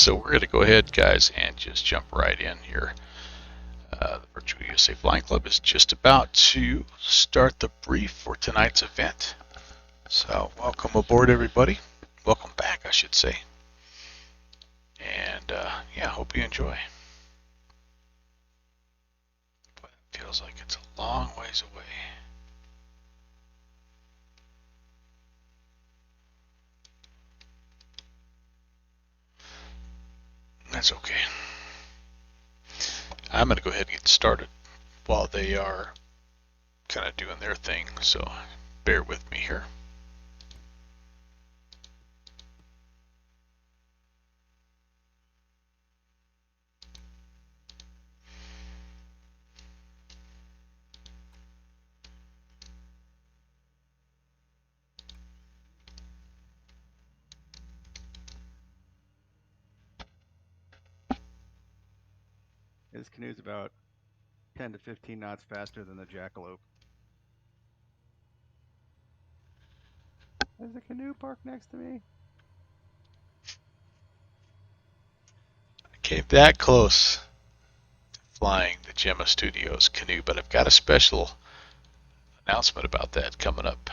So we're going to go ahead, guys, and just jump right in here. The Virtual USA Flying Club is just about to start the brief for tonight's event. So welcome aboard, everybody. Welcome back, I should say. And yeah, hope you enjoy. But it feels like it's a long ways away. That's okay. I'm going to go ahead and get started while they are kind of doing their thing, so bear with me here. His canoe's about 10 to 15 knots faster than the jackalope. There's a canoe parked next to me. I came that close to flying the Gemma Studios canoe, but I've got a special announcement about that coming up.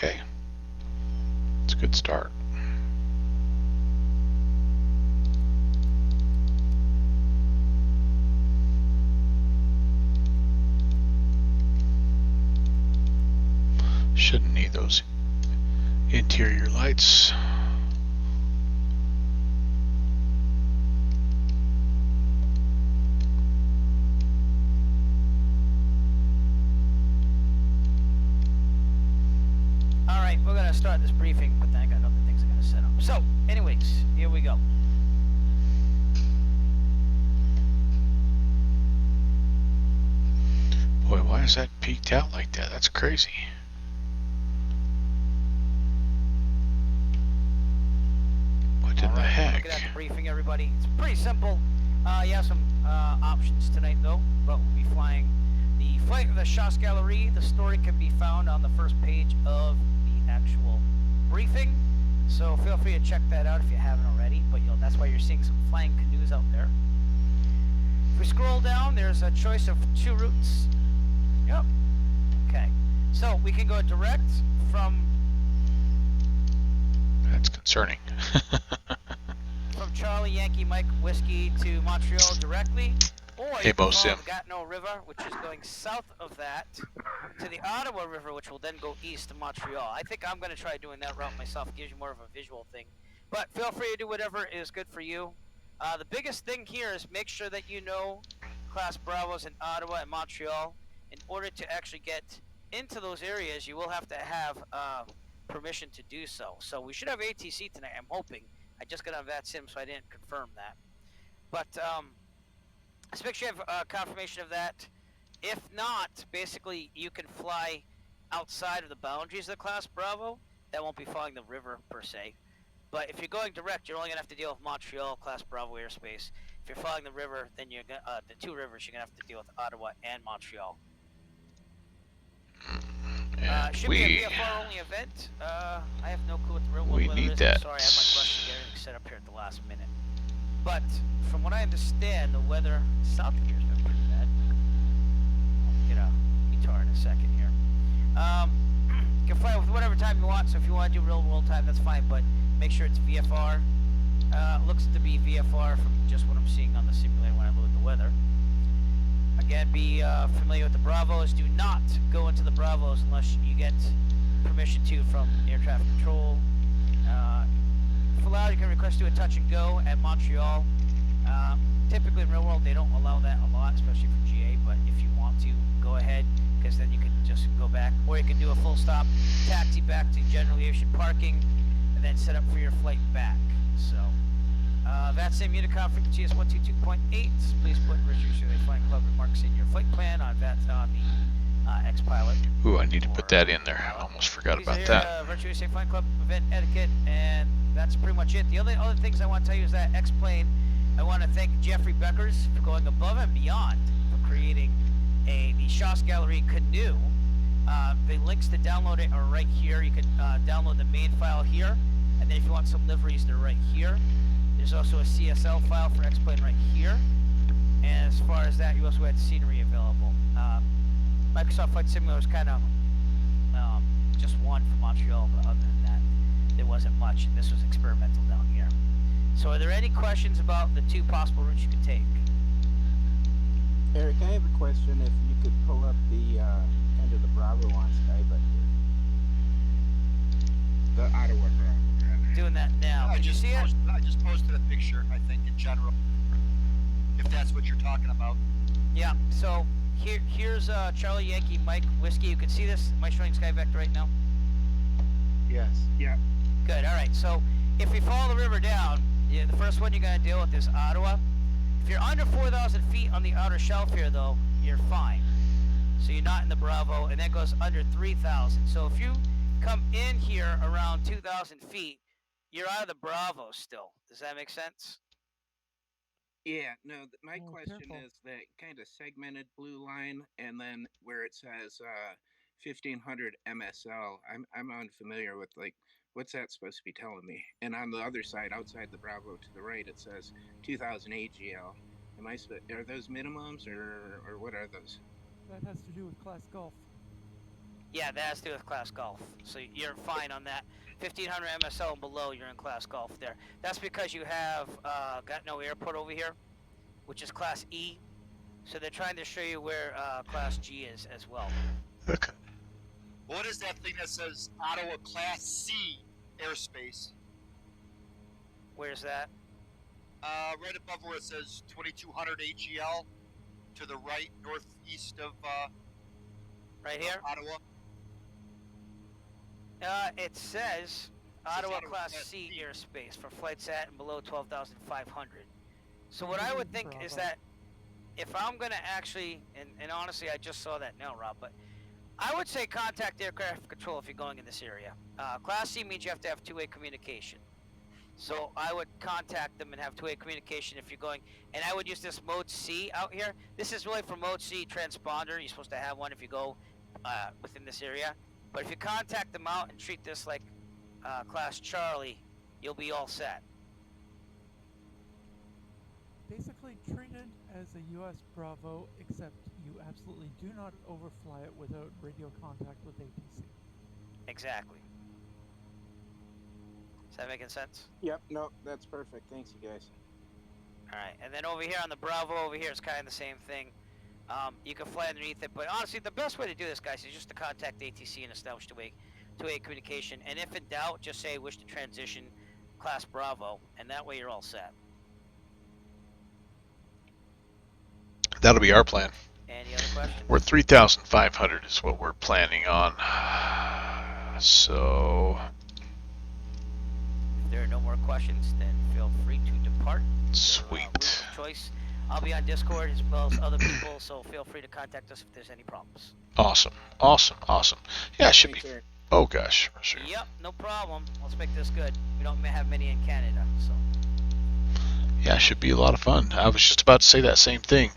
Okay, it's a good start. Shouldn't need those interior lights. Alright, we're going to start this briefing, but then I got other things I got to set up. So, anyways, here we go. Boy, why is that peaked out like that? That's crazy. What in the heck? Look at the briefing, everybody. It's pretty simple. You have some options tonight, though, but we'll be flying the flight of the Chasse Galerie. The story can be found on the first page of the actual briefing, so feel free to check that out if you haven't already, but that's why you're seeing some flying canoes out there. If we scroll down, there's a choice of 2 routes. Yep. Okay. So we can go direct from... That's concerning. from Charlie Yankee Mike Whiskey to Montreal directly, or you can follow the Gatineau River, which is going south of that, to the Ottawa River, which will then go east to Montreal. I think I'm going to try doing that route myself. It gives you more of a visual thing. But feel free to do whatever is good for you. The biggest thing here is make sure that you know Class Bravos in Ottawa and Montreal. In order to actually get into those areas, you will have to have permission to do so. So we should have ATC tonight, I'm hoping. I just got on VATSIM, so I didn't confirm that. But let's make sure you have confirmation of that. If not, basically you can fly outside of the boundaries of the Class Bravo. That won't be following the river per se. But if you're going direct, you're only going to have to deal with Montreal Class Bravo airspace. If you're following the river, then you're the 2 rivers, you're going to have to deal with Ottawa and Montreal. Should be a VFR only event. I have no clue what the real world weather is. Sorry, I have my rush to get everything set up here at the last minute. But from what I understand, the weather south of here has been pretty bad. I'll get a guitar in a second here. You can fly with whatever time you want, so if you want to do real world time, that's fine, but make sure it's VFR. Looks to be VFR from just what I'm seeing on the simulator when I load the weather. Again, be familiar with the Bravos. Do not go into the Bravos unless you get permission to from air traffic control. If allowed, you can request to do a touch and go at Montreal. Typically in real world, they don't allow that a lot, especially for GA, but if you want to, go ahead, because then you can just go back. Or you can do a full stop, taxi back to general aviation parking, and then set up for your flight back. So, VATSIM Unicom frequency is 122.8. Please put Richard Survey Flying Club remarks in your flight plan on the X-Pilot. Ooh, I need to put that in there. I almost forgot about that. Virtual USA Flying Club event etiquette, and that's pretty much it. The other things I want to tell you is that X-Plane, I want to thank Jeffrey Beckers for going above and beyond for creating the Shoss Gallery canoe. The links to download it are right here. You can download the main file here, and then if you want some liveries, they're right here. There's also a CSL file for X-Plane right here. And as far as that, you also had scenery available. Microsoft Flight Simulator is kind of just one for Montreal, but other than that, there wasn't much. And this was experimental down here. So are there any questions about the two possible routes you could take? Eric, I have a question. If you could pull up the kind of the Bravo on Skype up here. The Ottawa Bravo, rather. Doing that now. I just posted a picture, I think, in general. If that's what you're talking about. Yeah, so here's Charlie Yankee Mike Whiskey. You can see this. Am I showing Sky Vector right now? Yes. Yeah. Good. All right. So if we follow the river down, the first one you're going to deal with is Ottawa. If you're under 4,000 feet on the outer shelf here, though, you're fine. So you're not in the Bravo, and that goes under 3,000. So if you come in here around 2,000 feet, you're out of the Bravo still. Does that make sense? Yeah, no, my question is that kind of segmented blue line, and then where it says 1500 MSL, I'm unfamiliar with, like, what's that supposed to be telling me? And on the other side, outside the Bravo to the right, it says 2000 AGL. Are those minimums, or what are those? That has to do with Class Golf. Yeah, that has to do with Class Golf. So you're fine on that. 1500 MSL and below, you're in Class Golf there. That's because you have got no airport over here, which is Class E. So they're trying to show you where Class G is as well. Okay. What is that thing that says Ottawa Class C airspace? Where's that? Right above where it says 2200 AGL, to the right, northeast of right here? Ottawa. It says Ottawa Class C airspace for flights at and below 12,500. So what I would think is that if I'm going to actually, and honestly I just saw that now, Rob, but I would say contact aircraft control if you're going in this area. Class C means you have to have two-way communication. So I would contact them and have two-way communication if you're going, and I would use this Mode C out here. This is really for Mode C transponder. You're supposed to have one if you go within this area. But if you contact them out and treat this like Class Charlie, you'll be all set. Basically treated as a U.S. Bravo, except you absolutely do not overfly it without radio contact with ATC. Exactly. Is that making sense? Yep, no, that's perfect. Thanks, you guys. Alright, and then over here on the Bravo over here, it's kind of the same thing. You can fly underneath it, but honestly, the best way to do this, guys, is just to contact ATC and establish two-way communication. And if in doubt, just say wish to transition Class Bravo, and that way you're all set. That'll be our plan. Any other questions? We're 3,500 is what we're planning on. So if there are no more questions, then feel free to depart. Sweet. Choice. I'll be on Discord as well as other people, so feel free to contact us if there's any problems. Awesome. Yeah, it should be. Oh gosh. Sure. Yep, no problem. Let's make this good. We don't have many in Canada, so. Yeah, it should be a lot of fun. I was just about to say that same thing.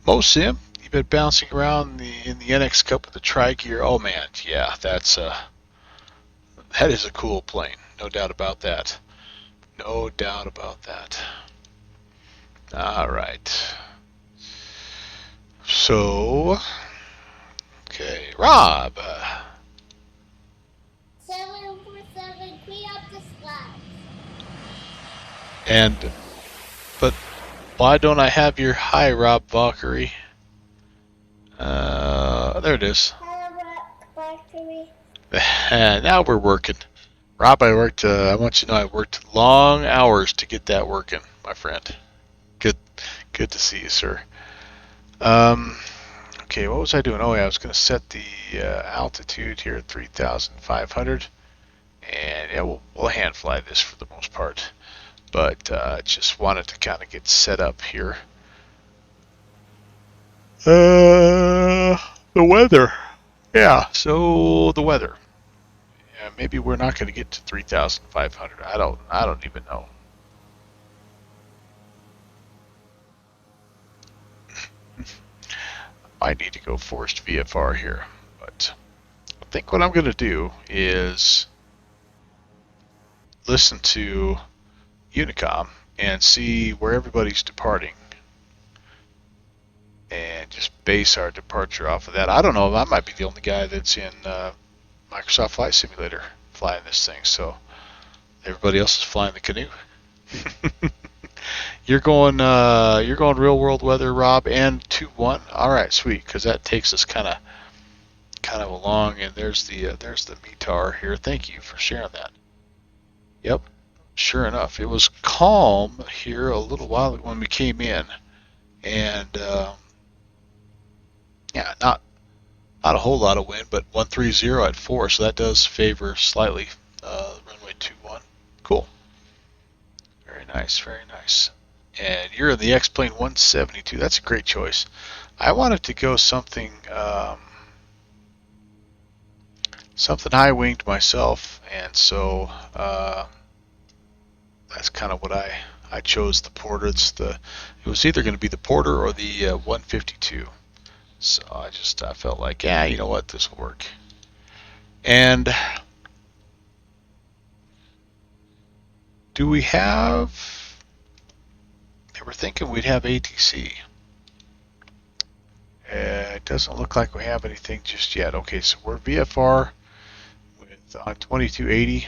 MoSim, you've been bouncing around in the NX Cup with the Tri-Gear. Oh man, yeah, that is a cool plane. No doubt about that. No doubt about that. All right. So, okay, Rob. 747, clean up the slides. But why don't I have your hi, Rob Valkyrie? There it is. Hello, Valkyrie. Now we're working. Rob, I want you to know I worked long hours to get that working, my friend. Good to see you, sir. Okay, what was I doing? Oh yeah, I was going to set the altitude here at 3,500, and yeah, we'll hand fly this for the most part, but just wanted to kind of get set up here. The weather. Yeah, so the weather. Yeah, maybe we're not going to get to 3,500. I don't even know. I need to go forced VFR here, but I think what I'm going to do is listen to Unicom and see where everybody's departing and just base our departure off of that. I don't know, I might be the only guy that's in Microsoft Flight Simulator flying this thing, so everybody else is flying the canoe. You're going real world weather, Rob, and 2-1. All right, sweet, because that takes us kind of along. And there's the METAR here. Thank you for sharing that. Yep, sure enough, it was calm here a little while ago when we came in, and yeah, not a whole lot of wind, but 130 at 4, so that does favor slightly runway 21. Cool. Very nice, very nice. And you're in the X-Plane 172. That's a great choice. I wanted to go something something high-winged myself, and so that's kind of what I chose. The Porter. It was either going to be the Porter or the 152. So I felt like, yeah, you know what, this will work. And do we have? They were thinking we'd have ATC. It doesn't look like we have anything just yet. Okay, so we're VFR with on 2280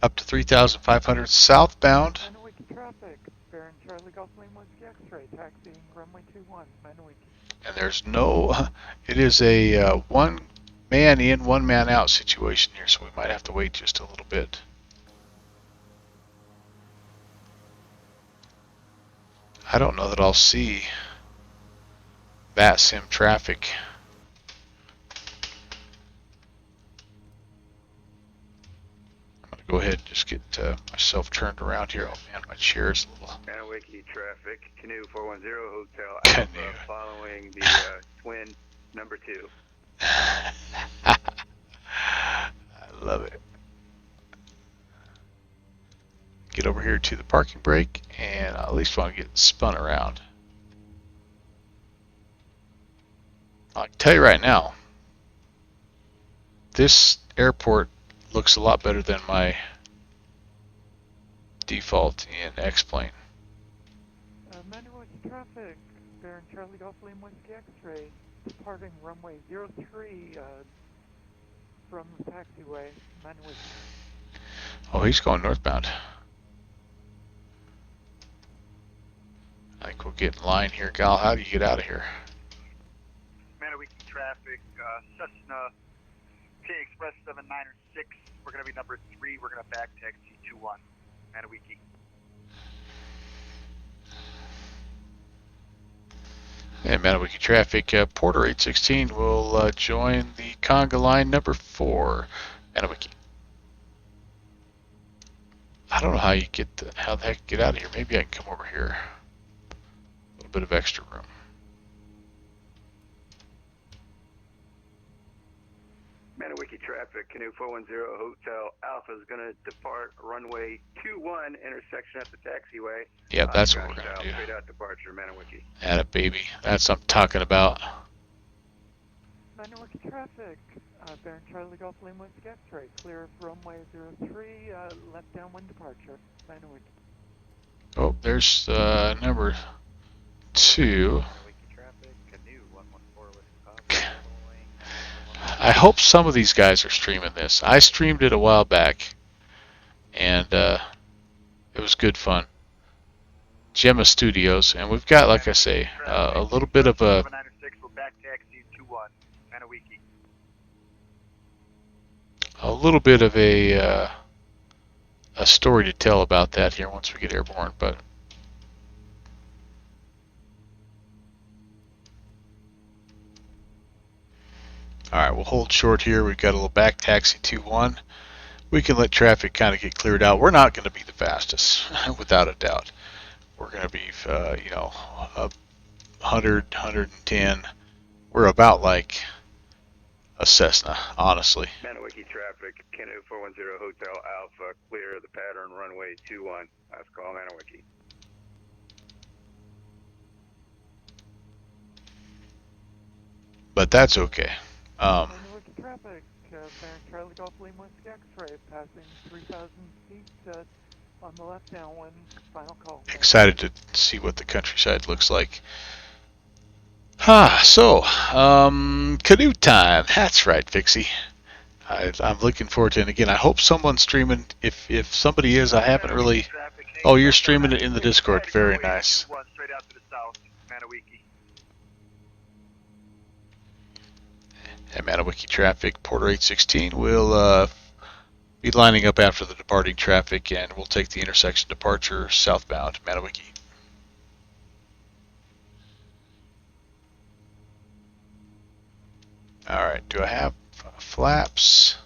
up to 3,500 southbound. Manawiki traffic, Baron Charlie Golf Lane Whiskey X-ray, taxiing runway 21, Manawiki. And there's no, it is a one man in, one man out situation here, so we might have to wait just a little bit. I don't know that I'll see VATSIM traffic. I'm going to go ahead and just get myself turned around here. Oh man, my chair's a little... Manawiki traffic, canoe 410 Hotel Canoe. Alpha, following the twin number 2. I love it. Get over here to the parking brake, and I at least want to get spun around. I can tell you right now, this airport looks a lot better than my default in X-Plane. Manawiki traffic, Baron Charlie Golf Lane Whiskey X-ray, departing runway 03 from the taxiway, Manawiki. Oh, he's going northbound. I think we'll get in line here. Gal, how do you get out of here? Manawiki traffic, Cessna K Express 796. We're going to be number 3. We're going to back taxi 21. Manawiki. And Manawiki traffic, Porter 816 will join the conga line number 4. Manawiki. I don't know how you how the heck you get out of here. Maybe I can come over here. A little bit of extra room. Manawiki traffic, canoe 410 Hotel Alpha is going to depart runway 21, intersection at the taxiway. Yeah, that's what we're going to do. Straight out departure, Manawiki. Atta baby. That's what I'm talking about. Manawiki traffic, Baron Charlie Golf Lane Whiskey X-ray, clear of runway 03, left downwind departure, Manawiki. Oh, there's number 2. I hope some of these guys are streaming this. I streamed it a while back, and it was good fun. Gemma Studios, and we've got, like I say, a little bit of a... A little bit of a story to tell about that here once we get airborne, but... Alright, we'll hold short here. We've got a little back taxi 2-1. We can let traffic kind of get cleared out. We're not going to be the fastest, without a doubt. We're going to be, 100, 110. We're about like a Cessna, honestly. Manawiki traffic, Canoe 410 Hotel Alpha, clear the pattern runway 21. Last call, Manawiki. But that's okay. Manawiki traffic, Charlie Golf Lima X-ray, passing 3,000 feet on the left downwind, final call. Excited to see what the countryside looks like. Canoe time. That's right, Fixie. I'm looking forward to it. And again, I hope someone's streaming. If somebody is, I haven't really... Oh, you're streaming it in the Discord. Very nice. Straight out to the south, Manawiki. And Manawiki traffic, Porter 816 will be lining up after the departing traffic, and we'll take the intersection departure southbound, Manawiki. Alright, do I have flaps?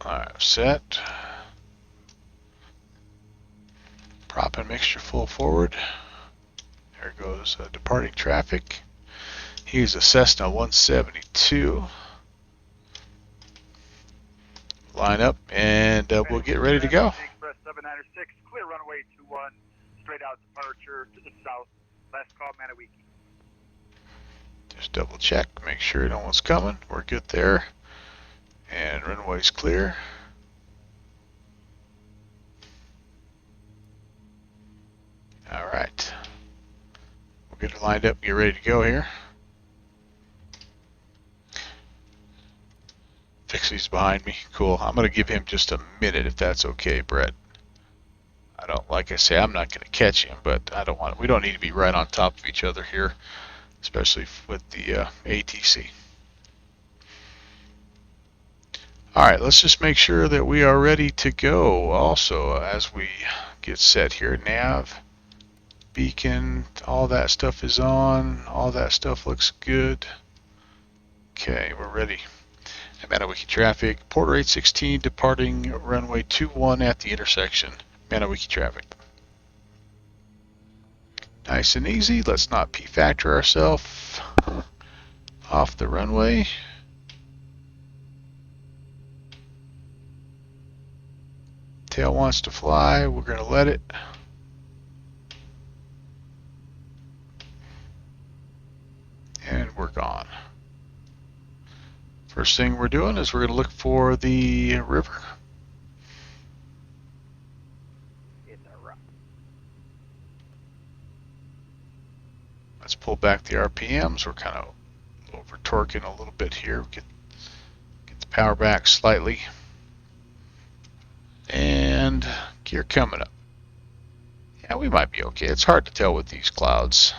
Alright, set. Prop and mixture full forward. There goes departing traffic. Here's a Cessna 172. Line up, and we'll get ready to go. Express 796, clear runway 21, straight out departure to the south. Last call, Manawiki. Just double check, make sure no one's coming. We're good there. And runway's clear. Alright. We'll get it lined up, get ready to go here. Fixie's behind me. Cool. I'm going to give him just a minute if that's okay, Brett. I don't, like I say, I'm not going to catch him, but we don't need to be right on top of each other here, especially with the ATC. Alright, let's just make sure that we are ready to go also as we get set here. Nav, beacon, all that stuff is on. All that stuff looks good. Okay, we're ready. Manawiki traffic, Porter 816 departing runway 21 at the intersection. Manawiki traffic. Nice and easy. Let's not P-factor ourselves off the runway. Tail wants to fly. We're going to let it. And we're gone. First thing we're doing is we're going to look for the river. Let's pull back the RPMs. We're kind of over torquing a little bit here. Get the power back slightly. And gear coming up. Yeah, we might be okay. It's hard to tell with these clouds.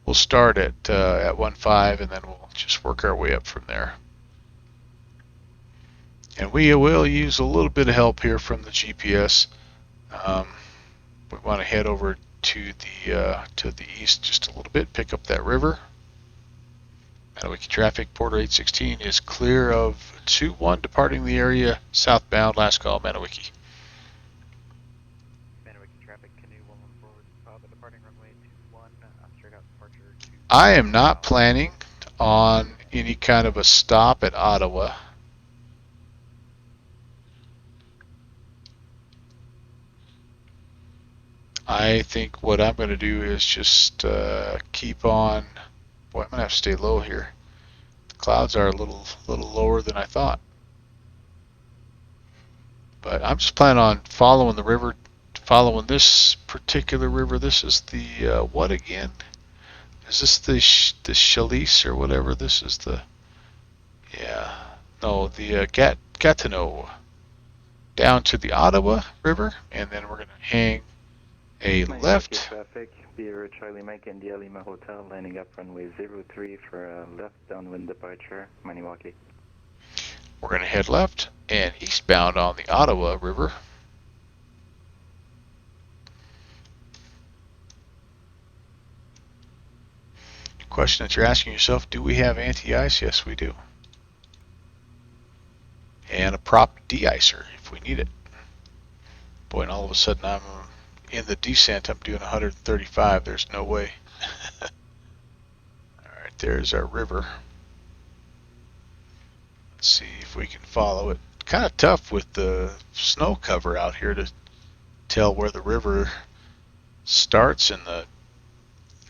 We'll start at 1.5 and then we'll just work our way up from there. And we will use a little bit of help here from the GPS. We want to head over to the east just a little bit, pick up that river. Manawiki traffic, Porter 816 is clear of 21 departing the area southbound. Last call, Manawiki. Manawiki traffic, Canoe 114, departing runway 21, straight out departure to... I am not planning on any kind of a stop at Ottawa. I think what I'm going to do is just keep on. Boy, I'm going to have to stay low here. The clouds are a little lower than I thought. But I'm just planning on following the river, following this particular river. This is the, what again? Is this the Chalice or whatever? This is the, yeah, no, the Gatineau. Down to the Ottawa River, and then we're going to hang a left. Traffic, Beer Charlie Mike India Lima Hotel, landing up runway 03 for a left downwind departure, Maniwaki. We're going to head left and eastbound on the Ottawa River. The question that you're asking yourself, do we have anti-ice? Yes, we do. And a prop de-icer if we need it. Boy, and all of a sudden I'm in the descent I'm doing 135. There's no way. Alright, there's our river. Let's see if we can follow it. Kind of tough with the snow cover out here to tell where the river starts and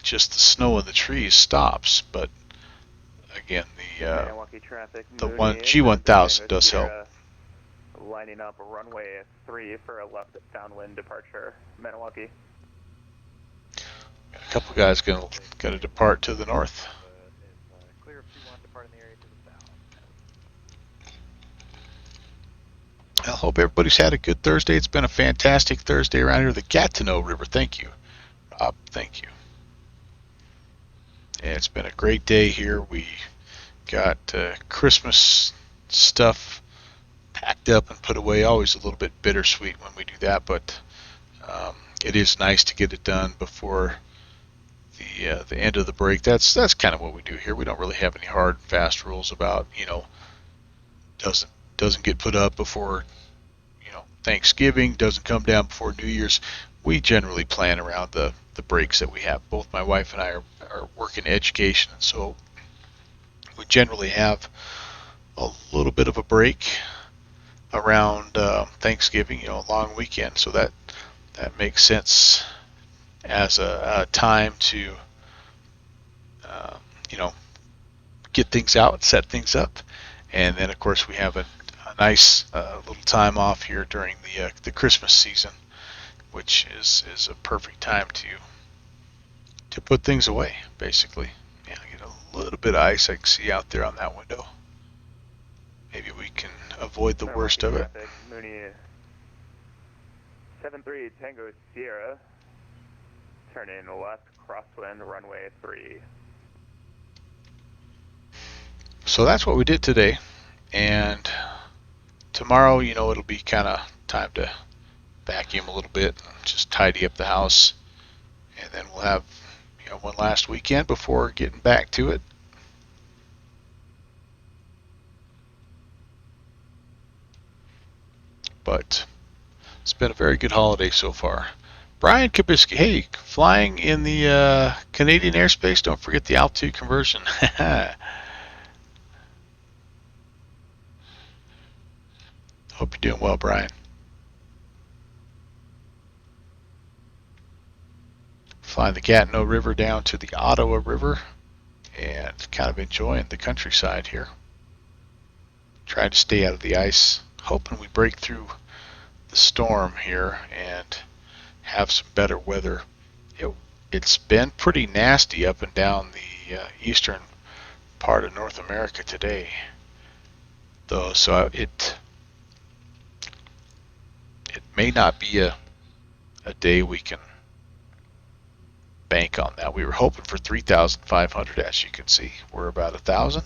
just the snow in the trees stops, but again, the one G1000 does help. Lining up runway 3 for a left downwind departure, Maniwaki. A couple guys going to depart to the north. Clear of 2-1, departing the area to the south. I hope everybody's had a good Thursday. It's been a fantastic Thursday around here. The Gatineau River, thank you. Rob, thank you. Yeah, it's been a great day here. We got Christmas stuff packed up and put away. Always a little bit bittersweet when we do that, but it is nice to get it done before the end of the break. That's kind of what we do here. We don't really have any hard and fast rules about, doesn't get put up before Thanksgiving, doesn't come down before New Year's. We generally plan around the breaks that we have. Both my wife and I are working education, and so we generally have a little bit of a break around Thanksgiving, a long weekend. So that makes sense as a time to get things out, set things up, and then of course we have a nice little time off here during the Christmas season, which is a perfect time to put things away, basically. Yeah, get a little bit of ice I can see out there on that window. Maybe we can avoid the worst of it. Mooney 73 Tango Sierra, turning left crosswind runway 3. So that's what we did today, and tomorrow, it'll be kind of time to vacuum a little bit, just tidy up the house, and then we'll have one last weekend before getting back to it. But it's been a very good holiday so far. Brian Kabisky, hey, flying in the Canadian airspace, don't forget the altitude conversion. Hope you're doing well, Brian. Flying the Gatineau River down to the Ottawa River and kind of enjoying the countryside here. Trying to stay out of the ice, hoping we break through the storm here and have some better weather. It's been pretty nasty up and down the eastern part of North America today, though, so it may not be a day we can bank on that. We were hoping for 3,500, as you can see. We're about 1,000.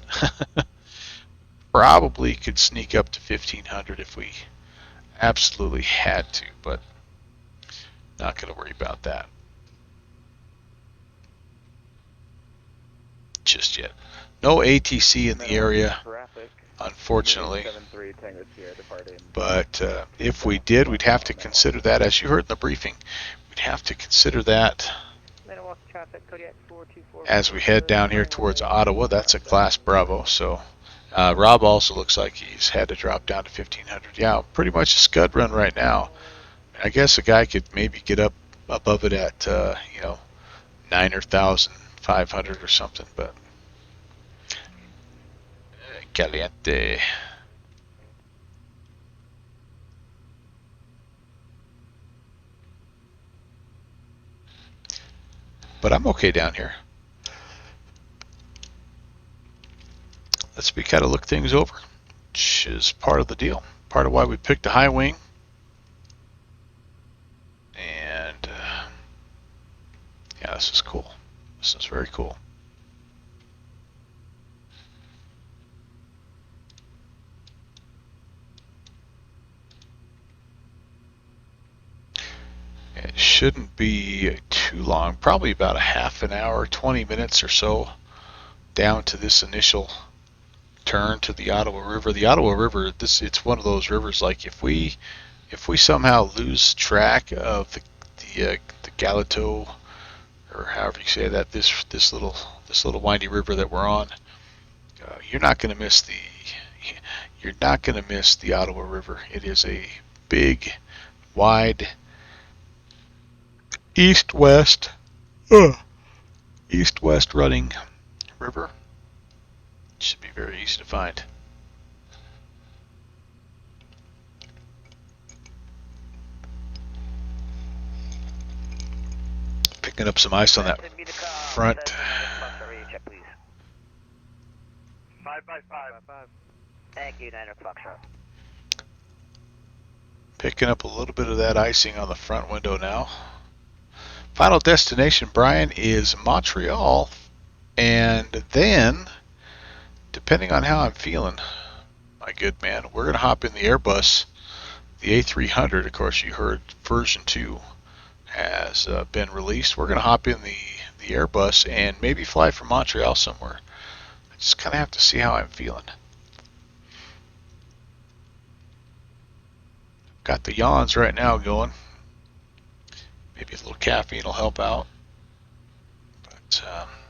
Probably could sneak up to 1,500 if we absolutely had to, but not going to worry about that just yet. No ATC in the area, unfortunately, but if we did, we'd have to consider that. As you heard in the briefing, we'd have to consider that as we head down here towards Ottawa. That's a Class Bravo, so Rob also looks like he's had to drop down to 1,500. Yeah, pretty much a scud run right now. I guess a guy could maybe get up above it at 9,500 or something, but caliente. But I'm okay down here. Let's kind of look things over, which is part of the deal, part of why we picked a high wing. And yeah, this is cool. This is very cool. It shouldn't be too long, probably about a half an hour, 20 minutes or so down to this initial turn to the Ottawa River. The Ottawa River, it's one of those rivers, like if we somehow lose track of the Galato, or however you say that, this little windy river that we're on. You're not going to miss the Ottawa River. It is a big, wide east-west running river. It should be very easy to find. Picking up some ice on that front. 5x5. Thank you, 9 o'clock, sir. Picking up a little bit of that icing on the front window now. Final destination, Brian, is Montreal, and then, depending on how I'm feeling, my good man, we're going to hop in the Airbus, the A300. Of course, you heard version 2 has been released. We're going to hop in the Airbus and maybe fly from Montreal somewhere. I just kind of have to see how I'm feeling. Got the yawns right now going. Maybe a little caffeine will help out. But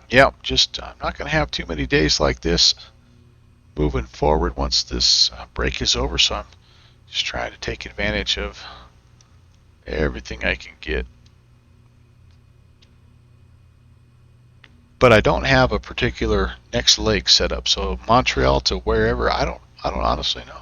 yeah, I'm not going to have too many days like this moving forward once this break is over. So I'm just trying to take advantage of everything I can get. But I don't have a particular next leg set up. So Montreal to wherever, I don't honestly know.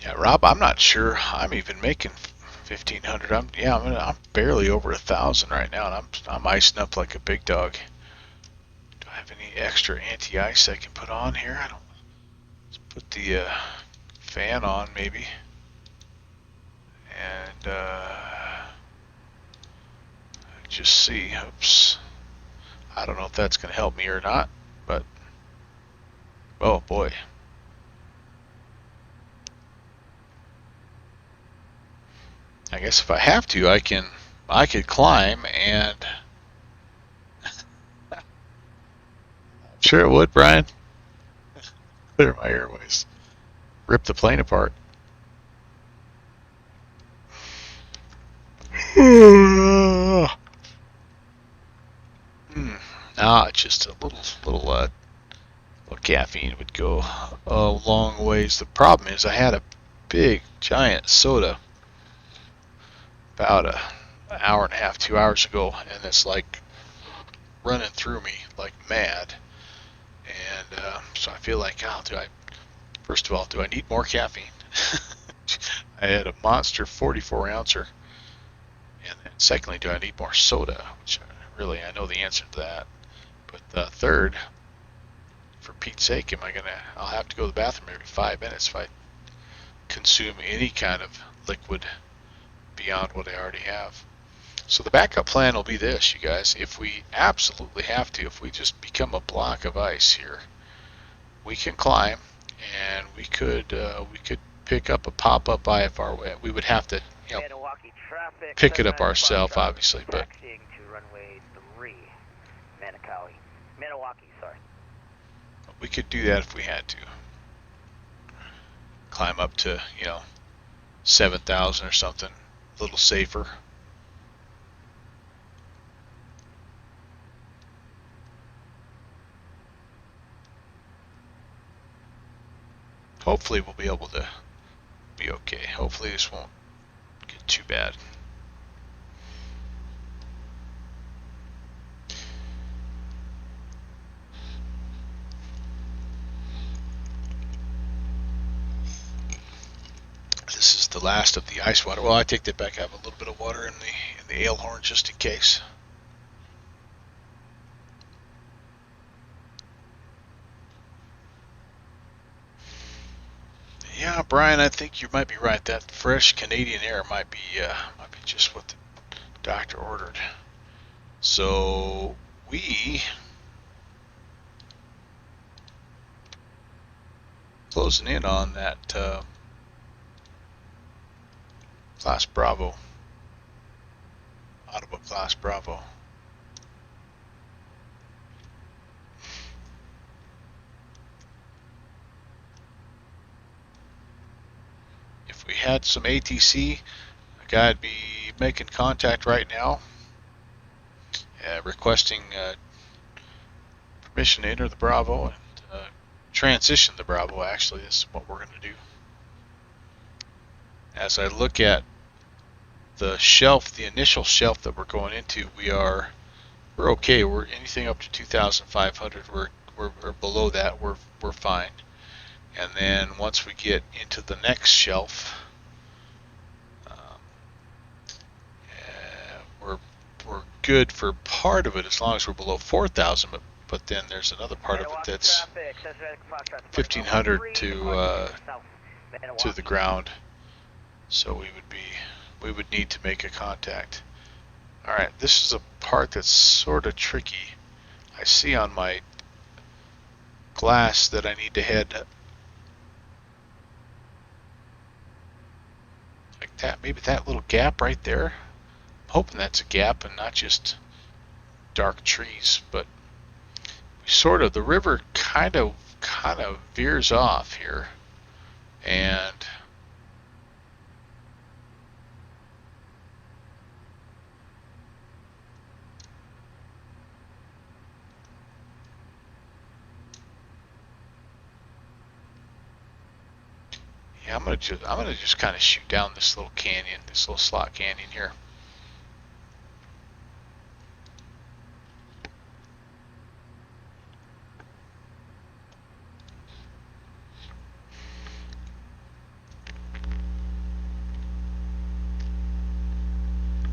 Yeah, Rob, I'm not sure I'm even making 1,500. I'm barely over 1,000 right now, and I'm icing up like a big dog. Do I have any extra anti-ice I can put on here? I don't. Let's put the fan on maybe, and just see. Oops. I don't know if that's going to help me or not, but oh boy. I guess if I have to, I could climb, and sure it would, Brian. Clear my airways. Rip the plane apart. Just a little caffeine would go a long ways. The problem is I had a big giant soda about an hour and a half, 2 hours ago, and it's like running through me like mad. And so I feel like, first of all, do I need more caffeine? I had a monster 44 ouncer. And then secondly, do I need more soda? Which I know the answer to that. But third, for Pete's sake, I'll have to go to the bathroom every 5 minutes if I consume any kind of liquid beyond what I already have. So the backup plan will be this, you guys. If we absolutely have to, if we just become a block of ice here, we can climb, and we could pick up a pop-up IFR. We would have to, pick it up ourselves, obviously, but Taxiing to runway 3, Manawaki, sorry. We could do that if we had to. Climb up to, 7,000 or something, a little safer. Hopefully we'll be able to be okay. Hopefully this won't get too bad. This is the last of the ice water. Well, I take that back. I have a little bit of water in the ale horn just in case. Yeah, Brian, I think you might be right. That fresh Canadian air might be just what the doctor ordered. So we closing in on that Class Bravo, Ottawa Class Bravo. If we had some ATC, a guy would be making contact right now, requesting permission to enter the Bravo and transition the Bravo. Actually, this is what we're going to do. As I look at the shelf, the initial shelf that we're going into, we're okay. We're anything up to 2,500. We're below that. We're fine. And then once we get into the next shelf, we're good for part of it as long as we're below 4,000. But then there's another part of it that's 1,500 to the ground. So we would need to make a contact. All right, this is a part that's sort of tricky. I see on my glass that I need to head like that. Maybe that little gap right there. I'm hoping that's a gap and not just dark trees. But the river kind of veers off here, and yeah, I'm gonna just kind of shoot down this little canyon, this little slot canyon here.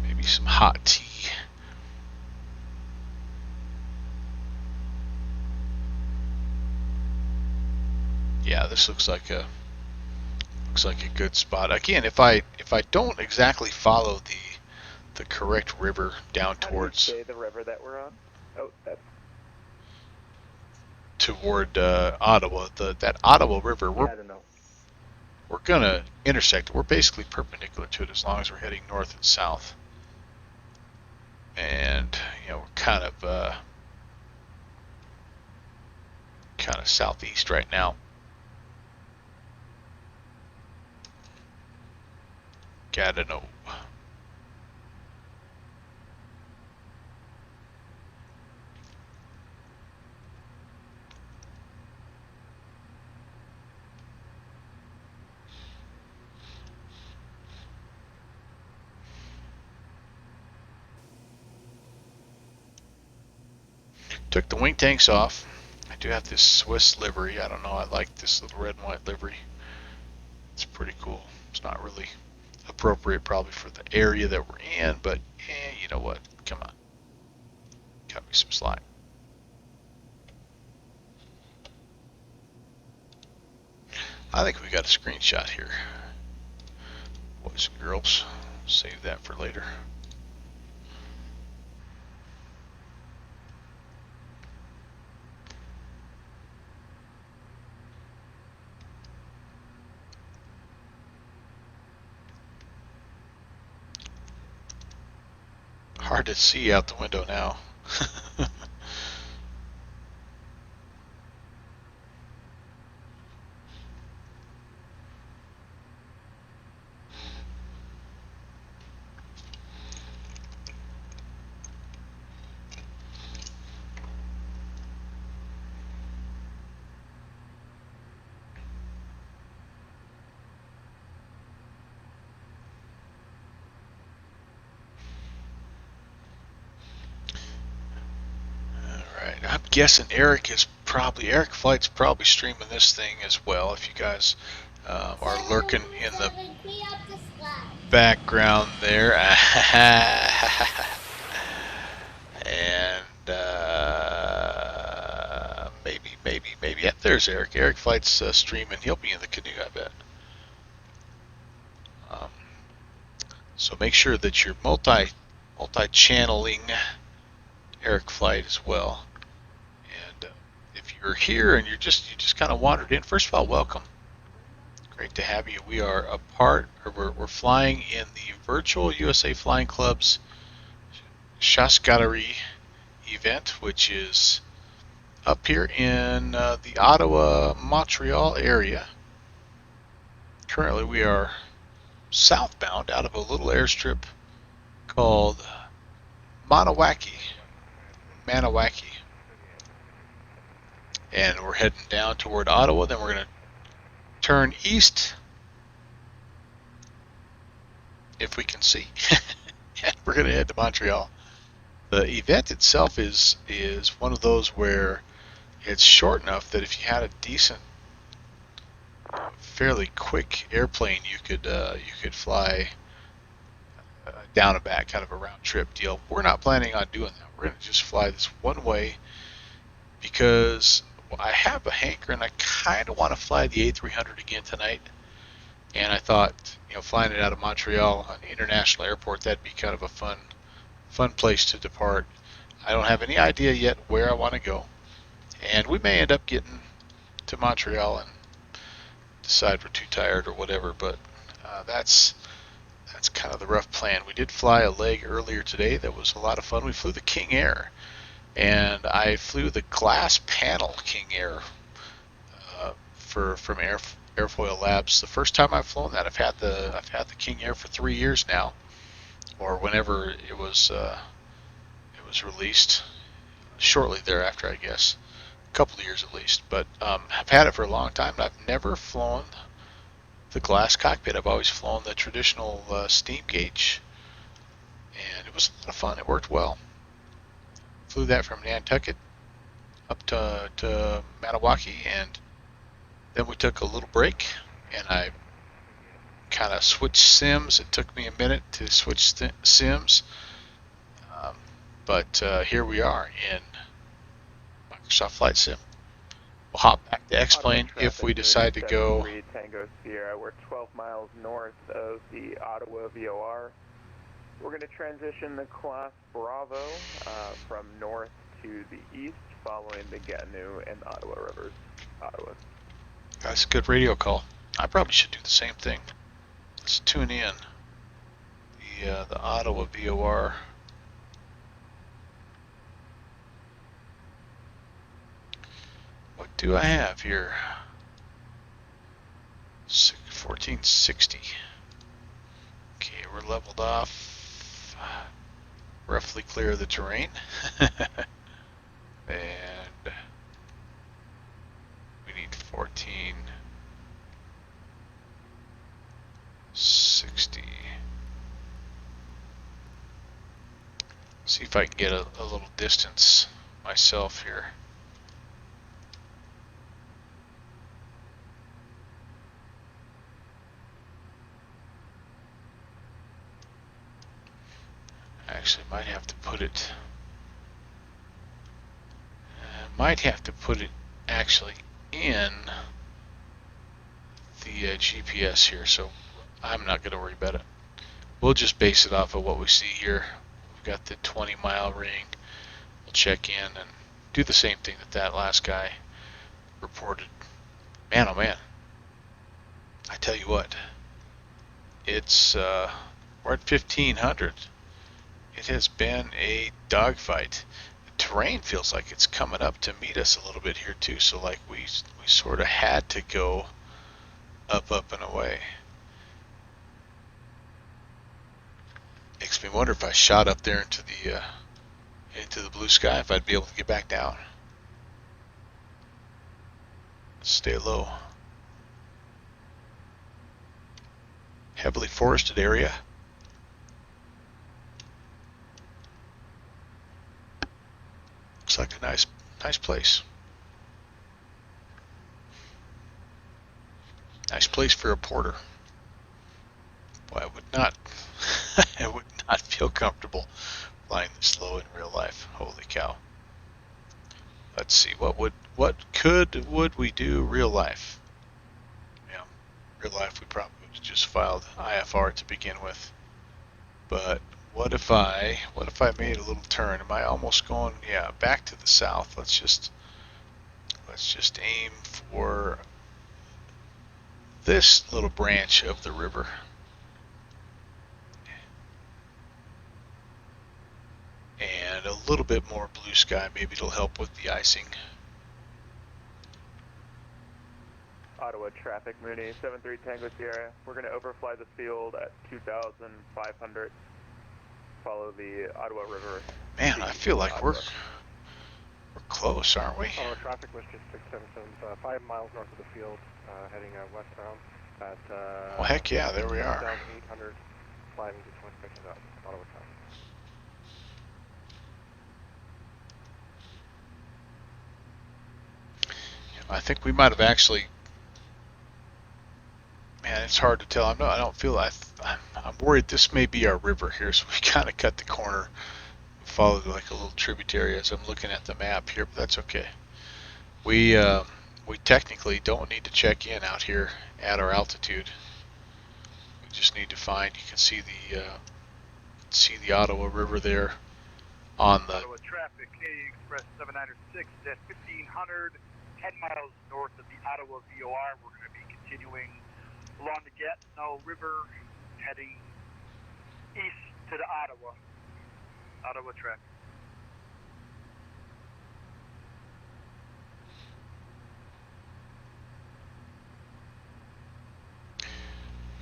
Maybe some hot tea. Yeah, this looks like a good spot. Again, if I don't exactly follow the correct river down towards How do you say the river that we're on? Oh, that's toward Ottawa, that Ottawa River, I don't know. we're gonna intersect. We're basically perpendicular to it as long as we're heading north and south. And we're kind of southeast right now. Gatineau. Took the wing tanks off. I do have this Swiss livery. I don't know. I like this little red and white livery. It's pretty cool. It's not really appropriate probably for the area that we're in, but you know what? Come on. Cut me some slack. I think we got a screenshot here. Boys and girls, save that for later. Hard to see out the window now. I'm guessing Eric Flight's probably streaming this thing as well. If you guys are lurking in the background there, and maybe yeah, there's Eric. Eric Flight's streaming. He'll be in the canoe, I bet. So make sure that you're multi-channeling Eric Flight as well. And if you're here and you just kind of wandered in, first of all, welcome. Great to have you. We are we're flying in the virtual USA Flying Club's Chasse-Galerie event, which is up here in the Ottawa, Montreal area. Currently we are southbound out of a little airstrip called Maniwaki. And we're heading down toward Ottawa, then we're going to turn east, if we can see, and we're going to head to Montreal. The event itself is one of those where it's short enough that if you had a decent, fairly quick airplane, you could fly down and back, kind of a round trip deal. We're not planning on doing that. We're going to just fly this one way because I have a hankering. I kind of want to fly the A300 again tonight, and I thought, flying it out of Montreal, an international airport, that'd be kind of a fun place to depart. I don't have any idea yet where I want to go, and we may end up getting to Montreal and decide we're too tired or whatever, but that's kind of the rough plan. We did fly a leg earlier today that was a lot of fun. We flew the King Air, and I flew the glass panel King Air from Airfoil Labs. The first time I've flown that. I've had the King Air for 3 years now, or whenever it was released, shortly thereafter, I guess, a couple of years at least. But I've had it for a long time, and I've never flown the glass cockpit. I've always flown the traditional steam gauge, and it was a lot of fun. It worked well. Flew that from Nantucket up to Maniwaki, and then we took a little break, and I kind of switched sims. It took me a minute to switch sims, but here we are in Microsoft Flight Sim. We'll hop back to X-Plane if we decide to go. Tango Sierra. We're 12 miles north of the Ottawa VOR. We're going to transition the class Bravo from north to the east, following the Gatineau and Ottawa rivers. Ottawa. That's a good radio call. I probably should do the same thing. Let's tune in the Ottawa VOR. What do I have here? 1460. Okay, we're leveled off. Roughly clear of the terrain. And we need 1460. See if I can get a little distance myself here. Actually, might have to put it actually in the GPS here, so I'm not going to worry about it. We'll just base it off of what we see here. We've got the 20-mile ring. We'll check in and do the same thing that last guy reported. Man, oh man, I tell you what, it's we're at 1500. It has been a dogfight. The terrain feels like it's coming up to meet us a little bit here too, so like we sort of had to go up and away. Makes me wonder if I shot up there into the blue sky, if I'd be able to get back down. Stay low. Heavily forested area. Looks like a nice place. Nice place for a porter. Boy, I would not feel comfortable flying this low in real life. Holy cow. Let's see, what would we do real life? Yeah, real life we probably would have just filed IFR to begin with. But what if I made a little turn? Am I almost going, yeah, back to the south? Let's just aim for this little branch of the river. And a little bit more blue sky, maybe it'll help with the icing. Ottawa traffic, Mooney, 73 Tango Sierra. We're going to overfly the field at 2,500. Follow the Ottawa River. Man, I feel like we're close, aren't we? Ottawa traffic was just 677, 5 miles north of the field, heading westbound at well, heck yeah, there we are. 2,800, flying to 26 Ottawa traffic. I think we might have actually. Man, it's hard to tell. I don't feel. I'm worried this may be our river here, so we kind of cut the corner, followed like a little tributary as I'm looking at the map here, but that's okay. We technically don't need to check in out here at our altitude. We just need to find. You can see the Ottawa River there on the. Ottawa traffic, Canadian Express 796 at 1,500, 10 miles north of the Ottawa VOR. We're going to be continuing along the Gatineau River, heading east to the Ottawa traffic.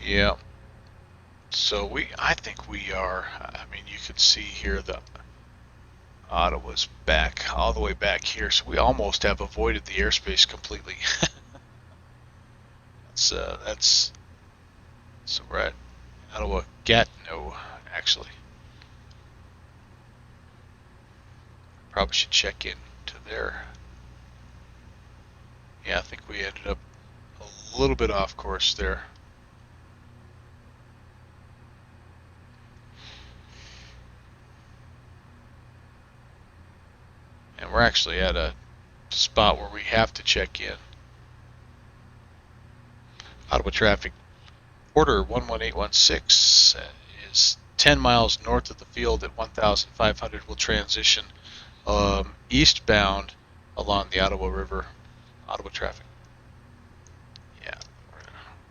Yeah. So I think we are. I mean, you can see here the Ottawa's back all the way back here, so we almost have avoided the airspace completely. That's so we're at Ottawa Gatineau, actually. Probably should check in to there. Yeah, I think we ended up a little bit off course there. And we're actually at a spot where we have to check in. Ottawa traffic, order 11816 is 10 miles north of the field at 1,500. Will transition eastbound along the Ottawa River. Ottawa traffic. Yeah,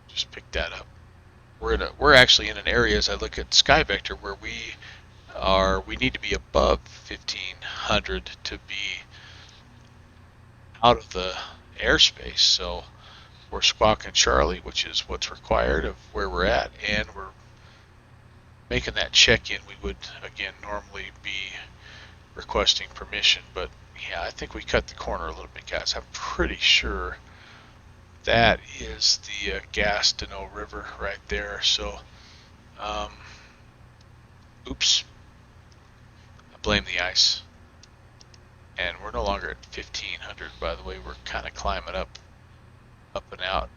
just pick that up. We're actually in an area, as I look at Sky Vector, where we need to be above 1,500 to be out of the airspace. So we're squawking Charlie, which is what's required of where we're at, and we're making that check-in. We would, again, normally be requesting permission, but yeah, I think we cut the corner a little bit, guys. I'm pretty sure that is the Gatineau River right there. So, oops, I blame the ice. And we're no longer at 1,500, by the way. We're kind of climbing up and out.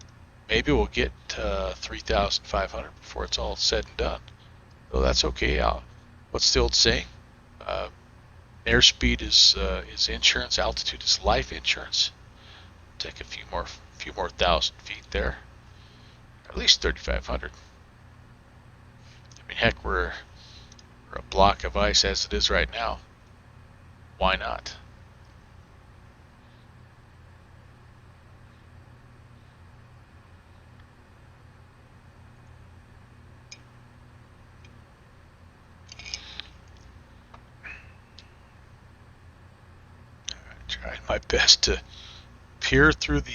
Maybe we'll get to 3,500 before it's all said and done. So that's okay. What's the old saying? Airspeed is insurance. Altitude is life insurance. Take a few more 1,000 feet there. At least 3,500. I mean, heck, we're a block of ice as it is right now. Why not? Tried my best to peer through the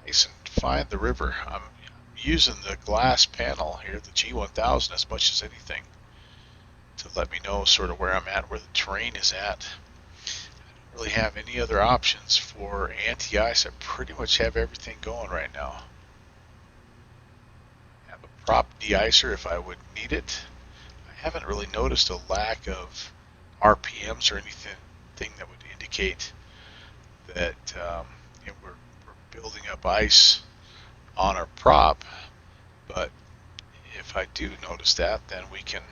ice and find the river. I'm using the glass panel here, the G1000, as much as anything to let me know sort of where I'm at, where the terrain is at. I don't really have any other options for anti-ice. I pretty much have everything going right now. I have a prop de-icer if I would need it. I haven't really noticed a lack of RPMs or anything that would indicate that we're building up ice on our prop. But if I do notice that, then we can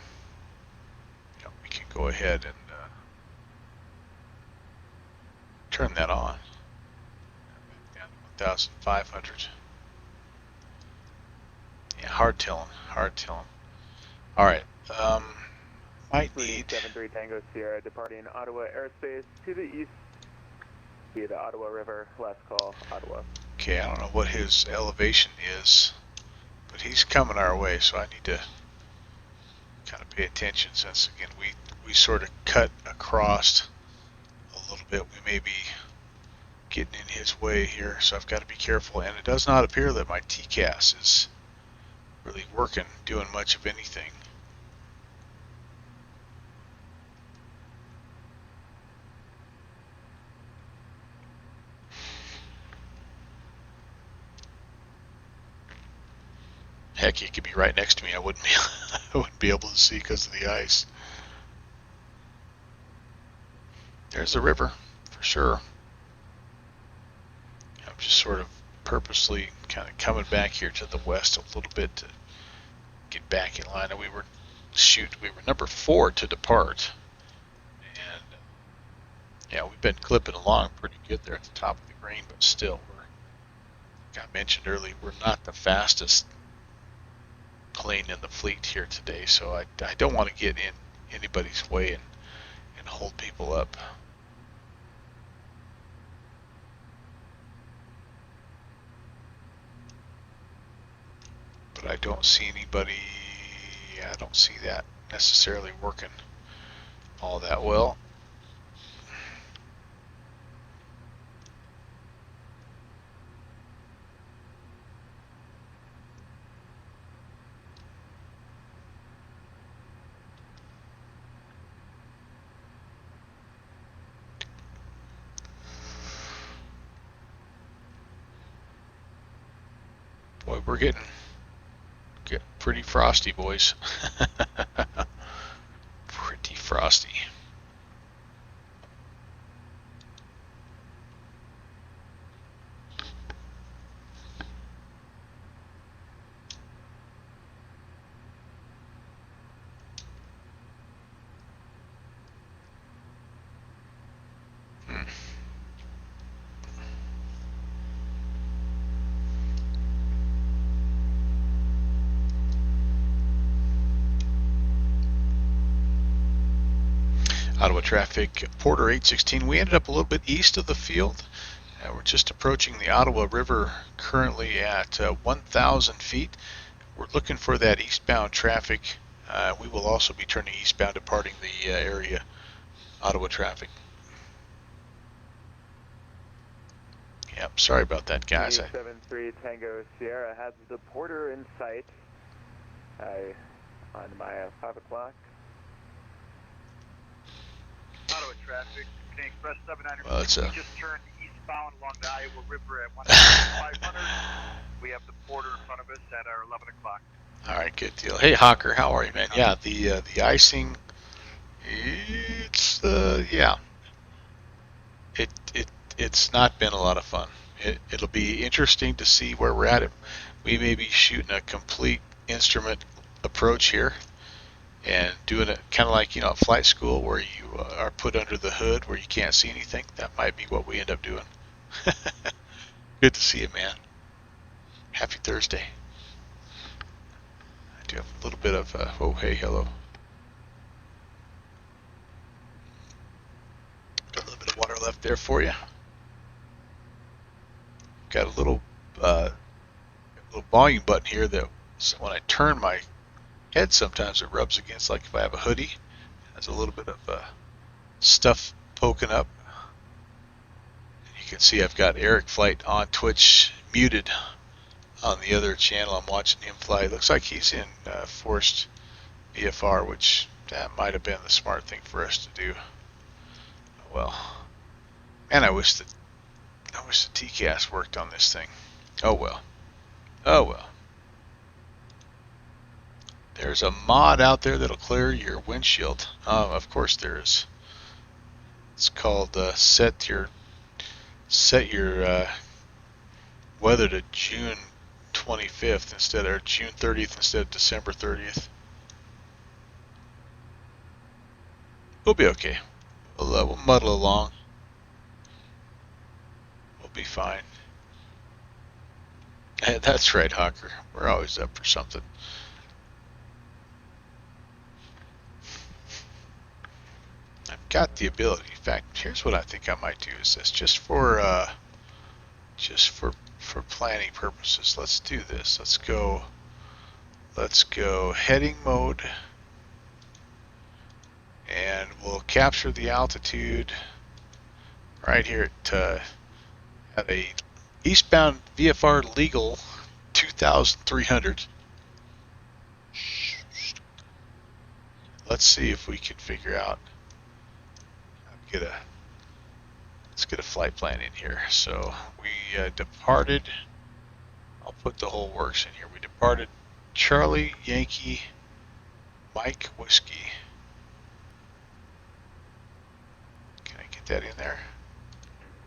go ahead and turn that on. Back down to 1,500. Yeah, hard telling. All right. Might need 73 Tango Sierra departing Ottawa airspace to the east via the Ottawa River. Last call, Ottawa. Okay, I don't know what his elevation is, but he's coming our way, so I need to kind of pay attention since, again, we sort of cut across a little bit. We may be getting in his way here, so I've got to be careful. And it does not appear that my TCAS is really working, doing much of anything. Heck, he could be right next to me. I wouldn't be able to see because of the ice. There's the river, for sure. I'm just sort of purposely kind of coming back here to the west a little bit to get back in line. And we were number 4 to depart. And yeah, we've been clipping along pretty good there at the top of the green, but still, like I mentioned earlier, we're not the fastest plane in the fleet here today, so I don't want to get in anybody's way and hold people up. But I don't see anybody, I don't see that necessarily working all that well. Boy, we're getting pretty frosty, boys. Pretty frosty. Ottawa traffic, Porter 816. We ended up a little bit east of the field. We're just approaching the Ottawa River currently at 1,000 feet. We're looking for that eastbound traffic. We will also be turning eastbound, departing the area. Ottawa traffic. Yep, sorry about that, guys. 73 Tango Sierra has the Porter in sight. On my 5 o'clock. Ottawa traffic, Canadian Express 790. Well, it's we just turned eastbound along the Iowa River at 1,500. We have the Porter in front of us at our 11 o'clock. All right, good deal. Hey, Hawker, how are you, man? Yeah, the icing, it's not been a lot of fun. It'll be interesting to see where we're at. We may be shooting a complete instrument approach here and doing it kind of like, at flight school where you are put under the hood where you can't see anything. That might be what we end up doing. Good to see you, man. Happy Thursday. I do have a little bit of, oh, hey, hello. Got a little bit of water left there for you. Got a little volume button here that when I turn my head, sometimes it rubs against, like if I have a hoodie, there's a little bit of stuff poking up. And you can see I've got Eric Flight on Twitch muted on the other channel. I'm watching him fly. It looks like he's in forced VFR, which that might have been the smart thing for us to do. Well, man, I wish the TCAS worked on this thing. Oh well. Oh well. There's a mod out there that'll clear your windshield. Of course there is. It's called set your weather to June 25th instead of June 30th instead of December 30th. We'll be okay. We'll muddle along. We'll be fine. Hey, that's right, Hawker. We're always up for something. I've got the ability. In fact, here's what I think I might do is this just for for planning purposes, let's do this. Let's go heading mode, and we'll capture the altitude right here at a eastbound VFR legal 2,300. Let's see if we can figure out. Let's get a flight plan in here. So we departed. I'll put the whole works in here. We departed Charlie Yankee Mike Whiskey. Can I get that in there?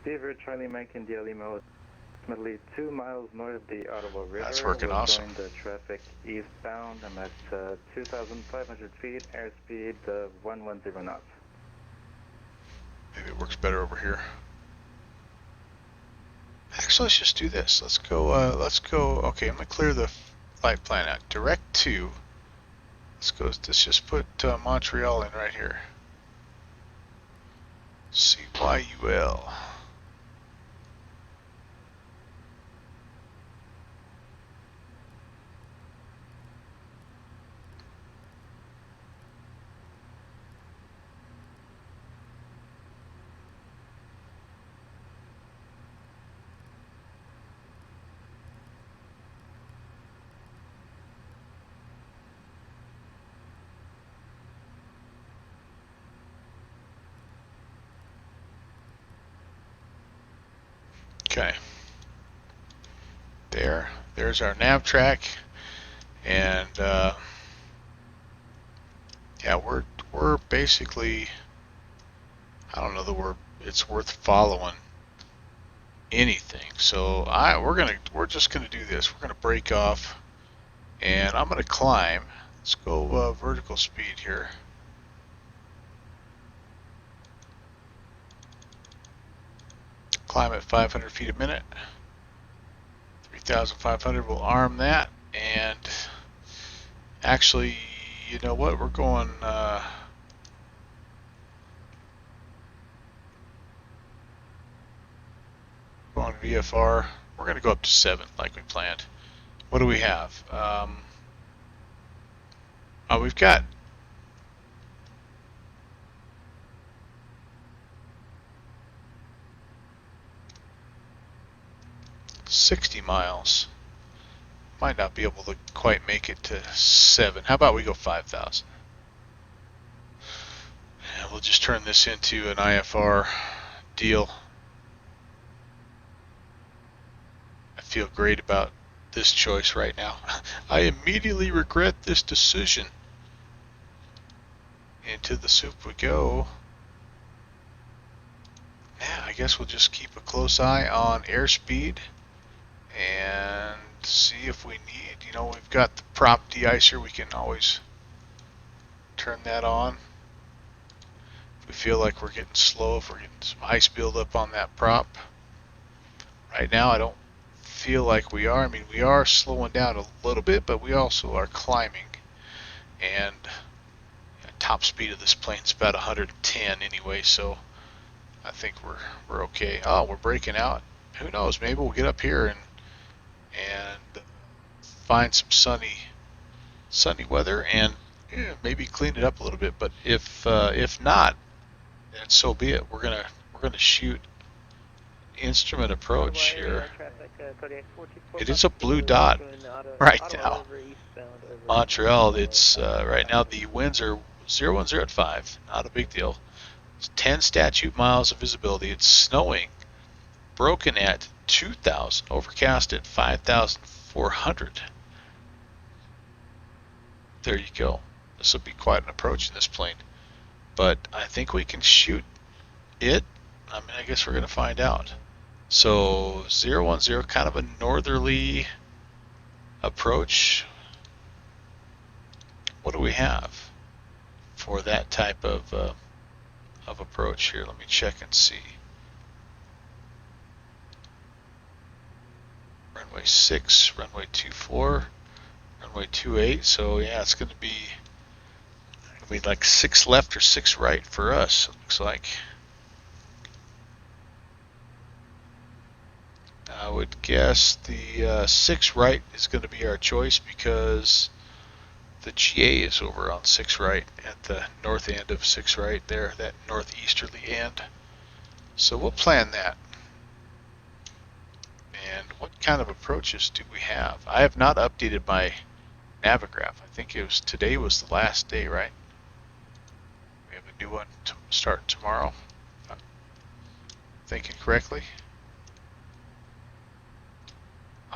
Beaver Charlie Mike in daily mode. Approximately 2 miles north of the Ottawa River. That's working we'll awesome. Join the traffic eastbound. I'm at 2,500 feet, airspeed 110 knots. Maybe it works better over here. Actually, let's just do this. Let's go, okay, I'm gonna clear the flight plan out. Direct to, let's just put Montreal in right here. CYUL. Okay. There's our nav track, and yeah, we're basically, I don't know that it's worth following anything. So we're just gonna do this. We're gonna break off, and I'm gonna climb. Let's go vertical speed here. Climb at 500 feet a minute. 3,500. We'll arm that, and actually, you know what? We're going. Going VFR. We're going to go up to 7 like we planned. What do we have? We've got 60 miles. Might not be able to quite make it to 7. How about we go 5,000? And we'll just turn this into an IFR deal. I feel great about this choice right now. I immediately regret this decision. Into the soup we go. Yeah, I guess we'll just keep a close eye on airspeed and see if we need, we've got the prop de-icer. We can always turn that on. If we feel like we're getting slow, if we're getting some ice buildup on that prop. Right now, I don't feel like we are. I mean, we are slowing down a little bit, but we also are climbing. And top speed of this plane is about 110 anyway, so I think we're okay. Oh, we're breaking out. Who knows? Maybe we'll get up here and find some sunny weather and maybe clean it up a little bit. But if not, then so be it. We're gonna shoot instrument approach here. It is a blue dot right now. Montreal. It's right now the winds are 010 at 5. Not a big deal. It's 10 statute miles of visibility. It's snowing. Broken at 2,000. Overcast at 5,400. There you go. This will be quite an approach in this plane. But I think we can shoot it. I mean, I guess we're going to find out. So 010, kind of a northerly approach. What do we have for that type of approach here? Let me check and see. Runway 6, runway 24, runway 28. So yeah, it's going to be like 6 left or 6 right for us. It looks like. would guess the 6 right is going to be our choice because the GA is over on 6 right at the north end of 6 right there, that northeasterly end. So we'll plan that. And what kind of approaches do we have? I have not updated my Navigraph. I think today was the last day, right? We have a new one to start tomorrow. If I'm thinking correctly.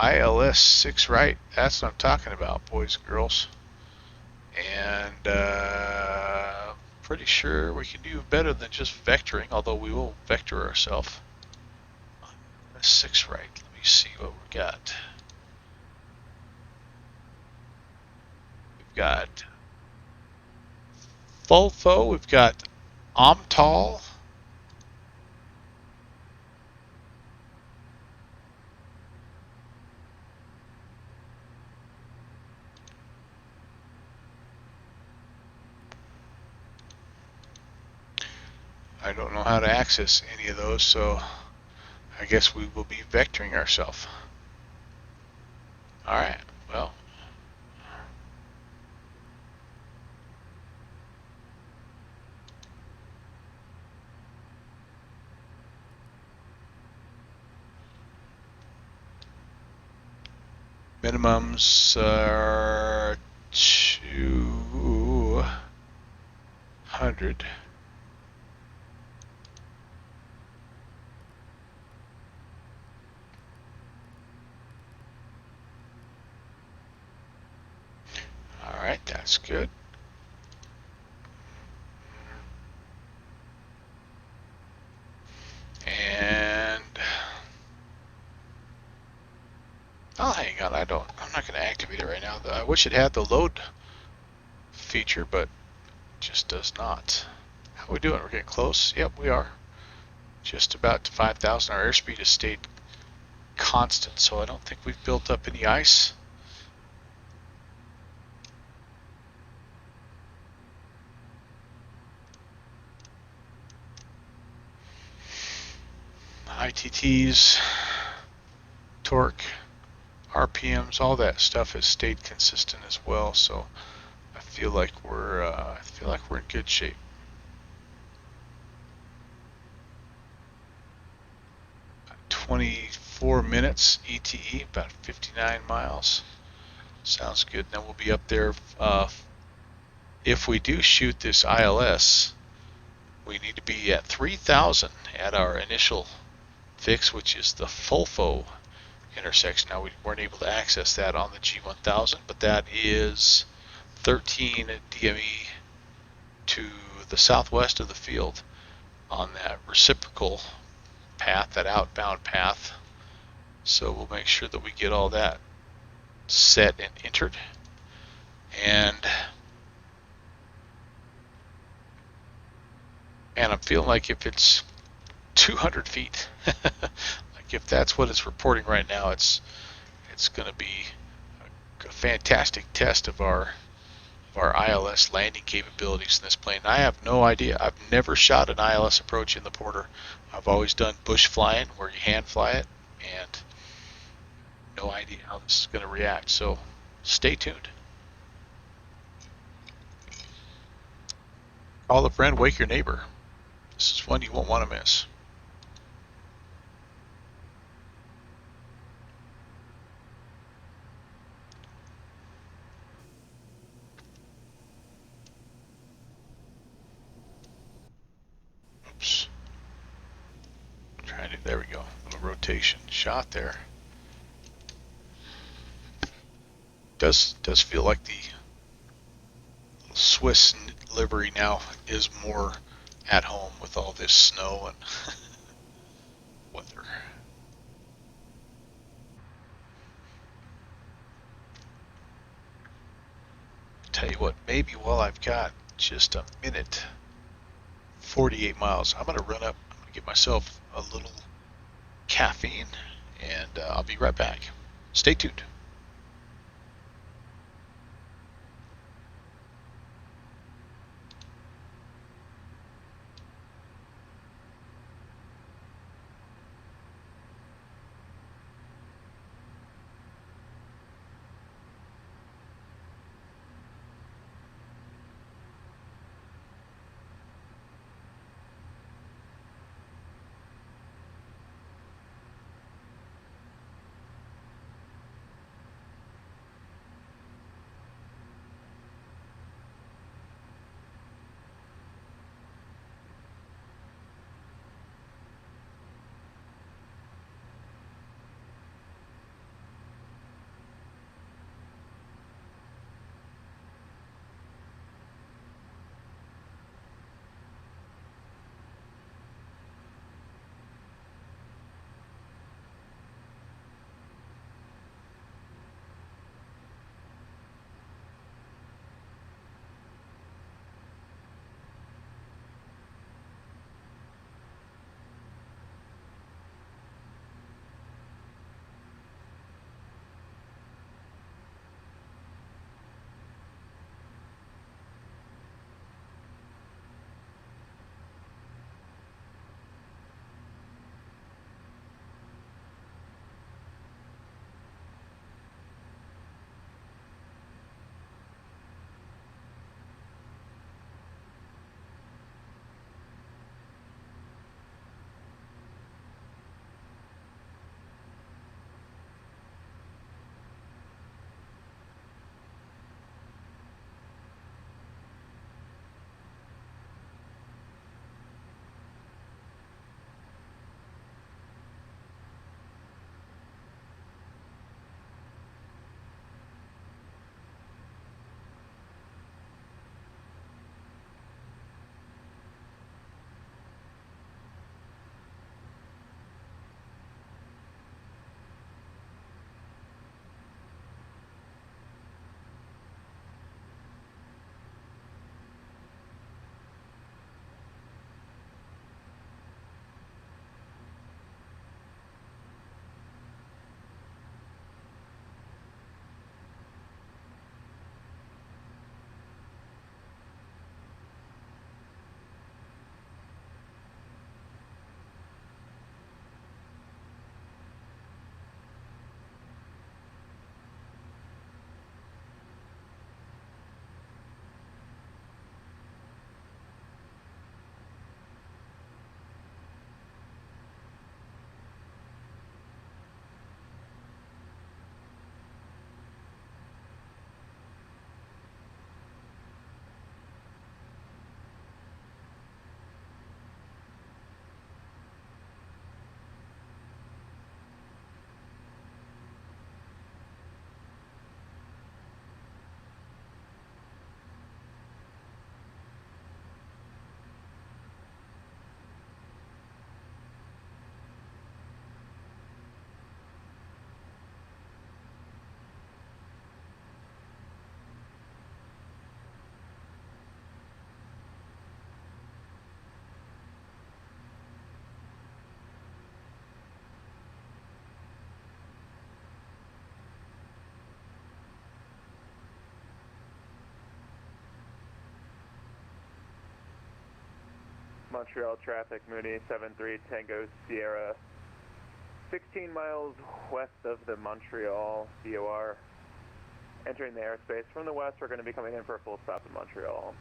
ILS 6 right. That's what I'm talking about, boys and girls. And pretty sure we can do better than just vectoring, although we will vector ourselves. 6 right. Let me see what we got. We've got Fulfo. We've got Omtal. I don't know how to access any of those, so I guess we will be vectoring ourselves. Alright, well. Minimums are 200. Alright, that's good. And oh, hang on, I'm not going to activate it right now. I wish it had the load feature, but it just does not. How are we doing? We're getting close? Yep, we are. Just about to 5,000. Our airspeed has stayed constant, so I don't think we've built up any ice. ITTs, torque, RPMs, all that stuff has stayed consistent as well. So I feel like we're in good shape. About 24 minutes ETE, about 59 miles. Sounds good. Then we'll be up there. If we do shoot this ILS, we need to be at 3,000 at our initial fix, which is the Fulfo intersection. Now we weren't able to access that on the G1000, but that is 13 DME to the southwest of the field on that reciprocal path, that outbound path. So we'll make sure that we get all that set and entered. And I'm feeling like if it's 200 feet, like if that's what it's reporting right now, it's going to be a fantastic test of our ILS landing capabilities in this plane. I have no idea. I've never shot an ILS approach in the Porter. I've always done bush flying where you hand fly it, and no idea how this is going to react. So stay tuned. Call a friend, wake your neighbor. This is one you won't want to miss. Oops. There we go. A little rotation shot there. Does feel like the Swiss livery now is more at home with all this snow and weather. Tell you what, maybe while I've got just a minute, 48 miles, I'm going to run up, I'm going to get myself a little caffeine, and I'll be right back. Stay tuned. Montreal traffic, Mooney 73 Tango Sierra. 16 miles west of the Montreal VOR. Entering the airspace from the west, we're going to be coming in for a full stop in Montreal.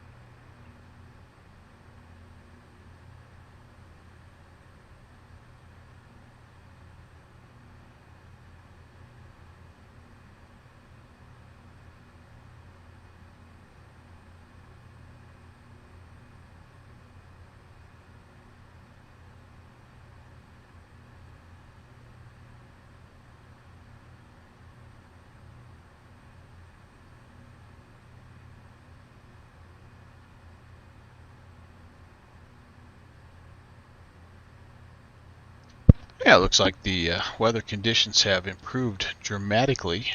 Yeah, it looks like the weather conditions have improved dramatically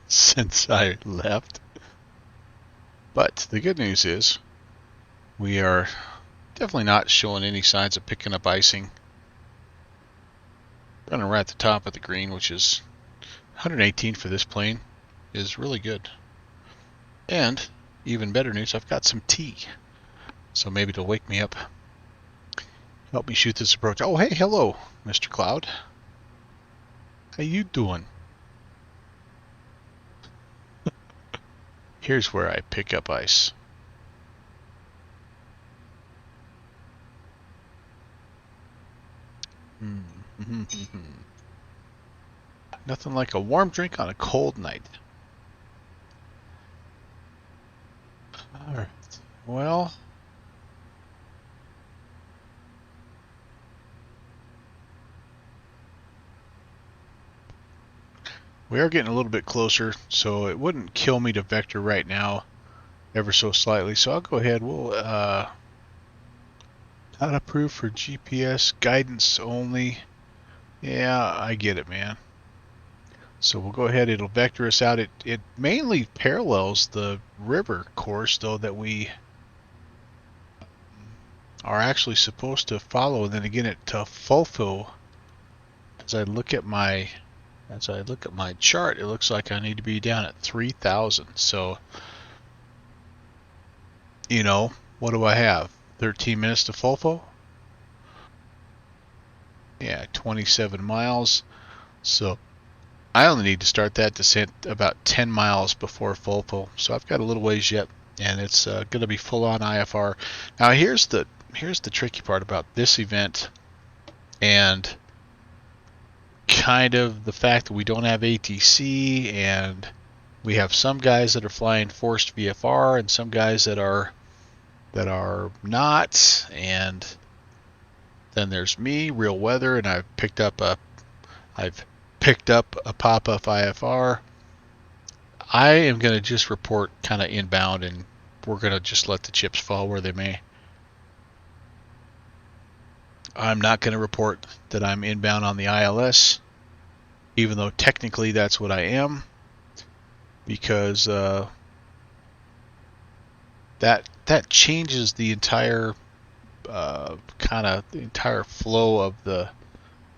since I left. But the good news is we are definitely not showing any signs of picking up icing. Running right at the top of the green, which is 118 for this plane, is really good. And even better news, I've got some tea. So maybe it'll wake me up. Help me shoot this approach. Oh, hey, hello, Mr. Cloud. How you doing? Here's where I pick up ice. Nothing like a warm drink on a cold night. Alright, well, we are getting a little bit closer, so it wouldn't kill me to vector right now, ever so slightly. So I'll go ahead. We'll not approved for GPS guidance only. Yeah, I get it, man. So we'll go ahead. It'll vector us out. It mainly parallels the river course, though, that we are actually supposed to follow. And then again, at FOFO, as I look at my chart, it looks like I need to be down at 3,000. So, you know, what do I have? 13 minutes to FOFO? Yeah, 27 miles. So I only need to start that descent about 10 miles before FOFO. So I've got a little ways yet, and it's going to be full-on IFR. Now here's the tricky part about this event, and kind of the fact that we don't have ATC, and we have some guys that are flying forced VFR and some guys that are not, and then there's me, real weather, and I've picked up a pop-up IFR. I am going to just report kind of inbound, and we're going to just let the chips fall where they may. I'm not going to report that I'm inbound on the ILS, even though technically that's what I am, because that changes the entire the entire flow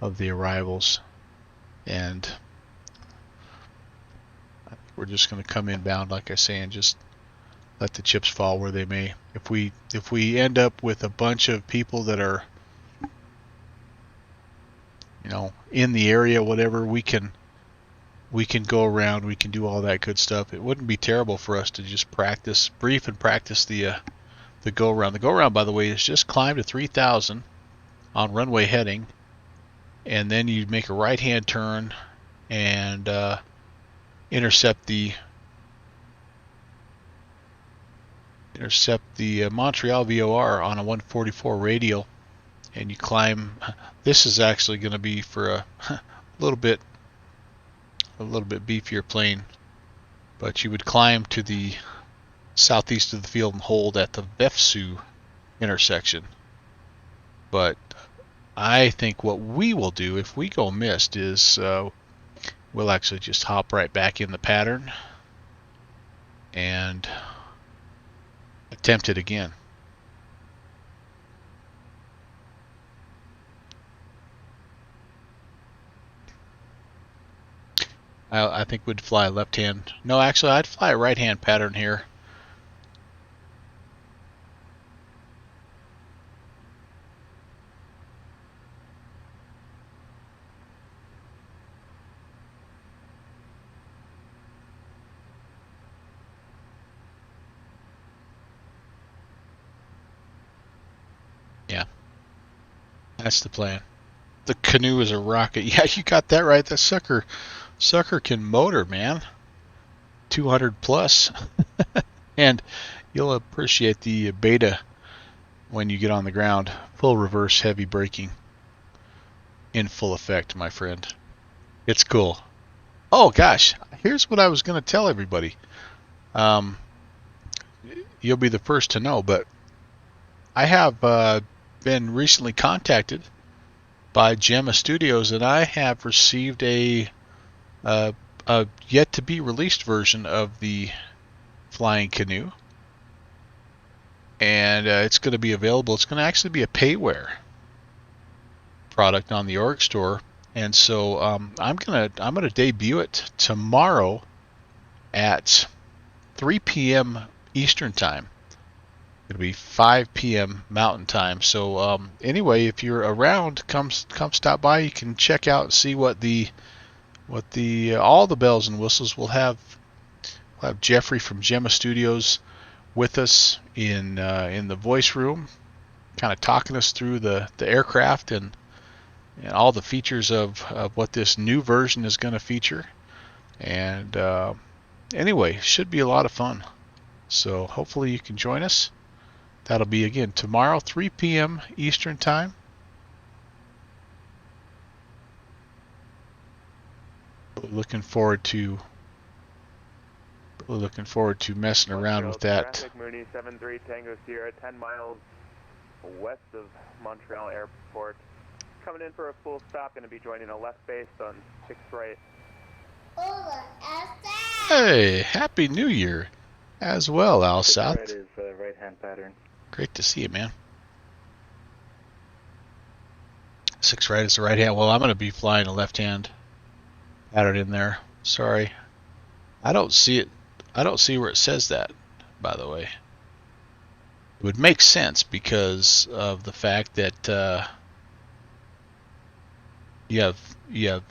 of the arrivals, and I think we're just going to come inbound, like I say, and just let the chips fall where they may. If we end up with a bunch of people that are, you know, in the area, whatever, we can go around, we can do all that good stuff. It wouldn't be terrible for us to just brief and practice the go around. The go around, by the way, is just climb to 3,000 on runway heading, and then you make a right hand turn and intercept the Montreal VOR on a 144 radial, and you climb. This is actually going to be for a little bit beefier plane, but you would climb to the southeast of the field and hold at the Vefsu intersection. But I think what we will do if we go missed is we'll actually just hop right back in the pattern and attempt it again. I think we'd fly left hand. No, actually, I'd fly a right hand pattern here. That's the plan. The canoe is a rocket. Yeah, you got that right. That sucker can motor, man. 200 plus. And you'll appreciate the beta when you get on the ground. Full reverse heavy braking in full effect, my friend. It's cool. Oh gosh, here's what I was going to tell everybody. You'll be the first to know, but I have been recently contacted by Gemma Studios, and I have received a yet to be released version of the flying canoe, and it's going to be available. It's going to actually be a payware product on the org store, and so I'm gonna debut it tomorrow at 3 p.m. Eastern time. It'll be 5 p.m. Mountain time. So anyway, if you're around, come stop by. You can check out and see what all the bells and whistles. We'll have Jeffrey from Gemma Studios with us in the voice room, kind of talking us through the aircraft and all the features of what this new version is going to feature. And anyway, should be a lot of fun. So hopefully you can join us. That'll be, again, tomorrow, 3 p.m. Eastern Time. Looking forward to messing around with that. Traffic, Mooney 73 Tango Sierra, 10 miles west of Montreal Airport. Coming in for a full stop, going to be joining a left base on 6 right. Hey, Happy New Year as well, Al South. Right is right-hand pattern. Great to see you, man. 6 right is the right hand. Well, I'm going to be flying a left hand pattern in there. Sorry. I don't see it. I don't see where it says that, by the way. It would make sense because of the fact that you have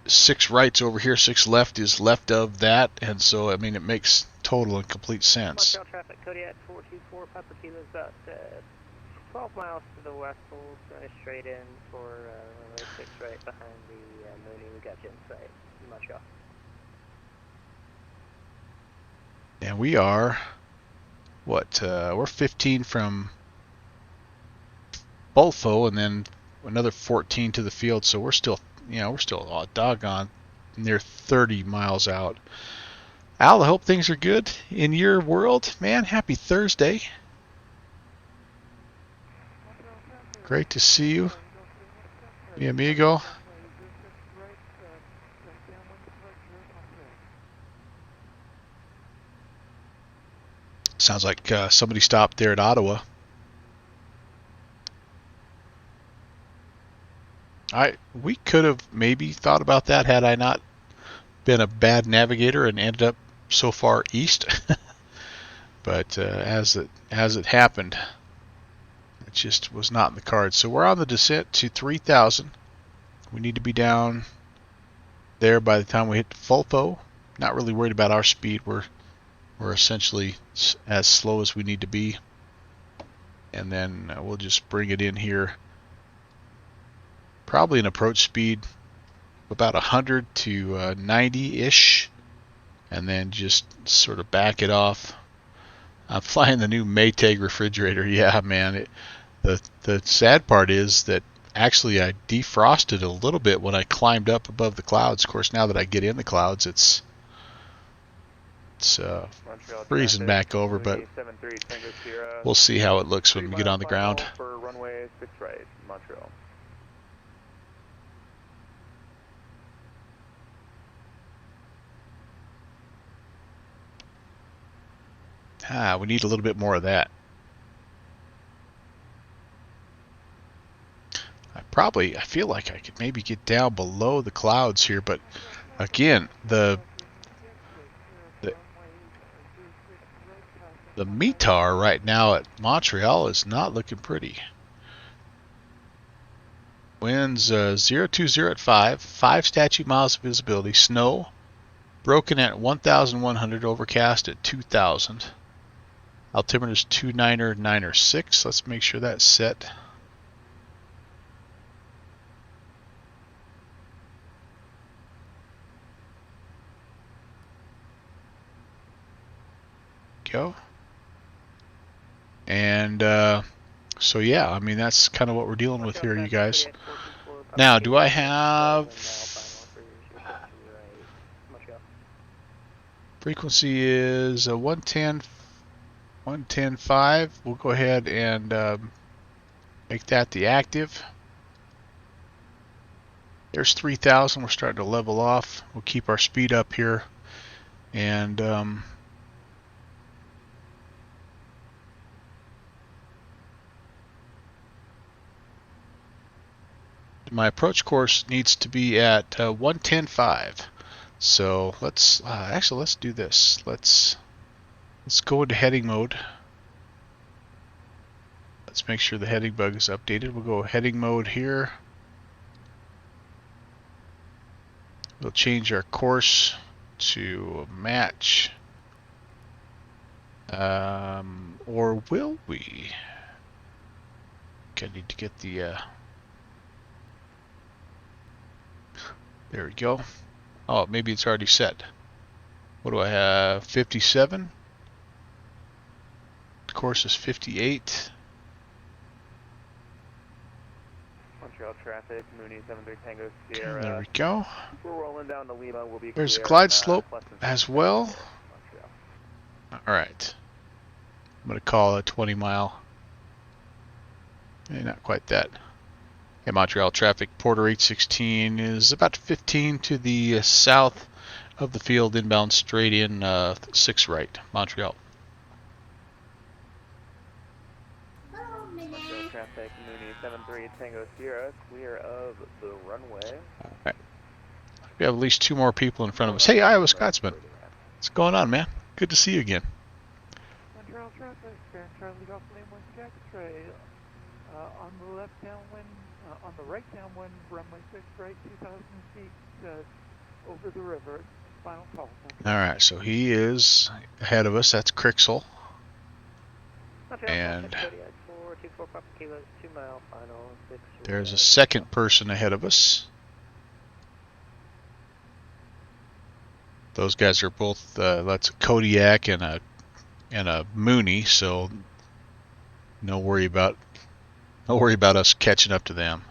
6 rights over here, 6 left is left of that, and so I mean it makes total and complete sense. Montreal traffic, Kodiak 424, Papa Kilo is about 12 miles to the west, hold straight in for runway 6 right behind the Mooney. We got you in sight, Montreal. And we are, we're 15 from Bolfo, and then another 14 to the field, so we're still doggone near 30 miles out. Al, I hope things are good in your world, man. Happy Thursday. Great to see you, mi amigo. Sounds like somebody stopped there at Ottawa. We could have maybe thought about that had I not been a bad navigator and ended up so far east. But as it happened, it just was not in the cards. So we're on the descent to 3,000. We need to be down there by the time we hit Fulpo. Not really worried about our speed. We're essentially as slow as we need to be. And then we'll just bring it in here. Probably an approach speed about 100 to 90-ish, and then just sort of back it off. I'm flying the new Maytag refrigerator. Yeah, man. The sad part is that actually I defrosted a little bit when I climbed up above the clouds. Of course, now that I get in the clouds, it's freezing back over, but we'll see how it looks when we get on the ground. For runway 6 right, Montreal. We need a little bit more of that. I feel like I could maybe get down below the clouds here, but again, the METAR right now at Montreal is not looking pretty. Winds 020 at 5 statute miles of visibility, snow, broken at 1,100, overcast at 2,000. Altimeter is 29er 9er 6. Let's make sure that's set. go. And so yeah, I mean that's kind of what we're dealing with here, you guys. Now, do I have frequency is 110.5. We'll go ahead and make that the active. There's 3,000. We're starting to level off. We'll keep our speed up here, and my approach course needs to be at 110.5. So let's actually let's do this. Let's go into heading mode. Let's make sure the heading bug is updated. We'll go heading mode here. We'll change our course to match. Or will we? Okay, I need to get the there we go. Oh, maybe it's already set. What do I have? 57. Course is 58. Montreal traffic, Mooney 73 Tango Sierra. Okay, there we go. We're rolling down to Lima. We'll be There's a clear glide in, slope as well. Alright. I'm going to call a 20 mile. Not quite that. Okay, Montreal traffic, Porter 816 is about 15 to the south of the field, inbound straight in 6 right, Montreal. Montreal traffic, Mooney 73 Tango Sierra, clear of the runway. Alright. We have at least 2 more people in front of us. Hey, Iowa Scotsman. What's going on, man? Good to see you again. Montreal traffic, Grand Charlie Golf Lane 1 Jack Tray. On the left downwind, on the right downwind, runway 6 right, 2,000 feet over the river. Final call. Alright, so he is ahead of us. That's Crixel. And there's a second person ahead of us. Those guys are both, that's a Kodiak and a Mooney, so no worry about us catching up to them.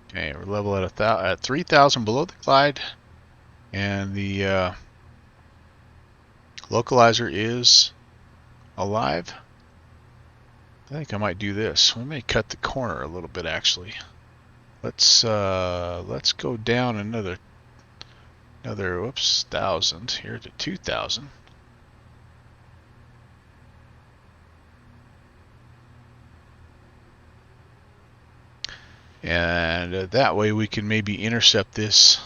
Okay, we're level at 3,000 below the glide, and the localizer is alive. I think I might do this. We may cut the corner a little bit, actually. Let's go down another whoops 1,000 here to 2,000. And that way we can maybe intercept this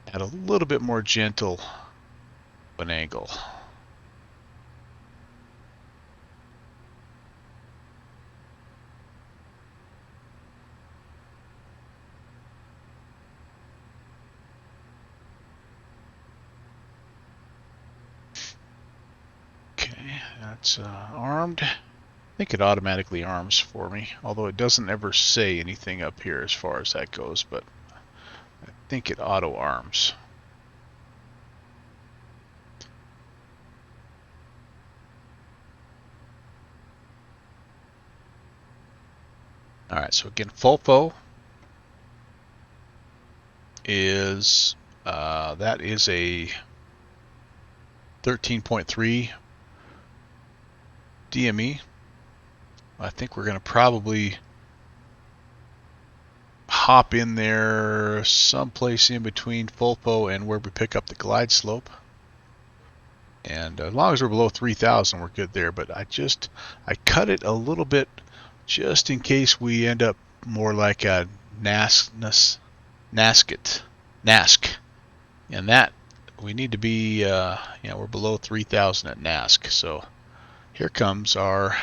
at a little bit more gentle of an angle. Okay, that's armed. I think it automatically arms for me, although it doesn't ever say anything up here as far as that goes, but I think it auto arms. Alright, so again, FOFO is that is a 13.3 DME. I think we're going to probably hop in there someplace in between FOFO and where we pick up the glide slope. And as long as we're below 3,000, we're good there. But I cut it a little bit just in case we end up more like a NASC. And that we need to be, we're below 3,000 at NASC. So here comes our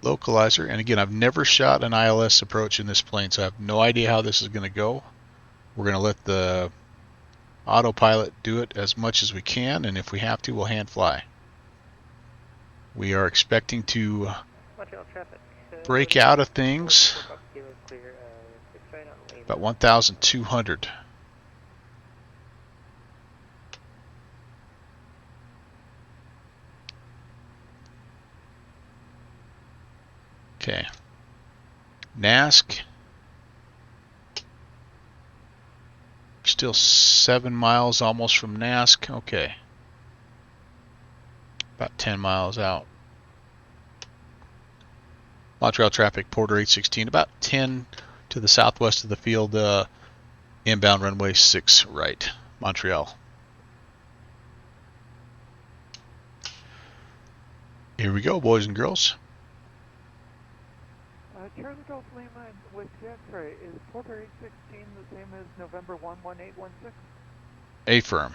localizer, and again, I've never shot an ILS approach in this plane, so I have no idea how this is going to go. We're going to let the autopilot do it as much as we can, and if we have to, we'll hand fly. We are expecting to Montreal traffic, break out of things. About 1,200. Okay. NASC. Still 7 miles almost from NASC. Okay. About 10 miles out. Montreal traffic, Porter 816, about 10 to the southwest of the field, inbound runway 6 right, Montreal. Here we go, boys and girls. Charlie Golf Lima with X-ray. Is Porter 816 the same as November 11816? Affirm.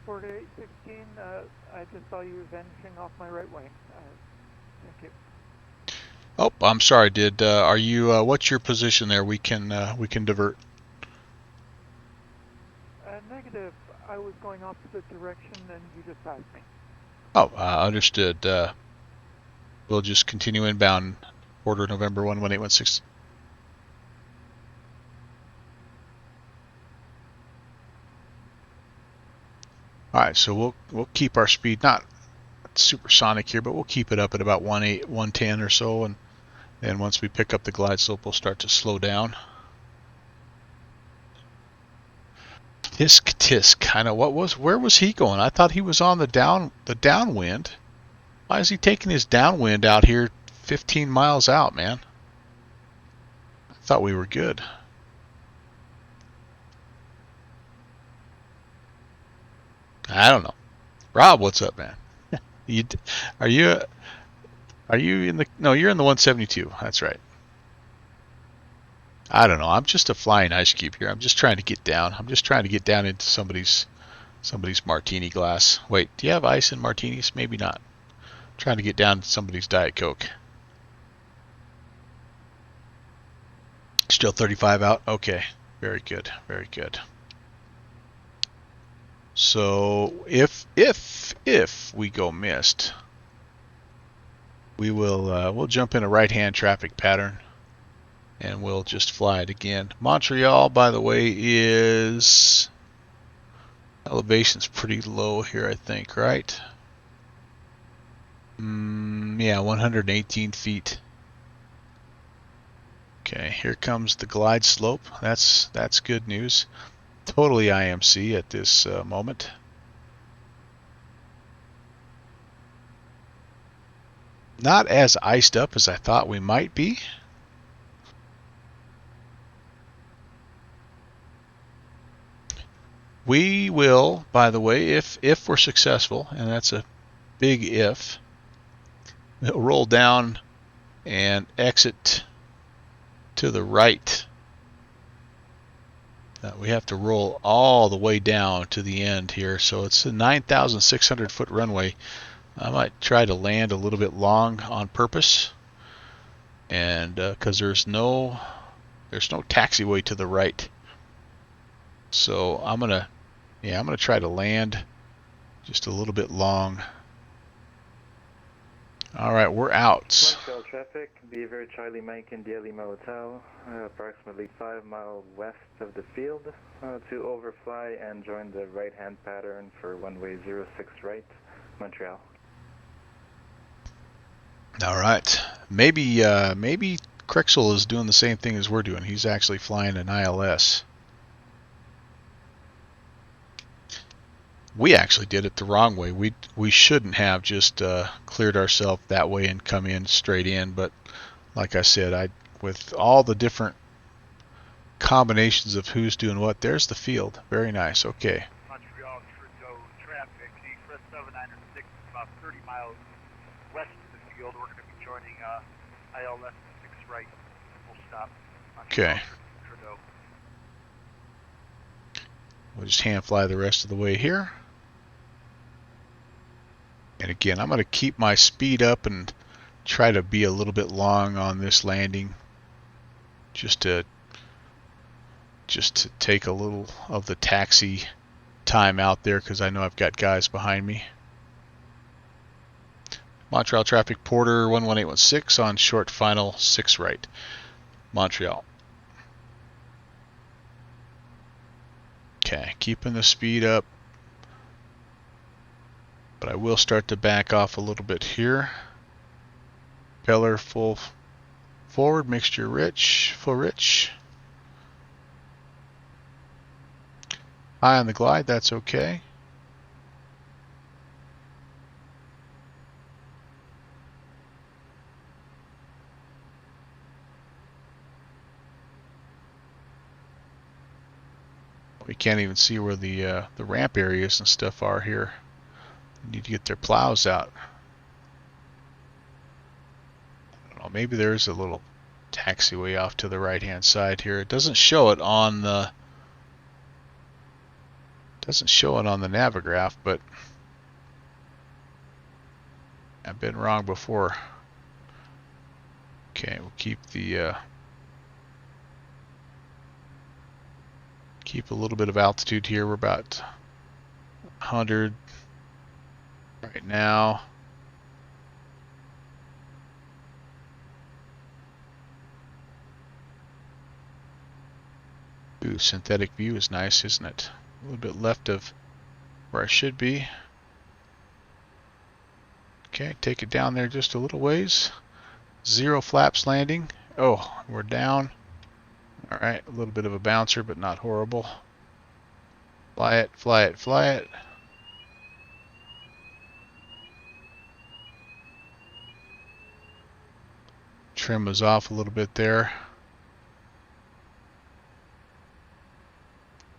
Porter 816, I just saw you vanishing off my right wing. Thank you. Oh, I'm sorry. Are you? What's your position there? We can divert. Negative. I was going opposite direction, and you just passed me. Oh, understood. We'll just continue inbound. Porter November 11816. All right, so we'll keep our speed not supersonic here, but we'll keep it up at about 110 or so, and then once we pick up the glide slope, we'll start to slow down. Tisk. Kind of where was he going? I thought he was on the downwind. Why is he taking his downwind out here 15 miles out, man? I thought we were good. I don't know. Rob, what's up, man? Are you in the? No, you're in the 172. That's right. I don't know. I'm just a flying ice cube here. I'm just trying to get down. I'm just trying to get down into somebody's martini glass. Wait, do you have ice in martinis? Maybe not. I'm trying to get down to somebody's Diet Coke. Still 35 out? Okay. Very good. Very good. So if we go missed, we'll jump in a right-hand traffic pattern, and we'll just fly it again. Montreal, by the way, is elevation's pretty low here, I think, right? Yeah, 118 feet. Okay, here comes the glide slope. That's good news. Totally IMC at this moment. Not as iced up as I thought we might be. We will, by the way, if we're successful, and that's a big if, we'll roll down and exit to the right. We have to roll all the way down to the end here, so it's a 9,600 foot runway. I might try to land a little bit long on purpose, and because there's no taxiway to the right, so I'm gonna try to land just a little bit long. All right, we're out. Montreal traffic, Beaver Charlie Mike India Lima Hotel, approximately 5 miles west of the field, to overfly and join the right-hand pattern for runway 06 right, Montreal. All right, maybe Crixel is doing the same thing as we're doing. He's actually flying an ILS. We actually did it the wrong way. We shouldn't have just cleared ourselves that way and come in straight in. But like I said, with all the different combinations of who's doing what, there's the field. Very nice. Okay. Montreal Trudeau traffic, Express 796 is about 30 miles west of the field. We're going to be joining ILS 6 right. We'll stop. Okay. Trudeau. We'll just hand fly the rest of the way here. And again, I'm going to keep my speed up and try to be a little bit long on this landing, just to take a little of the taxi time out there, because I know I've got guys behind me. Montreal traffic, Porter 11816 on short final 6 right. Montreal. Okay, keeping the speed up. But I will start to back off a little bit here. Peller full forward, mixture rich, full rich. High on the glide, that's okay. We can't even see where the ramp areas and stuff are here. Need to get their plows out. I don't know, maybe there's a little taxiway off to the right hand side here. It doesn't show it on the Navigraph, but I've been wrong before. Okay, we'll keep a little bit of altitude here. We're about 100 right now. Ooh, synthetic view is nice, isn't it? A little bit left of where I should be. Okay, take it down there just a little ways. 0 flaps landing. Oh, we're down. Alright, a little bit of a bouncer, but not horrible. Fly it, fly it, fly it. Trim was off a little bit there.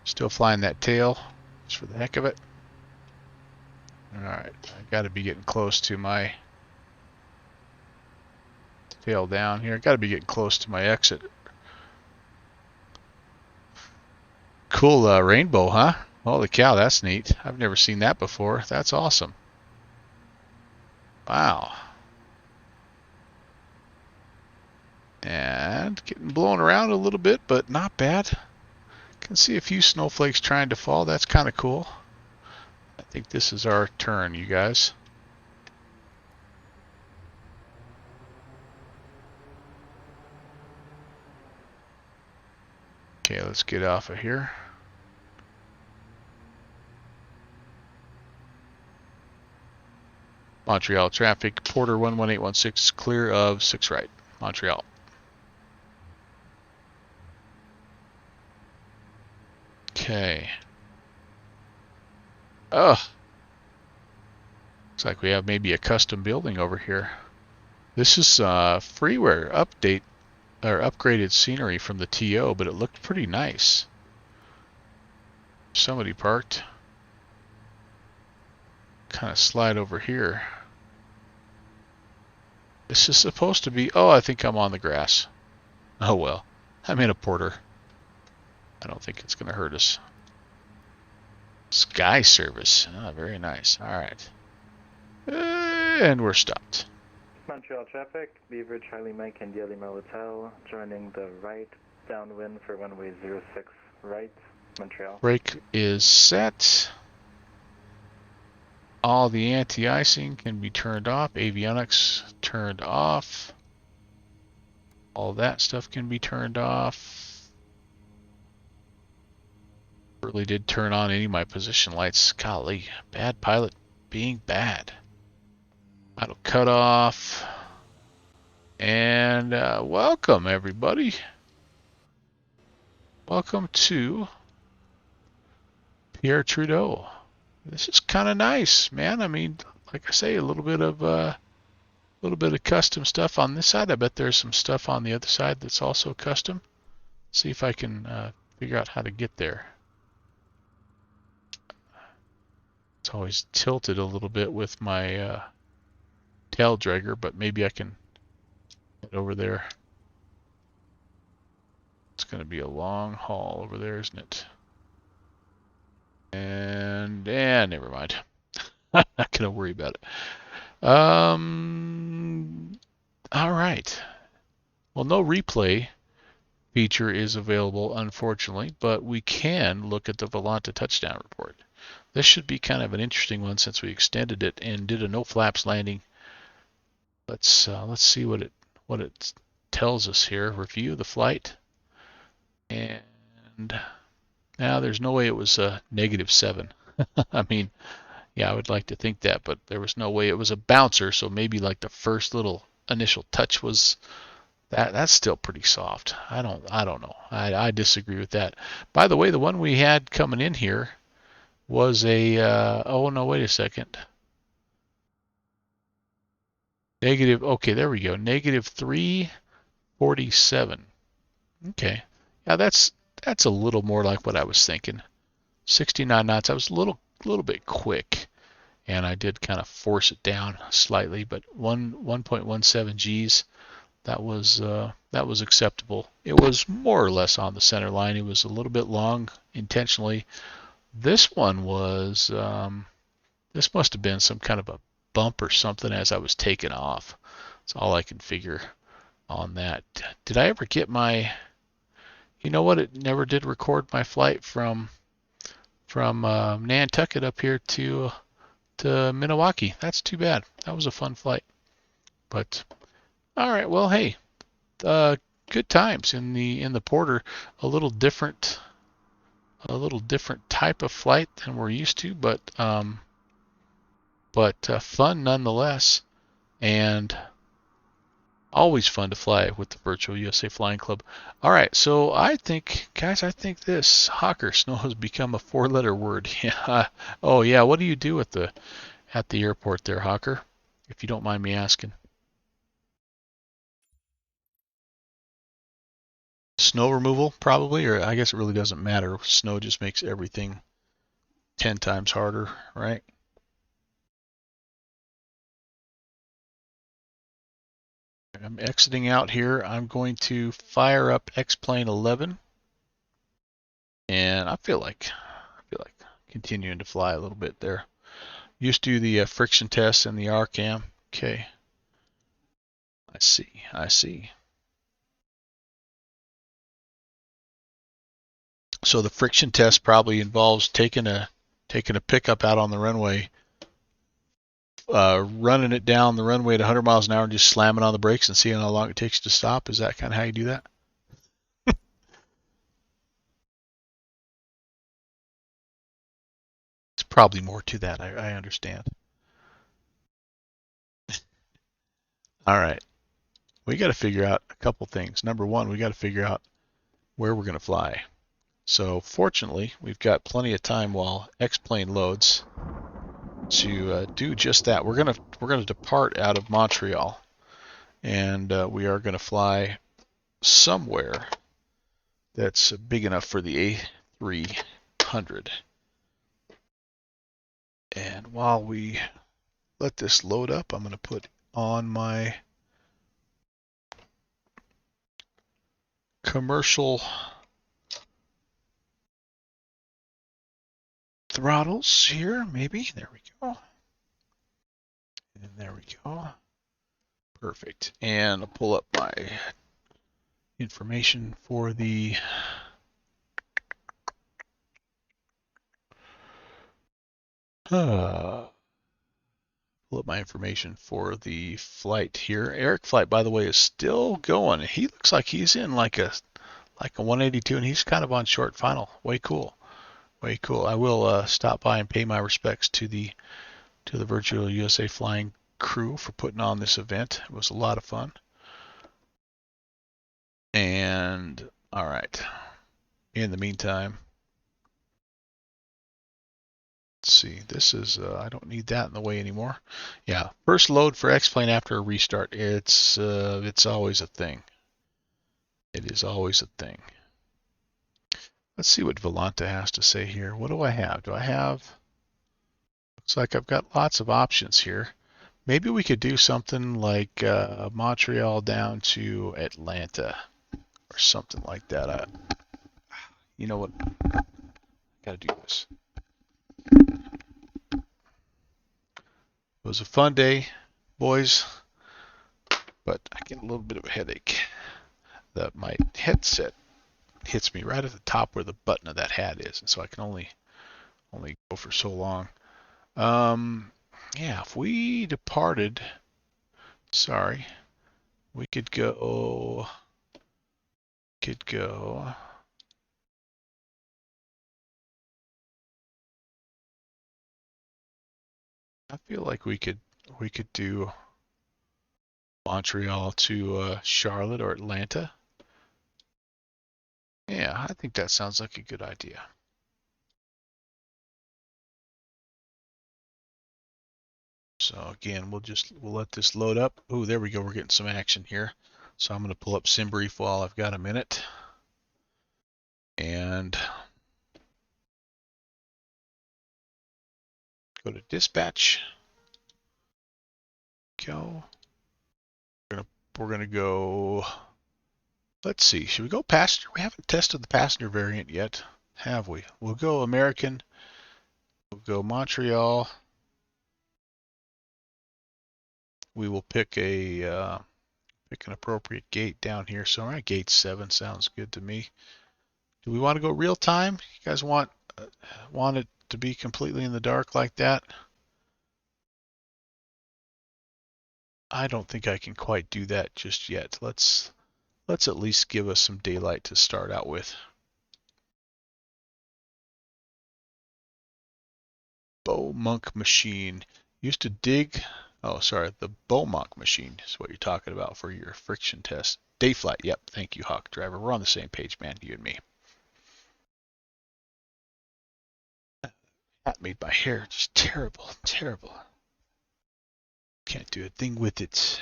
Still flying that tail, just for the heck of it. Alright, I gotta be getting close to my tail down here. Gotta be getting close to my exit. Cool rainbow, huh? Holy cow, that's neat. I've never seen that before. That's awesome. Wow. And getting blown around a little bit, but not bad. Can see a few snowflakes trying to fall. That's kind of cool. I think this is our turn, you guys. Okay, let's get off of here. Montreal traffic, Porter 11816, clear of 6 right. Montreal. Okay. Oh. Looks like we have maybe a custom building over here. This is freeware update or upgraded scenery from the TO, but it looked pretty nice. Somebody parked. Kind of slide over here. This is supposed to be, oh, I think I'm on the grass. Oh well, I'm in a Porter. I don't think it's going to hurt us. Sky service, oh, very nice. All right, and we're stopped. Montreal traffic, Beaver, Charlie, Mike, and Yellow Hotel, joining the right, downwind for runway 06 right, Montreal. Brake is set. All the anti-icing can be turned off. Avionics turned off. All that stuff can be turned off. Really did turn on any of my position lights. Golly, bad pilot being bad. Auto cutoff. And welcome everybody. Welcome to Pierre Trudeau. This is kind of nice, man. I mean, like I say, a little bit of custom stuff on this side. I bet there's some stuff on the other side that's also custom. See if I can figure out how to get there. It's always tilted a little bit with my tail dragger, but maybe I can get over there. It's going to be a long haul over there, isn't it? And never mind. I'm not going to worry about it. All right. Well, no replay feature is available, unfortunately, but we can look at the Volanta touchdown report. This should be kind of an interesting one since we extended it and did a no flaps landing let's see what it tells us here. Review the flight, and now there's no way it was -7. I mean, yeah, I would like to think that, but there was no way. It was a bouncer, so maybe like the first little initial touch was that. That's still pretty soft. I don't know. I disagree with that. By the way, the one we had coming in here was a oh no, wait a second. Negative, okay, there we go. -347. Okay. Yeah, that's a little more like what I was thinking. 69 knots. I was a little bit quick, and I did kind of force it down slightly, but 1.17 Gs, that was acceptable. It was more or less on the center line. It was a little bit long intentionally. This one was this must have been some kind of a bump or something as I was taking off. That's all I can figure on that. Did I ever get my, you know what, it never did record my flight from Nantucket up here to Minnewaukee. That's too bad. That was a fun flight. But all right, well, hey, good times in the Porter. A little different type of flight than we're used to, but fun nonetheless, and always fun to fly with the Virtual USA Flying Club. All right, so I think, guys, this Hawker Snow has become a four-letter word. Yeah. Oh yeah. What do you do at the airport there, Hawker? If you don't mind me asking. Snow removal, probably, or I guess it really doesn't matter. Snow just makes everything 10 times harder, right? I'm exiting out here. I'm going to fire up X-Plane 11, and I feel like continuing to fly a little bit there. Used to the friction test and the RCAM. Okay. I see. So the friction test probably involves taking a pickup out on the runway, running it down the runway at 100 miles an hour and just slamming on the brakes and seeing how long it takes to stop. Is that kind of how you do that? It's probably more to that. I understand. All right. We got to figure out a couple things. Number one, we got to figure out where we're going to fly. So fortunately, we've got plenty of time while X-Plane loads to do just that. We're gonna depart out of Montreal, and we are going to fly somewhere that's big enough for the A300. And while we let this load up, I'm going to put on my commercial throttles here, maybe. There we go. And there we go. Perfect. And I'll pull up my information for the pull up my information for the flight here. Eric flight, by the way, is still going. He looks like he's in like a 182, and he's kind of on short final. Way cool. Way cool. I will stop by and pay my respects to the Virtual USA Flying crew for putting on this event. It was a lot of fun. And all right. In the meantime, let's see. This is I don't need that in the way anymore. Yeah, first load for X-Plane after a restart. It's always a thing. It is always a thing. Let's see what Volanta has to say here. What do I have? Looks like I've got lots of options here. Maybe we could do something like Montreal down to Atlanta or something like that. You know what? I gotta do this. It was a fun day, boys, but I get a little bit of a headache. My headset hits me right at the top where the button of that hat is, and so I can only go for so long. Yeah, if we departed Sorry. We could go. I feel like we could do Montreal to Charlotte or Atlanta. Yeah, I think that sounds like a good idea. So again, we'll let this load up. Oh, there we go. We're getting some action here. So I'm going to pull up SimBrief while I've got a minute. And go to dispatch. Go. We're gonna go. Let's see. Should we go passenger? We haven't tested the passenger variant yet, have we? We'll go American. We'll go Montreal. We will pick an appropriate gate down here. So all right, gate 7 sounds good to me. Do we want to go real time? You guys want it to be completely in the dark like that? I don't think I can quite do that just yet. Let's at least give us some daylight to start out with. Beaumont machine. Used to dig. Oh, sorry. The Beaumont machine is what you're talking about for your friction test. Day flight. Yep. Thank you, Hawk Driver. We're on the same page, man. You and me. That made my hair just terrible. Terrible. Can't do a thing with it.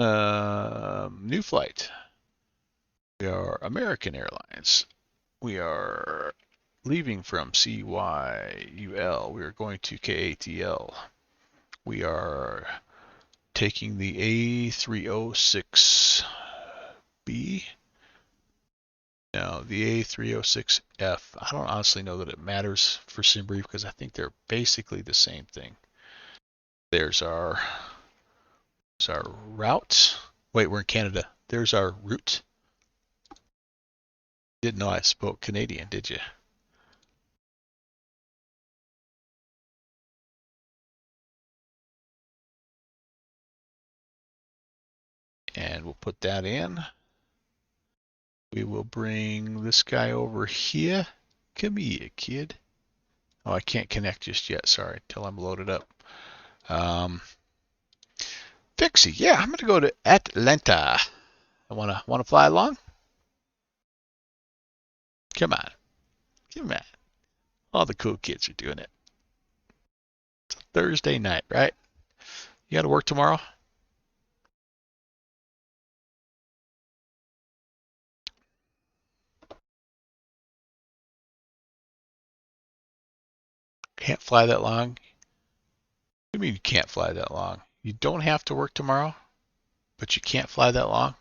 New flight. We are American Airlines. We are leaving from CYUL. We are going to KATL. We are taking the A306B. Now, the A306F. I don't honestly know that it matters for SimBrief because I think they're basically the same thing. There's our route. Wait, we're in Canada. There's our route. Didn't know I spoke Canadian, did you? And we'll put that in. We will bring this guy over here. Come here, kid. Oh, I can't connect just yet. Sorry, till I'm loaded up. Fixie, yeah, I'm gonna go to Atlanta. I wanna fly along? Come on. All the cool kids are doing it. It's a Thursday night, right? You gotta work tomorrow? Can't fly that long? What do you mean you can't fly that long? You don't have to work tomorrow, but you can't fly that long?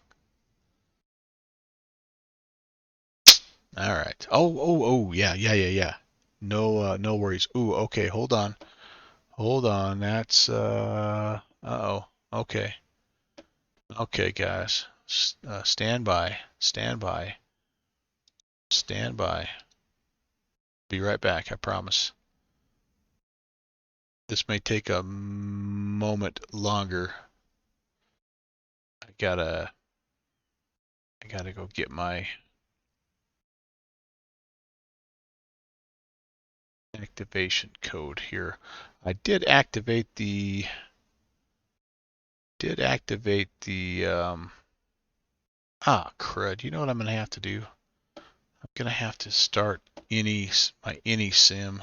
All right. Oh, yeah. No worries. Ooh, okay, hold on. That's uh-oh. Okay. Okay, guys. Stand by. Be right back, I promise. This may take a moment longer. I gotta go get my activation code here. I did activate the crud. You know what I'm gonna have to do? I'm gonna have to start my AnySim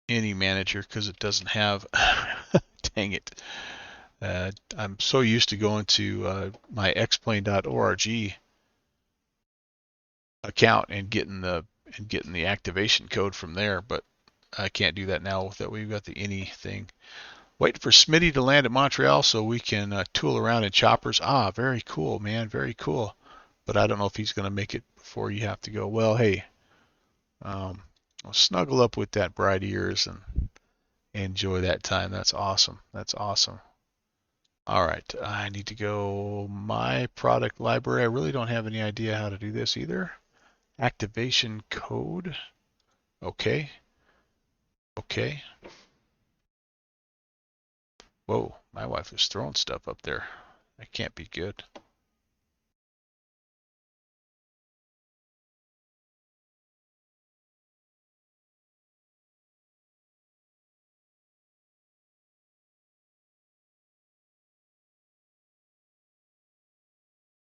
manager because it doesn't have dang it. I'm so used to going to my xplane.org account and getting the activation code from there, but I can't do that now with that. We've got the any thing. Waiting for Smitty to land at Montreal so we can tool around in choppers. Ah, very cool, man, very cool. But I don't know if he's going to make it before you have to go. Well, hey, I'll snuggle up with that bright ears and enjoy that time. That's awesome. All right, I need to go my product library. I really don't have any idea how to do this either. Activation code. Okay. Whoa, my wife is throwing stuff up there. That can't be good.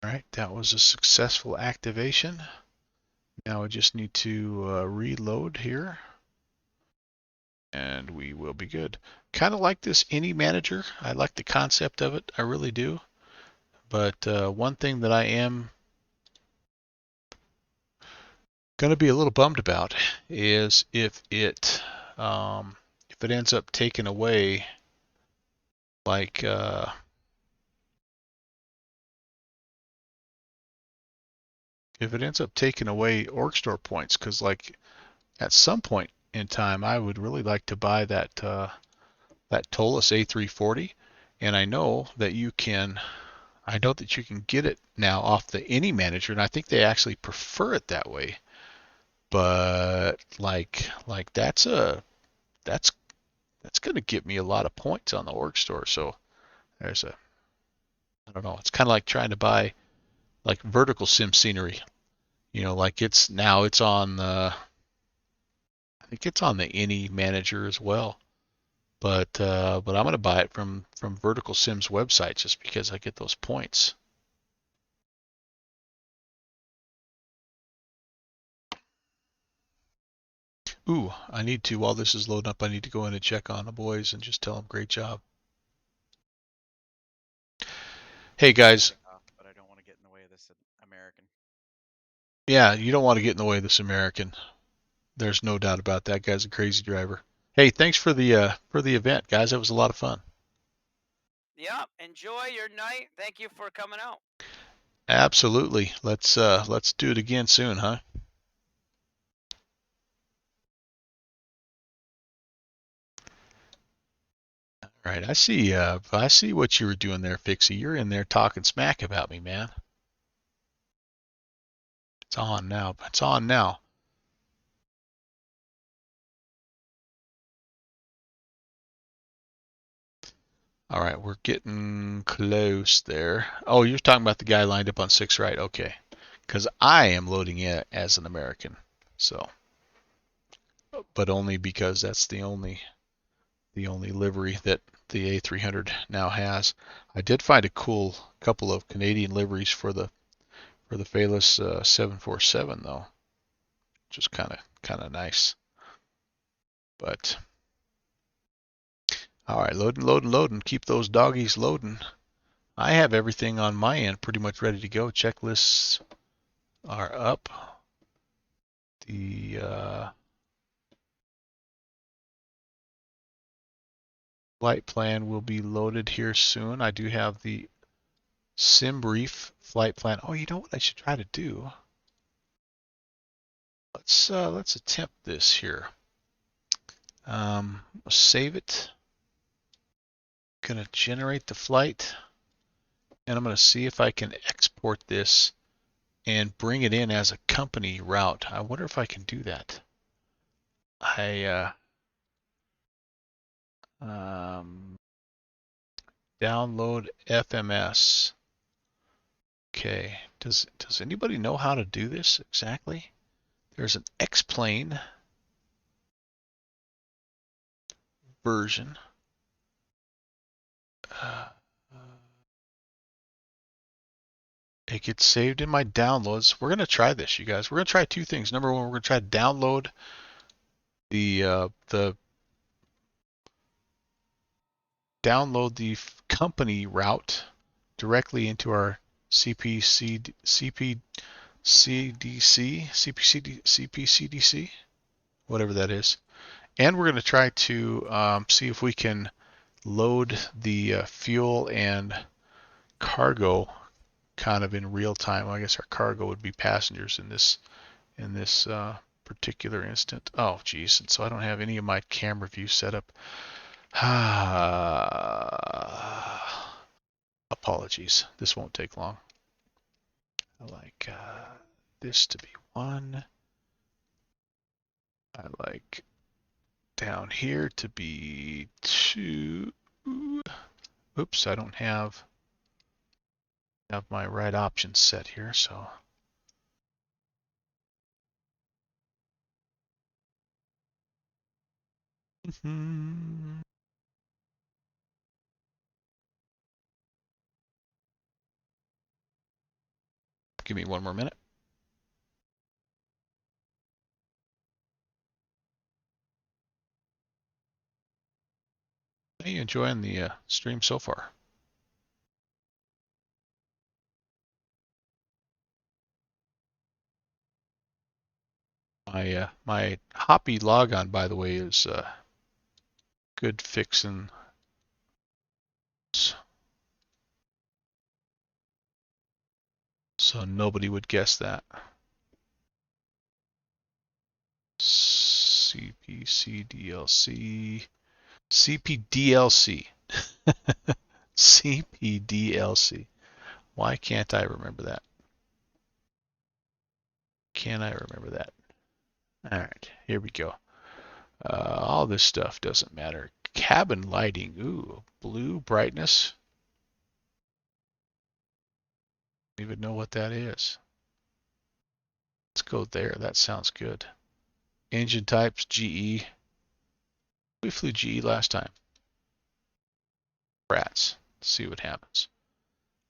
All right, that was a successful activation. Now I just need to reload here, and we will be good. Kind of like this any manager. I like the concept of it. I really do. But one thing that I am going to be a little bummed about is if it ends up taking away like if it ends up taking away org store points, because like at some point in time I would really like to buy that that Tolus A340, and I know that you can get it now off the any manager, and I think they actually prefer it that way. But like that's going to give me a lot of points on the org store. So there's a, I don't know, it's kind of like trying to buy like vertical sim scenery. You know, like it's on the, I think it's on the any manager as well. But I'm going to buy it from Vertical Sim's website just because I get those points. Ooh, I need to, while this is loading up, I need to go in and check on the boys and just tell them great job. Hey guys. But I don't want to get in the way of this American. Yeah, you don't want to get in the way of this American. There's no doubt about that. Guy's a crazy driver. Hey, thanks for the event, guys. That was a lot of fun. Yeah, enjoy your night. Thank you for coming out. Absolutely. Let's do it again soon, huh? All right. I see what you were doing there, Fixie. You're in there talking smack about me, man. It's on now. It's on now. All right, we're getting close there. Oh, you're talking about the guy lined up on 6 right. Okay. Because I am loading it as an American. So, but only because that's the only livery that the A300 now has. I did find a cool couple of Canadian liveries for the Phalos 747 though, which is kind of nice. But all right, loading. Keep those doggies loading. I have everything on my end pretty much ready to go. Checklists are up. The flight plan will be loaded here soon. I do have the sim brief flight plan. Oh, you know what I should try to do? Let's attempt this here. Save it. Gonna generate the flight, and I'm gonna see if I can export this and bring it in as a company route. I wonder if I can do that. Download FMS. Okay. Does anybody know how to do this exactly? There's an X-Plane version. It gets saved in my downloads. We're gonna try this, you guys. We're gonna try two things. Number one, we're gonna try to download the company route directly into our CPCDC, whatever that is. And we're going to try to see if we can load the fuel and cargo kind of in real time. Well, I guess our cargo would be passengers in this particular instant. Oh, geez. And so I don't have any of my camera views set up. Apologies. This won't take long. I like this to be 1. I like down here to be 2. oops, I don't have my right options set here, so. Give me one more minute. Are you enjoying the stream so far? My Hoppy logon, by the way, is good fixing. So nobody would guess that. CPCDLC. CPDLC. CPDLC. Why can't I remember that? Can I remember that? All right, here we go. All this stuff doesn't matter. Cabin lighting. Ooh, blue brightness. Don't even know what that is. Let's go there. That sounds good. Engine types, GE. We flew GE last time. Rats. Let's see what happens.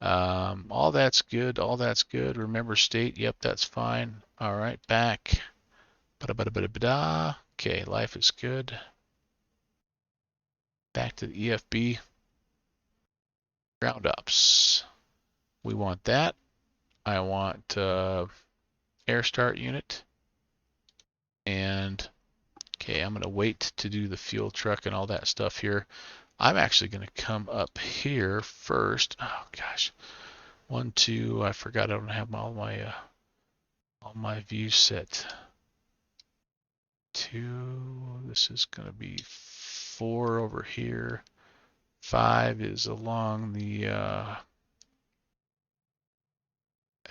All that's good. All that's good. Remember state. Yep, that's fine. All right, back. Ba-da-ba-da-ba-da-ba-da. Okay, life is good. Back to the EFB. Ground ups. We want that. I want air start unit. And okay, I'm going to wait to do the fuel truck and all that stuff here. I'm actually going to come up here first. Oh gosh, 1, 2. I forgot I don't have all my views set. 2. This is going to be 4 over here. 5 is along the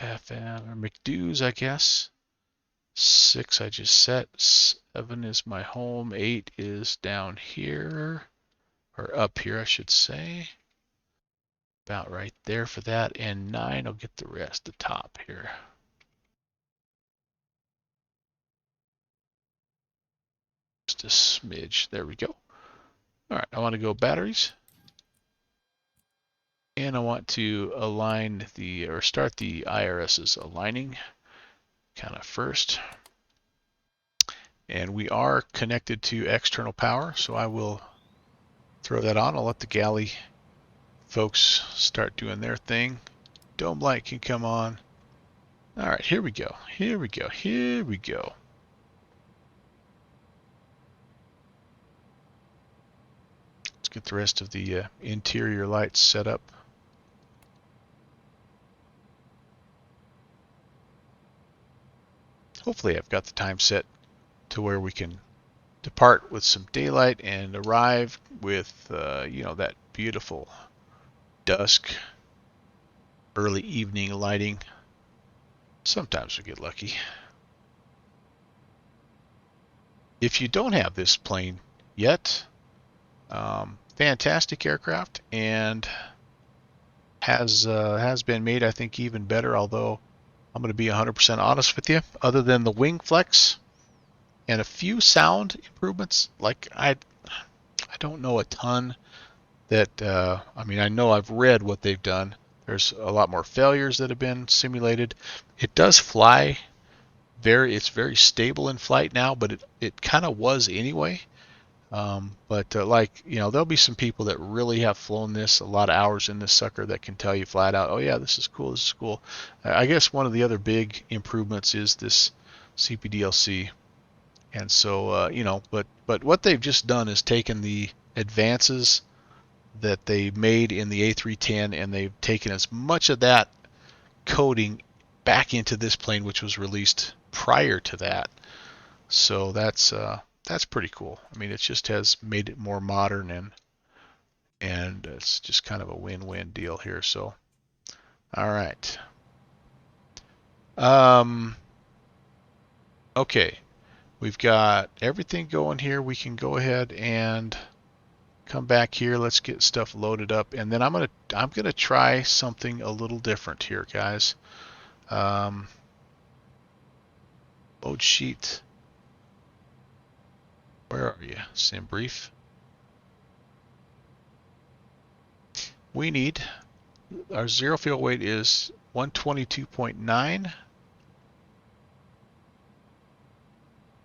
FM or McDo's, I guess. 6 I just set. 7 is my home. 8 is down here. Or up here, I should say. About right there for that. And 9, I'll get the rest, the top here. Just a smidge. There we go. All right, I want to go batteries. And I want to align the, or start the IRS's aligning kind of first. And we are connected to external power, so I will throw that on. I'll let the galley folks start doing their thing. Dome light can come on. All right, here we go. Here we go. Here we go. Let's get the rest of the interior lights set up. Hopefully I've got the time set to where we can depart with some daylight and arrive with, you know, that beautiful dusk, early evening lighting. Sometimes we get lucky. If you don't have this plane yet, fantastic aircraft, and has been made, I think, even better, although I'm going to be 100% honest with you. Other than the wing flex and a few sound improvements, like I don't know a ton that, I mean, I know I've read what they've done. There's a lot more failures that have been simulated. It does fly it's very stable in flight now, but it kind of was anyway. But like, you know, there'll be some people that really have flown this a lot of hours in this sucker that can tell you flat out, oh yeah, this is cool, this is cool. I guess one of the other big improvements is this CPDLC. And so, you know, but what they've just done is taken the advances that they made in the A310 and they've taken as much of that coding back into this plane, which was released prior to that. So that's pretty cool. I mean, it just has made it more modern and it's just kind of a win-win deal here. So, all right. Okay, we've got everything going here. We can go ahead and come back here. Let's get stuff loaded up, and then I'm gonna try something a little different here, guys. Load sheet. Where are you, Sim Brief? We need, our zero fuel weight is 122.9.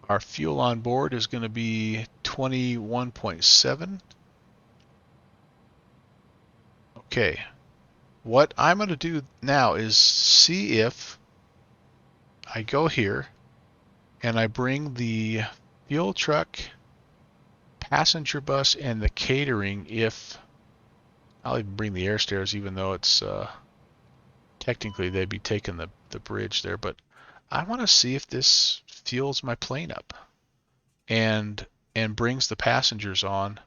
Our fuel on board is going to be 21.7. Okay, what I'm going to do now is see if I go here and I bring the fuel truck, passenger bus, and the catering. If I'll even bring the air stairs, even though it's technically they'd be taking the bridge there, but I want to see if this fuels my plane up and brings the passengers on.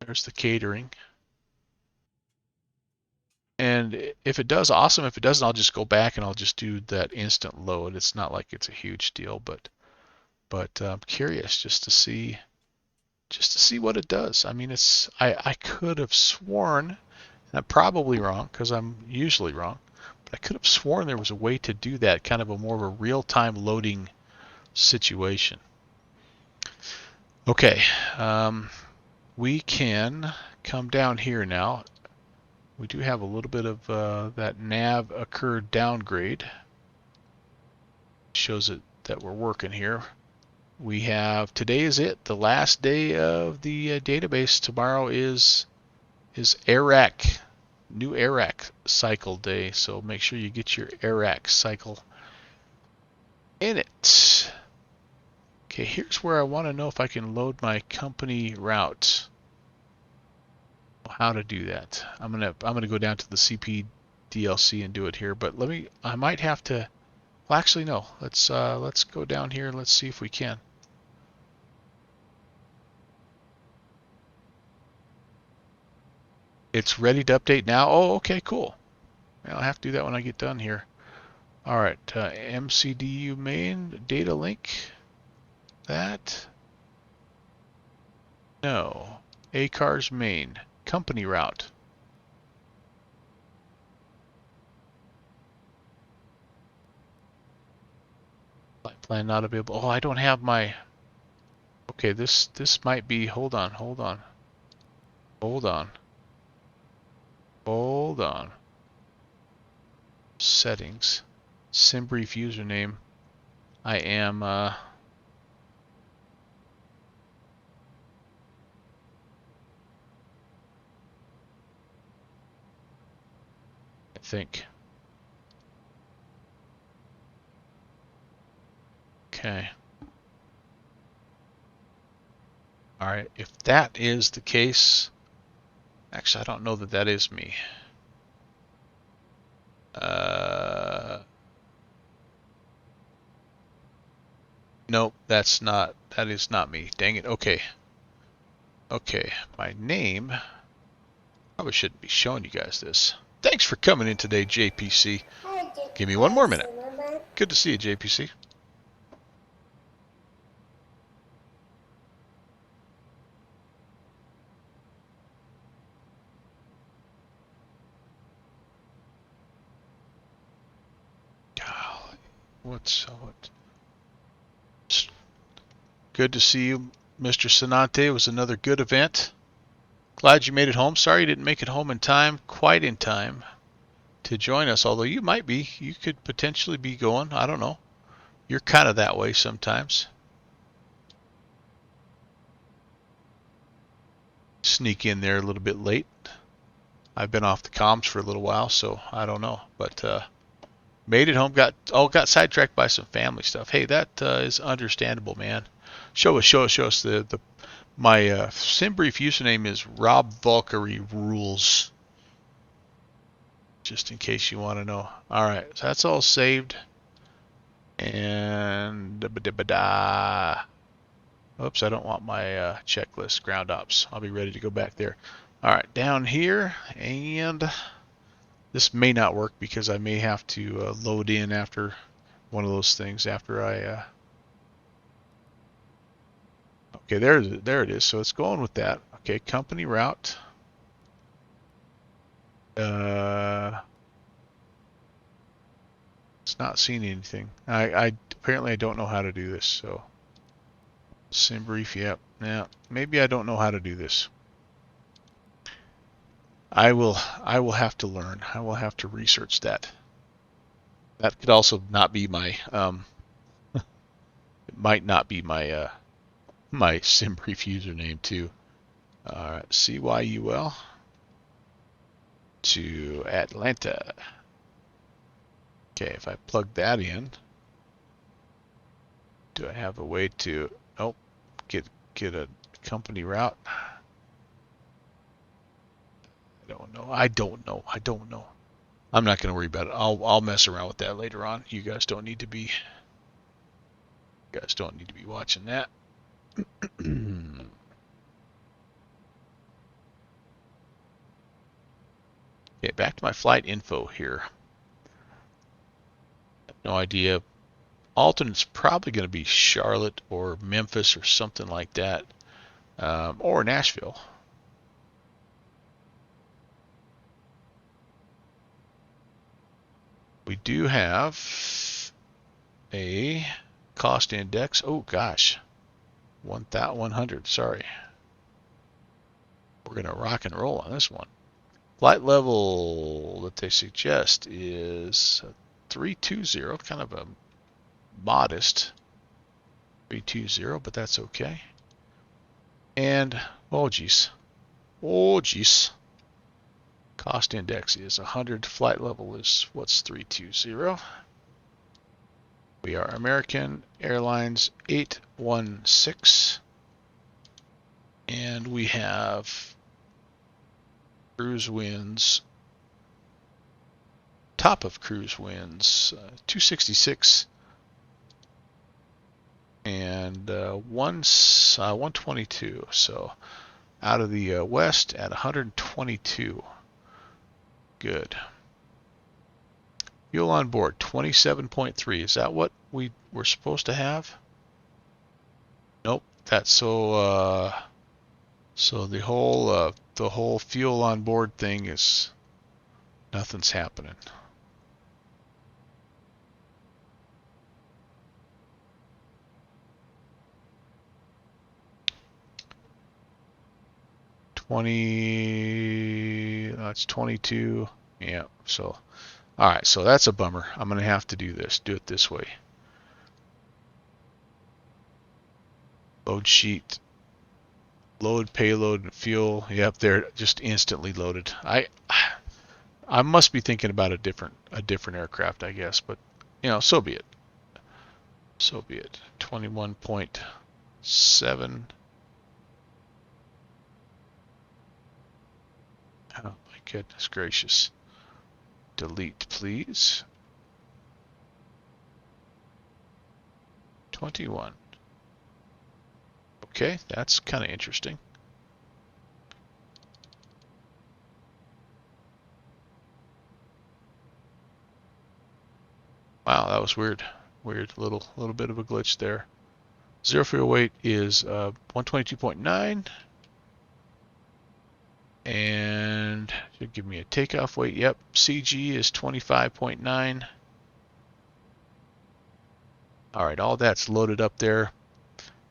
There's the catering. And if it does, awesome. If it doesn't, I'll just go back and I'll just do that instant load. It's not like it's a huge deal, but I'm curious just to see what it does. I mean, I could have sworn, and I'm probably wrong because I'm usually wrong, but I could have sworn there was a way to do that, kind of a more of a real-time loading situation. Okay, we can come down here now. We do have a little bit of that nav occurred downgrade. Shows it that we're working here. We have, today is it, the last day of the database. Tomorrow is AIRAC, new AIRAC cycle day, so make sure you get your AIRAC cycle in it. Okay, here's where I want to know if I can load my company route. How to do that. I'm gonna go down to the CP DLC and do it here, but I might have to, well, actually no, let's go down here and let's see if we can. It's ready to update now. Oh, okay, cool. I'll have to do that when I get done here. All right, MCDU main data link. That. No. ACARS main company route. Flight plan not available. Oh, I don't have my. Okay, this might be. Hold on. Settings. SimBrief username. I am. I think. Okay. All right. If that is the case, actually, I don't know that is me. Nope, that is not me. Dang it. Okay. Okay, my name. Probably shouldn't be showing you guys this. Thanks for coming in today, JPC. Give me one more minute. Good to see you, JPC. What's good to see you, Mr. Sanante. It was another good event. Glad you made it home. Sorry you didn't make it home in time, quite in time, to join us. Although you might be. You could potentially be going. I don't know. You're kind of that way sometimes. Sneak in there a little bit late. I've been off the comms for a little while, so I don't know. But made it home. Got sidetracked by some family stuff. Hey, that is understandable, man. Show us. My SimBrief username is Rob Valkyrie Rules. Just in case you want to know. All right, so that's all saved. And oops, I don't want my checklist ground ops. I'll be ready to go back there. All right, down here, and this may not work because I may have to load in after one of those things after I. Okay, there it is. So it's going with that. Okay, company route. It's not seeing anything. I apparently I don't know how to do this. So sim brief. Yep. Yeah. Maybe I don't know how to do this. I will have to learn. I will have to research that. That could also not be my it might not be my my sim brief username too. All right, CYUL to Atlanta. Okay, if I plug that in, do I have a way to get a company route? I don't know. I'm not going to worry about it. I'll mess around with that later on. You guys don't need to be watching that. Okay, back to my flight info here. No idea. Alternate's probably going to be Charlotte or Memphis or something like that, or Nashville. We do have a cost index. Oh gosh, 1,100. Sorry. We're going to rock and roll on this one. Flight level that they suggest is 320, kind of a modest 320, but that's okay. And oh geez, cost index is 100. Flight level is what's 320. We are American Airlines 816, and we have cruise winds, top of cruise winds, 266 and 122. So out of the west at 122. Good. Fuel on board 27.3. Is that what we were supposed to have? Nope. That's so the whole fuel on board thing is nothing's happening. That's 22. Yeah. So, all right. So that's a bummer. I'm gonna have to do it this way. Load sheet. Load, payload, and fuel. Yep, they're just instantly loaded. I must be thinking about a different aircraft, I guess, but so be it. 21.7. Oh my goodness gracious. Delete, please. 21. Okay, that's kind of interesting. Wow, that was weird. Weird little bit of a glitch there. Zero fuel weight is 122.9. And should give me a takeoff weight. Yep, CG is 25.9. All right, all that's loaded up there.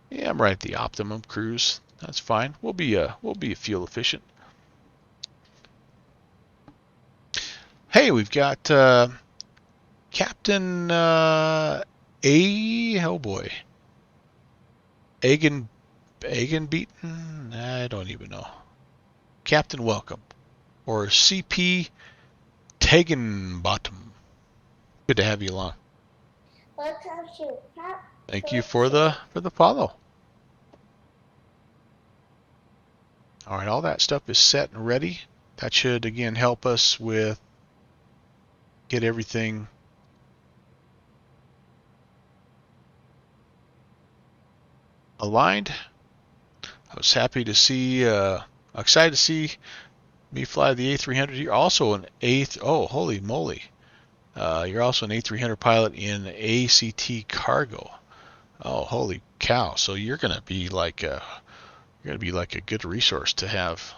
Yeah, I'm right at the optimum cruise. That's fine. We'll be fuel efficient. Hey, we've got Captain oh boy, Egan Beaton. I don't even know. Captain Welcome, or CP Tegenbottom. Good to have you along. Thank you for the follow. All right, all that stuff is set and ready. That should again help us with get everything aligned. I was happy to see, excited to see me fly the A300. You're also an holy moly. You're also an A300 pilot in ACT Cargo. Oh, holy cow! So you're gonna be like a good resource to have.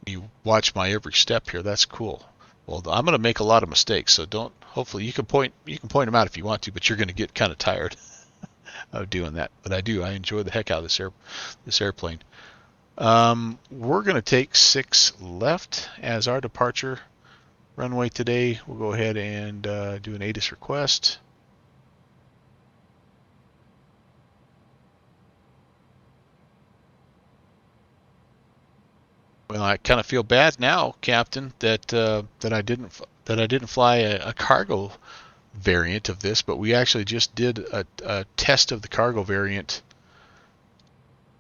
You watch my every step here. That's cool. Well, I'm gonna make a lot of mistakes, so don't. Hopefully, you can point them out if you want to, but you're gonna get kind of tired of doing that. But I enjoy the heck out of this airplane. We're gonna take 6 left as our departure runway today. We'll go ahead and do an ATIS request. Well, I kind of feel bad now, Captain, that I didn't fly a cargo variant of this, but we actually just did a test of the cargo variant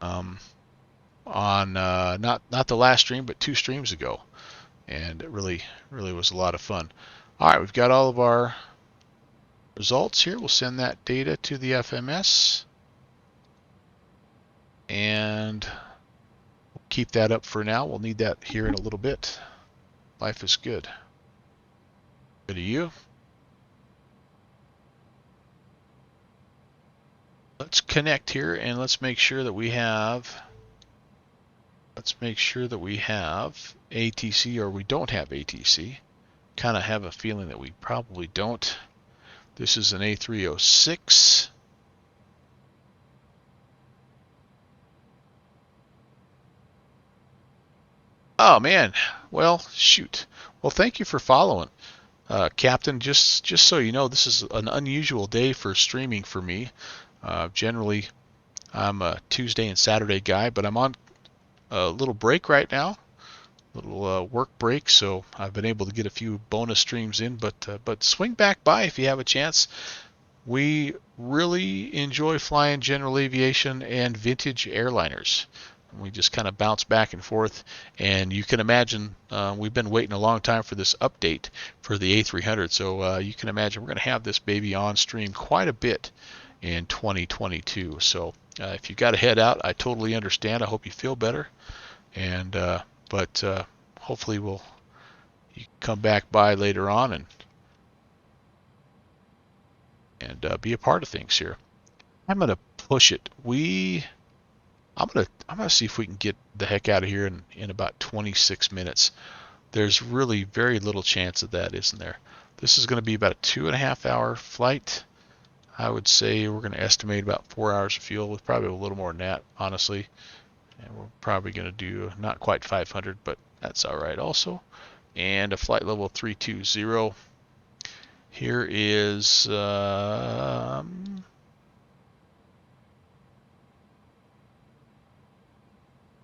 on not the last stream, but 2 streams ago, and it really was a lot of fun. All right, we've got all of our results here. We'll send that data to the FMS, and keep that up for now. We'll need that here in a little bit. Life is good. Good to you. Let's connect here and let's make sure that we have ATC, or we don't have ATC. Kind of have a feeling that we probably don't. This is an A306. Oh man, well shoot. Well, thank you for following, Captain. Just so you know, this is an unusual day for streaming for me. Generally, I'm a Tuesday and Saturday guy, but I'm on a little break right now, little work break, so I've been able to get a few bonus streams in. But swing back by if you have a chance. We really enjoy flying general aviation and vintage airliners. We just kind of bounce back and forth, and you can imagine we've been waiting a long time for this update for the A300, so you can imagine we're going to have this baby on stream quite a bit in 2022. So if you got to head out, I totally understand. I hope you feel better, and but hopefully you can come back by later on and be a part of things here. I'm going to push it. I'm gonna see if we can get the heck out of here in about 26 minutes. There's really very little chance of that, isn't there? This is going to be about a 2.5 hour flight. I would say we're going to estimate about 4 hours of fuel, with probably a little more than that, honestly. And we're probably going to do not quite 500, but that's all right also. And a flight level 320. Here is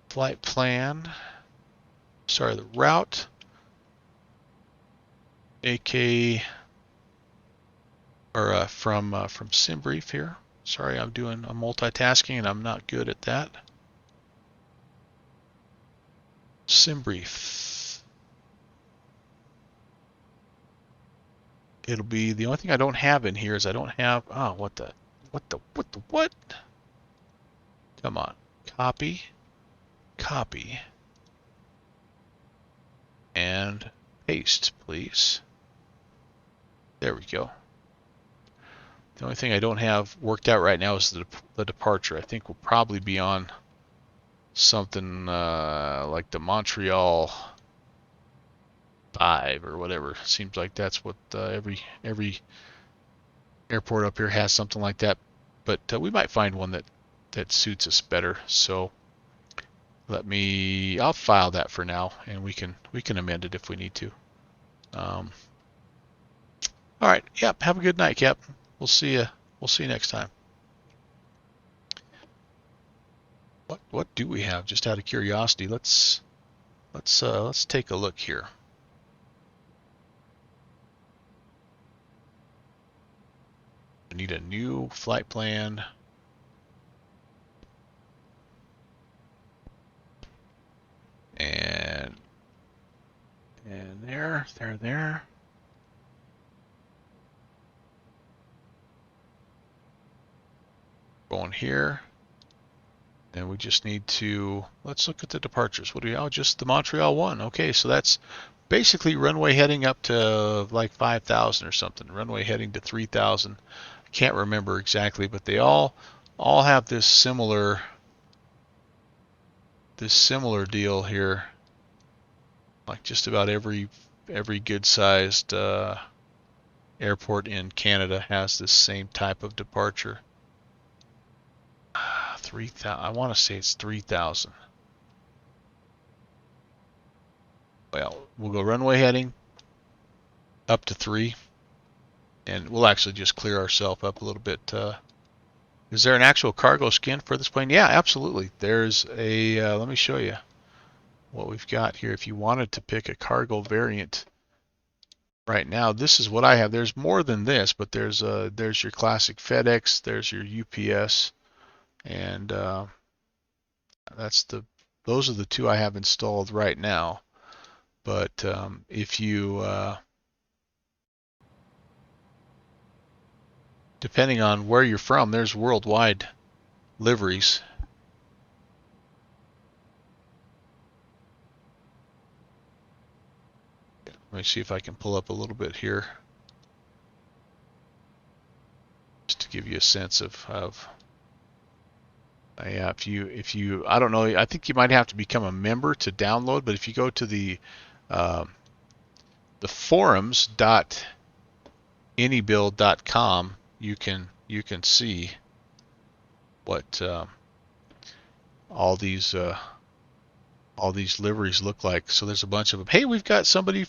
flight plan. Sorry, the route. AK or from SimBrief here. Sorry, I'm multitasking and I'm not good at that. SimBrief. It'll be the only thing I don't have in here is I don't have what? Come on. Copy. And paste, please. There we go. The only thing I don't have worked out right now is the departure. I think we'll probably be on something like the Montreal 5 or whatever. Seems like that's what every airport up here has, something like that. But we might find one that suits us better. So I'll file that for now, and we can amend it if we need to. All right. Yep. Have a good night, Cap. We'll see you next time. What do we have? Just out of curiosity, let's take a look here. I need a new flight plan. And there. Going here. Then we just need to, let's look at the departures. What do we, just the Montreal one. Okay, so that's basically runway heading up to like 5,000 or something. Runway heading to 3,000. can't remember exactly, but they all have this similar deal here. Like just about every good-sized airport in Canada has this same type of departure. 3,000. I want to say it's 3,000. Well, we'll go runway heading up to 3, and we'll actually just clear ourselves up a little bit. Is there an actual cargo skin for this plane? Yeah, absolutely. There's a. Let me show you what we've got here. If you wanted to pick a cargo variant right now, this is what I have. There's more than this, but there's your classic FedEx, there's your UPS, and those are the two I have installed right now. But if you depending on where you're from, there's worldwide liveries. Let me see if I can pull up a little bit here, just to give you a sense of yeah, if you I don't know, I think you might have to become a member to download, but if you go to the forums.anybuild.com, you can see what all these liveries look like. So there's a bunch of them. Hey, we've got somebody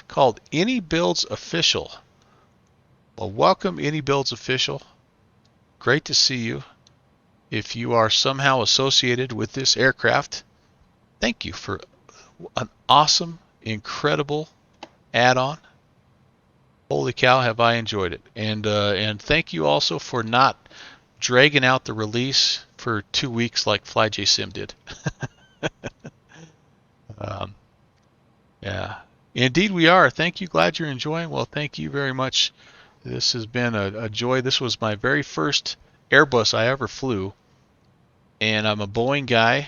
called Any Builds Official. Well, welcome, Any Builds Official. Great to see you. If you are somehow associated with this aircraft, thank you for an awesome, incredible add-on. Holy cow, have I enjoyed it. And thank you also for not dragging out the release for 2 weeks like FlyJSim did. Yeah, indeed we are. Thank you. Glad you're enjoying. Well, thank you very much. This has been a joy. This was my very first Airbus I ever flew, and I'm a Boeing guy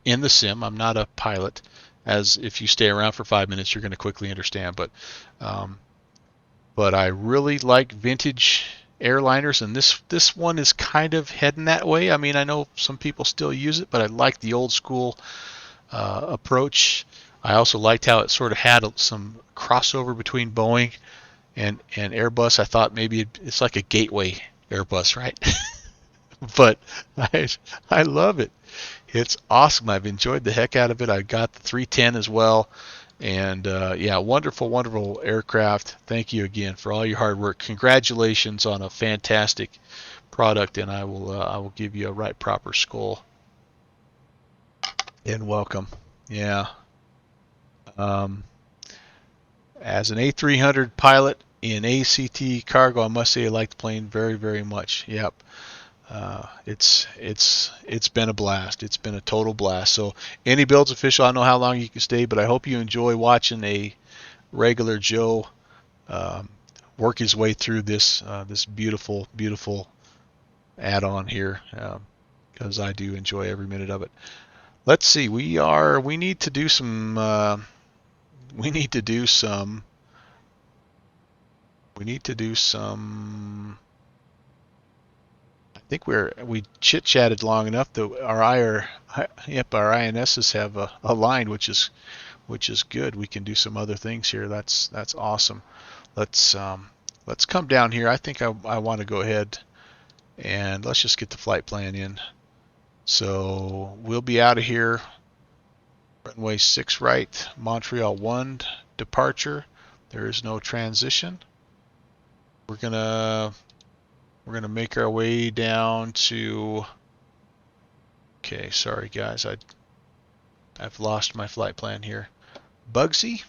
in the sim. I'm not a pilot, as if you stay around for 5 minutes, you're going to quickly understand. But I really like vintage airliners, and this one is kind of heading that way. I mean, I know some people still use it, but I like the old school approach. I also liked how it sort of had some crossover between Boeing and Airbus. I thought maybe it's like a gateway Airbus, right? But I love it. It's awesome. I've enjoyed the heck out of it. I got the 310 as well. And yeah, wonderful, wonderful aircraft. Thank you again for all your hard work. Congratulations on a fantastic product, and I will give you a right proper skull. And welcome. Yeah. As an A300 pilot in ACT cargo, I must say I like the plane very, very much. Yep. It's been a blast. It's been a total blast. So Any Builds Official, I don't know how long you can stay, but I hope you enjoy watching a regular Joe work his way through this beautiful, beautiful add-on here, because I do enjoy every minute of it. Let's see. We need to do some. We need to do some. I think we chit-chatted long enough that our INSs have aligned, which is good. We can do some other things here. That's awesome. Let's come down here. I think I want to go ahead and let's just get the flight plan in. So we'll be out of here. Runway 6 right, Montreal 1 departure. There is no transition. We're gonna make our way down to. Okay, sorry guys, I've lost my flight plan here. Bugsy.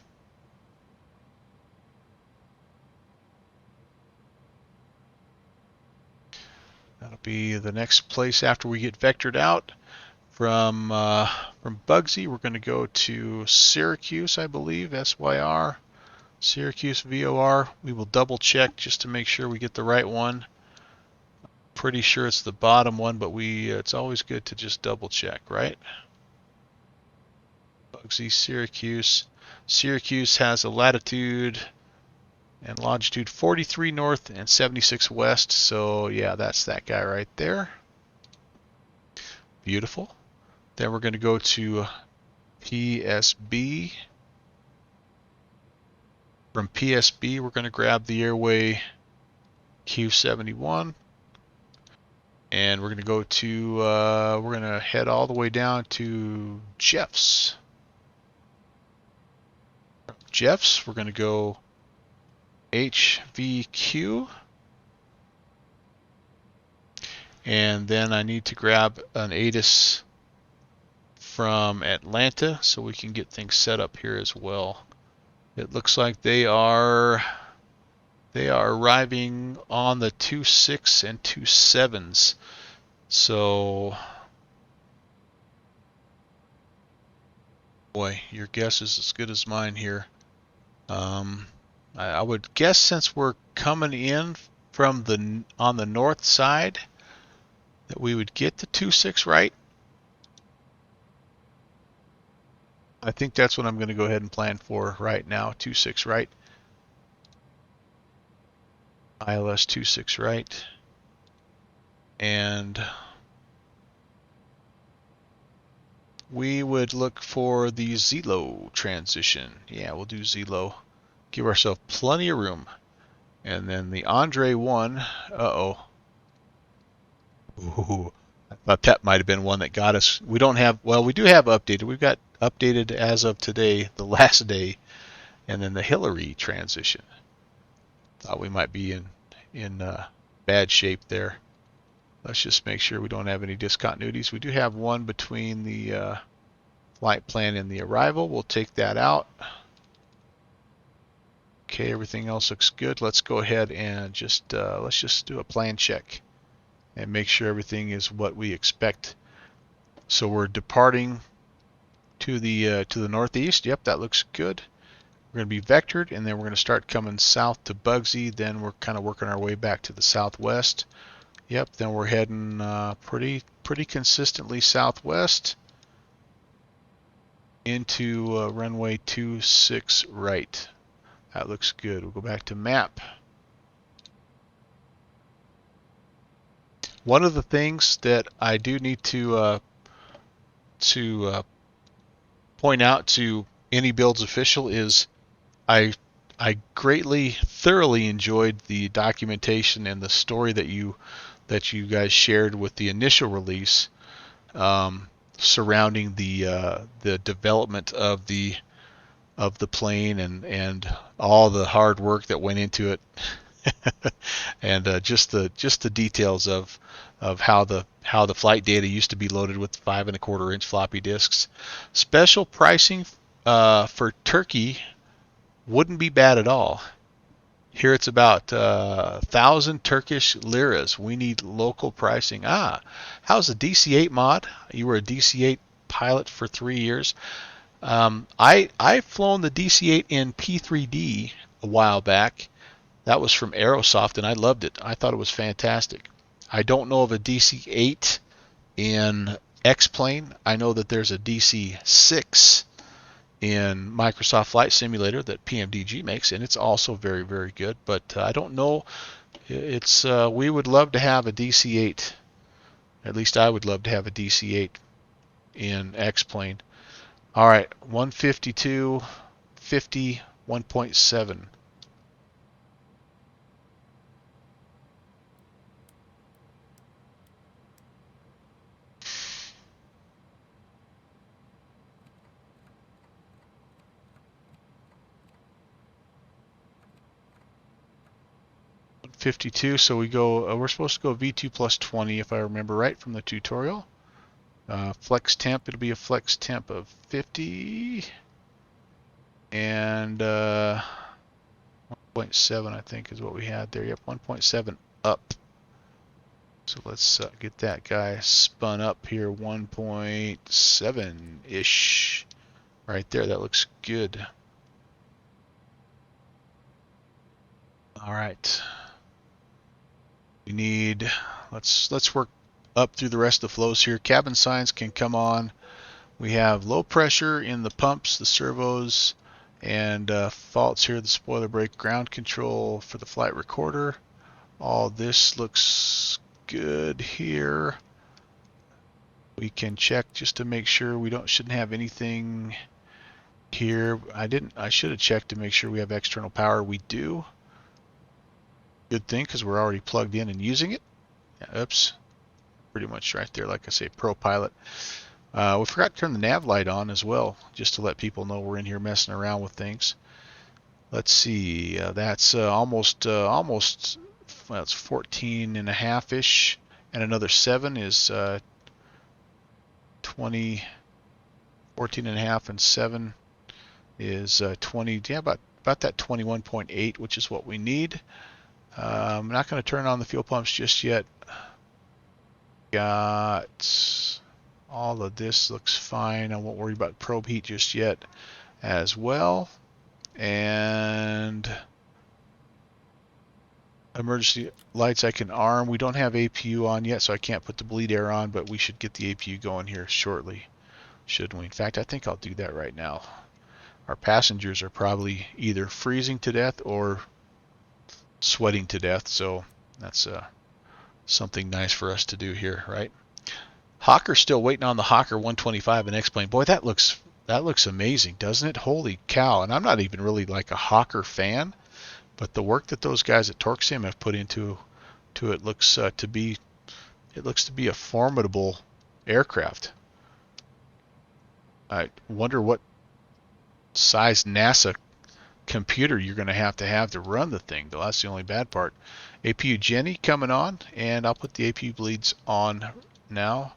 That'll be the next place after we get vectored out. From Bugsy, we're going to go to Syracuse, I believe, SYR, Syracuse VOR. We will double check just to make sure we get the right one. Pretty sure it's the bottom one, but it's always good to just double check, right? Bugsy, Syracuse. Syracuse has a latitude and longitude 43 north and 76 west. So yeah, that's that guy right there. Beautiful. Then we're going to go to PSB. From PSB, we're going to grab the airway Q71. And we're going to go to, we're going to head all the way down to Jeff's. Jeff's, we're going to go HVQ. And then I need to grab an ATIS from Atlanta so we can get things set up here as well. It looks like they are arriving on the 2.6 and 2.7s. So, boy, your guess is as good as mine here. I would guess since we're coming in from on the north side that we would get the 2.6 right. I think that's what I'm going to go ahead and plan for right now. 2.6 right. ILS 2.6 right. And we would look for the Zelo transition. Yeah, we'll do Zelo. Give ourselves plenty of room. And then the Andre 1. Uh-oh. Ooh, I thought that might have been one that got us. We don't have, well, we do have updated. We've got updated as of today, the last day. And then the Hillary transition. Thought we might be in bad shape there. Let's just make sure we don't have any discontinuities. We do have one between the flight plan and the arrival. We'll take that out. Okay, everything else looks good. Let's go ahead and just let's just do a plan check and make sure everything is what we expect. So we're departing to the northeast. Yep, that looks good. We're going to be vectored, and then we're going to start coming south to Bugsy. Then we're kind of working our way back to the southwest. Yep, then we're heading pretty consistently southwest into runway 26 right. That looks good. We'll go back to map. One of the things that I do need to point out to any builds official is I thoroughly enjoyed the documentation and the story that you guys shared with the initial release surrounding the development of the plane and all the hard work that went into it, and just the details of how the flight data used to be loaded with 5 1/4 inch floppy disks. Special pricing for Turkey wouldn't be bad at all. Here it's about 1,000 Turkish liras. We need local pricing. How's the DC-8 mod? You were a DC-8 pilot for 3 years. I've flown the DC-8 in P3D a while back. That was from Aerosoft, and I loved it. I thought it was fantastic. I don't know of a DC-8 in X-Plane. I know that there's a DC-6 in Microsoft Flight Simulator that PMDG makes, and it's also very, very good. But I don't know. It's we would love to have a DC-8. At least I would love to have a DC-8 in X-Plane. All right, 152, 50, 1.7. .52, so we go. We're supposed to go V2 plus 20, if I remember right from the tutorial. Flex temp, it'll be a flex temp of 50, and 1.7 I think is what we had there. Yep, 1.7 up. So let's get that guy spun up here, 1.7-ish right there. That looks good. All right. We need, let's work up through the rest of the flows here. Cabin signs can come on. We have low pressure in the pumps, the servos, And faults here, the spoiler brake, ground control for the flight recorder. All this looks good here. We can check just to make sure we shouldn't have anything here. I should have checked to make sure we have external power. We do. Good thing, because we're already plugged in and using it. Yeah, oops. Pretty much right there, like I say, Pro Pilot. We forgot to turn the nav light on as well, just to let people know we're in here messing around with things. Let's see, that's almost, well, it's 14 and a half-ish, and another 7 is 20, 14 and a half, and 7 is 20, yeah, about that 21.8, which is what we need. I'm not going to turn on the fuel pumps just yet. Got all of this looks fine. I won't worry about probe heat just yet as well. And emergency lights I can arm. We don't have APU on yet, so I can't put the bleed air on, but we should get the APU going here shortly, shouldn't we? In fact, I think I'll do that right now. Our passengers are probably either freezing to death or sweating to death, so that's something nice for us to do here, right? Hawker's still waiting on the Hawker 125 and X-Plane. Boy, that looks amazing, doesn't it? Holy cow. And I'm not even really like a Hawker fan, but the work that those guys at TorqueSim have put into it looks to be a formidable aircraft. I wonder what size NASA computer you're going to have to run the thing, though. That's the only bad part. APU Jenny coming on, and I'll put the APU bleeds on now.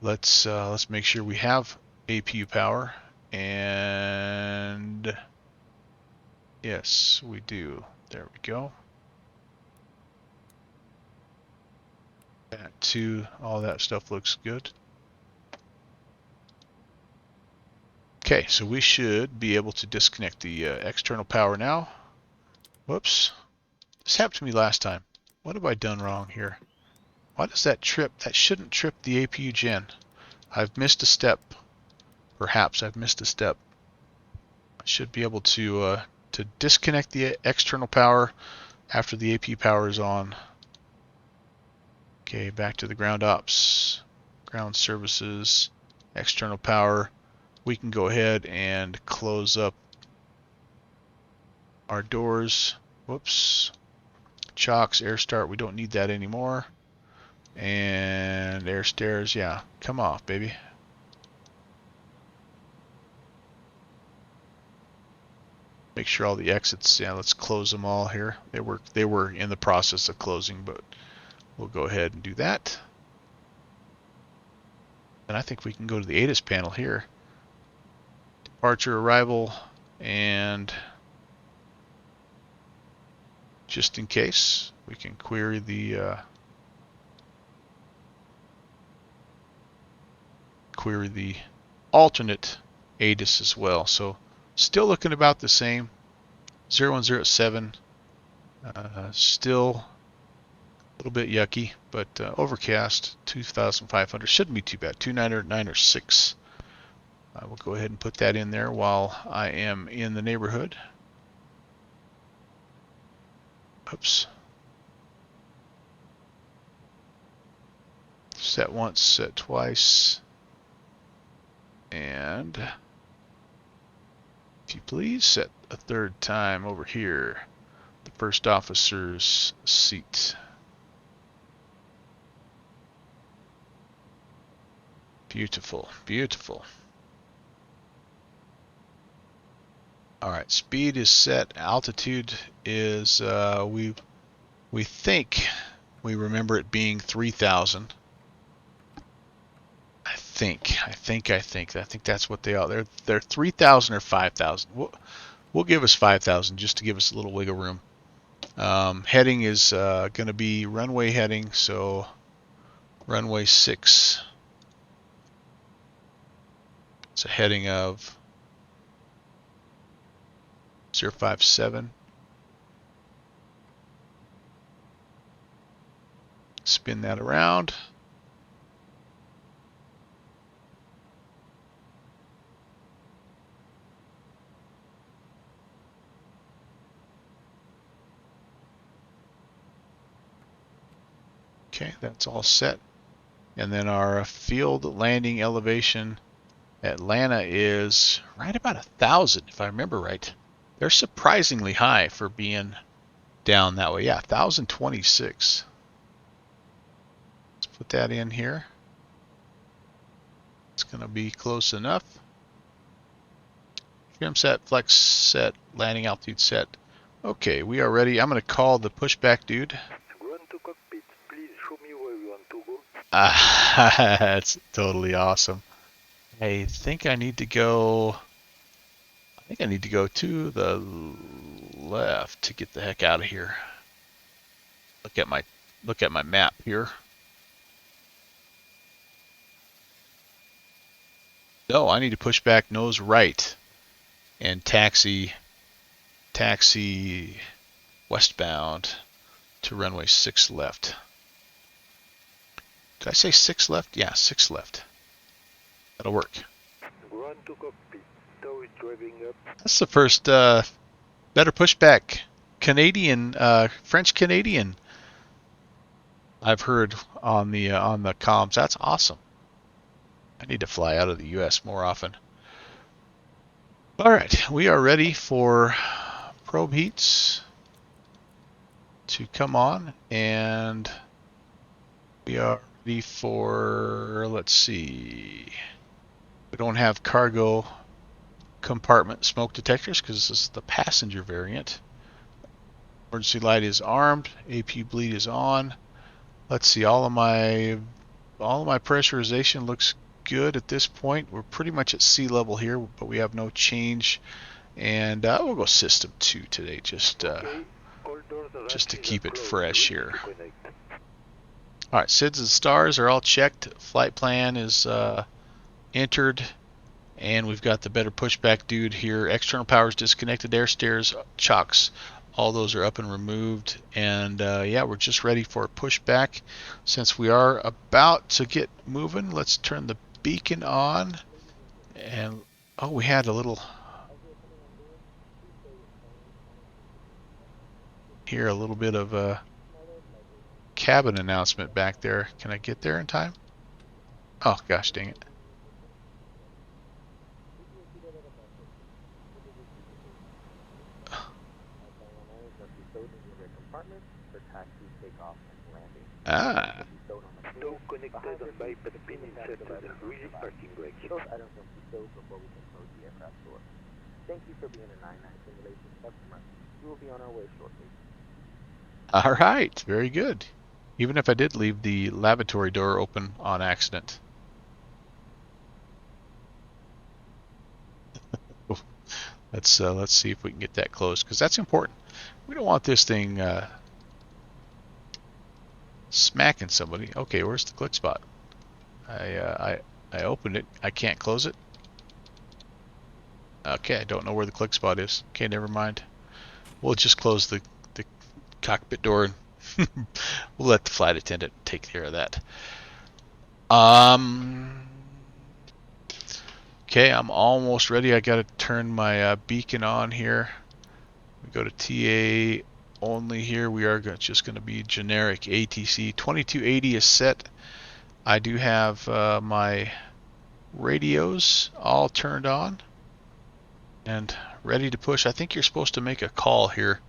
Let's make sure we have APU power, and yes, we do. There we go. That too, all that stuff looks good. Okay, so we should be able to disconnect the external power now. Whoops. This happened to me last time. What have I done wrong here? Why does that trip? That shouldn't trip the APU gen. I've missed a step. Perhaps I've missed a step. I should be able to disconnect the external power after the APU power is on. Okay, back to the ground ops, ground services, external power. We can go ahead and close up our doors. Whoops. Chocks, air start, we don't need that anymore. And air stairs, yeah, come off, baby. Make sure all the exits, yeah, let's close them all here. They were in the process of closing, but we'll go ahead and do that. And I think we can go to the ATIS panel here. Departure, arrival, and just in case, we can query the alternate ATIS as well. So still looking about the same. 0107, still a little bit yucky, but overcast, 2,500, shouldn't be too bad, 2906. I will go ahead and put that in there while I am in the neighborhood. Oops. Set once, set twice. And if you please, set a third time over here. The first officer's seat. Beautiful, beautiful. Alright, speed is set. Altitude is, we think, we remember it being 3,000. I think that's what they are. They're 3,000 or 5,000. We'll give us 5,000 just to give us a little wiggle room. Heading is going to be runway heading, so runway 6. It's a heading of 057. Spin that around. Okay, that's all set. And then our field landing elevation, Atlanta is right about 1,000, if I remember right. They're surprisingly high for being down that way. Yeah, 1,026. Let's put that in here. It's going to be close enough. Trim set, flex set, landing altitude set. Okay, we are ready. I'm going to call the pushback dude. Run to cockpit. Please show me where you want to go. That's totally awesome. I think I need to go to the left to get the heck out of here. Look at my map here. No, I need to push back nose right and taxi westbound to runway 6 left. Did I say 6 left? Yeah, 6 left. That'll work. Run to cockpit. Tow is driving up. That's the first better pushback Canadian, French Canadian I've heard on the comms. That's awesome. I need to fly out of the U.S. more often. All right, we are ready for probe heats to come on, and we are ready for, let's see, we don't have cargo compartment smoke detectors because this is the passenger variant. Emergency light is armed, AP bleed is on. Let's see, all of my pressurization looks good at this point. We're pretty much at sea level here, but we have no change. And we'll go system 2 today, just to keep it fresh here. All right, SIDS and stars are all checked. Flight plan is entered, and we've got the better pushback dude here. External powers disconnected, air stairs, chocks. All those are up and removed, and yeah, we're just ready for a pushback. Since we are about to get moving, let's turn the beacon on. And oh, we had a little here, a little bit of a cabin announcement back there. Can I get there in time? Oh gosh, dang it. Ah. Tow connected on bypass pin inserted. Release parking brake. Those items will be stowed before we can close the aircraft door. Thank you for being a 99 simulation customer. We will be on our way shortly. All right, very good. Even if I did leave the lavatory door open on accident. Let's see if we can get that closed, because that's important. We don't want this thing smacking somebody. Okay, where's the click spot? I opened it. I can't close it. Okay, I don't know where the click spot is. Okay, never mind. We'll just close the cockpit door and we'll let the flight attendant take care of that. Okay, I'm almost ready. I got to turn my beacon on here. We go to TA only here. We are just going to be generic ATC. 2280 is set. I do have my radios all turned on and ready to push. I think you're supposed to make a call here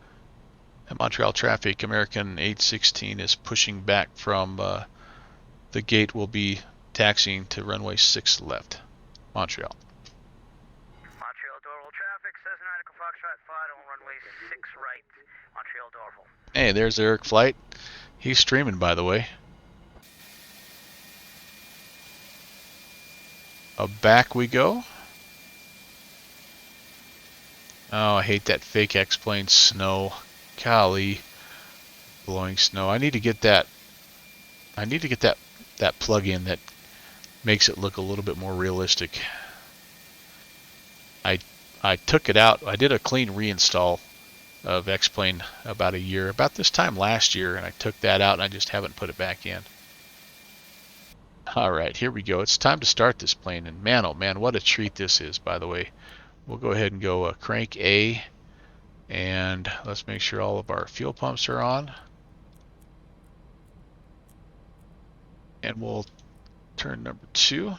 at Montreal traffic. American 816 is pushing back from the gate. Will be taxiing to runway 6 left. Montreal. Montreal Dorval traffic, Cessna Echo Foxtrot 5 on runway 6 right, Montreal Dorval. Hey, there's Eric Flight. He's streaming, by the way. Back we go. Oh, I hate that fake X-plane snow. Golly, blowing snow. I need to get that. I need to get that plug-in that makes it look a little bit more realistic. I took it out. I did a clean reinstall of X-plane about this time last year, and I took that out and I just haven't put it back in. All right, here we go. It's time to start this plane, and man, oh man, what a treat this is, by the way. We'll go ahead and go crank A, and let's make sure all of our fuel pumps are on. And we'll turn number 2.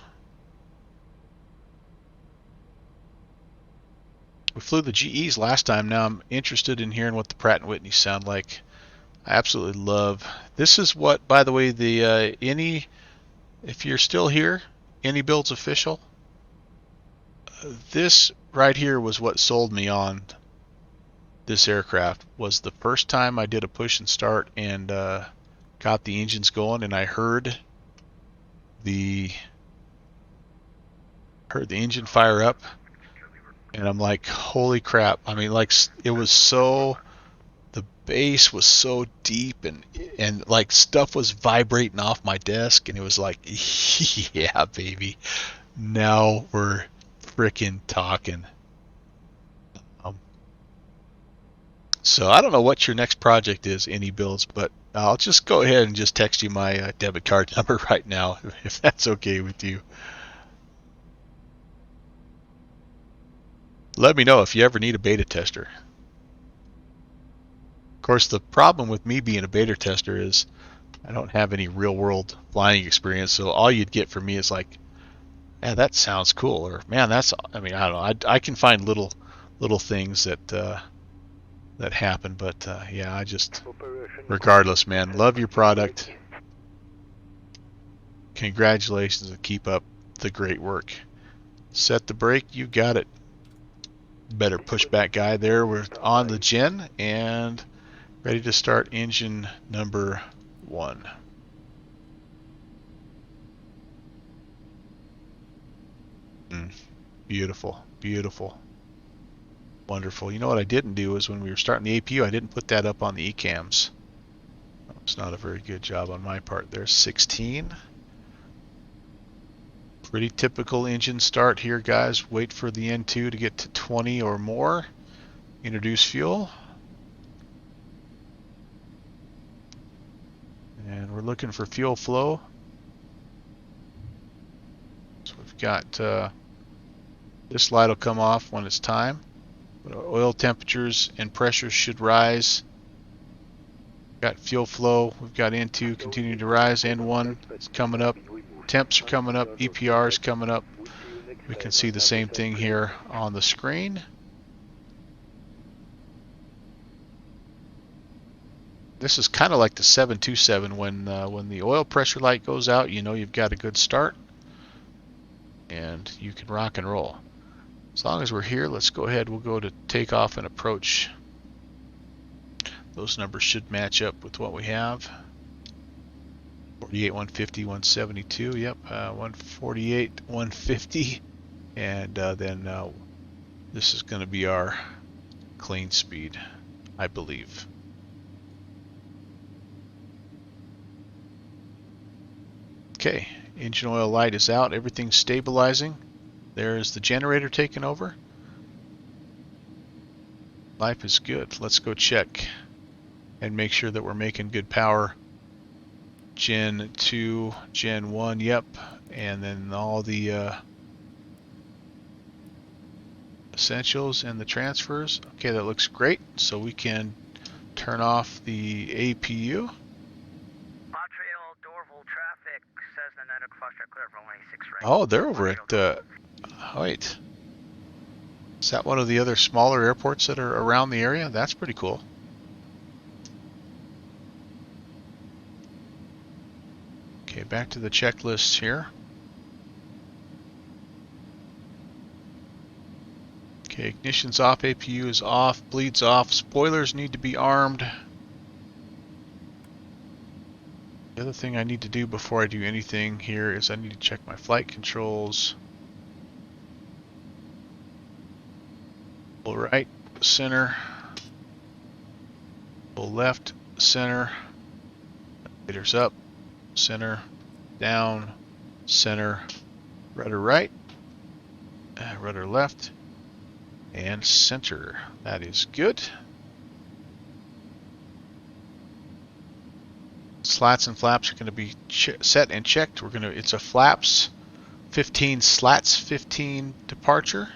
We flew the GEs last time. Now I'm interested in hearing what the Pratt & Whitney sound like. I absolutely love. This is what, by the way, the if you're still here, Any Builds Official. This right here was what sold me on this aircraft. Was the first time I did a push and start and got the engines going, and I heard the engine fire up, and I'm like, holy crap. I mean, like, it was so, the bass was so deep, and like stuff was vibrating off my desk, and it was like, yeah, baby, now we're freaking talking. So I don't know what your next project is, Any Builds, but I'll just go ahead and just text you my debit card number right now, if that's okay with you. Let me know if you ever need a beta tester. Of course, the problem with me being a beta tester is I don't have any real-world flying experience, so all you'd get from me is like, man, that sounds cool, or man, that's, I mean, I don't know, I can find little things that that happen, but yeah, I just, regardless, man, love your product. Congratulations, and keep up the great work. Set the brake, you got it. Better pushback guy there. We're on the gen and ready to start engine number 1. Beautiful, beautiful, wonderful. You know what I didn't do is when we were starting the APU, I didn't put that up on the ECAMs. It's not a very good job on my part. There's 16. Pretty typical engine start here, guys. Wait for the N2 to get to 20 or more. Introduce fuel. And we're looking for fuel flow. So we've got this light will come off when it's time. But oil temperatures and pressures should rise. Got fuel flow. We've got N2 continuing to rise. N1 is coming up. Temps are coming up. EPR is coming up. We can see the same thing here on the screen. This is kind of like the 727 when the oil pressure light goes out, you know you've got a good start and you can rock and roll. As long as we're here, let's go ahead. We'll go to takeoff and approach. Those numbers should match up with what we have. 48, 150, 172. Yep, 148, 150. And then this is going to be our clean speed, I believe. Okay, engine oil light is out. Everything's stabilizing. There's the generator taking over. Life is good. Let's go check and make sure that we're making good power. Gen 2, Gen 1, yep. And then all the essentials and the transfers. Okay, that looks great. So we can turn off the APU. Oh, they're over at wait. Is that one of the other smaller airports that are around the area? That's pretty cool. Okay, back to the checklist here. Okay, ignition's off, APU is off, bleed's off, spoilers need to be armed. The other thing I need to do before I do anything here is I need to check my flight controls. Pull right, center. Pull left, center. Elevators up, center, down, center, rudder right, rudder left, and center. That is good. Slats and flaps are going to be set and checked. We're going to, it's a flaps 15, slats 15 departure.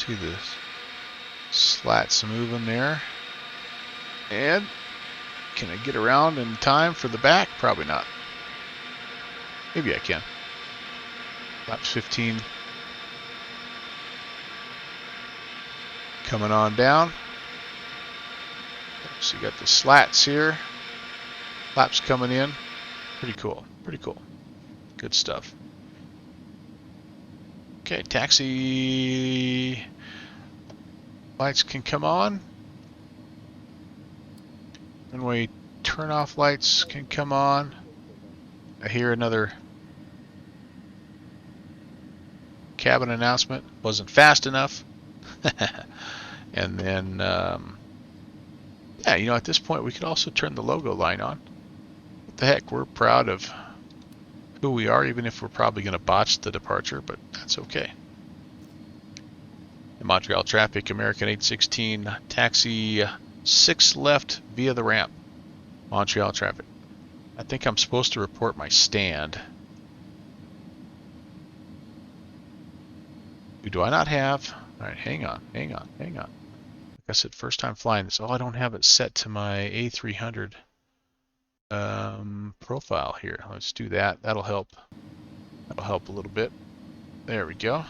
See the slats moving there. And can I get around in time for the back? Probably not. Maybe I can. Laps 15 coming on down. So you got the slats here. Laps coming in. Pretty cool. Pretty cool. Good stuff. Okay, taxi lights can come on. Runway turn-off lights can come on. I hear another cabin announcement. Wasn't fast enough. And then, yeah, you know, at this point we could also turn the logo line on. What the heck, we're proud of who we are, even if we're probably going to botch the departure, but that's okay. In Montreal traffic, American 816, taxi 6 left via the ramp. Montreal traffic. I think I'm supposed to report my stand. Who do I not have? All right, hang on. Like I said, first time flying this. Oh, I don't have it set to my A300 profile here. Let's do that. That'll help. That'll help a little bit. There we go.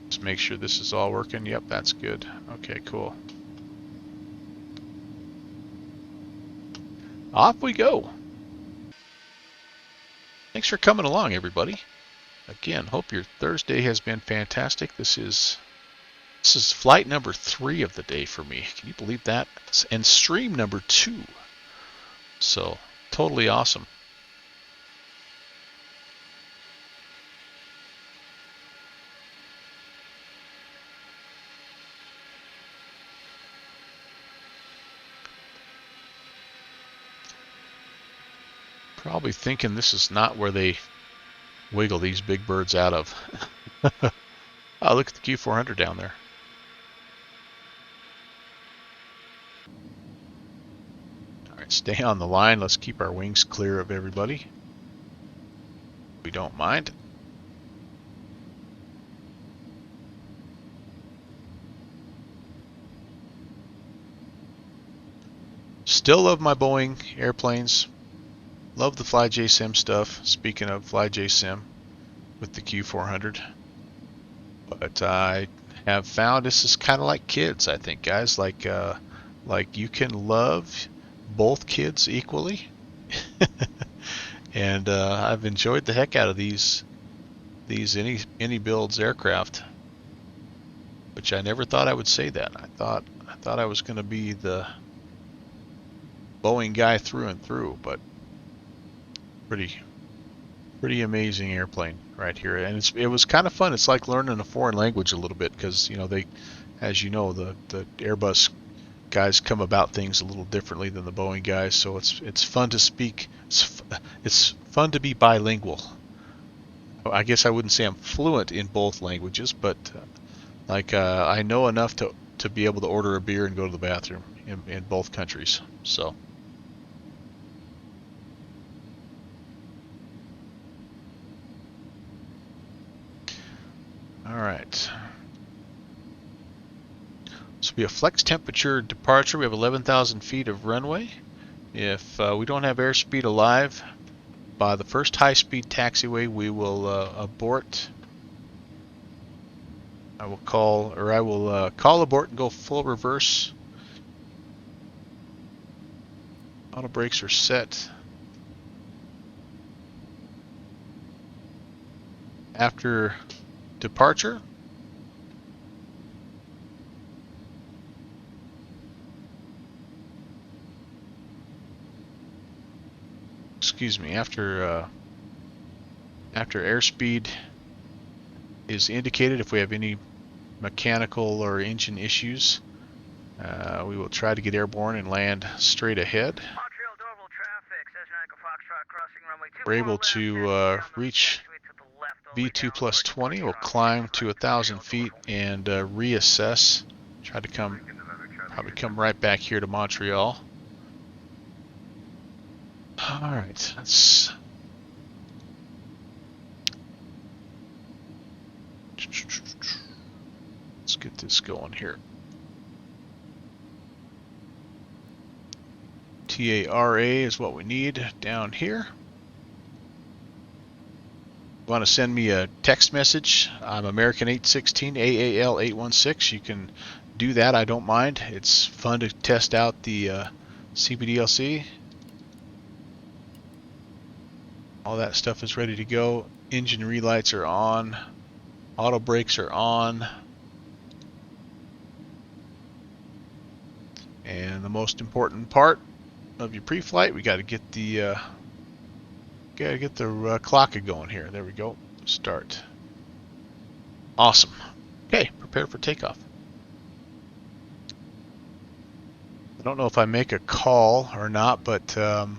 Just make sure this is all working. Yep, that's good. Okay, cool. Off we go. Thanks for coming along, everybody. Again, hope your Thursday has been fantastic. This is flight number 3 of the day for me. Can you believe that? And stream number 2. So, totally awesome. Probably thinking this is not where they wiggle these big birds out of. Oh, look at the Q400 down there. All right, stay on the line. Let's keep our wings clear of everybody. We don't mind. Still love my Boeing airplanes. Love the FlyJSim stuff. Speaking of FlyJSim with the Q400. But I have found this is kind of like kids, I think, guys. Like you can love both kids equally. And I've enjoyed the heck out of these any builds aircraft. Which I never thought I would say that. I thought I was going to be the Boeing guy through and through, but pretty amazing airplane right here, and it was kind of fun. It's like learning a foreign language a little bit, because you know the Airbus guys come about things a little differently than the Boeing guys, so it's fun to speak. It's fun to be bilingual. I guess I wouldn't say I'm fluent in both languages, but I know enough to be able to order a beer and go to the bathroom in both countries. So. All right. So we have flex temperature departure. We have 11,000 feet of runway. If we don't have airspeed alive by the first high-speed taxiway, we will abort. I will call abort and go full reverse. Auto brakes are set. After departure, excuse me, after airspeed is indicated, if we have any mechanical or engine issues, we will try to get airborne and land straight ahead. We're able to reach V2 plus 20. We'll climb to 1,000 feet and reassess. Try to probably come right back here to Montreal. All right, let's this going here. TARA is what we need down here. You want to send me a text message? I'm American 816 AAL 816. You can do that. I don't mind. It's fun to test out the CBDLC. All that stuff is ready to go. Engine relights are on. Auto brakes are on. And the most important part of your pre-flight, we got to get the clock going here. There we go. Start. Awesome. Okay, prepare for takeoff. I don't know if I make a call or not, but do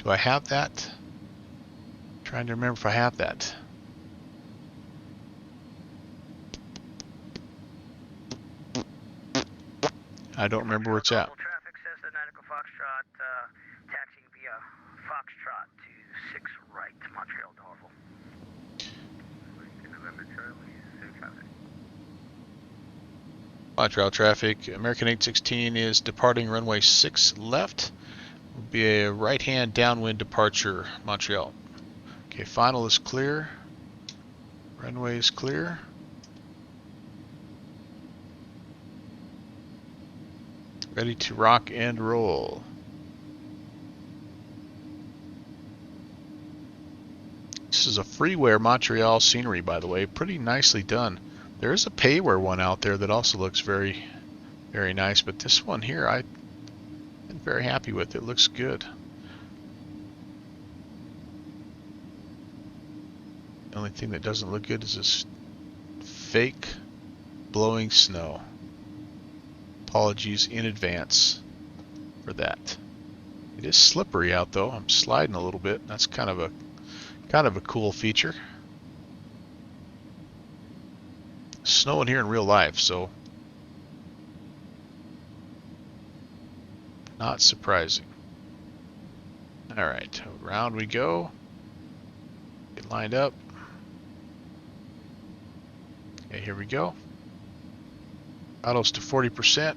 I have that? I'm trying to remember if I have that. I don't remember where it's at. Traffic says the Nautical Foxtrot taxiing via Foxtrot to 6 right, Montreal Dorval. Montreal traffic. American 816 is departing runway 6 left. Will be a right-hand downwind departure, Montreal. Okay, final is clear. Runway is clear. Ready to rock and roll. This is a freeware Montreal scenery, by the way. Pretty nicely done. There is a payware one out there that also looks very, very nice, but this one here I've been very happy with. It looks good. The only thing that doesn't look good is this fake blowing snow. Apologies in advance for that. It is slippery out though. I'm sliding a little bit. That's kind of a cool feature. Snowing here in real life, so not surprising. All right, around we go. Get lined up. Okay, here we go. Throttles to 40%.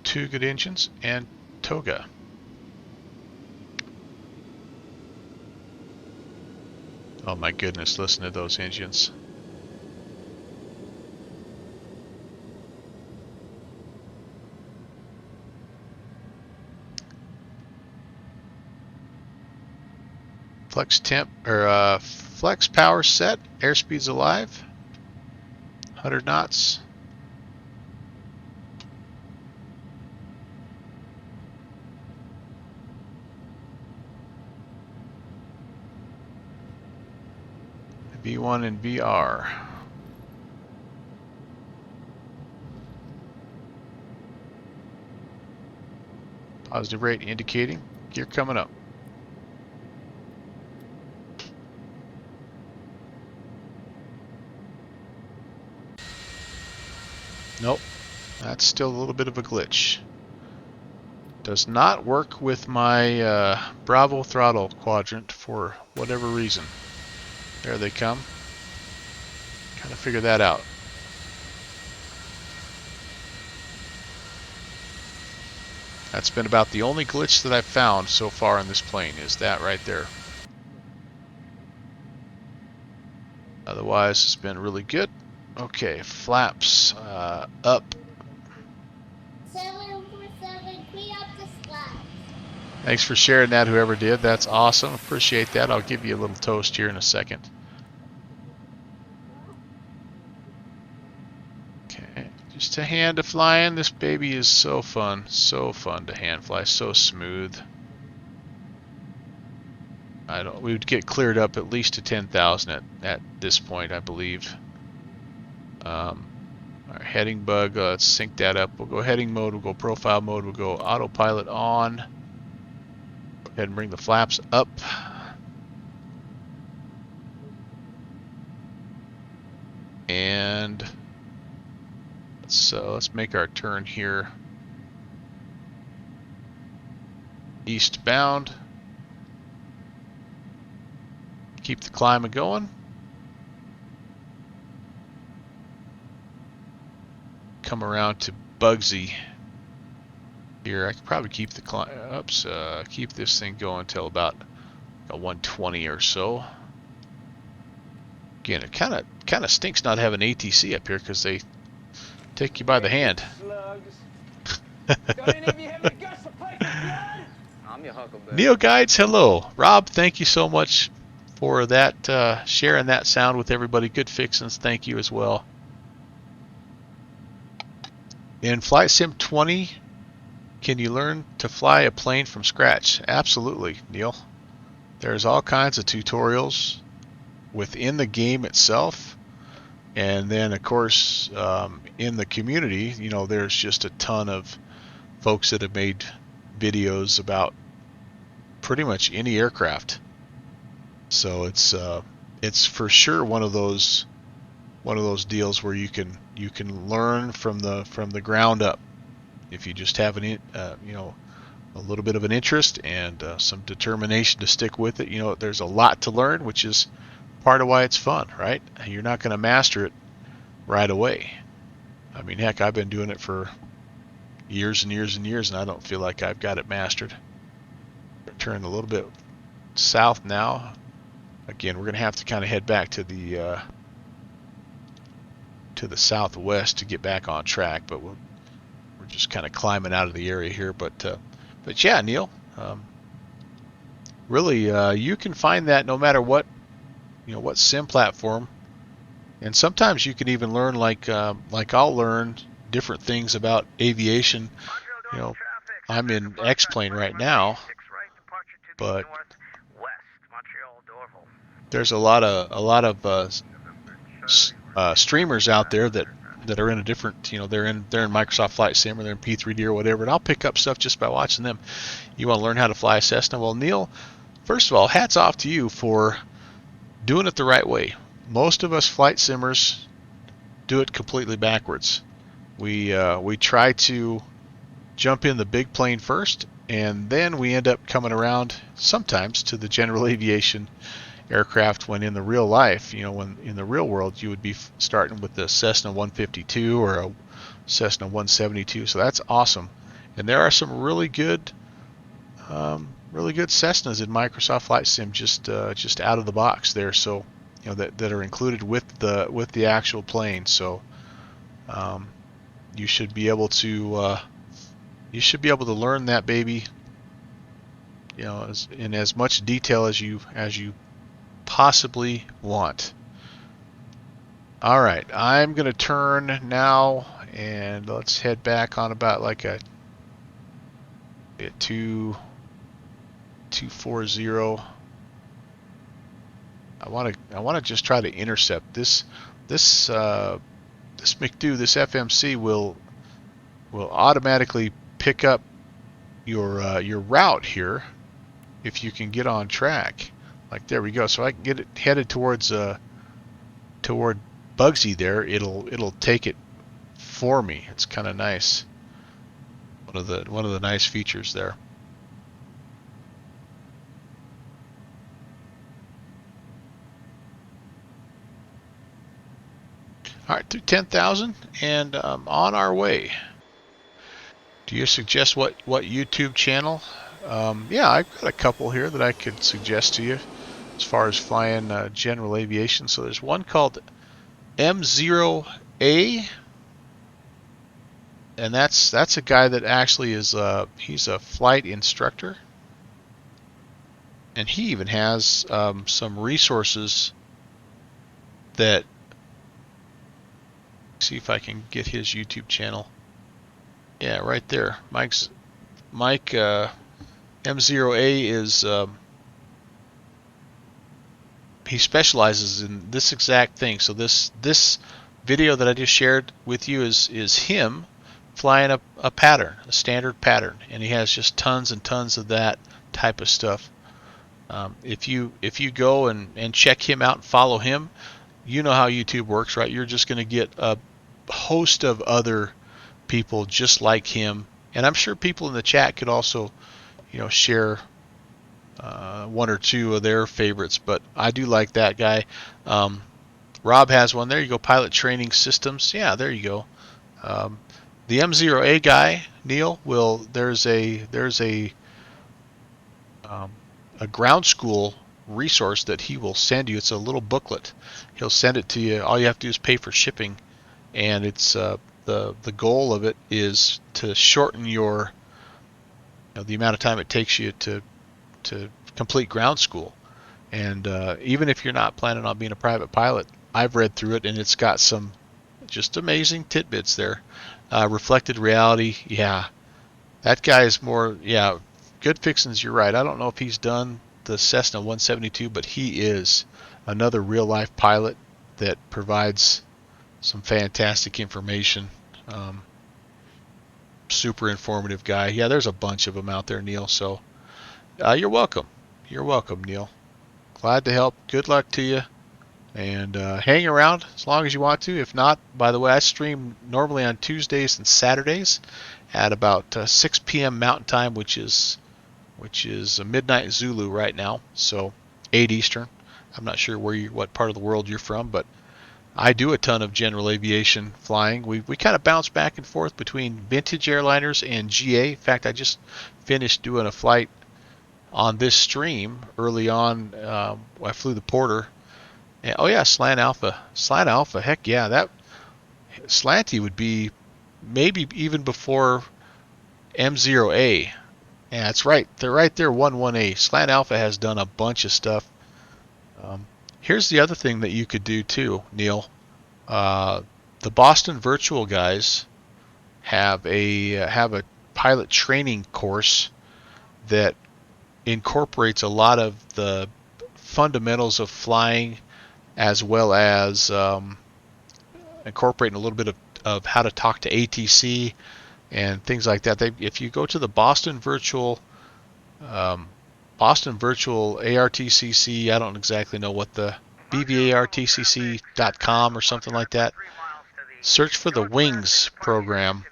2 good engines and toga. Oh my goodness, listen to those engines. Flex temp or flex power set. Airspeed's alive. 100 knots. V1 and VR. Positive rate indicating gear coming up. Nope, that's still a little bit of a glitch. Does not work with my Bravo throttle quadrant for whatever reason. There they come. Kind of figure that out. That's been about the only glitch that I've found so far in this plane, is that right there. Otherwise, it's been really good. Okay, flaps up. 747, clean up the flaps. Thanks for sharing that, whoever did. That's awesome. Appreciate that. I'll give you a little toast here in a second. Okay, just a hand to flying. This baby is so fun. So fun to hand fly. So smooth. We would get cleared up at least to 10,000 at this point, I believe. Our heading bug, let's sync that up. We'll go heading mode, we'll go profile mode, we'll go autopilot on. Go ahead and bring the flaps up. And let's make our turn here eastbound. Keep the climb going. come around to Bugsy here. I could probably keep the keep this thing going till about a 120 or so. Again, it kind of stinks not having ATC up here because they take you by the hand. Don't any of you have any guts to play for blood? I'm your Huckleberry. Neo Guides, hello. Rob, thank you so much for that, sharing that sound with everybody. Good fixins, thank you as well. In Flight Sim 20, can you learn to fly a plane from scratch? Absolutely, Neil. There's all kinds of tutorials within the game itself, and then of course in the community, you know, there's just a ton of folks that have made videos about pretty much any aircraft. So it's for sure one of those deals where you can learn from the ground up if you just have a little bit of an interest and some determination to stick with it. You know, there's a lot to learn, which is part of why it's fun, right? You're not going to master it right away. I mean, heck, I've been doing it for years and years and years, and I don't feel like I've got it mastered. Turn a little bit south now. Again, we're going to have to kind of head back to the southwest to get back on track, but we're just kind of climbing out of the area here. But yeah, Neil, really, you can find that no matter what sim platform, and sometimes you can even learn like I'll learn different things about aviation. You know, I'm in X-plane right now, but there's a lot of streamers out there that are in a different, you know, they're in Microsoft Flight Sim or they're in P3D or whatever, and I'll pick up stuff just by watching them. You want to learn how to fly a Cessna? Well, Neil, first of all, hats off to you for doing it the right way. Most of us flight simmers do it completely backwards. We try to jump in the big plane first, and then we end up coming around sometimes to the general aviation aircraft, when in the real life, you know, when in the real world, you would be starting with the Cessna 152 or a Cessna 172. So that's awesome. And there are some really good Cessnas in Microsoft Flight Sim just out of the box there. So, you know, that are included with the actual plane. So you should be able to learn that baby, you know, in as much detail as you possibly want. All right, I'm gonna turn now, and let's head back on about like a 240. I want to just try to intercept this McDo. This FMC will automatically pick up your route here if you can get on track. Like, there we go. So I can get it headed toward Bugsy there. It'll take it for me. It's kind of nice. One of the nice features there. All right, through 10,000 and on our way. Do you suggest what YouTube channel? Yeah, I've got a couple here that I could suggest to you as far as flying general aviation. So there's one called M0A, and that's a guy that actually is he's a flight instructor, and he even has some resources that, see if I can get his YouTube channel. Yeah, right there. Mike M0A is he specializes in this exact thing. So this video that I just shared with you is him flying a pattern, a standard pattern, and he has just tons and tons of that type of stuff. If you go and check him out and follow him, you know how YouTube works, right? You're just going to get a host of other people just like him, and I'm sure people in the chat could also, you know, share one or two of their favorites, but I do like that guy. Rob has one. There you go, Pilot Training Systems. Yeah, there you go. The M0A guy, Neil, there's a ground school resource that he will send you. It's a little booklet. He'll send it to you. All you have to do is pay for shipping, and it's the goal of it is to shorten your the amount of time it takes you to complete ground school. And even if you're not planning on being a private pilot, I've read through it, and it's got some just amazing tidbits there. Reflected reality, yeah. That guy is more, yeah, good fixins, you're right. I don't know if he's done the Cessna 172, but he is another real-life pilot that provides some fantastic information. Super informative guy. Yeah, there's a bunch of them out there, Neil, so you're welcome. You're welcome, Neil. Glad to help. Good luck to you. And hang around as long as you want to. If not, by the way, I stream normally on Tuesdays and Saturdays at about 6 p.m. Mountain Time, which is midnight Zulu right now, so 8 Eastern. I'm not sure what part of the world you're from, but I do a ton of general aviation flying. We kind of bounce back and forth between vintage airliners and GA. In fact, I just finished doing a flight on this stream early on. I flew the Porter. And, oh yeah, Slant Alpha. Slant Alpha, heck yeah. That Slanty would be maybe even before M0A. Yeah, that's right. They're right there, 11A. Slant Alpha has done a bunch of stuff. Here's the other thing that you could do too, Neil. The Boston Virtual guys have a pilot training course that incorporates a lot of the fundamentals of flying, as well as incorporating a little bit of how to talk to ATC and things like that. If you go to the Boston Virtual ARTCC, I don't exactly know what the BVARTCC.com or something like that. Search for the Wings program.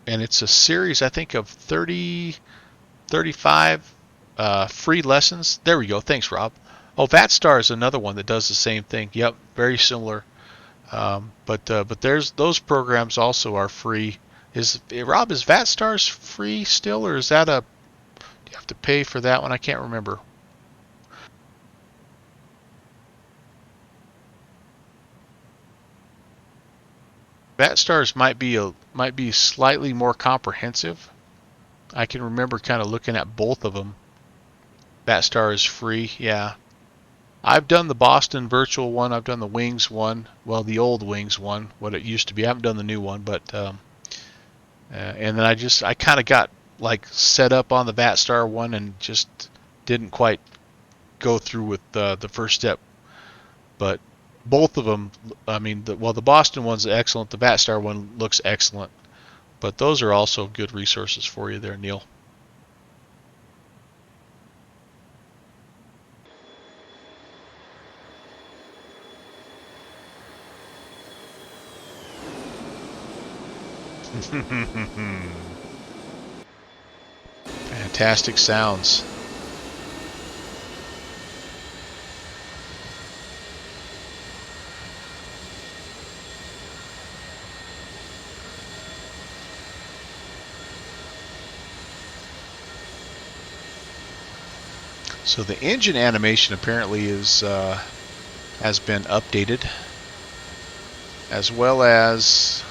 And it's a series, I think, of 35 free lessons. There we go. Thanks, Rob. Oh, VATSTAR is another one that does the same thing. Yep, very similar. But those programs also are free. Rob, is VATSTARS free still, or is that do you have to pay for that one? I can't remember. VATSTARS might be slightly more comprehensive. I can remember kind of looking at both of them. VATSTAR is free, yeah. I've done the Boston Virtual one. I've done the Wings one. Well, the old Wings one, what it used to be. I haven't done the new one, but and then I kind of got like set up on the VATSTAR one and just didn't quite go through with the first step. But both of them, I mean, the Boston one's excellent. The VATSTAR one looks excellent. But those are also good resources for you there, Neil. Fantastic sounds. So the engine animation apparently has been updated, as well as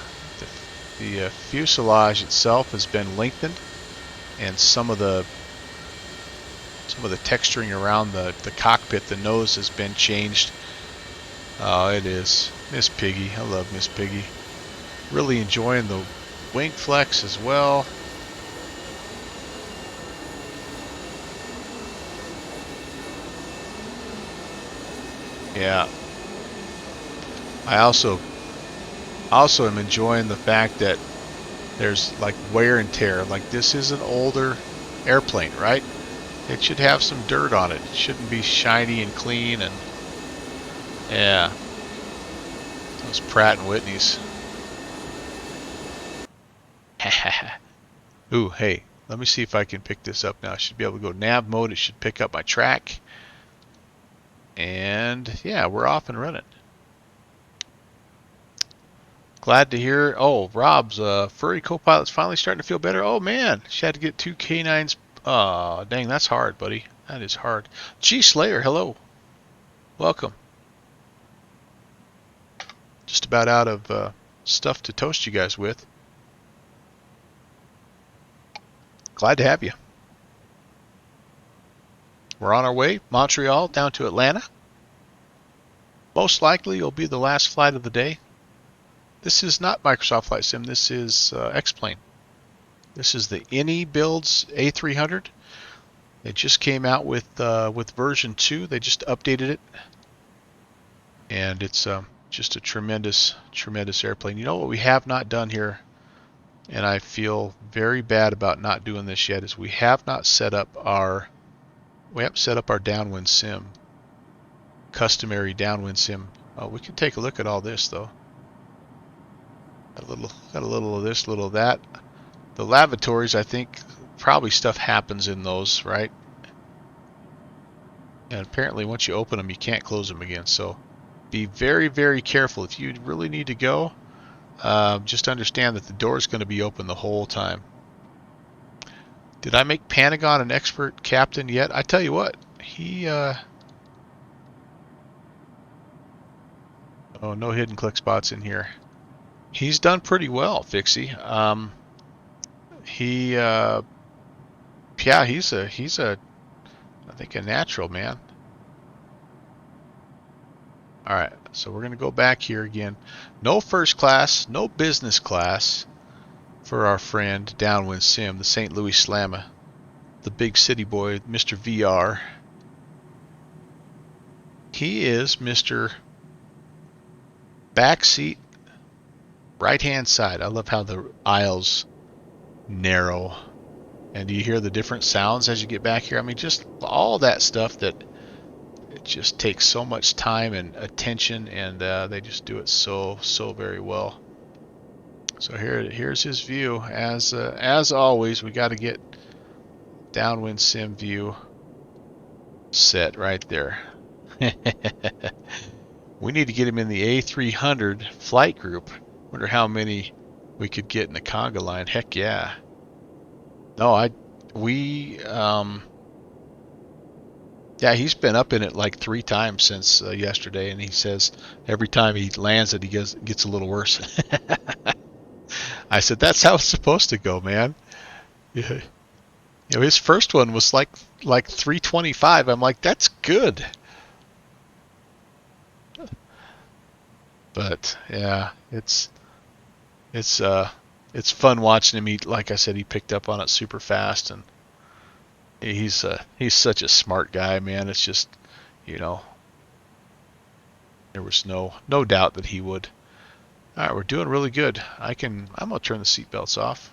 the fuselage itself has been lengthened, and some of the texturing around the cockpit, the nose has been changed. It is Miss Piggy. I love Miss Piggy. Really enjoying the wing flex as well. Yeah. I also am enjoying the fact that there's like wear and tear. Like, this is an older airplane, right? It should have some dirt on it. It shouldn't be shiny and clean. And yeah, those Pratt and Whitneys. Ooh, hey, let me see if I can pick this up now. I should be able to go nav mode. It should pick up my track. And yeah, we're off and running. Glad to hear. Oh, Rob's furry co-pilot's finally starting to feel better. Oh man, she had to get 2 canines. Oh, dang, that's hard, buddy. That is hard. G Slayer, hello. Welcome. Just about out of stuff to toast you guys with. Glad to have you. We're on our way, Montreal down to Atlanta. Most likely it'll be the last flight of the day. This is not Microsoft Flight Sim. This is X-Plane. This is the Any Builds A300. They just came out with version 2. They just updated it, and it's just a tremendous, tremendous airplane. You know what we have not done here, and I feel very bad about not doing this yet, is we have not set up our downwind sim, customary downwind sim. Oh, we can take a look at all this though. Got a little of this, a little of that. The lavatories, I think, probably stuff happens in those, right? And apparently once you open them, you can't close them again. So be very, very careful. If you really need to go, just understand that the door is going to be open the whole time. Did I make Panagon an expert captain yet? I tell you what, he... oh, no hidden click spots in here. He's done pretty well, Fixie. Yeah, he's a, I think, a natural, man. All right, so we're going to go back here again. No first class, no business class for our friend Downwind Sim, the St. Louis Slammer, the big city boy, Mr. VR. He is Mr. Backseat, right-hand side. I love how the aisles narrow. And do you hear the different sounds as you get back here? I mean, just all that stuff that it just takes so much time and attention, and they just do it so very well. So here's his view. As always, we got to get downwind sim view set right there. We need to get him in the A300 flight group. Wonder how many we could get in the conga line. Heck yeah. No, yeah, he's been up in it like 3 times since yesterday, and he says every time he lands it, he gets a little worse. I said, that's how it's supposed to go, man. Yeah. You know, his first one was like 325. I'm like, that's good. But yeah, it's fun watching him. Like I said, he picked up on it super fast, and he's such a smart guy, man. It's just, you know, there was no doubt that he would. All right, we're doing really good. I'm gonna turn the seatbelts off.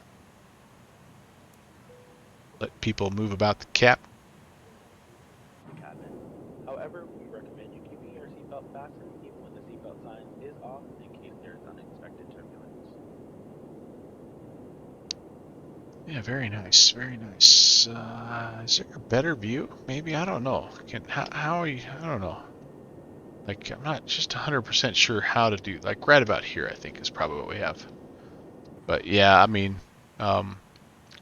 Let people move about the cap. However, we recommend you keeping your seatbelt fastened even when the seatbelt sign is off in case there is unexpected turbulence. Yeah, very nice, very nice. Is there a better view? Maybe, I don't know. How are you? I don't know. Like, I'm not just 100% sure how to do. Like, right about here, I think is probably what we have. But yeah, I mean,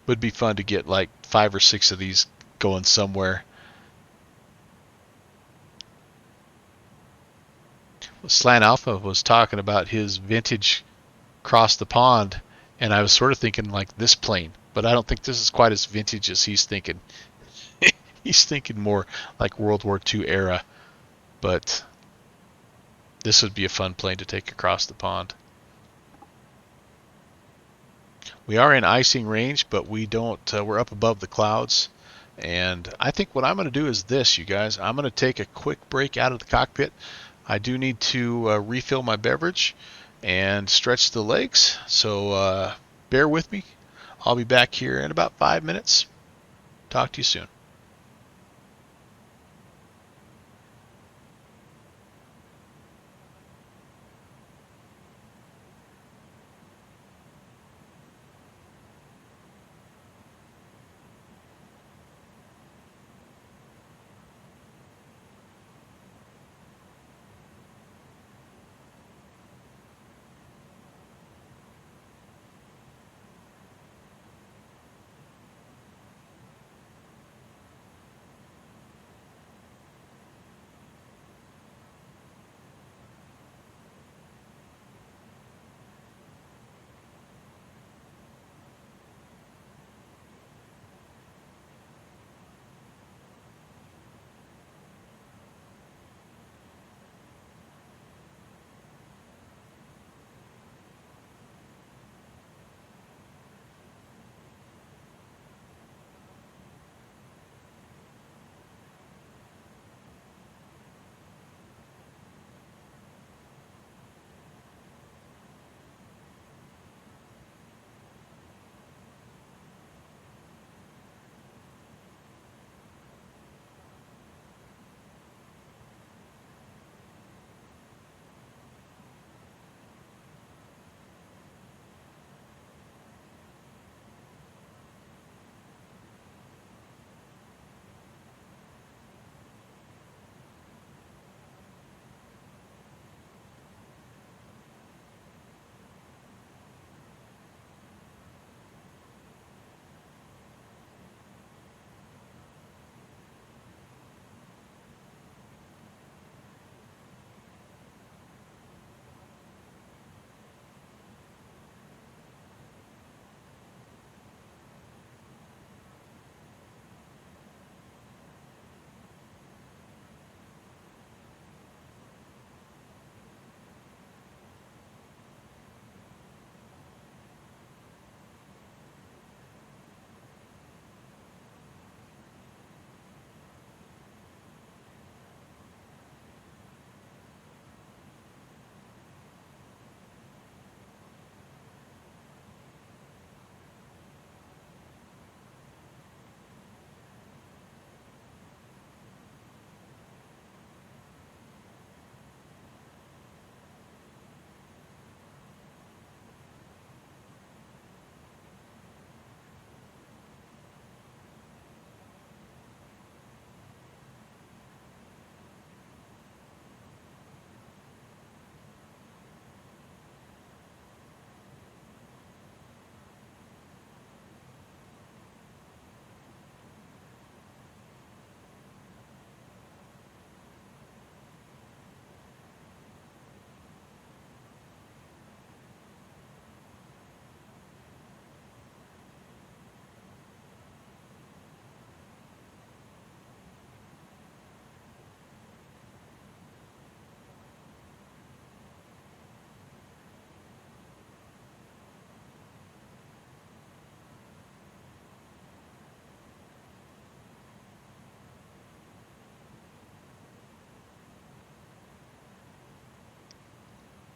would be fun to get like 5 or 6 of these going somewhere. Slant Alpha was talking about his vintage across the pond, and I was sort of thinking like this plane, but I don't think this is quite as vintage as he's thinking. He's thinking more like World War II era, but this would be a fun plane to take across the pond. We are in icing range, but we don't. We're up above the clouds, and I think what I'm going to do is this, you guys. I'm going to take a quick break out of the cockpit. I do need to refill my beverage and stretch the legs, so bear with me. I'll be back here in about 5 minutes. Talk to you soon.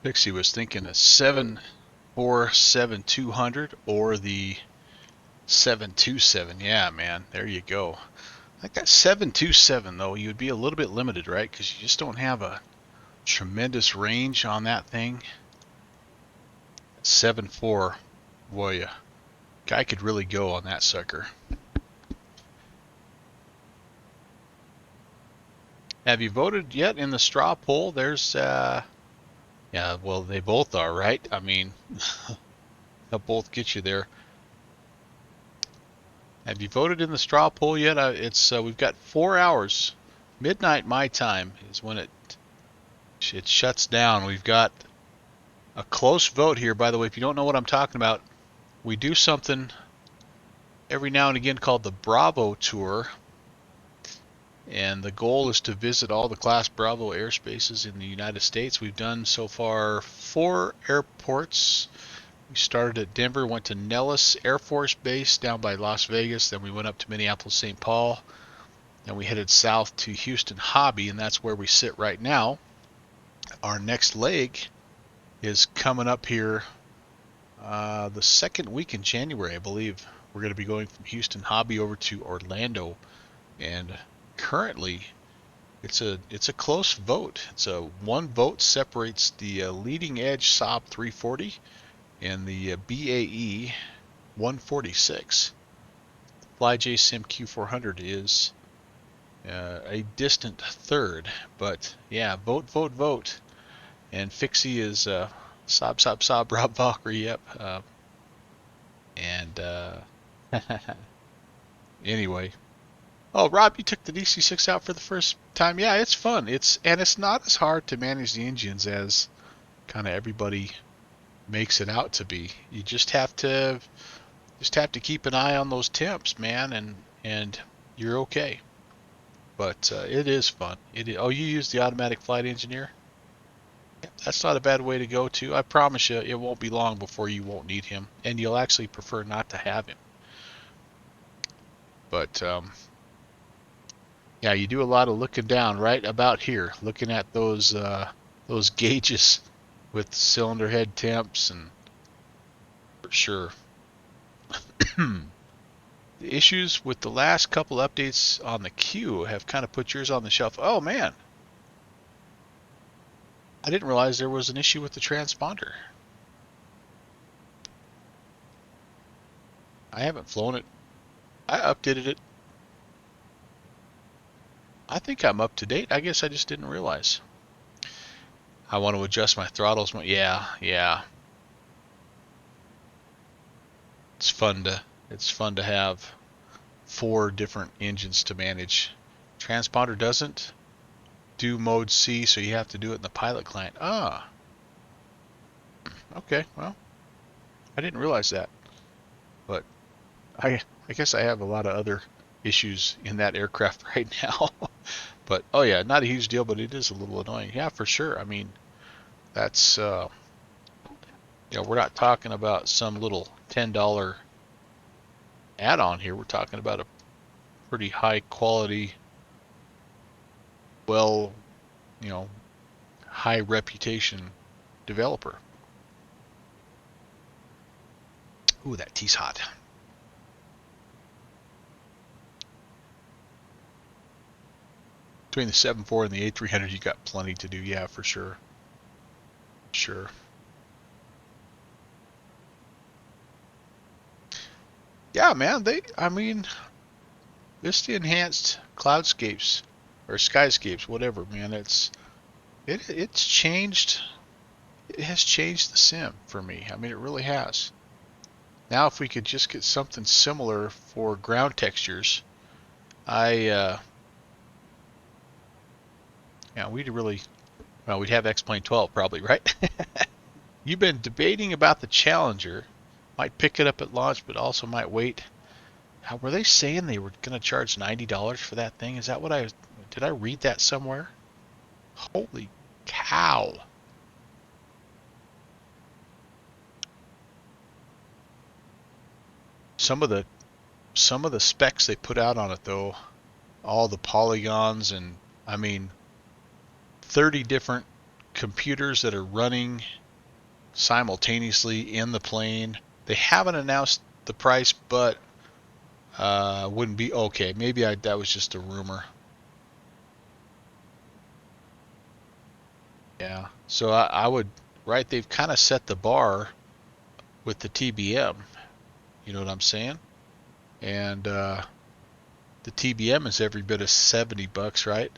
Pixie was thinking a 747-200 or the 727. Yeah, man, there you go. I got 727 though. You'd be a little bit limited, right? Because you just don't have a tremendous range on that thing. 7.4, boy, guy could really go on that sucker. Have you voted yet in the straw poll? There's, yeah, well, they both are, right? I mean, they'll both get you there. Have you voted in the straw poll yet? We've got 4 hours. Midnight my time is when it shuts down. We've got a close vote here. By the way, if you don't know what I'm talking about, we do something every now and again called the Bravo Tour. And the goal is to visit all the Class Bravo airspaces in the United States. We've done so far 4 airports. We started at Denver, went to Nellis Air Force Base down by Las Vegas. Then we went up to Minneapolis, St. Paul. Then we headed south to Houston Hobby, and that's where we sit right now. Our next leg is coming up here the second week in January, I believe. We're going to be going from Houston Hobby over to Orlando, and currently it's a close vote. It's a 1 vote separates the leading edge Saab 340 and the BAE 146. FlyJ Sim Q400 is a distant third, but yeah, vote, vote, vote. And Fixie is Saab, Rob Valkyrie, yep. Anyway. Oh, Rob, you took the DC-6 out for the first time. Yeah, it's fun. It's not as hard to manage the engines as kind of everybody makes it out to be. You just have to keep an eye on those temps, man, and you're okay. But it is fun. Oh, you use the automatic flight engineer? That's not a bad way to go, too. I promise you, it won't be long before you won't need him, and you'll actually prefer not to have him. But yeah, you do a lot of looking down right about here, looking at those gauges with cylinder head temps, and for sure. The issues with the last couple updates on the Q have kind of put yours on the shelf. Oh man, I didn't realize there was an issue with the transponder. I haven't flown it. I updated it. I think I'm up to date. I guess I just didn't realize. I want to adjust my throttles. Yeah. It's fun to have 4 different engines to manage. Transponder doesn't do mode C, so you have to do it in the pilot client. Ah. Okay, well, I didn't realize that. But I guess I have a lot of other issues in that aircraft right now. But oh yeah, not a huge deal, but it is a little annoying. Yeah, for sure. I mean, that's we're not talking about some little $10 add-on here. We're talking about a pretty high quality, well, high reputation developer. Ooh, that tea's hot. Between the 7.4 and the A300, you got plenty to do. Yeah, for sure. Sure. Yeah, man, this enhanced cloudscapes or skyscapes, whatever, man, it's changed. It has changed the sim for me. I mean, it really has. Now, if we could just get something similar for ground textures, we'd have X-Plane 12 probably, right? You've been debating about the Challenger. Might pick it up at launch, but also might wait. How were they saying they were going to charge $90 for that thing? Is that what did I read that somewhere? Holy cow. Some of the specs they put out on it though, all the polygons, and I mean 30 different computers that are running simultaneously in the plane. They haven't announced the price, but wouldn't be okay. Maybe that was just a rumor. Yeah. So I would, right? They've kind of set the bar with the TBM. You know what I'm saying? And the TBM is every bit of $70, right?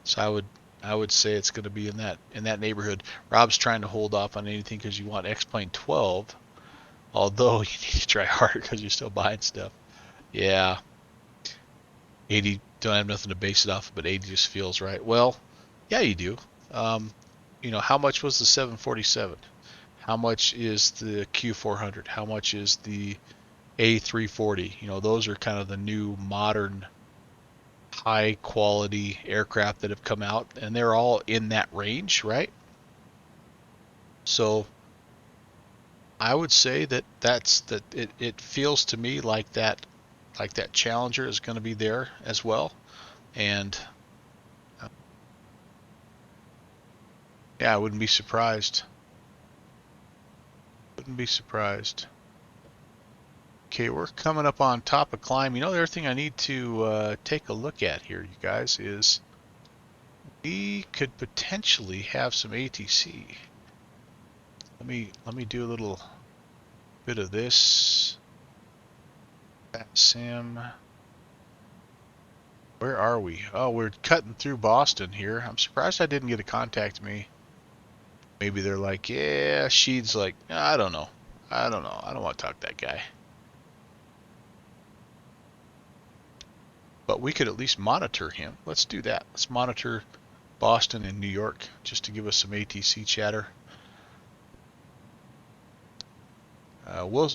So I would say it's going to be in that neighborhood. Rob's trying to hold off on anything because you want X-Plane 12, although you need to try harder because you're still buying stuff. Yeah, 80 don't have nothing to base it off, but 80 just feels right. Well, yeah, you do. You know, how much was the 747? How much is the Q400? How much is the A340? You know, those are kind of the new modern high quality aircraft that have come out, and they're all in that range, right? So I would say that it feels to me like that Challenger is going to be there as well, and yeah, I wouldn't be surprised. Wouldn't be surprised. Okay, we're coming up on top of climb. You know, the other thing I need to take a look at here, you guys, is we could potentially have some ATC. Let me do a little bit of this. Sim. Where are we? Oh, we're cutting through Boston here. I'm surprised I didn't get a contact me. Maybe they're like, yeah, Sheed's like, I don't know. I don't want to talk to that guy. But we could at least monitor him. Let's do that. Let's monitor Boston and New York just to give us some ATC chatter. We'll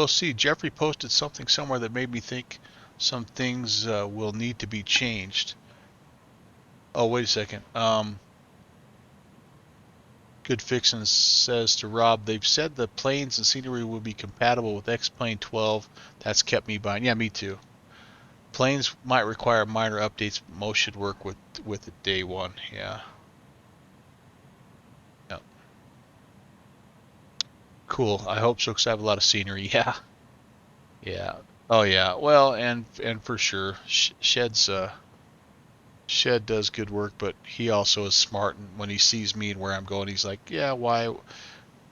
see. Jeffrey posted something somewhere that made me think some things will need to be changed. Oh, wait a second. Good Fixin' says to Rob, they've said the planes and scenery will be compatible with X-Plane 12. That's kept me buying. Yeah, me too. Planes might require minor updates. Most should work with the day one. Yeah. Yep. Cool. I hope so because I have a lot of scenery. Yeah. Yeah. Oh yeah. Well, and for sure, Shed does good work, but he also is smart. And when he sees me and where I'm going, he's like, "Yeah, why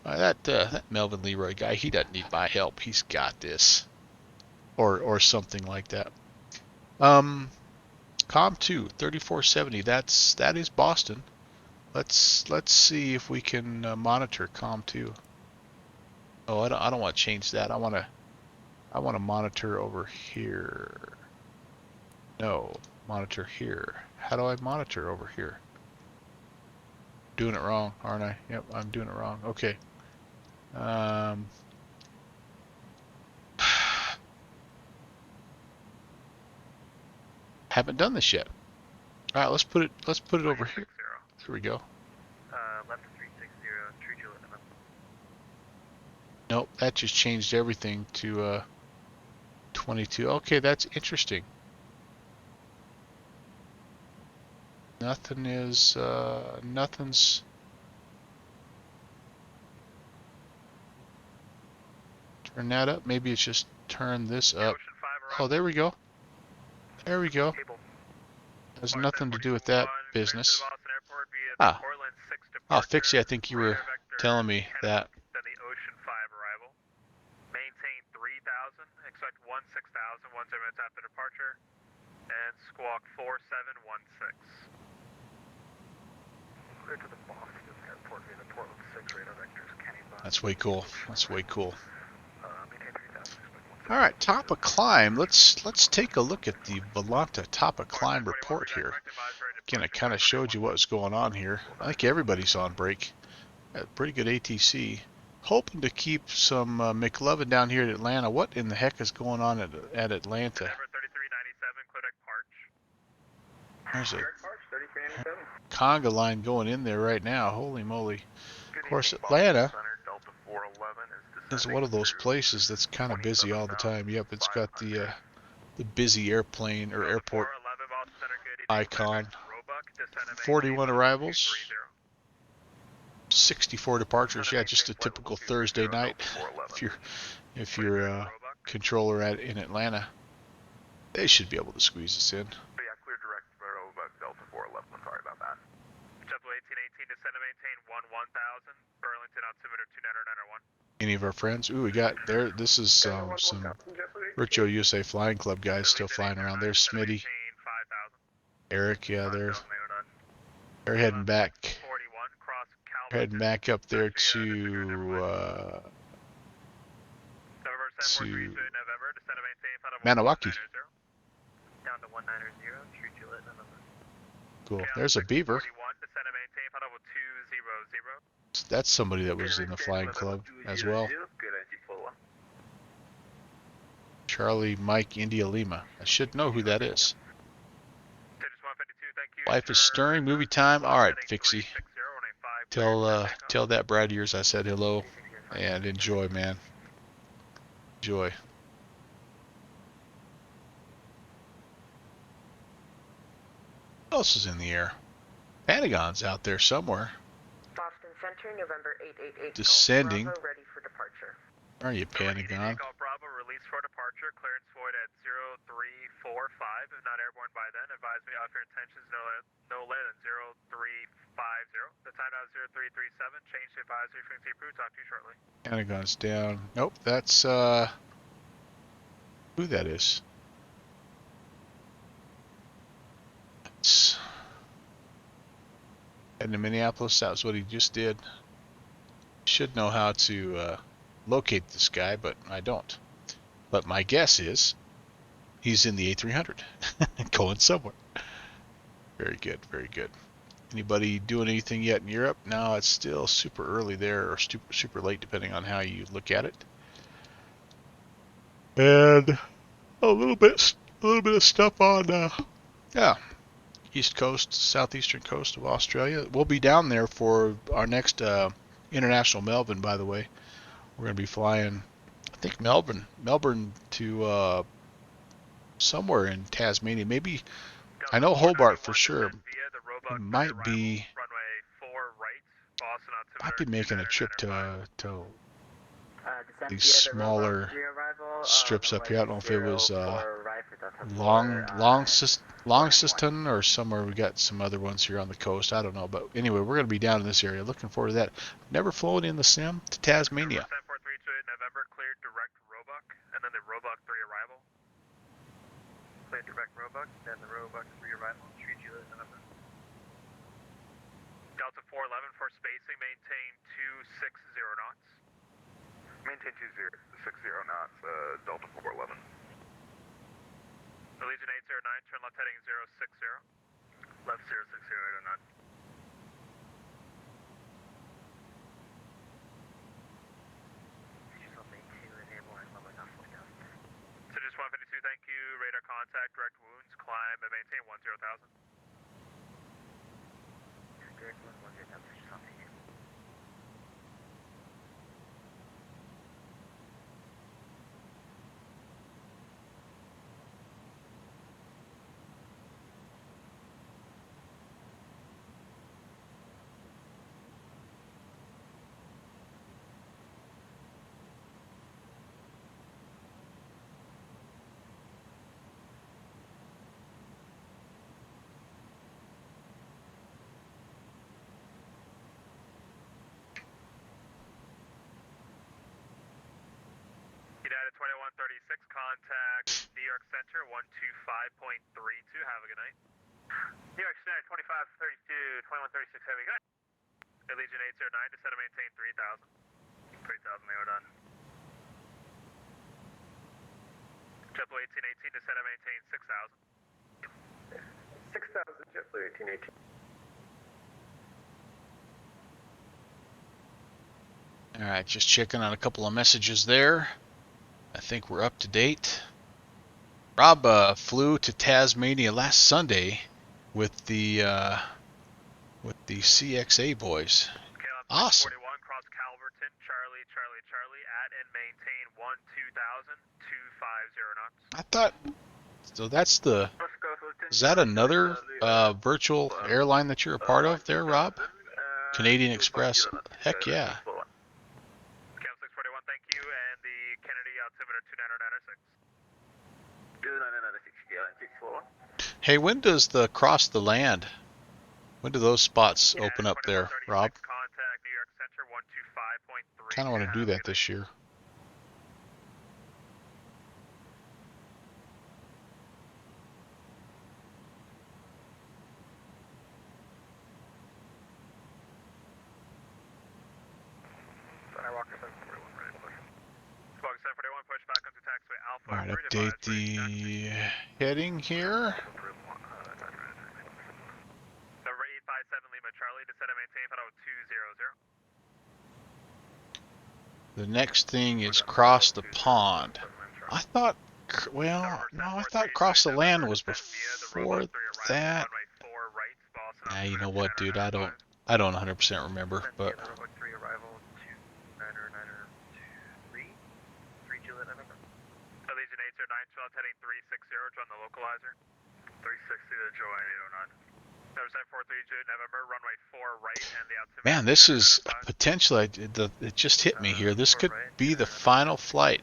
that Melvin Leroy guy? He doesn't need my help. He's got this." Or something like that. Com 2 3470. That is Boston. Let's see if we can monitor Com 2. Oh, I don't want to change that. I want to monitor over here. No, monitor here. How do I monitor over here? Doing it wrong, aren't I? Yep, I'm doing it wrong. Okay. Haven't done this yet. All right, let's put it over here. Here we go. Left 360, true Juliet. Nope, that just changed everything to 22. Okay, that's interesting. Nothing's turn that up. Maybe it's just turn this up. Oh, there we go. There we go. Has nothing to do with that business. Ah. Oh, Fixie, I think you were telling me that. Then the Ocean 5 arrival. Maintain 3,000. Expect 16,000 17 minutes after departure. And squawk 4716. Clear to the Boston airport via the Portland 6 radar vectors. That's way cool. That's way cool. All right, top of climb. Let's take a look at the Volanta top of climb report here. Again, I kind of showed you what was going on here. I think everybody's on break. Pretty good ATC. Hoping to keep some McLovin down here at Atlanta. What in the heck is going on at Atlanta? There's a conga line going in there right now. Holy moly. Of course, Atlanta is one of those places that's kind of busy all the time. Yep, it's got the busy airplane or airport icon 41 arrivals, 64 departures. Yeah, just a typical Thursday night. If you're a controller in Atlanta, they should be able to squeeze us in. Yeah, clear direct for Delta 411. Sorry about that. JetBlue 1818, descend and maintain 1000, Burlington altimeter 29901. Any of our friends? Ooh, we got there. This is some Virtual USA Flying Club guys still flying around. There's Smitty, Eric. Yeah, they're heading back. Heading back up there to Maniwaki. Down to 190, true Juliet, Cool. There's a Beaver. That's somebody that was in the flying club as well. Charlie Mike India Lima. I should know who that is. Life is stirring. Movie time. All right, Fixie. Tell that Brad of yours I said hello and enjoy, man. Enjoy. What else is in the air? Pentagon's out there somewhere. Boston Center, November 888. Descending. Bravo, ready for departure. Are you, Pentagon? Golf Bravo, release for departure. Clearance void at 0345. If not airborne by then, advise me of your intentions no later than 0350. The time now is 0337. Change the advisory frequency approved. Talk to you shortly. Pentagon's down. Nope, that's who that is. It's heading to Minneapolis. That was what he just did. Should know how to locate this guy, but I don't. But my guess is he's in the A300, going somewhere. Very good, very good. Anybody doing anything yet in Europe? No, it's still super early there, or super late, depending on how you look at it. And a little bit of stuff on, East Coast, southeastern coast of Australia. We'll be down there for our next international Melbourne, by the way. We're going to be flying, I think Melbourne to somewhere in Tasmania. Maybe, I know Hobart for sure. It might be making a trip to these smaller strips up here. I don't know if it was Launceston or somewhere. We got some other ones here on the coast. I don't know, but anyway, we're going to be down in this area. Looking forward to that. Never flown in the sim to Tasmania. November cleared direct Roebuck, and then the Roebuck 3 arrival. Cleared direct Roebuck, then the Roebuck 3 arrival. Treat you as November. Delta 411 for spacing, maintain 260 knots. Maintain 260 knots, Delta 411. Allegiant 809, turn left heading 060. Left 060, 809. Citrus 152, thank you. Radar contact, direct wounds, climb and maintain 10,000. Direct wounds 10,000, Citrus 152. United 2136, contact New York Center 125.32. Have a good night. New York Center 2532, 2136, have a good night. Allegiant 809, descend and maintain 3,000. 3,000, they are done. JetBlue 1818, descend and maintain 6,000. 6,000, JetBlue 1818. All right, just checking on a couple of messages there. I think we're up to date. Rob flew to Tasmania last Sunday with the CXA boys. Awesome. 41, cross Calverton, Charlie, at and maintain 12,000, 250 knots. I thought, so that's the Is that another virtual airline that you're a part of there, Rob? Canadian Express. Heck yeah. Cam 641, thank you, and the Kennedy altimeter 29996. 2996, 641. Hey, when does the cross the land? When do those spots open up there, Rob? Contact New York Center 125.3. Kind of want to do that this year. All right, update the heading here. Number 857 Lima Charlie, descend and maintain final 200. The next thing is cross the pond. I thought, well, no, I thought cross the land was before that. Nah, you know what, dude? I don't 100% remember, but. Allegiant 809, Charlotte heading 360, join the localizer. 360 to join 809. Number 743 November, runway 4 right, and the altimeter. Man, this is potentially, it just hit me here. This could be the final flight.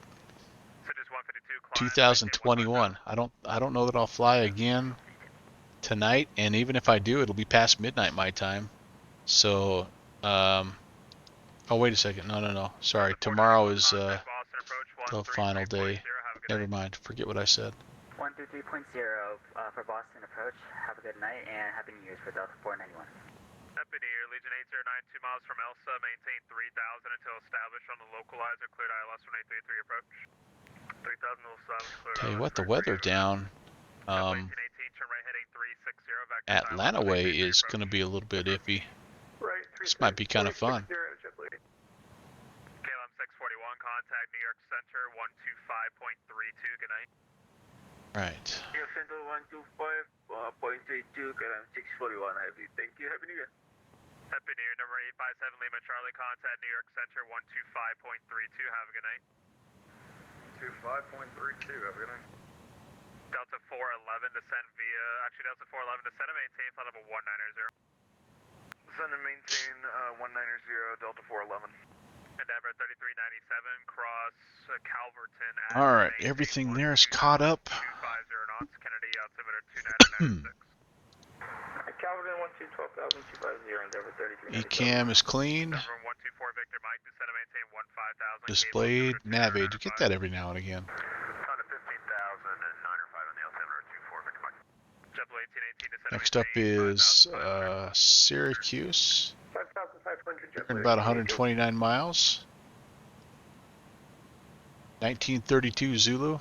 2021. I don't know that I'll fly again tonight, and even if I do, it'll be past midnight my time. So, oh wait a second. No. Sorry, tomorrow is the final day. Never mind. Forget what I said. 123.0 for Boston approach. Have a good night and Happy New Year's for Delta 491. Happy New Year, Legion 809, 2 miles from Elsa, maintain 3000 until established on the localizer, cleared ILS 1833 approach. 3000 will establish, cleared Tell you ILS what, the weather down Atlanta way is going to be a little bit iffy. This might be kind of fun. KLM 641, contact New York Center 125.32, good night. Right. New York Center 125.32, KLM 641, thank you, Happy New Year. Happy New Year, number 857 Lima Charlie, contact New York Center 125.32, have a good night. 25.32, have a good night. Delta 411, descend via, actually Delta 411, descend and maintain flight level 190. Descend and maintain 190, Delta 411. Endeavor 3397, cross Calverton. All right, everything there is caught up. 250 knots, Kennedy altimeter 2996. Calverton 12,250, Endeavor 3397. ECAM is clean. 124 Victor Mike, descend and maintain 15,000. Displayed nav aid. You get that every now and again. On to 15,000 and 905 on the altimeter 24 Victor Mike. JetBlue 1818, descend Next up is Syracuse. 5,500. We're in about 129 miles. 1932 Zulu.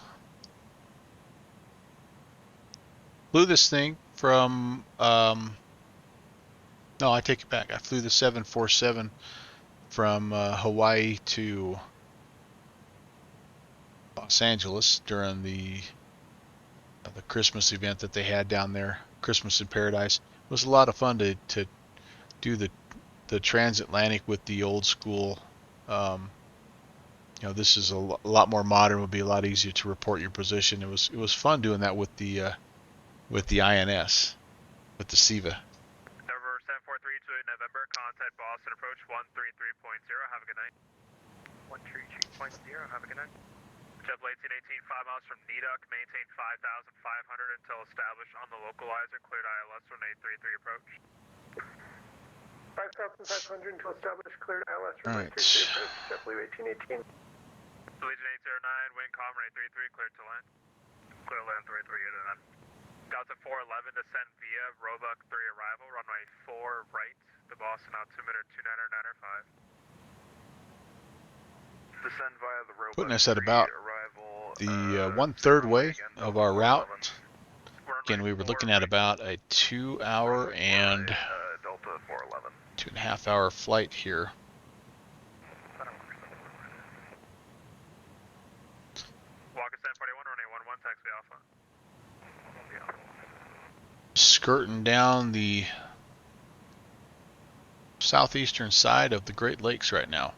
Flew this thing from, no, I take it back. I flew the 747 from Hawaii to Los Angeles during the Christmas event that they had down there, Christmas in Paradise. It was a lot of fun to do the transatlantic with the old school. You know, this is a lot more modern. It would be a lot easier to report your position. It was fun doing that with the INS, with the SIVA. Number 743 November, contact Boston approach 133.0. Have a good night. 133.0. Have a good night. JetBlue 1818, 5 miles from Niduk, maintain 5,500 until established on the localizer, cleared ILS 1833 approach. 5,500 to establish, cleared ILS All right. JetBlue 1818. Legion 809, wind calm 833, cleared to land. Clear land 338 Delta 411, descend via Roebuck 3 arrival, runway 4 right, the Boston altimeter 29905. Descend via the Roebuck Putting us at about the 1/3 way of our route. Again, we were looking at about a 2 hour and Delta 411. 2.5 hour flight here. Walker 741, runway 11, taxi Alpha. Skirting down the southeastern side of the Great Lakes right now.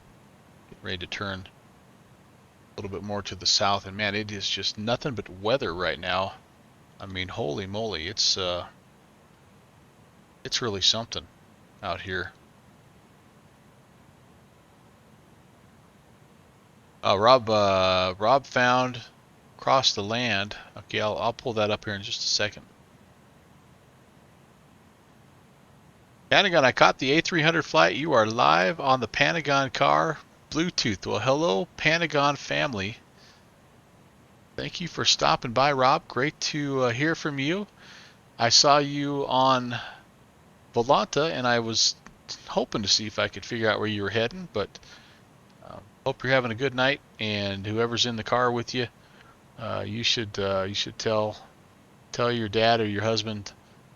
Getting ready to turn a little bit more to the south, and man, it is just nothing but weather right now. I mean, holy moly, it's really something out here. Rob found Cross the Land. Okay, I'll pull that up here in just a second. Panagon, I caught the A300 flight. You are live on the Panagon car Bluetooth. Well, hello, Panagon family. Thank you for stopping by, Rob. Great to hear from you. I saw you on Volanta, and I was hoping to see if I could figure out where you were heading, but hope you're having a good night. And whoever's in the car with you, you should tell your dad or your husband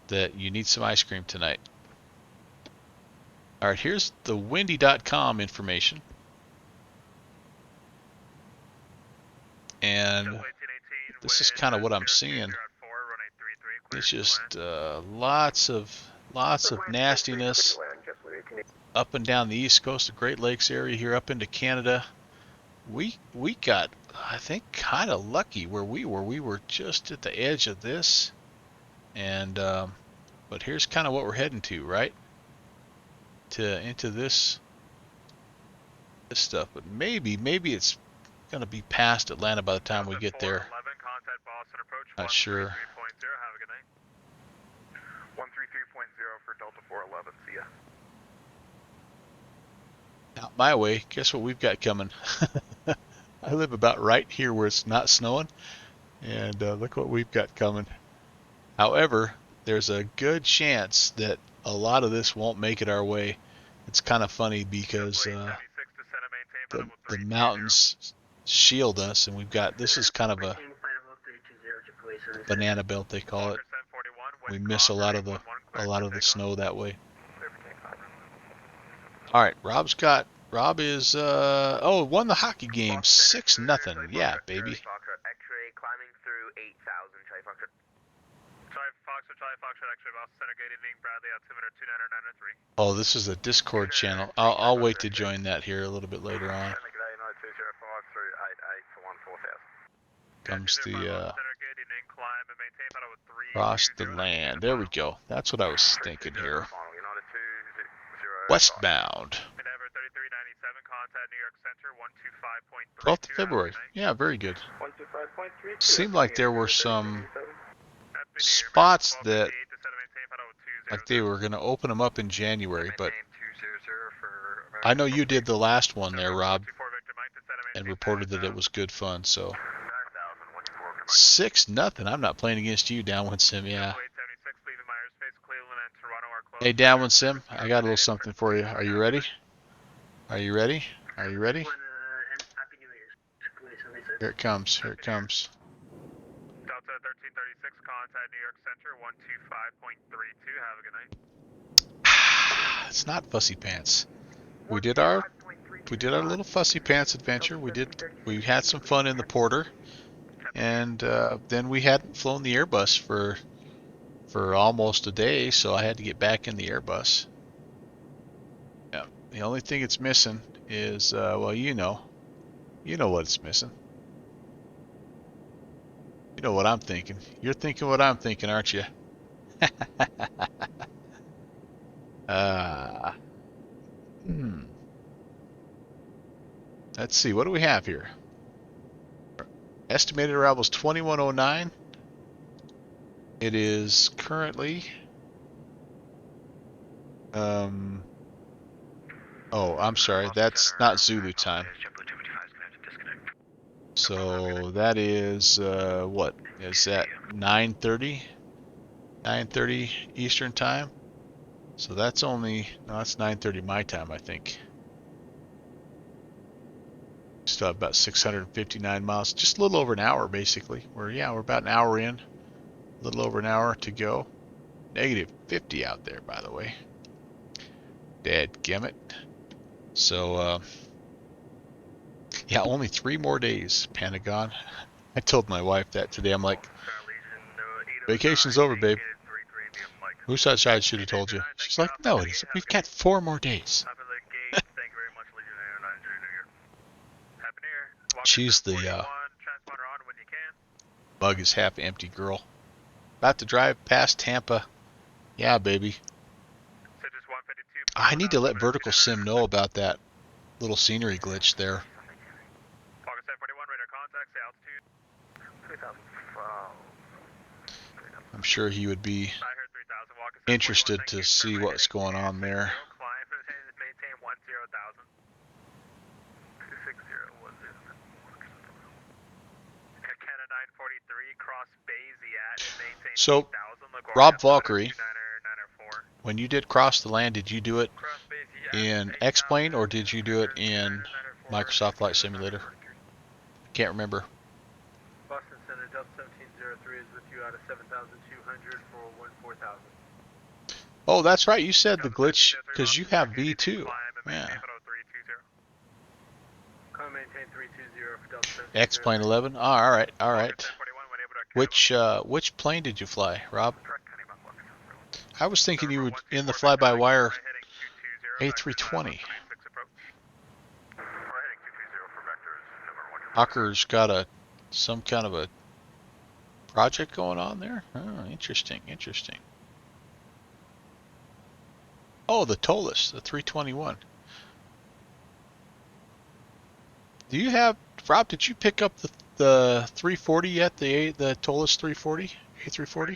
that you need some ice cream tonight. All right, here's the windy.com information. And this is kind of what I'm seeing. It's just lots of nastiness up and down the east coast, the Great Lakes area here, up into Canada. We got, I think, kind of lucky where we were. We were just at the edge of this, and but here's kind of what we're heading to, right? Into this stuff, but maybe it's gonna be past Atlanta by the time we get there. Not sure. 13.0, have a good night. 133.0 for Delta 411, see ya. Out my way, guess what we've got coming? I live about right here where it's not snowing, and look what we've got coming. However, there's a good chance that a lot of this won't make it our way. It's kind of funny because the mountains shield us, and we've got, this is kind of a banana belt, they call it. We miss a lot of the snow that way. All right, Rob is won the hockey game 6-0. Yeah, baby. X-ray climbing through 8,000, Charlie Foxtrot. Charlie Foxtrot, X-ray, Boston Center, gate evening, Bradley, altimeter 29993. Oh, this is a Discord channel. I'll wait to join that here a little bit later on. Comes the Cross the Land. There we go. That's what I was thinking here. Westbound. 12th of February. Yeah, very good. Seemed like there were some spots that, like they were going to open them up in January, but I know you did the last one there, Rob, and reported that it was good fun, so 6-0. I'm not playing against you, Downwind Sim, yeah. Hey, Downwind Sim, I got a little something for you. Are you ready? Are you ready? Are you ready? Here it comes. Here it comes. Delta 1336, contact New York Center 125.32. Have a good night. It's not Fussy Pants. We did our little Fussy Pants adventure. We had some fun in the Porter, and then we hadn't flown the Airbus for almost a day, so I had to get back in the Airbus. Yeah. The only thing it's missing is well, you know what it's missing. You know what I'm thinking. You're thinking what I'm thinking, aren't you? Let's see. What do we have here? Estimated arrival is 2109. It is currently oh, I'm sorry. That's not Zulu time. So that is what is that? 9:30 Eastern time. So that's only, no, that's 9:30 my time, I think. Still have about 659 miles, just a little over an hour basically. We're about an hour in, a little over an hour to go. -50 out there, by the way. Dadgummit. So yeah, only 3 more days, Pentagon. I told my wife that today. I'm like, vacation's over, babe. Who's outside should have told you. She's like, no, it isn't. We've got 4 more days. She's the mug is half empty girl. About to drive past Tampa. Yeah, baby. I need to let Vertical Sim know about that little scenery glitch there. August 1041, radar contact, say altitude. 3000. I'm sure he would be interested to see what's going on there. Climb and maintain 10,000. 260 was it. Canada 943, cross Bayesiat and maintain So, 8,000. Rob Valkyrie, when you did cross the land, did you do it in X-Plane or did you do it in Microsoft Flight Simulator? Can't remember. Boston Center, Delta 1703 is with you out of 7,200 for 14,000. Oh, that's right. You said the glitch because you have V2. Yeah. Maintain 320 for Delta 1703. X-Plane 11. Oh, all right, all right. Which plane did you fly, Rob? I was thinking you were in the fly-by-wire A320. Hawker's got some kind of a project going on there. Oh, interesting, interesting. Oh, the Tolus, the 321. Do you have, Rob? Did you pick up the 340 yet? The Tolus 340, A340? 1258,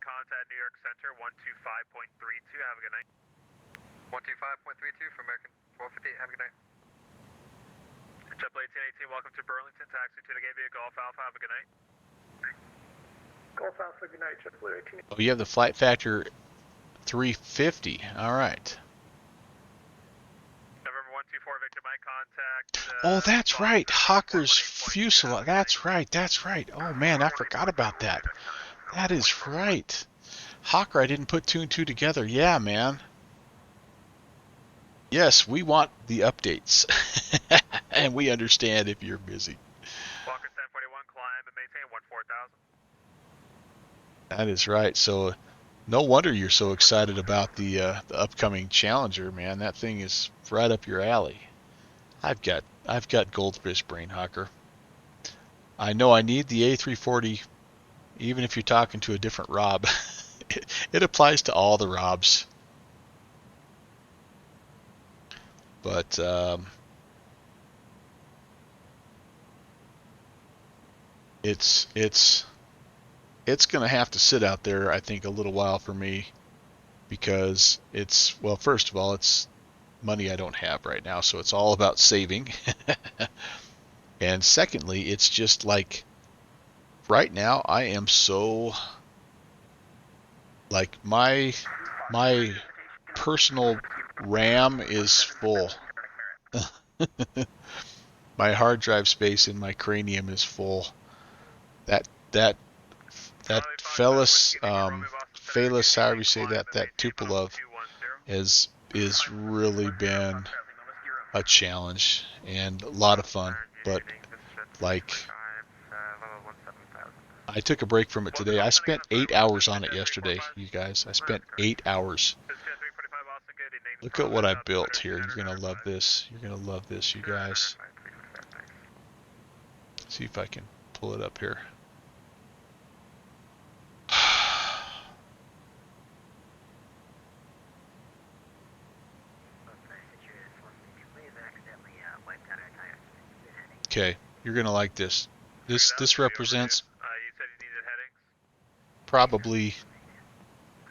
contact New York Center 125.32. Have a good night. 125.32 for American 1258. Have a good night. JetBlue 1818, welcome to Burlington. Taxi to the Gateway Golf Alpha. Have a good night. Golf Alpha, good night, JetBlue 1818. Oh, you have the Flight Factor 350. All right. November 124, Victor, my contact. Oh, that's right. Hawker's fuselage. That's right. That's right. Oh, man, I forgot about that. That is right. Hawker, I didn't put two and two together. Yeah, man. Yes, we want the updates. And we understand if you're busy. Walker 1041, climb and maintain 14,000. That is right. So, no wonder you're so excited about the upcoming Challenger, man. That thing is right up your alley. I've got goldfish brain, Hawker. I know I need the A340, even if you're talking to a different Rob. It applies to all the Robs. But it's going to have to sit out there, I think, a little while for me, because it's, well, first of all, it's money I don't have right now, so it's all about saving. And secondly, it's just like right now I am so, like, my personal RAM is full. My hard drive space in my cranium is full. That Phallus, however you say that Tupolev is really been a challenge and a lot of fun. But like, I took a break from it today. I spent 8 hours on it yesterday, you guys. I spent 8 hours. Look at what I built here. You're gonna love this. You're gonna love this, you guys. See if I can pull it up here. Okay, you're gonna like this. This represents probably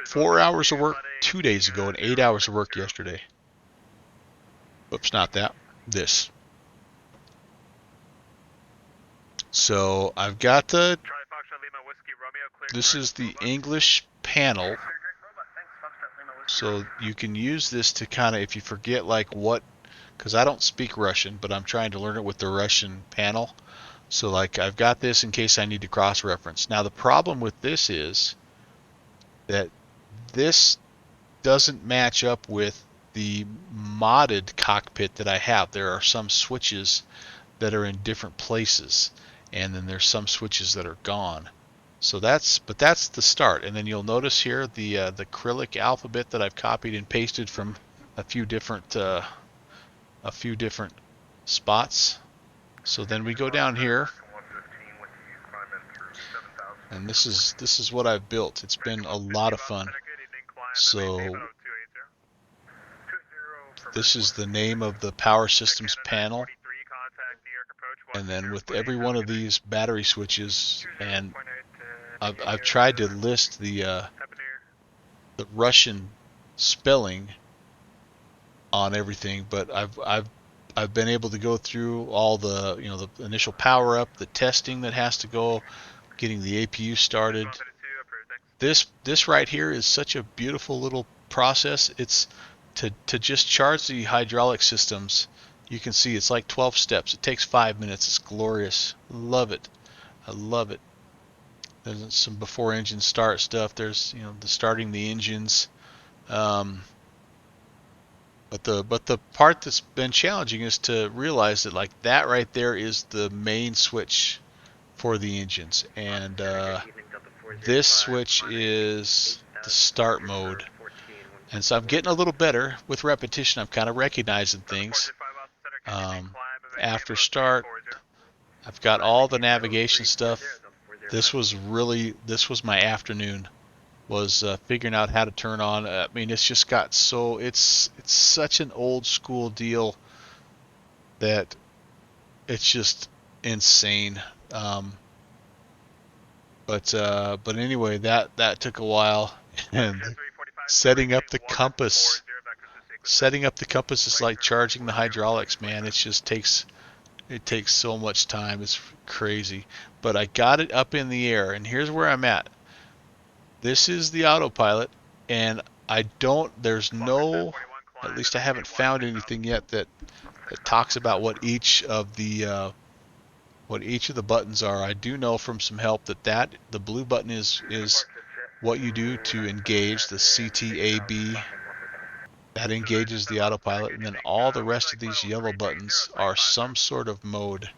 4 hours of work 2 days ago and 8 hours of work yesterday. Oops, not that. This. So I've got this is the English panel. So you can use this to kind of, if you forget like what, because I don't speak Russian, but I'm trying to learn it with the Russian panel. So like I've got this in case I need to cross-reference. Now the problem with this is that this doesn't match up with the modded cockpit that I have. There are some switches that are in different places, and then there's some switches that are gone. So that's the start. And then you'll notice here the Cyrillic alphabet that I've copied and pasted from a few different spots. So then we go down here. And this is what I've built. It's been a lot of fun. So this is the name of the power systems panel. And then with every one of these battery switches, and I've tried to list the Russian spelling on everything, but I've been able to go through all the the initial power up, the testing that has to go, getting the APU started. This right here is such a beautiful little process. It's to just charge the hydraulic systems. You can see it's like 12 steps. It takes 5 minutes. It's glorious. Love it. I love it. There's some before engine start stuff. There's the starting the engines. But the part that's been challenging is to realize that like that right there is the main switch for the engines, and this switch is the start mode. And so I'm getting a little better with repetition. I'm kind of recognizing things. After start, I've got all the navigation stuff. This was my afternoon, was figuring out how to turn on. I mean, it's just got so it's such an old school deal that it's just insane. But anyway, that took a while, and setting up the compass is like charging the hydraulics, man. It just takes so much time. It's crazy. But I got it up in the air, and here's where I'm at. This is the autopilot, and there's no, at least I haven't found anything yet that talks about what each of the buttons are. I do know from some help that the blue button is what you do to engage the CTAB. That engages the autopilot, and then all the rest of these yellow buttons are some sort of mode.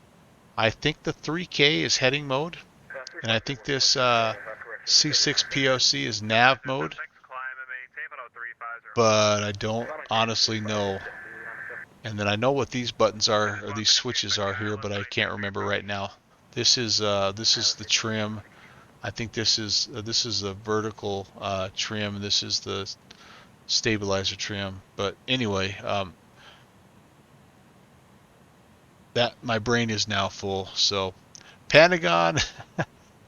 I think the 3K is heading mode, and I think this C6 POC is nav mode, but I don't honestly know. And then I know what these buttons are, or these switches are here, but I can't remember right now. This is the trim. I think this is the vertical trim. This is the stabilizer trim. But anyway, that my brain is now full. So Pentagon,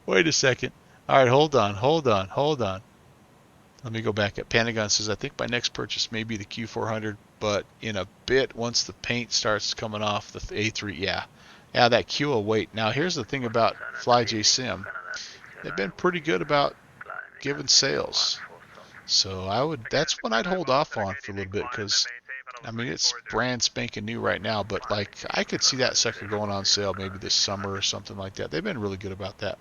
wait a second. All right, hold on. Let me go back up. Pentagon says, I think my next purchase may be the Q400, but in a bit, once the paint starts coming off the A3, yeah, that Q will wait. Now, here's the thing about FlyJSim. They've been pretty good about giving sales. So that's what I'd hold off on for a little bit, because, I mean, it's brand spanking new right now, but, like, I could see that sucker going on sale maybe this summer or something like that. They've been really good about that.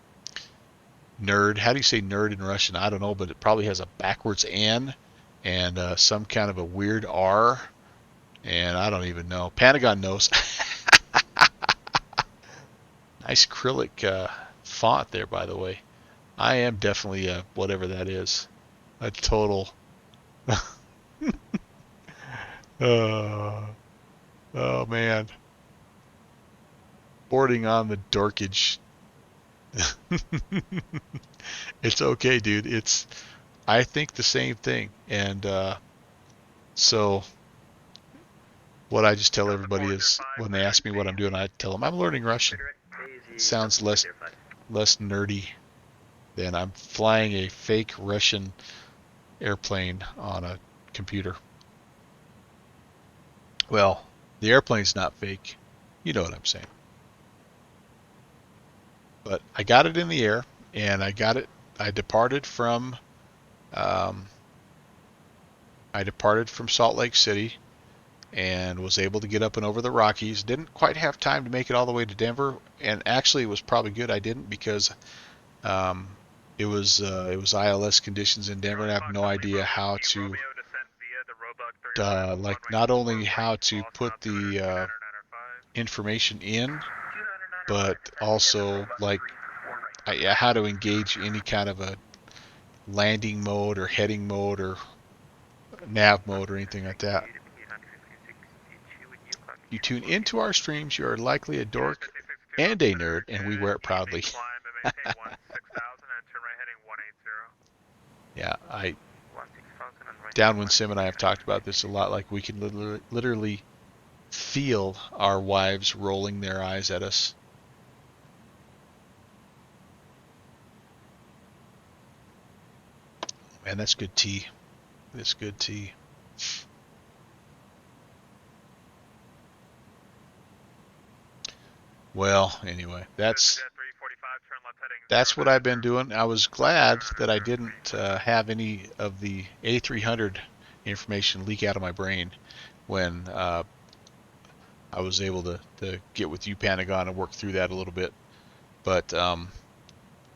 Nerd. How do you say nerd in Russian? I don't know, but it probably has a backwards N and some kind of a weird R, and I don't even know. Pentagon knows. Nice acrylic font there, by the way. I am definitely whatever that is, a total. Oh man, boarding on the dorkage. It's okay, dude. I think the same thing, and so what I just tell everybody is when they ask me what I'm doing, I tell them I'm learning Russian. It sounds less nerdy than I'm flying a fake Russian airplane on a computer. Well, the airplane's not fake. You know what I'm saying. But I got it in the air, and I departed from Salt Lake City and was able to get up and over the Rockies. Didn't quite have time to make it all the way to Denver, and actually it was probably good I didn't, because it was ILS conditions in Denver, and I have no idea how to like not only how to put the information in, but also like how to engage any kind of a landing mode or heading mode or nav mode or anything like that. You tune into our streams, you are likely a dork and a nerd, and we wear it proudly. Yeah, Downwind Sim and I have talked about this a lot. Like we can literally feel our wives rolling their eyes at us. Man, that's good tea. That's good tea. Well, anyway, that's what I've been doing. I was glad that I didn't have any of the A300 information leak out of my brain when I was able to get with you, Pentagon, and work through that a little bit. But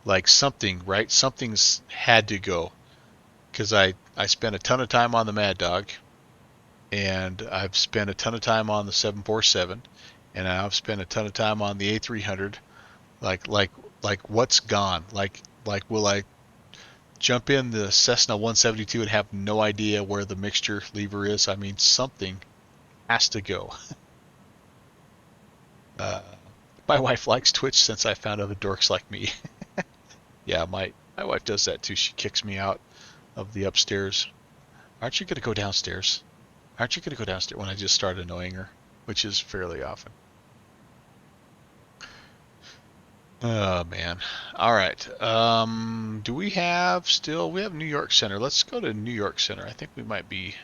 like something's had to go, because I spent a ton of time on the Mad Dog, and I've spent a ton of time on the 747, and I've spent a ton of time on the A300. Like what's gone? Like will I jump in the Cessna 172 and have no idea where the mixture lever is? I mean, something has to go. My wife likes Twitch since I found other dorks like me. Yeah, my wife does that too. She kicks me out of the upstairs. Aren't you going to go downstairs? Aren't you going to go downstairs? When I just start annoying her, which is fairly often. Oh man. All right. Do we have New York Center. Let's go to New York Center. I think we might be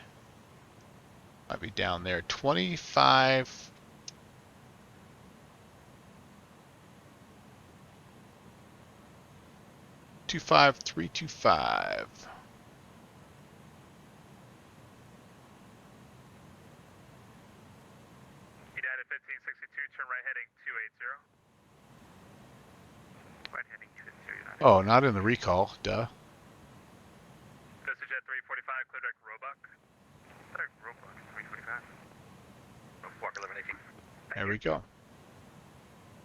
down there. 25 25325. United 1562, turn right heading 280. Right heading 280, United. Oh, not in the recall. Duh. Coastal Jet 345, clear direct Roebuck. Direct Roebuck, 345. Walker 1118. There we go.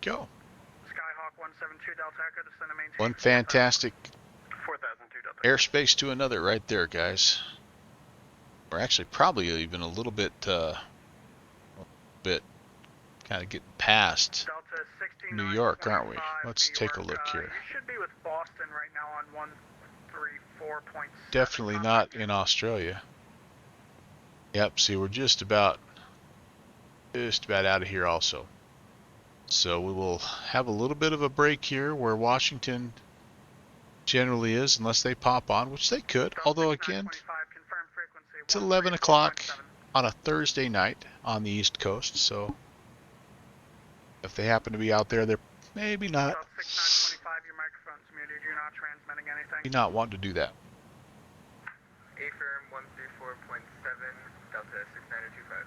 Go. Skyhawk 172 Delta Echo, descend and maintain. One fantastic 4002 Delta airspace to another right there, guys. We're actually probably even a little bit kind of getting past New York, aren't we? Let's take a look here. You should be with Boston right now on 134.7. Definitely not in Australia. Yep, see, we're just about out of here also. So we will have a little bit of a break here where Washington generally is, unless they pop on, which they could. Although again, it's 11 o'clock on a Thursday night on the East Coast, so if they happen to be out there, they're maybe not. Your microphone's muted. You're not transmitting anything. Maybe not wanting to do that. A-firm 134.7, Delta 6925.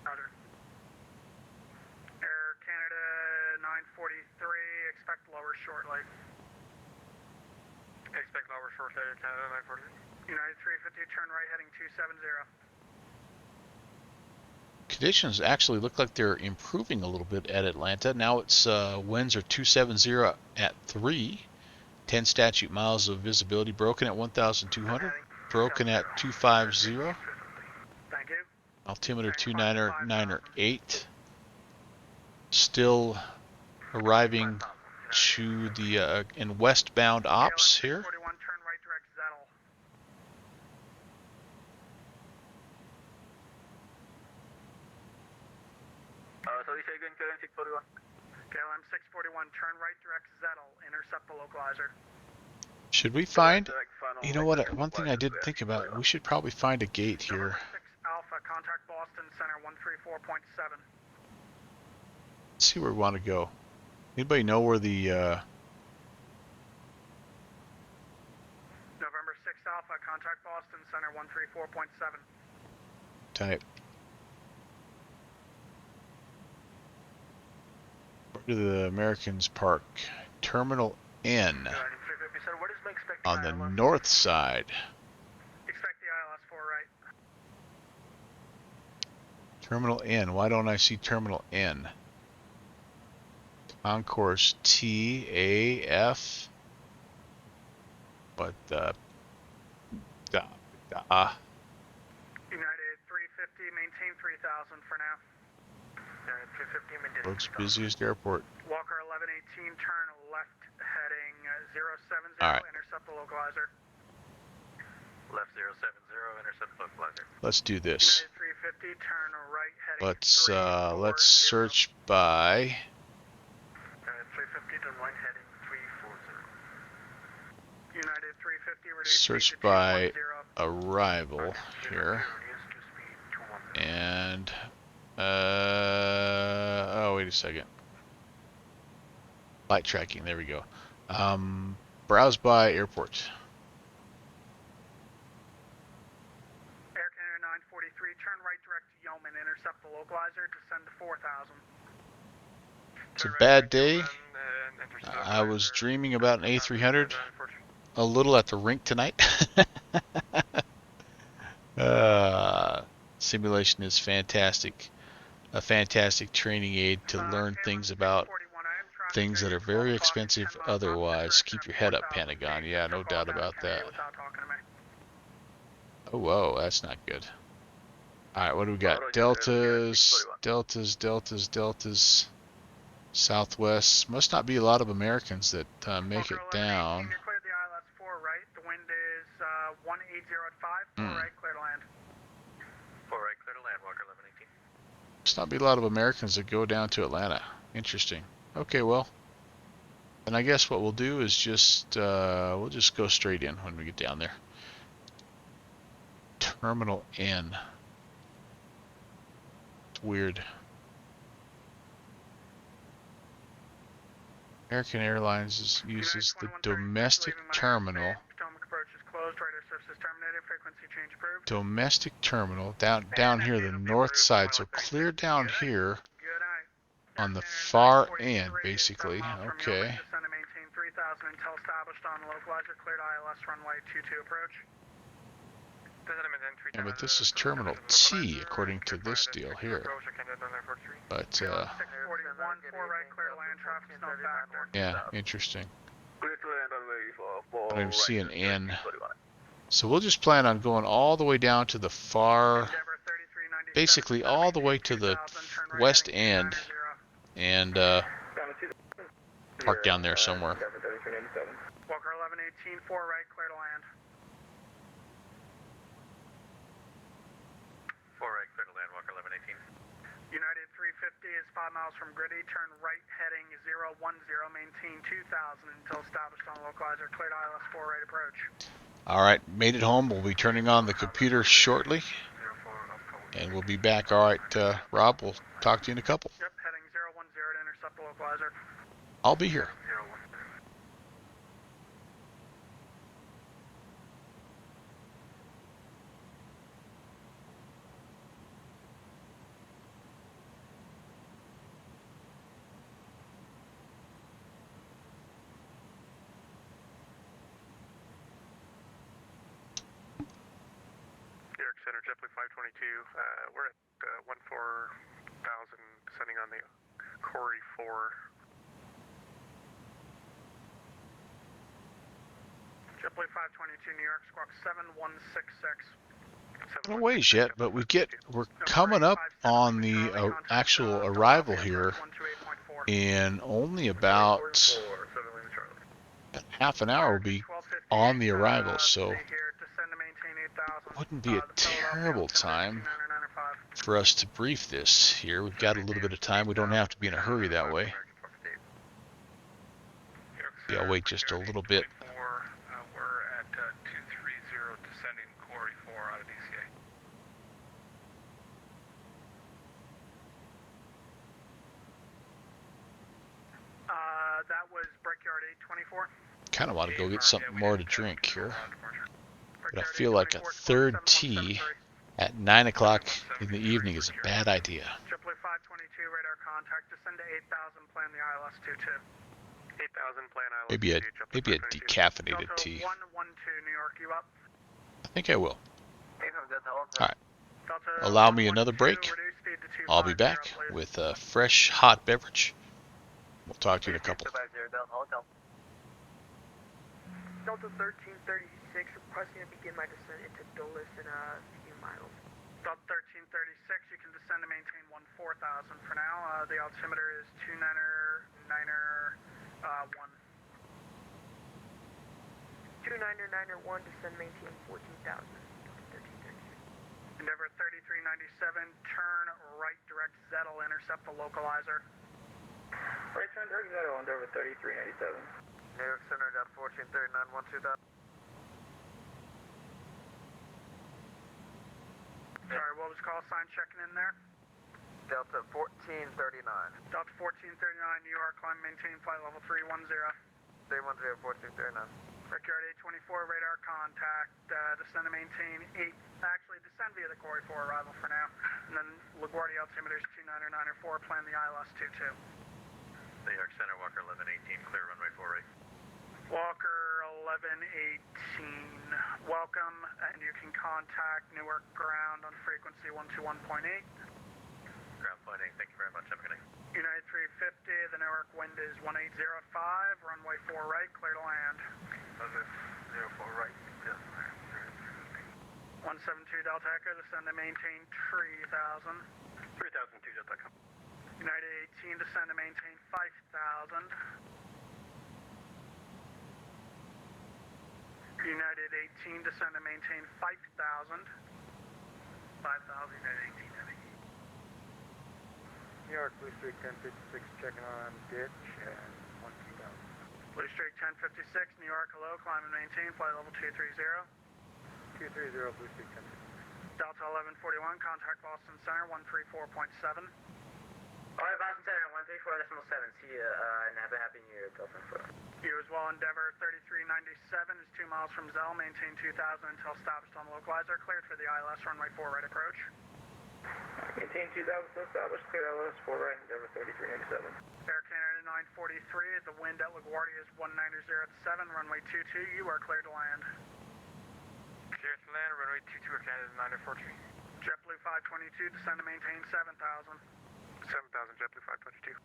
Roger. Air Canada 943, expect lower shortly. Expect lower shortly, Air Canada 943. United 350, turn right heading 270. Conditions actually look like they're improving a little bit at Atlanta. Now it's winds are 270 at 3, 10 statute miles of visibility, broken at 1,200, broken at 250. Thank you. Altimeter 298. Still arriving to the in westbound ops here. 41, turn right direct Zettel. Sorry, say again, KLM 641. KLM 641, turn right direct Zettel, intercept the localizer. Should we find, you know what, one thing I didn't think about, we should probably find a gate here. 6 Alpha, contact Boston Center 134.7. Let's see where we want to go. Anybody know where the November 6 Alpha, contact Boston Center 134.7. type? Where do the Americans park? Terminal N on the north side. Expect the ILS 4 right. Terminal N. Why don't I see Terminal N? Concourse T A F. What the? United 350, maintain 3,000 for now. United 350, maintain. World's busiest airport. Walker 1118, turn left heading 070, All right. intercept the localizer. Left 070, intercept localizer. Let's do this. United 350, turn right heading Let's search by. 350 to right heading 340. United 350, reduce Search speed to by 210. arrival here. And oh, wait a second. Light tracking, there we go. Browse by airport. Air Canada 943, turn right direct to Yeoman, intercept the localizer, descend to 4,000. It's a bad day. I was dreaming about an A300 a little at the rink tonight. Simulation is fantastic. A fantastic training aid to learn things about things that are very expensive otherwise. Keep your head up, Pentagon. Yeah, no doubt about that. Oh, whoa, that's not good. Alright, what do we got? Deltas, deltas, deltas, deltas. Southwest. Must not be a lot of Americans that make it down. You're clear the ILS 4 right. The wind is 180 at 5. 4 right, clear to land. 4 right, clear to land, Walker 1118. Must not be a lot of Americans that go down to Atlanta. Interesting. Okay, well, then I guess what we'll do is just we'll just go straight in when we get down there. Terminal N. It's weird. American Airlines uses the domestic terminal. Domestic terminal down here, the north side. So clear down here on the far end, basically. Okay. Yeah, but this is Terminal T, according to this deal here. But, yeah, interesting. I don't even see an N. So we'll just plan on going all the way down to the far, basically all the way to the west end, and park down there somewhere. Walker 1118, 4 right, clear to land. 4 right, clear to land, Walker 1118. United 350 is 5 miles from Gritty, turn right heading 010, maintain 2000 until established on localizer, cleared ILS 4 right approach. Alright, made it home. We'll be turning on the computer shortly, and we'll be back. Alright, Rob, we'll talk to you in a couple. Yep, heading 010 to intercept the localizer. I'll be here. Center, JetBlue 522, we're at 14,000, descending on the Corey 4. JetBlue 522, New York, squawk 7166. No ways yet, but we're coming up on the actual arrival here in only about half an hour. We'll be on the arrival, so wouldn't be a terrible time for us to brief this here. We've got a little bit of time. We don't have to be in a hurry that way. Yeah, I'll wait just a little bit. We're at 230, descending Corey 4 out of DCA. That was Brickyard 824. Kind of want to go get something more to drink here. But I feel like a third tea at 9 o'clock in the evening is a bad idea. JetBlue 522, radar contact, descend to 8,000, plan the ILS 22. 8,000, plan ILS 22. Maybe a decaffeinated tea. 112, New York, you up? I think I will. Alright. Allow me another break. I'll be back with a fresh, hot beverage. We'll talk to you in a couple. Delta 1336, requesting to begin my descent into Dulles in a few miles. Delta 1336, you can descend to maintain 14,000 for now. The altimeter is 29er 1. 29 299er1, descend maintain 14,000. 1333. Endeavor 3397, turn right direct Zettel, intercept the localizer. Right turn direct Zettel, Endeavor 3397. New York Center, got 1439, 12000. Sorry, what was call sign checking in there? Delta 1439. Delta 1439, New York, climb, maintain flight level 310. 310, 1439. Brickyard 824, radar contact, descend to maintain 8, actually descend via the Corey 4 arrival for now. And then LaGuardia altimeters 299er4, plan the ILS 22. New York Center, Walker 1118, clear runway 4 right. Walker 1118, welcome, and you can contact Newark ground on frequency 121.8. Ground pointing, thank you very much, have a good night. United 350, the Newark wind is 1805, runway 4 right, clear to land. 04 right, yes. 172 Delta Echo, descend to maintain 3000. 3002 Delta Echo. United 18, descend to maintain 5000. United 18, descend to maintain 5000. 5000, United 18, heavy. New York, Blue Streak 1056, checking on ditch and 12000. Blue Streak 1056, New York, hello, climb and maintain, flight level 230. 230, Blue Streak 1056. Delta 1141, contact Boston Center, 134.7. Alright, Boston Center, 134.7, see ya, and have a happy New Year, Delta 4. You as well, Endeavor 3397 is 2 miles from Zell, maintain 2000 until established on the localizer, cleared for the ILS runway 4 right approach. Maintain 2000 established, clear LS 4 right, Endeavor 3397. Air Canada 943, the wind at LaGuardia is 190 at 7, runway 22, you are cleared to land. Clear to land, runway 22, Air Canada 943. JetBlue 522, descend to maintain 7000. 7000, JetBlue 522.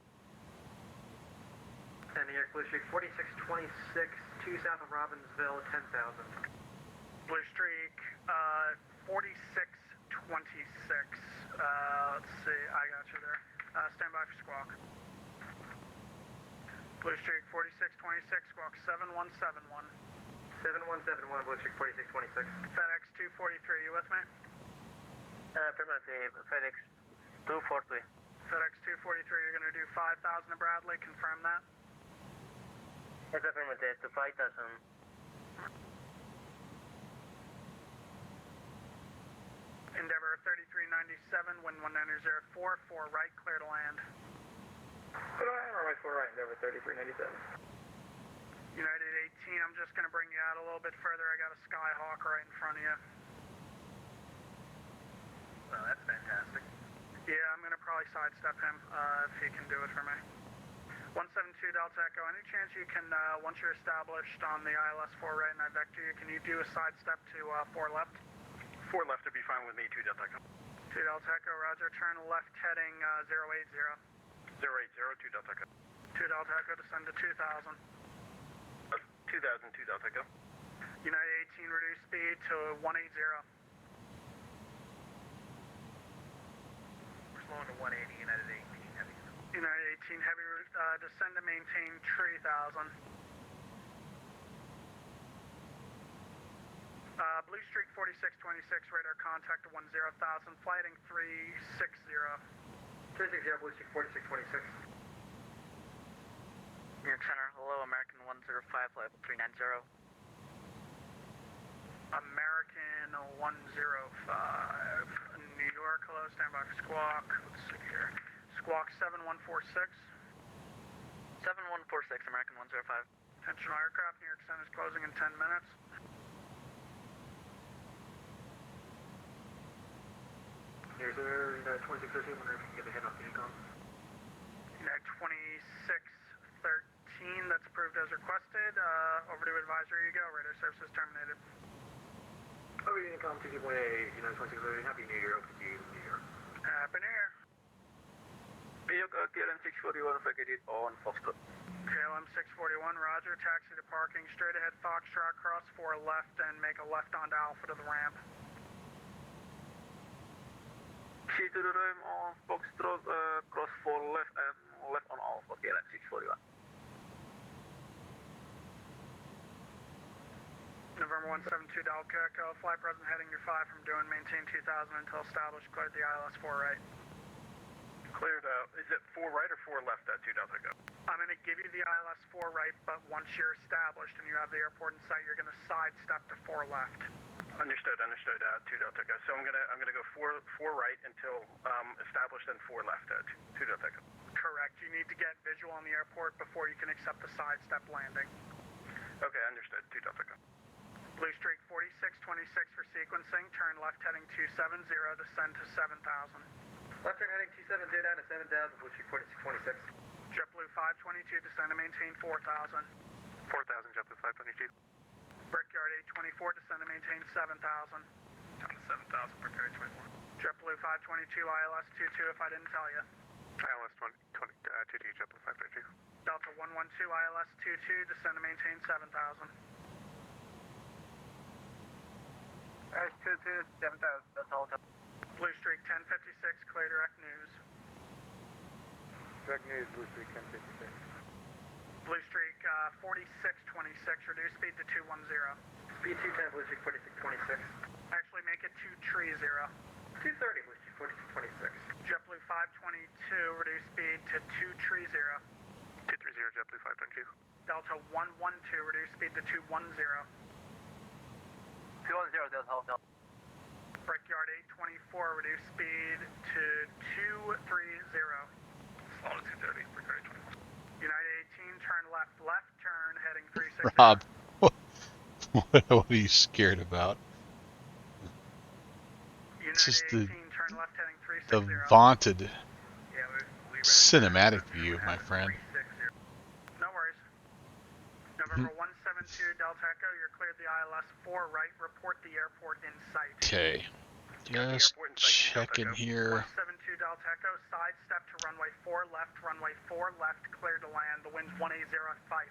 And New York, Blue Streak 4626, 2 south of Robbinsville, 10,000. Blue Streak 4626, let's see, I got you there. Stand by for squawk. Blue Streak 4626, squawk 7171. 7171, Blue Streak 4626. FedEx 243, you with me? Affirmative, FedEx 243. FedEx 243, you're going to do 5,000 to Bradley, confirm that? Yes, affirmative, to 5,000. Endeavor 3397, wind 19004, 4 right, clear to land. Clear to land, runway 4 right, Endeavor 3397. United 18, I'm just going to bring you out a little bit further. I got a Skyhawk right in front of you. Well, that's fantastic. Yeah, I'm going to probably sidestep him if he can do it for me. 172 Delta Echo, any chance you can, once you're established on the ILS 4 right and I vector you, can you do a sidestep to 4 left? 4 left would be fine with me, 2 Delta Echo. 2 Delta Echo, roger, turn left heading 080. 080, 2 Delta Echo. 2 Delta Echo, descend to 2000. 2000, 2 Delta Echo. United 18, reduce speed to 180. We're slowing to 180, United 18, heavy. United 18, heavy, descend to maintain 3000. Blue Streak 4626, radar contact to 10,000, flighting 360. 360, Blue Streak 4626. New York Center, hello, American 105, flight level 390. American 105. New York, hello, stand by for squawk. Let's see here. Squawk 7146. 7146, American 105. Attention all aircraft, New York Center is closing in 10 minutes. Here's there, United 2613, wondering if you can get the head off the income. United 2613, that's approved as requested. Over to advisory you go, radar services terminated. Over to income, 2.8, United 2613, Happy New Year, OPG, New Year. Happy New Year. New York, KLM 641, vacated on Foxtrot. KLM 641, roger, taxi to parking, straight ahead Foxtrot, cross 4 left and make a left onto Alpha to the ramp. Key to the ramp on Foxtrot, cross 4 left and left on Alpha, KLM 641. November 172 Delta Echo, flight present heading your 5 from doing maintain 2000 until established, cleared the ILS 4 right. Cleared, is it 4 right or 4 left at 2 Delta Echo? I'm going to give you the ILS 4 right, but once you're established and you have the airport in sight, you're going to sidestep to 4 left. Understood, 2 Delta Echo. So I'm gonna go 4 right until established and 4 left at 2 Delta Echo. Correct. You need to get visual on the airport before you can accept the sidestep landing. Okay, understood, 2 Delta Echo. Blue Streak 4626 for sequencing. Turn left heading 270, descend to 7000. Left turn heading 270 down to 7000, Blue Streak 4626. JetBlue 522, descend to maintain 4000. 4000, JetBlue 522. Brickyard 824, descend to maintain 7000. Down to 7000, Brickyard 824. JetBlue 522, ILS 22 if I didn't tell you. ILS 22, JetBlue 522. Delta 112, ILS 22, descend to maintain 7000. ILS 22, 7000, that's all. Blue Streak 1056, clear direct news. Direct news, Blue Streak 1056. Blue Streak 4626, reduce speed to 210. Speed 210, Blue Streak 4626. Actually make it 230. 230, Blue Streak 4626. JetBlue 522, reduce speed to 230. 230, JetBlue 522. Delta 112, reduce speed to 210. 210, that's all. Brickyard 824, reduce speed to 230. Slow to 230, Brickyard 824. United 18, turn left turn, heading 360. Rob, what are you scared about? It's just the vaunted cinematic view, my friend. No worries. November 172 Delta Echo, you're cleared the ILS 4 right, report the airport in sight. Okay, just checking here. 172 Delta Echo, sidestep to runway 4 left, clear to land. The wind's 180 at Fife.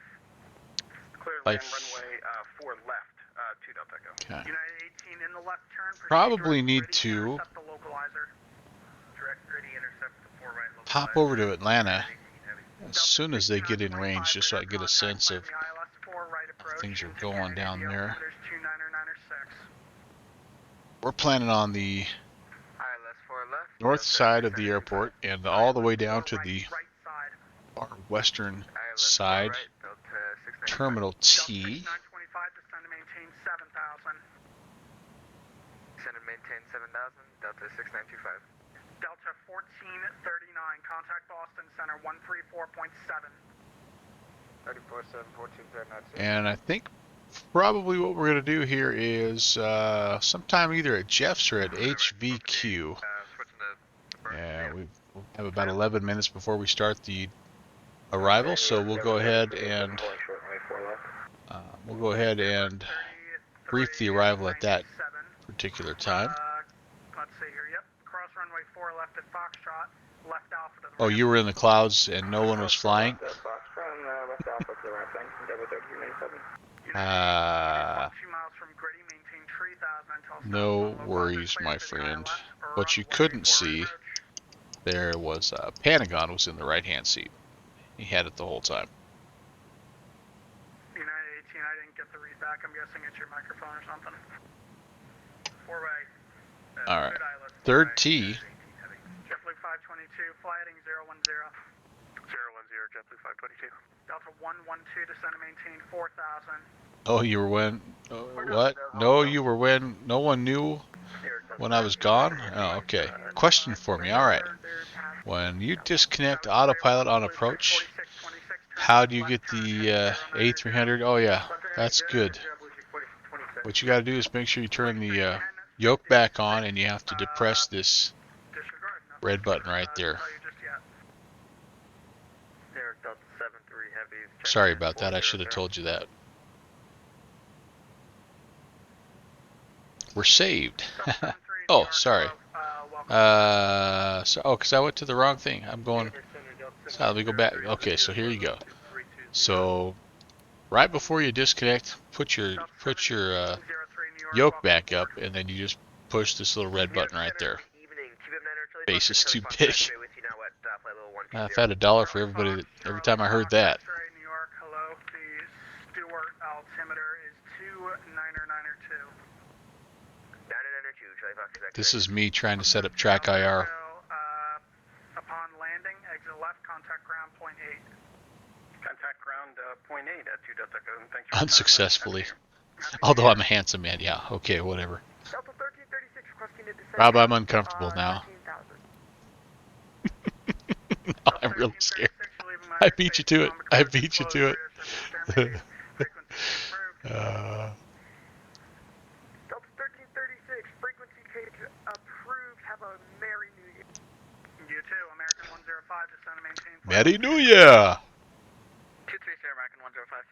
Clear to land, runway 4 left, 2 Delta Echo. Okay. United 18 in the left turn. Probably need to Intercept the localizer. Direct gritty, intercept the 4 right localizer. hop over to Atlanta as soon as they get in range, just so I get a sense of how things are going down there. We're planning on the north side of the airport and all the way down to the far western side, Terminal T. Descend and maintain 7000, Delta 6925. Delta 1439, contact Boston Center 134.7. 347, 1439. And I think probably what we're going to do here is sometime either at Jeff's or at HVQ. Yeah, we have about 11 minutes before we start the arrival, so we'll go ahead and brief the arrival at that particular time. Let's see here. Yep. Cross runway 4 left at Foxtrot. Left Alpha to the Oh, you were in the clouds and no one was flying? left Alpha to the right. Thanks. Endeavor 1397. 2 miles from Gritty, maintain 3000 until No worries, my friend. What you couldn't see there was Pentagon was in the right-hand seat. He had it the whole time. United 18, I didn't get the read back. I'm guessing it's your microphone or something. 4 right. All right. Third T. JetBlue 522, fly heading 010. 010, JetBlue 522. Delta 112, descend and maintain 4000. Oh, you were when? What? No, you were when no one knew when I was gone? Oh, okay. Question for me. All right. When you disconnect autopilot on approach, how do you get the A300? Oh, yeah. That's good. What you got to do is make sure you turn the yoke back on, and you have to depress this red button right there. Sorry about that. I should have told you that. We're saved. Oh, sorry. Because I went to the wrong thing. I'm going. So let me go back. Okay, so here you go. So right before you disconnect, put your yoke back up, and then you just push this little red button right there. Base is too big. I've had $1 for everybody every time I heard that. report altimeter is 2992. 992, Charlie Fox. This is me trying to set up track IR. Upon landing, exit left, contact ground, point 8. Contact ground, point 8 at 2 Delta Echo. Thanks for Unsuccessfully. Although I'm a handsome man, yeah. Okay, whatever. Rob, I'm uncomfortable now. No, I'm really scared. I beat you to it. I beat you to it. Delta 1336, frequency change approved. Have a Merry New Year. You too, American 105, descend and maintain. Merry New Year! 230, American 105.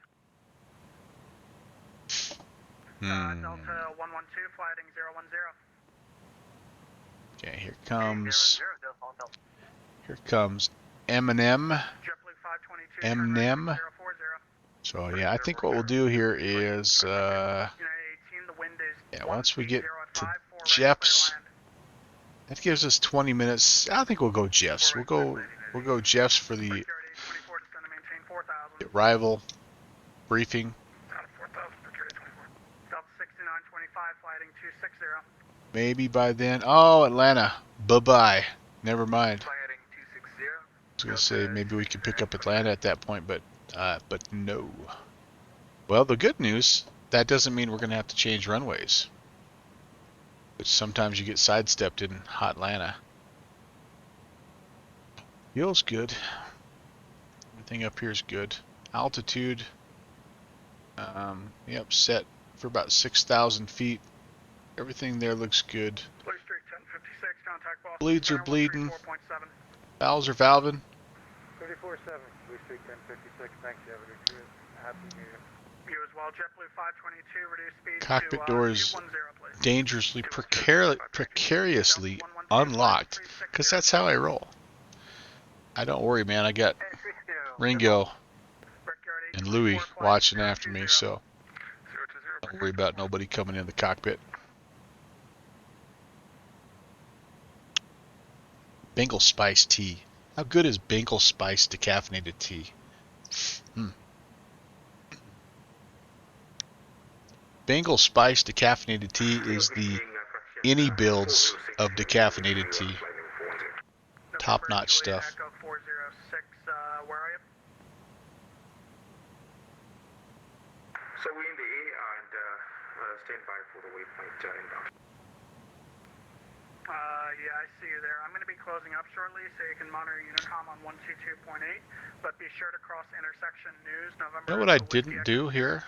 Delta 112, flighting 010. Okay, here comes Eminem. Eminem. So yeah, I think what we'll do here is once we get to Jeff's, that gives us 20 minutes. I think we'll go Jeff's. We'll go Jeff's for the arrival briefing. Maybe by then. Oh, Atlanta. Bye-bye. Never mind. I was going to say maybe we could pick up Atlanta at that point, but no. Well, the good news, that doesn't mean we're going to have to change runways. But sometimes you get sidestepped in hot Atlanta. Feels good. Everything up here is good. Altitude. Yep, set for about 6,000 feet. Everything there looks good. Bleeds are bleeding. Valves are valving. 34-7, Blue Street 1056. Thanks, you have a good cruise. Happy New Year. You as well, JetBlue 522, reduce speed Cockpit to, doors 210, dangerously, precariously unlocked. Because that's how I roll. I don't worry, man. I got Ringo and Louie watching after me, so don't worry about nobody coming in the cockpit. Bengal Spice Tea. How good is Bengal Spice decaffeinated tea? Bengal Spice decaffeinated tea is the any builds of decaffeinated tea. Top-notch stuff. where are you? So we're in the A and stand by for the waypoint inbound. Yeah, I see you there. I'm going to be closing up shortly, so you can monitor Unicom on 122.8, but be sure to cross intersection news November. You know what I didn't do here?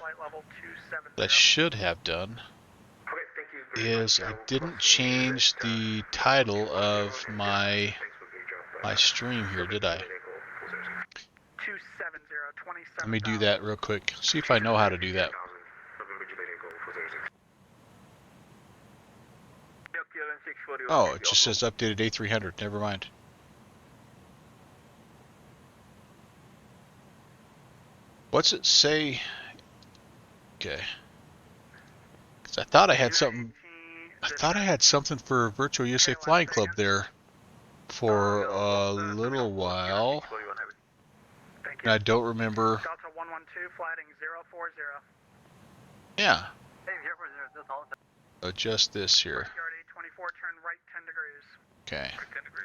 That I should have done is I didn't change the title of my stream here, did I? Let me do that real quick. See if I know how to do that. Oh, it just says updated A300. Never mind. What's it say? Okay. Because I thought I had something. I thought I had something for Virtual USA Flying Club there for a little while. And I don't remember. Delta 112, flighting 040. Yeah. Adjust this here. 24, turn right 10 degrees. Okay.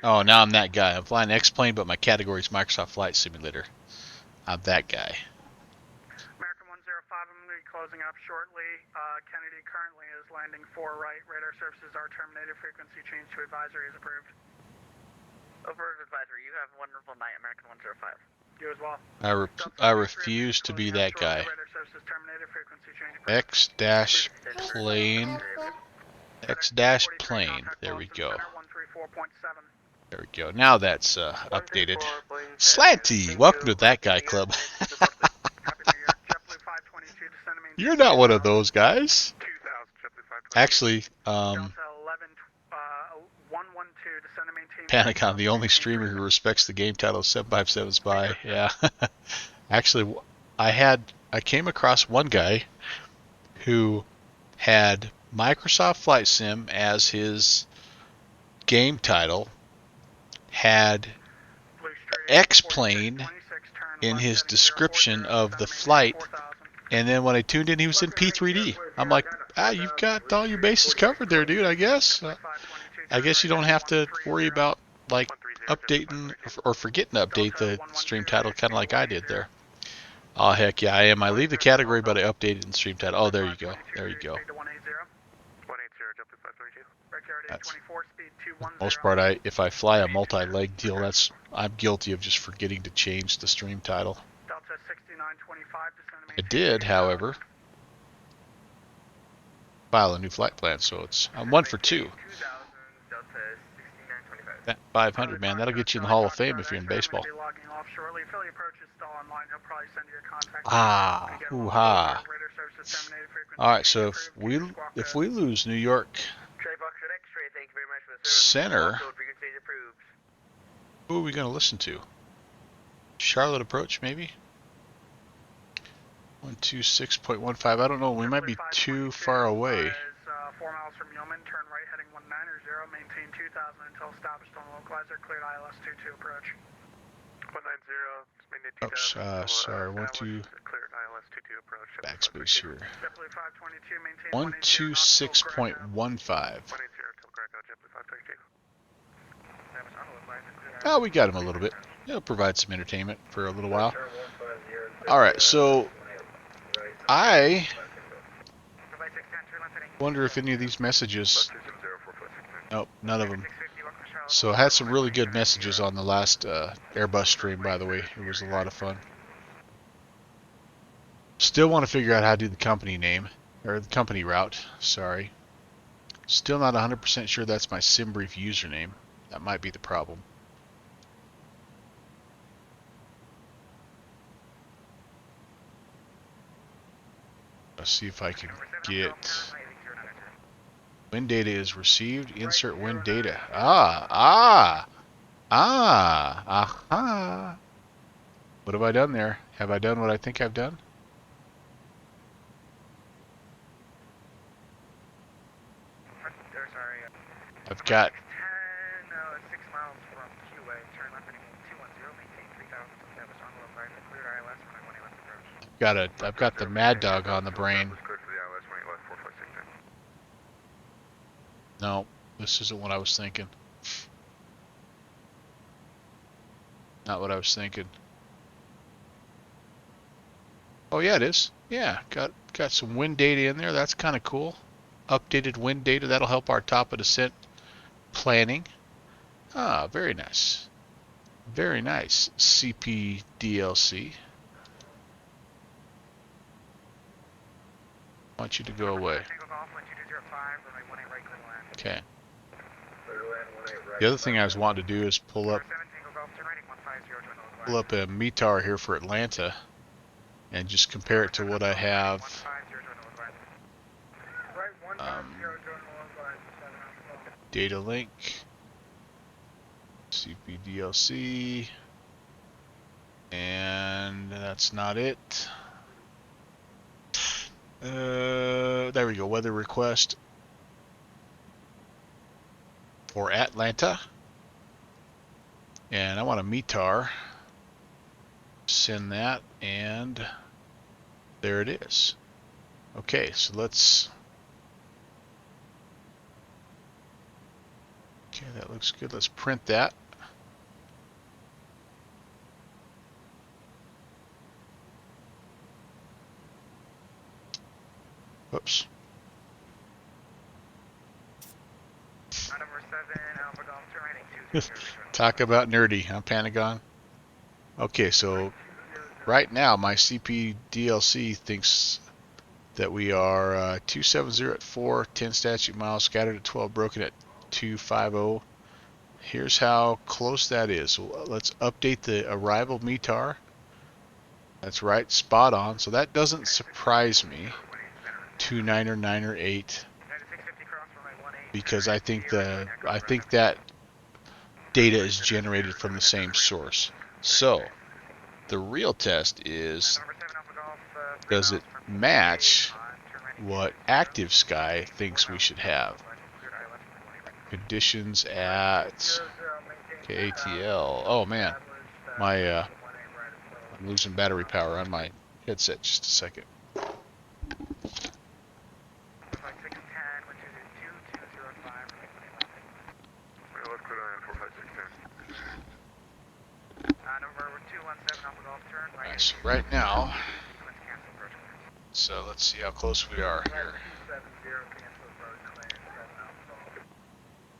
Oh, now I'm that guy. I'm flying X-Plane, but my category is Microsoft Flight Simulator. I'm that guy. American 105, I'm going to be closing up shortly. Kennedy currently is landing 4 right. Radar services are terminated. Frequency change to advisory is approved. Over advisory, you have a wonderful night, American 105. You as well. I refuse to be that guy. X-plane. X-plane. There we go. There we go. Now that's updated. Slanty! Welcome to that guy club. You're not one of those guys. Actually, Panic, I'm the only streamer who respects the game title 757 Spy. Yeah. Actually, I came across one guy who had Microsoft Flight Sim as his game title, had X-Plane in his description of the flight, And then when I tuned in, he was in P3D. I'm like, you've got all your bases covered there, dude, I guess. I guess you don't have to worry about, like, updating or forgetting to update the stream title, kind of like I did there. Oh, heck yeah, I am. I leave the category, but I updated in stream title. Oh, there you go. There you go. That's, for the most part, if I fly a multi-leg deal, I'm guilty of just forgetting to change the stream title. I did, however, file a new flight plan, so I'm 1 for 2. That 500, man, that'll get you in the Hall of Fame if you're in baseball. Ah, hoo-ha. All right, so if we lose New York Center, who are we going to listen to? Charlotte Approach, maybe? 126.15. I don't know. We might be too far away. 4 miles from Yeoman, turn right heading 190, maintain 2000 until established on localizer, cleared ILS 22 approach. 190, oops, sorry, 12, backspace here. 126.15. Oh, we got him a little bit. It'll provide some entertainment for a little while. Alright, so I wonder if any of these messages... Nope, none of them. So I had some really good messages on the last Airbus stream, by the way. It was a lot of fun. Still want to figure out how to do the company name, or the company route, sorry. Still not 100% sure that's my SimBrief username. That might be the problem. Let's see if I can get... Wind data is received. Insert wind data. Aha! What have I done there? Have I done what I think I've done? I've got... I've got the Mad Dog on the brain. No, this isn't what I was thinking. Not what I was thinking. Oh yeah, it is. Yeah, got some wind data in there. That's kind of cool. Updated wind data. That'll help our top of descent planning. Ah, very nice. Very nice. CP DLC. I want you to go away. Okay. The other thing I was wanting to do is pull up a METAR here for Atlanta and just compare it to what I have. Data link, CPDLC, and that's not it. There we go, weather request for Atlanta. And I want a METAR. Send that, and there it is. Okay, so let's... Okay, that looks good. Let's print that. Whoops. Talk about nerdy, huh, Pentagon? Okay, so right now my CP DLC thinks that we are 270 at 4, 10 statute miles, scattered at 12, broken at 250. Here's how close that is. So let's update the arrival METAR. That's right, spot on. So that doesn't surprise me. 29908, because I think that data is generated from the same source. So the real test is, does it match what Active Sky thinks we should have? Conditions at ATL. Oh man, I'm losing battery power on my headset. Just a second. Alright, so right now, so let's see how close we are here.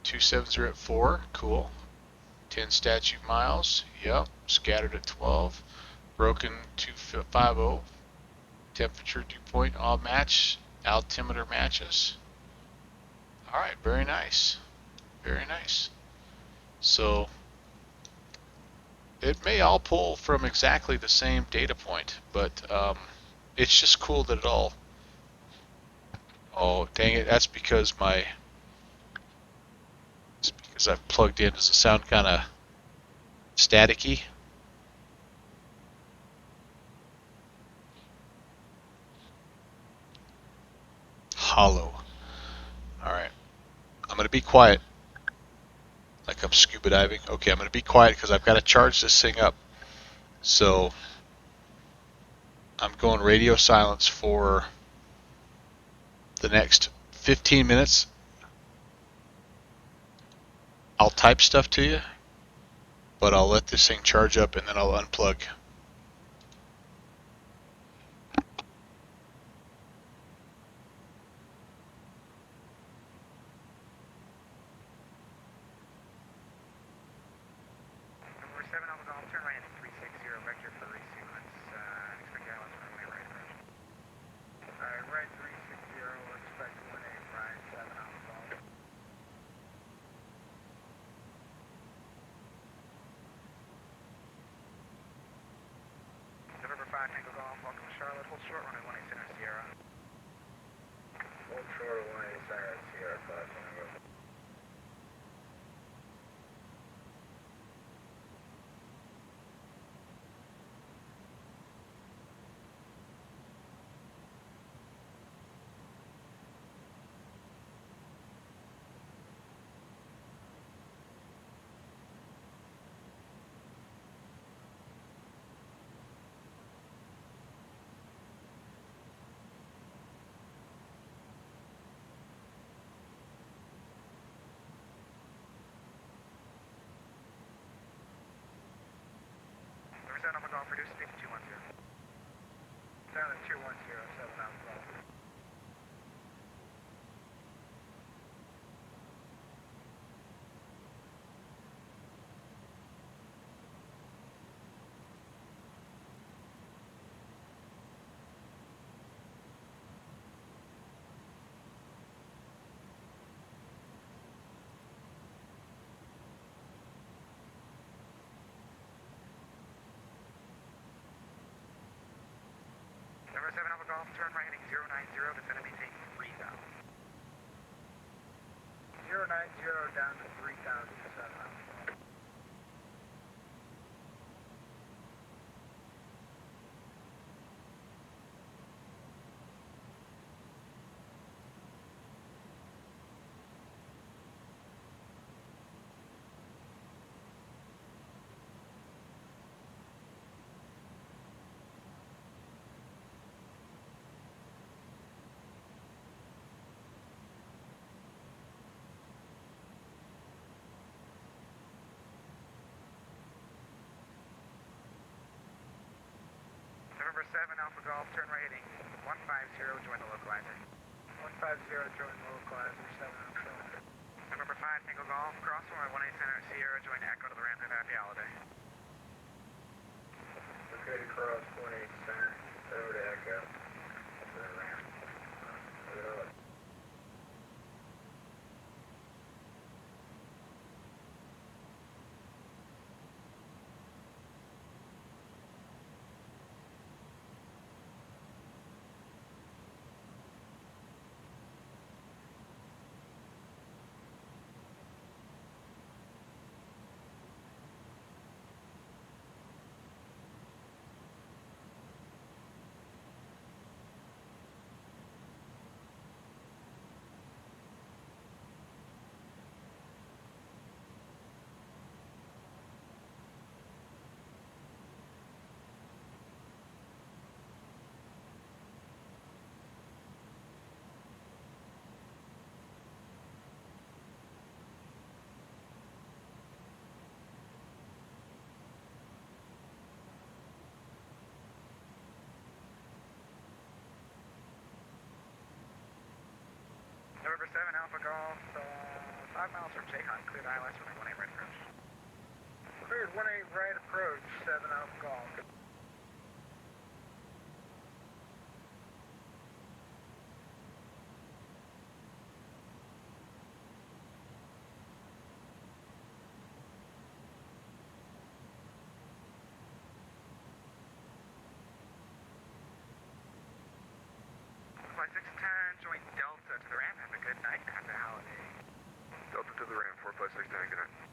270 at 4, cool. 10 statute miles, yep. Scattered at 12. Broken 250. Temperature dew point all match. Altimeter matches. Alright, very nice. Very nice. So it may all pull from exactly the same data point, but it's just cool that it all. Oh, dang it! That's because it's because I've plugged in. Does it sound kind of staticky? Hollow. All right. I'm gonna be quiet. Like I'm scuba diving. Okay, I'm gonna be quiet because I've got to charge this thing up. So I'm going radio silence for the next 15 minutes. I'll type stuff to you, but I'll let this thing charge up and then I'll unplug. Turn right heading 090, descend and maintain 3000. 090 down to 3007. November 7 Alpha Golf, turn right heading 150, join the localizer. 150, join the localizer, 7 Alpha. November 5 Tango Golf, cross runway 18 center at Sierra, join Echo to the ramp, have happy holiday. Okay, to cross 18 center, over to Echo, to the ramp. November 7 Alpha Golf, 5 miles from Jayhawk, cleared ILS runway 18 right approach. Cleared 18 right approach, 7 Alpha Golf. Flight 6 turn, join Delta to the ramp, have a good night, happy holiday. Delta to the ramp, 45610, good night.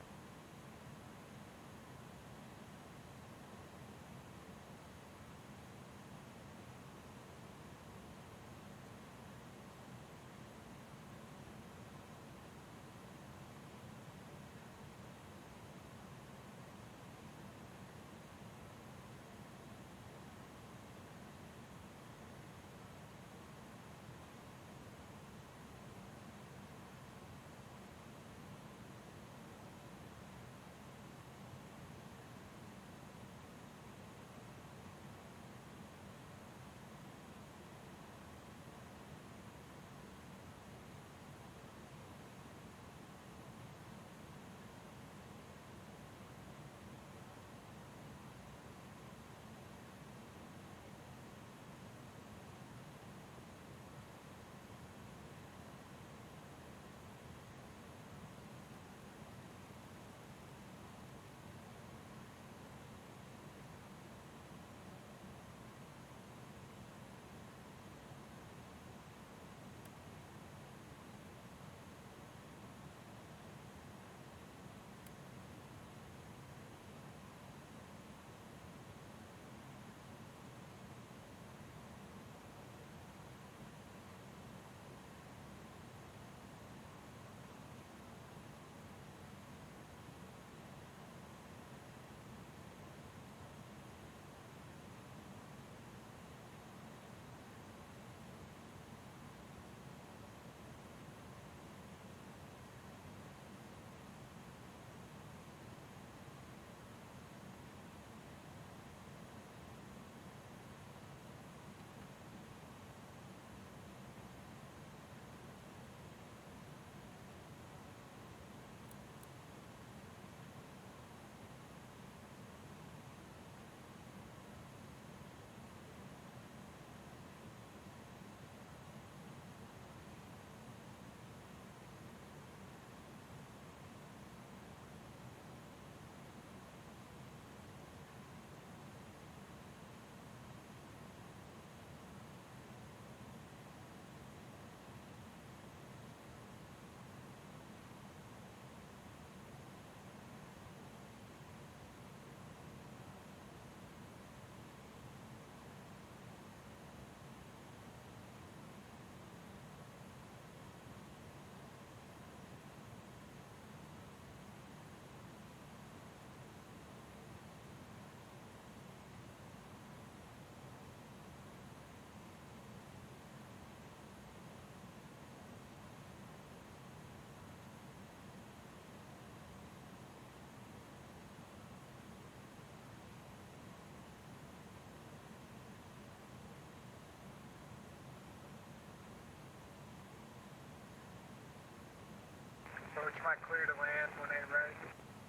Approach might clear to land, 18 right.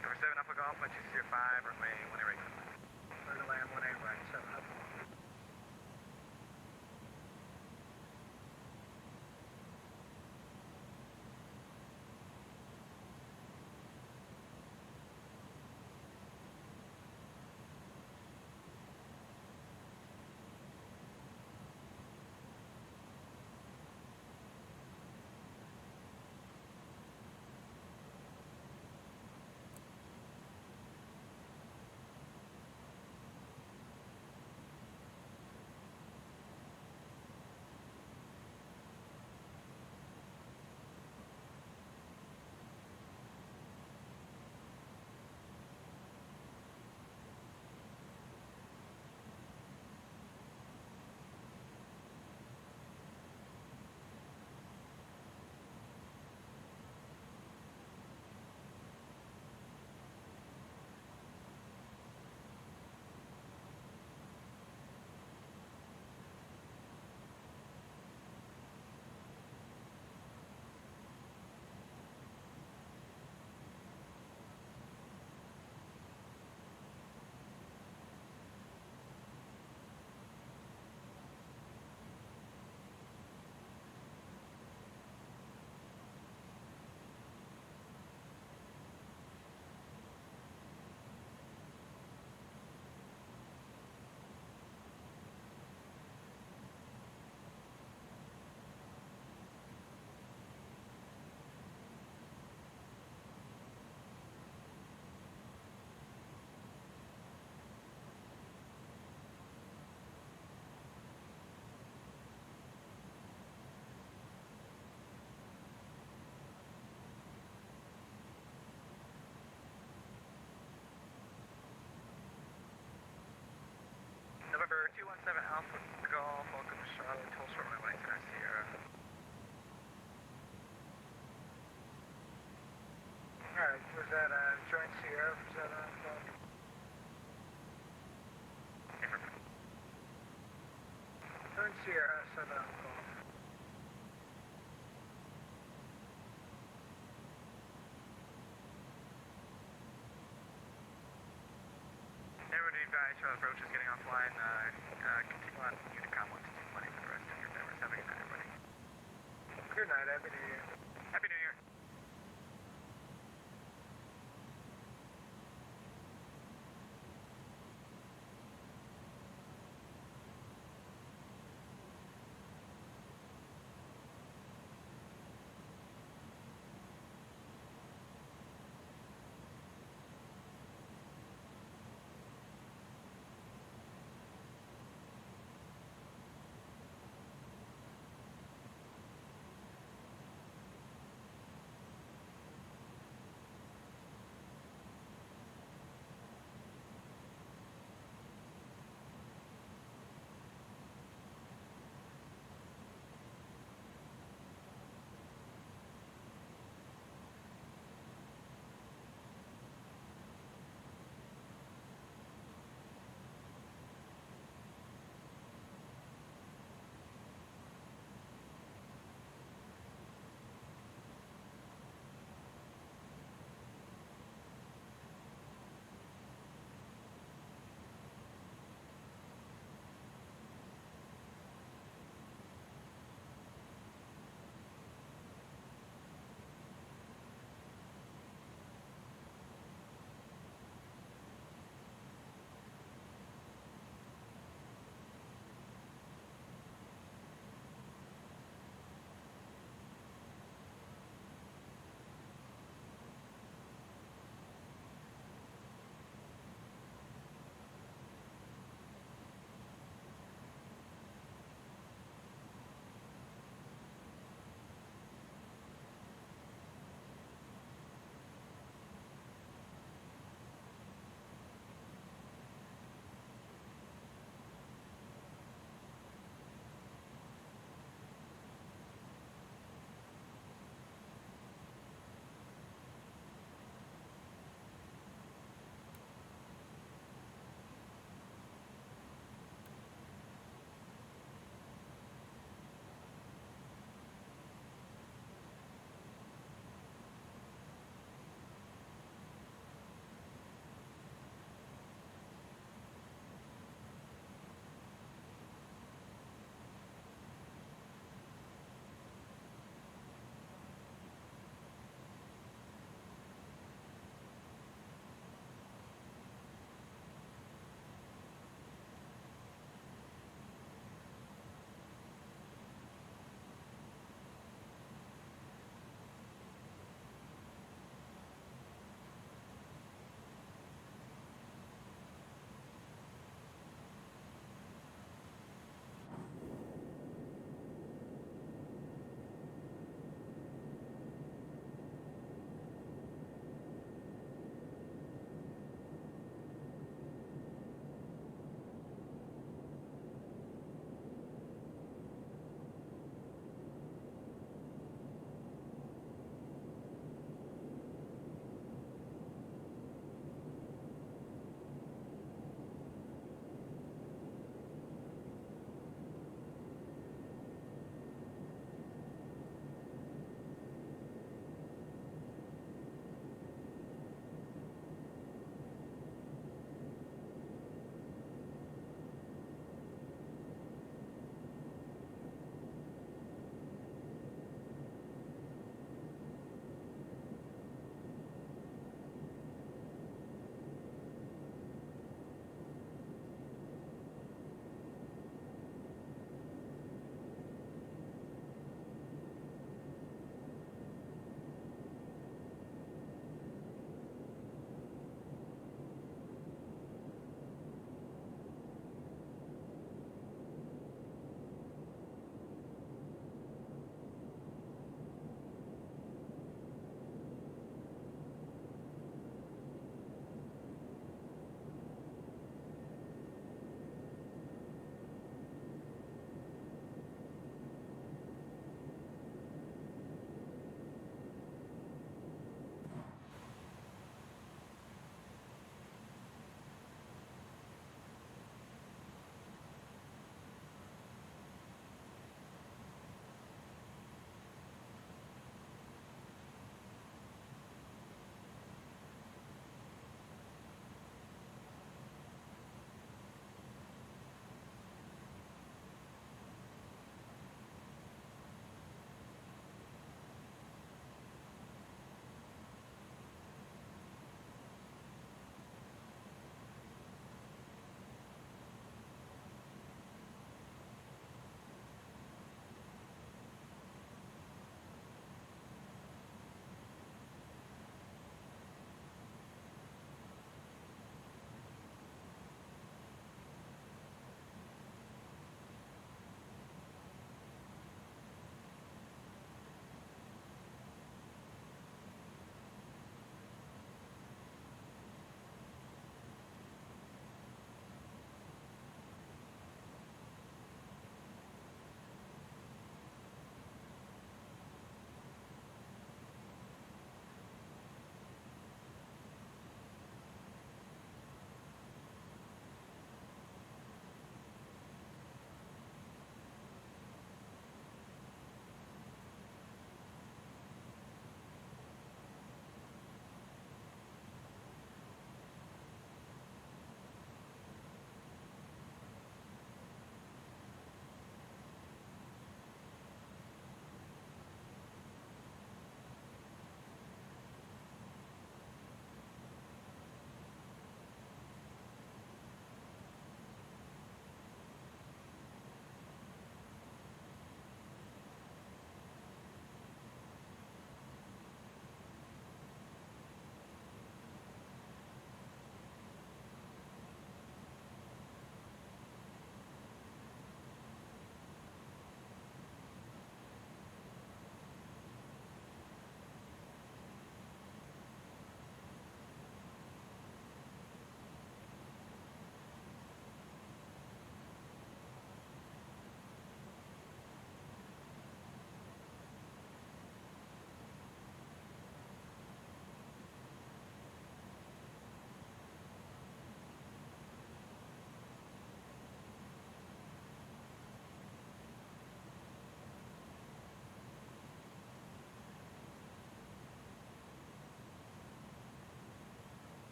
Number 7 Alpha Golf, flight 605, runway 18 right. Clear to land, 18 right, 7 Alpha. Was that Joint Sierra? Was that on call? Joint Sierra, 7 on call. Everyone be advised, Charlotte approach is getting offline. Continue on Unicom 120 for the rest of your members. Have a good night, everybody. Good night, Happy New Year. Happy New Year.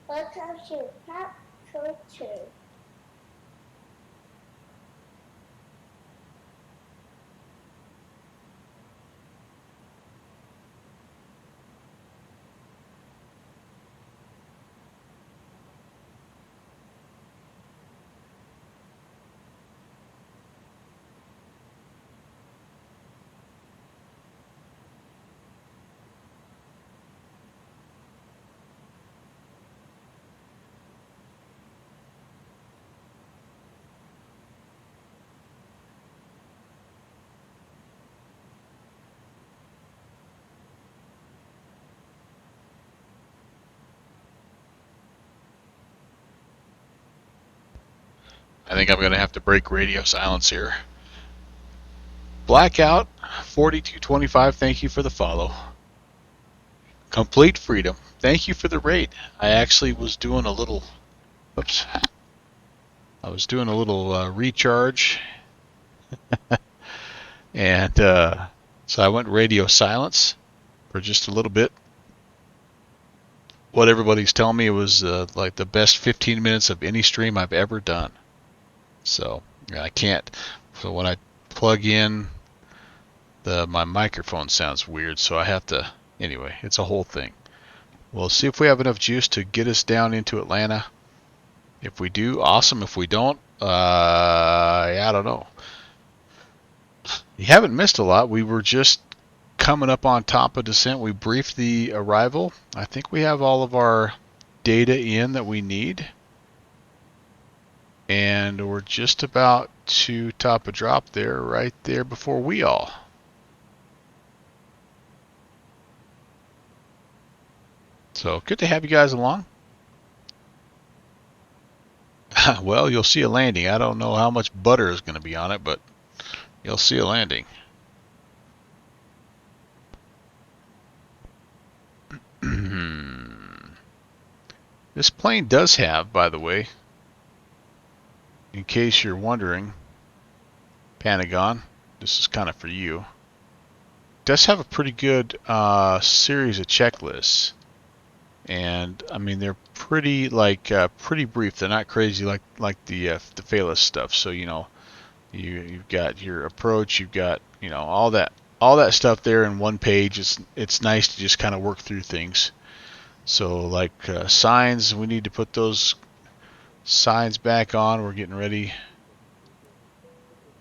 What comes your pop culture? I think I'm going to have to break radio silence here. Blackout 4225, thank you for the follow. Complete Freedom, thank you for the raid. I actually was doing a little, oops, I was doing a little recharge, and so I went radio silence for just a little bit. What everybody's telling me, it was like the best 15 minutes of any stream I've ever done. So I can't. So when I plug in, my microphone sounds weird. So I have to. Anyway, it's a whole thing. We'll see if we have enough juice to get us down into Atlanta. If we do, awesome. If we don't, I don't know. You haven't missed a lot. We were just coming up on top of descent. We briefed the arrival. I think we have all of our data in that we need. And we're just about to top a drop there, right there before we all. So good to have you guys along. Well, you'll see a landing. I don't know how much butter is going to be on it, but you'll see a landing. This plane does have, by the way, in case you're wondering, Pentagon, this is kind of for you, does have a pretty good series of checklists. And I mean, they're pretty pretty brief. They're not crazy like the Phalos stuff. So you've got your approach, you've got all that stuff there in one page. It's nice to just kind of work through things. So like signs, we need to put those signs back on. We're getting ready.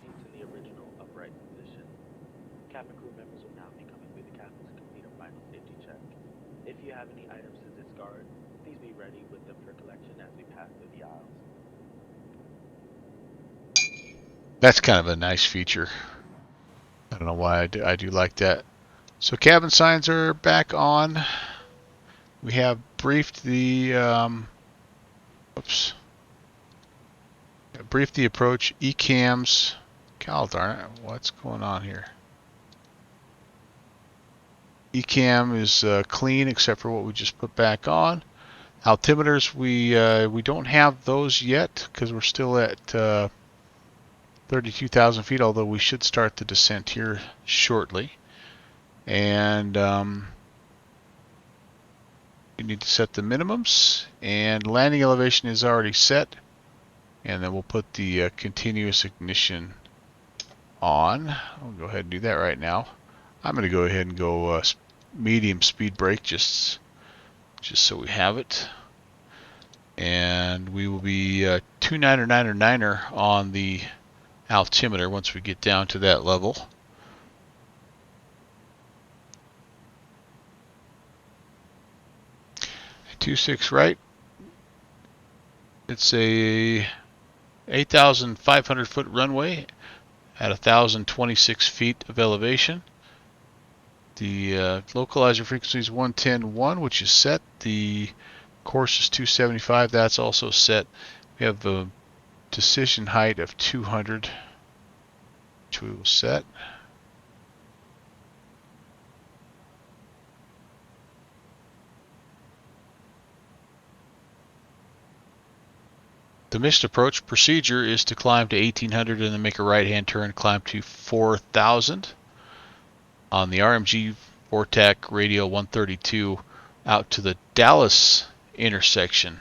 Into the original upright position. Cabin crew members will now be coming through the cabin to complete a final safety check. If you have any items to discard, please be ready with them for collection as we pass through the aisles. That's kind of a nice feature. I don't know why I do like that. So cabin signs are back on. We have briefed the briefed the approach, ECAMs. God darn it, what's going on here? ECAM is clean except for what we just put back on. Altimeters, we don't have those yet because we're still at 32,000 feet, although we should start the descent here shortly. And you need to set the minimums, and landing elevation is already set. And then we'll put the continuous ignition on. I'll go ahead and do that right now. I'm going to go ahead and go medium speed brake just so we have it. And we will be 29er on the altimeter once we get down to that level. At 26 right. It's a 8,500 foot runway at 1,026 feet of elevation. The localizer frequency is 110.1, which is set. The course is 275. That's also set. We have a decision height of 200, which we will set. The missed approach procedure is to climb to 1,800 and then make a right-hand turn, climb to 4,000. On the RMG Vortec Radio 132 out to the Dallas intersection,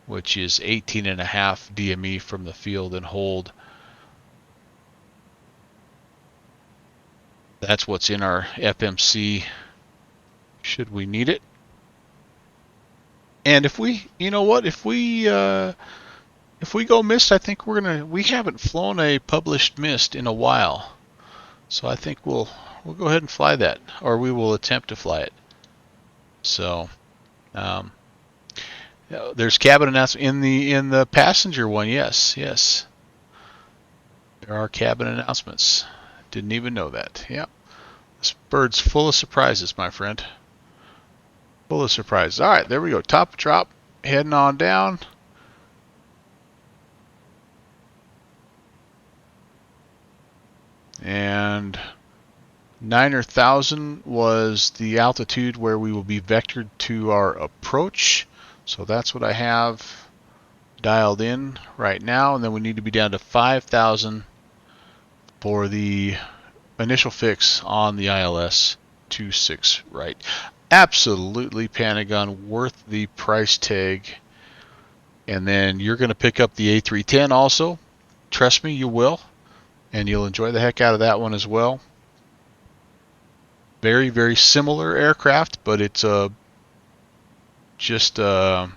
which is 18.5 DME from the field and hold. That's what's in our FMC should we need it. And if we, you know what, if we go mist, I think we haven't flown a published mist in a while. So I think we'll go ahead and fly that, or we will attempt to fly it. So there's cabin announcements in the passenger one. Yes, there are cabin announcements. Didn't even know that. Yeah, this bird's full of surprises, my friend. Full of surprises. All right, there we go. Top drop, heading on down. And 9,000 was the altitude where we will be vectored to our approach. So that's what I have dialed in right now. And then we need to be down to 5,000 for the initial fix on the ILS 26 right. Absolutely, Pentagon, worth the price tag. And then you're going to pick up the A310 also. Trust me, you will. And you'll enjoy the heck out of that one as well. Very, very similar aircraft, but it's just enough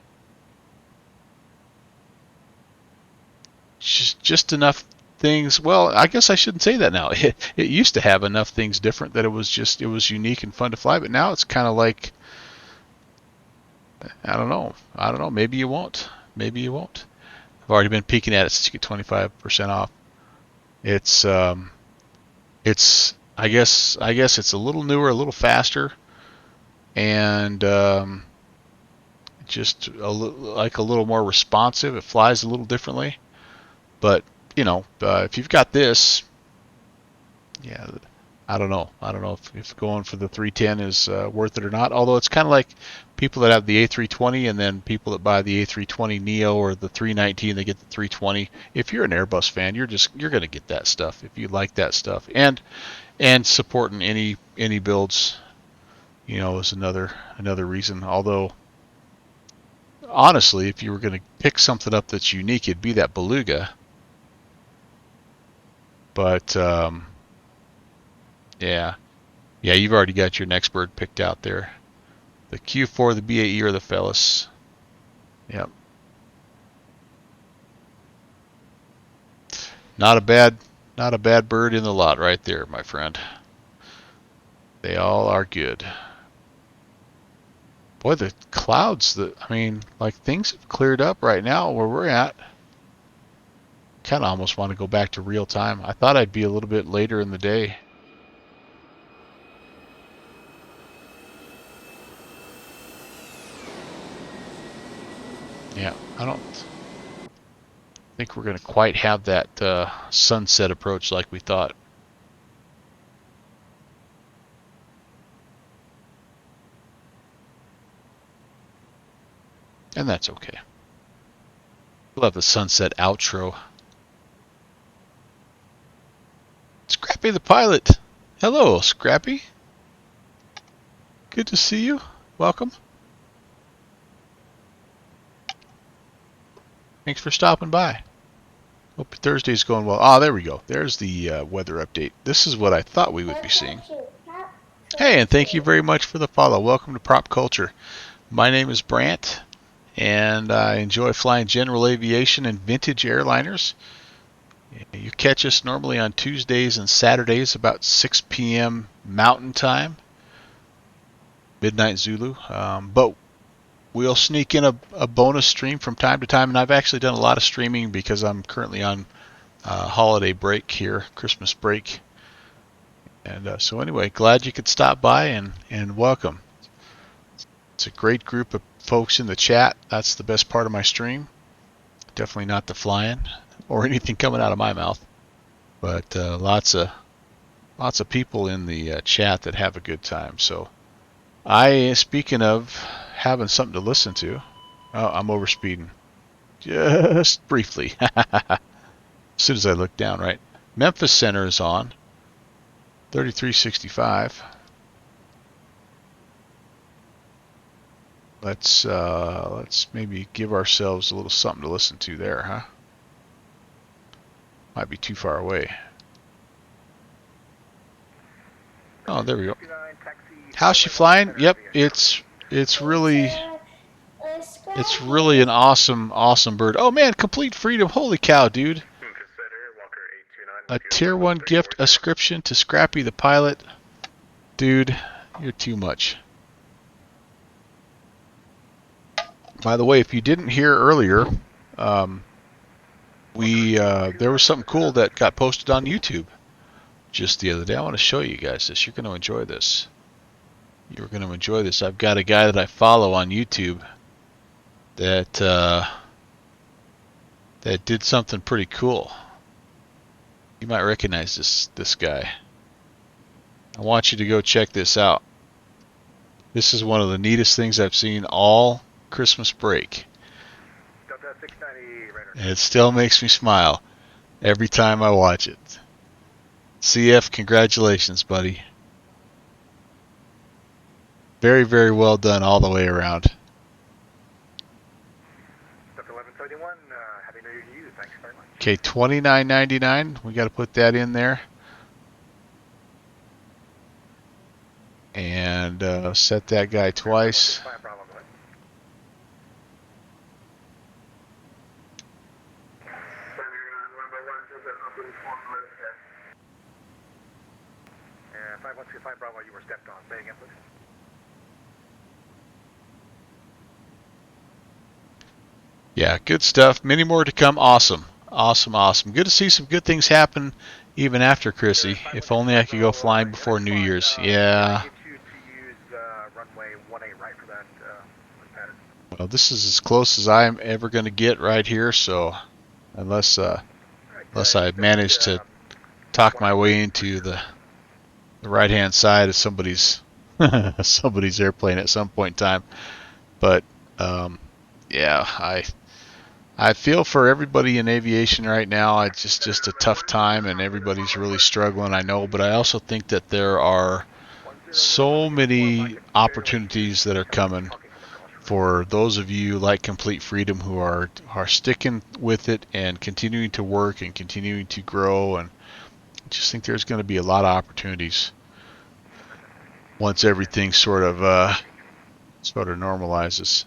things. Well, I guess I shouldn't say that now. It used to have enough things different that it was unique and fun to fly, but now it's kind of like, I don't know. Maybe you won't. I've already been peeking at it since you get 25% off. It's I guess it's a little newer, a little faster, and just like a little more responsive. It flies a little differently, but if you've got this, yeah, I don't know if going for the 310 is worth it or not. Although it's kind of like people that have the A320 and then people that buy the A320 Neo or the 319, they get the 320. If you're an Airbus fan, you're going to get that stuff if you like that stuff. And supporting any builds, is another reason. Although honestly, if you were going to pick something up that's unique, it'd be that Beluga. But yeah, you've already got your next bird picked out there. The Q4, the BAE, or the Fellis. Yep. Not a bad bird in the lot right there, my friend. They all are good. Boy, the clouds, things have cleared up right now where we're at. Kind of almost want to go back to real time. I thought I'd be a little bit later in the day. Yeah, I don't think we're going to quite have that sunset approach like we thought. And that's okay. We'll have the sunset outro. Scrappy the pilot. Hello, Scrappy. Good to see you. Welcome. Thanks for stopping by. Hope your Thursday's going well. Ah, there we go. There's the weather update. This is what I thought we would be seeing. Hey, and thank you very much for the follow. Welcome to Prop Culture. My name is Brant, and I enjoy flying general aviation and vintage airliners. You catch us normally on Tuesdays and Saturdays about 6 p.m. Mountain Time, midnight Zulu. But we'll sneak in a bonus stream from time to time, and I've actually done a lot of streaming because I'm currently on holiday break here, Christmas break. And so anyway, glad you could stop by and welcome. It's a great group of folks in the chat. That's the best part of my stream. Definitely not the flying or anything coming out of my mouth, but lots of people in the chat that have a good time. So speaking of having something to listen to, I'm overspeeding just briefly. As soon as I look down, right? Memphis Center is on 3365. let's maybe give ourselves a little something to listen to there, huh? Might be too far away. Oh, there we go. How's she flying? Yep, it's really an awesome bird. Oh man, complete freedom. Holy cow, dude. A tier 1 gift ascription to Scrappy the pilot. Dude, you're too much. By the way, if you didn't hear earlier, there was something cool that got posted on YouTube just the other day. I want to show you guys this. You're going to enjoy this. You're going to enjoy this. I've got a guy that I follow on YouTube that did something pretty cool. You might recognize this guy. I want you to go check this out. This is one of the neatest things I've seen all Christmas break. And it still makes me smile every time I watch it. CF, congratulations, buddy. Very, very well done all the way around. Okay, $29.99. We got to put that in there. And set that guy twice. Bravo, you were stepped on. Say again, please. Yeah, good stuff. Many more to come. Awesome. Awesome. Good to see some good things happen even after Chrissy. If only I could go flying before New Year's. Yeah. Well, this is as close as I'm ever going to get right here, so unless I manage to talk my way into the right-hand side of somebody's airplane at some point in time. But yeah, I feel for everybody in aviation right now. It's just a tough time, and everybody's really struggling, I know, but I also think that there are so many opportunities that are coming for those of you like Complete Freedom who are sticking with it and continuing to work and continuing to grow, and I just think there's going to be a lot of opportunities once everything sort of normalizes.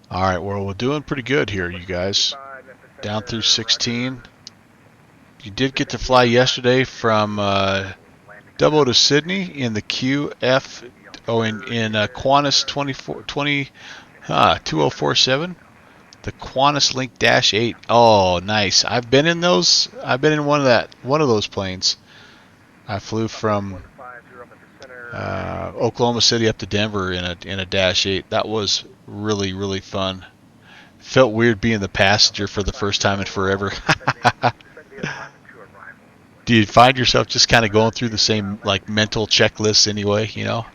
All right, well, we're doing pretty good here, you guys. Down through 16. You did get to fly yesterday from Dubbo to Sydney in the QF, in Qantas 2047. The Qantas Link Dash 8. Oh, nice. I've been in those. I've been in one of those planes. I flew from Oklahoma City up to Denver in a Dash 8. That was really, really fun. Felt weird being the passenger for the first time in forever. Do you find yourself just kind of going through the same like mental checklists anyway, you know?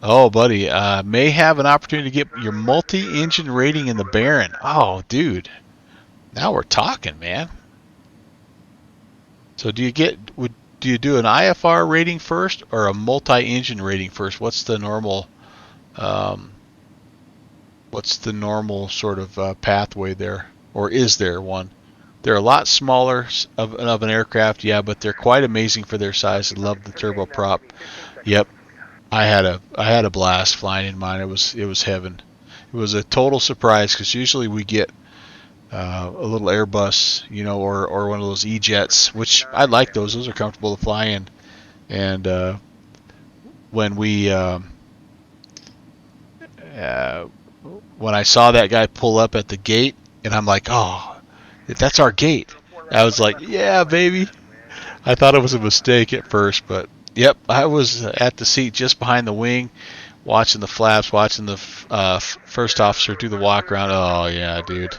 Oh, buddy, may have an opportunity to get your multi-engine rating in the Baron. Oh, dude, now we're talking, man. So do you do an IFR rating first or a multi-engine rating first? What's the normal sort of pathway there, or is there one? They're a lot smaller of an aircraft, yeah, but they're quite amazing for their size. I love the turboprop. Yep, I had a blast flying in mine. It was heaven. It was a total surprise because usually we get a little Airbus, you know, or one of those E-jets, which I like those. Those are comfortable to fly in. And when I saw that guy pull up at the gate, and I'm like, oh, that's our gate. I was like, yeah, baby. I thought it was a mistake at first, but yep, I was at the seat just behind the wing, watching the flaps, watching the first officer do the walk around. Oh yeah, dude.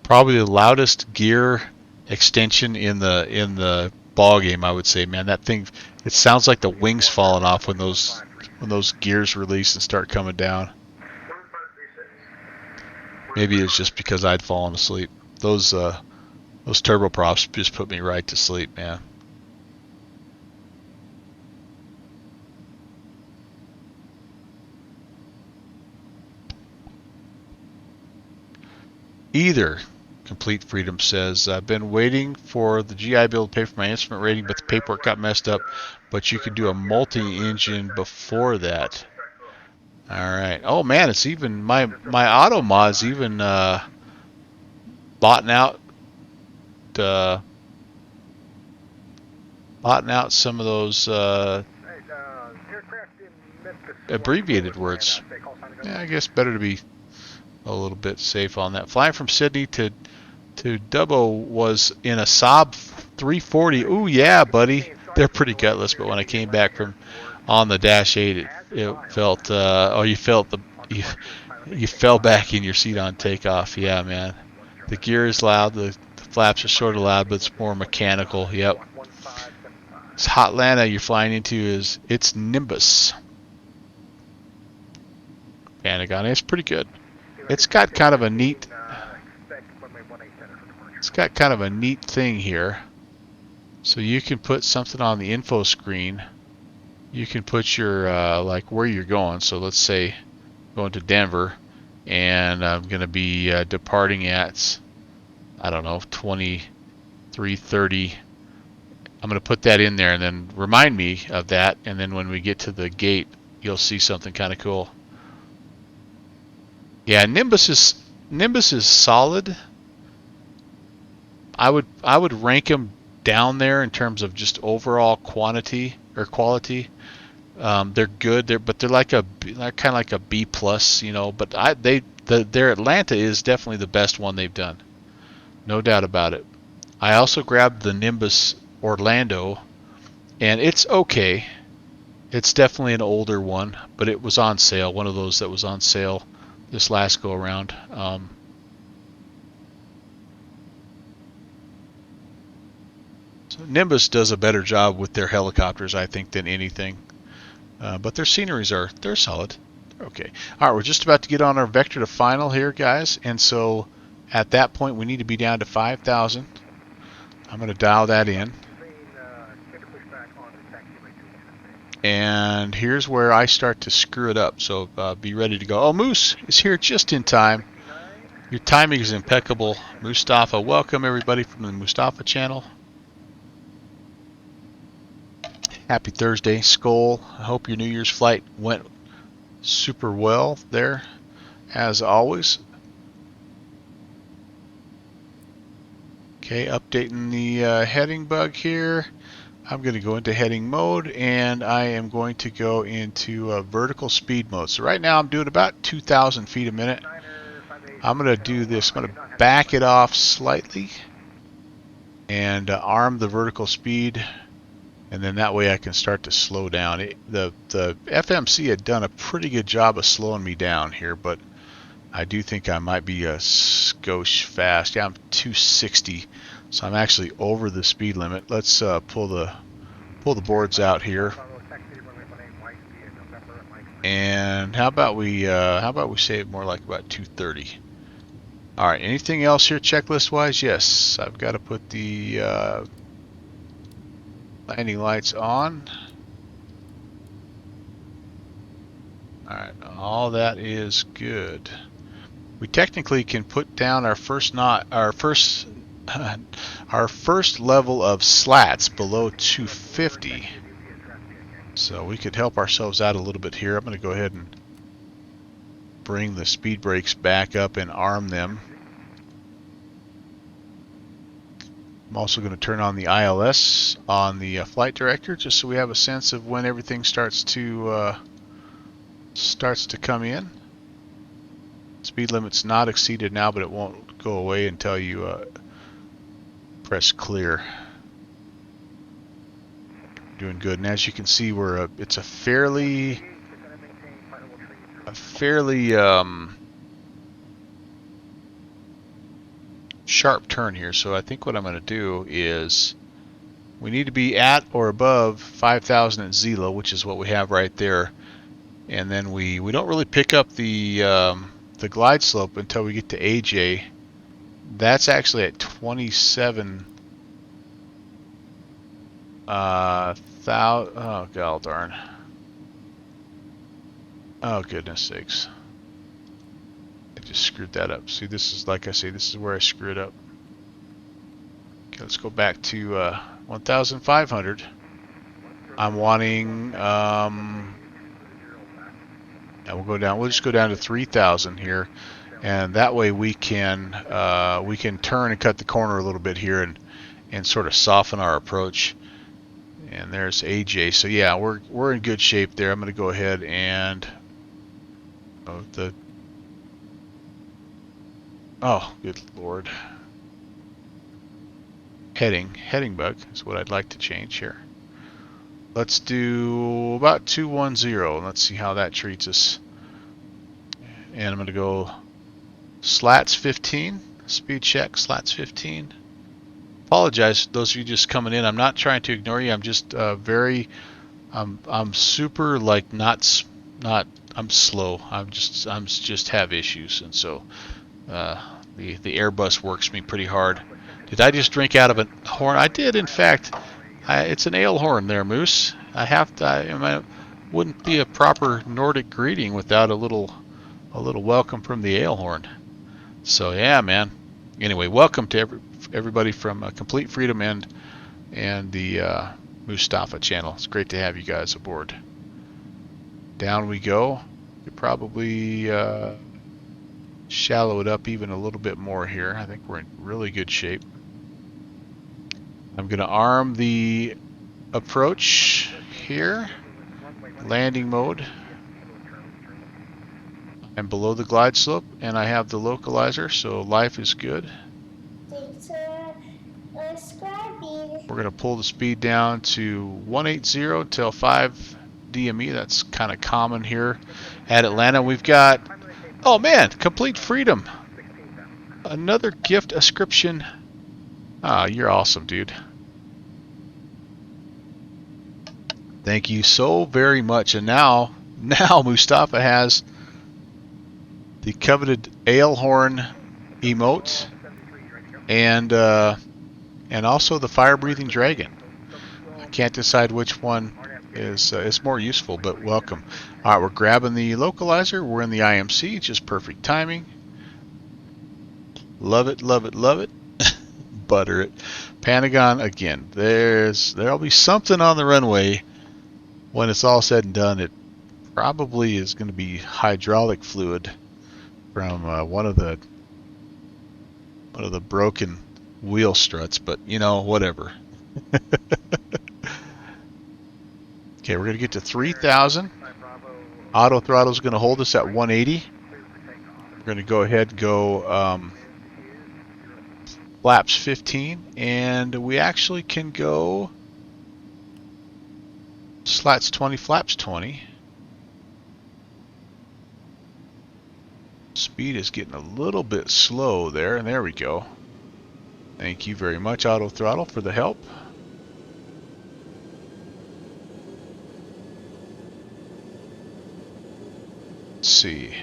Probably the loudest gear extension in the ball game, I would say, man. That thing, it sounds like the wings falling off when those gears release and start coming down. Maybe it's just because I'd fallen asleep. Those Those turboprops just put me right to sleep, man. Either. Complete Freedom says, I've been waiting for the GI Bill to pay for my instrument rating, but the paperwork got messed up. But you could do a multi-engine before that. All right. Oh man, it's even my auto mod's even botting out some of those abbreviated words. Yeah, I guess better to be a little bit safe on that. Flying from Sydney to Dubbo was in a Saab 340. Ooh yeah, buddy. They're pretty gutless, but when I came back from on the Dash 8, it felt you fell back in your seat on takeoff. Yeah, man. The gear is loud, the flaps are sort of loud, but it's more mechanical. Yep. This Hotlanta you're flying into it's Nimbus. Pentagon. It's pretty good. It's got kind of a neat thing here. So you can put something on the info screen. You can put your like where you're going. So let's say going to Denver, and I'm going to be departing at, I don't know, 23:30. I'm going to put that in there and then remind me of that, and then when we get to the gate, you'll see something kind of cool. Yeah, Nimbus is solid. I would rank them down there in terms of just overall quantity or quality. They're good. They're kind of like a B plus, you know. But their Atlanta is definitely the best one they've done, no doubt about it. I also grabbed the Nimbus Orlando, and it's okay. It's definitely an older one, but it was on sale. One of those that was on sale this last go around. So Nimbus does a better job with their helicopters, I think, than anything. But their sceneries they're solid. They're okay. All right, we're just about to get on our vector to final here, guys. And so at that point, we need to be down to 5,000. I'm going to dial that in. And here's where I start to screw it up. So be ready to go. Oh, Moose is here just in time. Your timing is impeccable. Mustafa, welcome everybody from the Mustafa channel. Happy Thursday, Skull. I hope your New Year's flight went super well there, as always. Okay, updating the heading bug here. I'm going to go into heading mode, and I am going to go into vertical speed mode. So right now I'm doing about 2,000 feet a minute. I'm going to do this. I'm going to back it off slightly and arm the vertical speed, and then that way I can start to slow down. The FMC had done a pretty good job of slowing me down here, but I do think I might be a skosh fast. Yeah, I'm 260, so I'm actually over the speed limit. Let's pull the boards out here. And how about we say it more like about 230? All right. Anything else here checklist wise? Yes, I've got to put the landing lights on. All right. All that is good. We technically can put down our first level of slats below 250. So we could help ourselves out a little bit here. I'm going to go ahead and bring the speed brakes back up and arm them. I'm also going to turn on the ILS on the flight director just so we have a sense of when everything starts to come in. Speed limit's not exceeded now, but it won't go away until you press clear. Doing good, and as you can see, it's a fairly sharp turn here. So I think what I'm going to do is we need to be at or above 5,000 at Zila, which is what we have right there, and then we don't really pick up the glide slope until we get to AJ. That's actually at 27. Oh god darn. Oh goodness sakes. I just screwed that up. See, this is, like I say, this is where I screwed up. Okay, let's go back to 1,500. I'm wanting, and we'll go down. We'll just go down to 3,000 here, and that way we can turn and cut the corner a little bit here and sort of soften our approach. And there's AJ. So yeah, we're in good shape there. I'm going to go ahead and oh good lord. Heading bug is what I'd like to change here. Let's do about 210. Let's see how that treats us. And I'm going to go slats 15, speed check, slats 15. Apologize to those of you just coming in. I'm not trying to ignore you. I'm just I'm super like I'm slow. I'm just have issues, and so the Airbus works me pretty hard. Did I just drink out of a horn? I did, in fact. It's an ale horn there, Moose. I have to. I wouldn't be a proper Nordic greeting without a little welcome from the ale horn. So yeah, man. Anyway, welcome to everybody from Complete Freedom and the Mustafa channel. It's great to have you guys aboard. Down we go. Could probably shallow it up even a little bit more here. I think we're in really good shape. I'm going to arm the approach here. Landing mode. I'm below the glide slope, and I have the localizer, so life is good. We're going to pull the speed down to 180 till 5 DME. That's kind of common here at Atlanta. We've got, oh man, Complete Freedom. Another gift ascription. Ah, you're awesome, dude. Thank you so very much. And now Mustafa has the coveted ale horn emote and also the fire-breathing dragon. I can't decide which one is more useful, but welcome. All right, we're grabbing the localizer. We're in the IMC, just perfect timing. Love it, love it, love it. Butter it. Pentagon again. There'll be something on the runway when it's all said and done. It probably is going to be hydraulic fluid from one of the broken wheel struts, but you know, whatever. Okay, we're going to get to 3,000. Auto throttle is going to hold us at 180. We're going to go ahead and go flaps 15, and we actually can go slats 20, flaps 20. Speed is getting a little bit slow there, and there we go. Thank you very much, Auto Throttle, for the help. Let's see.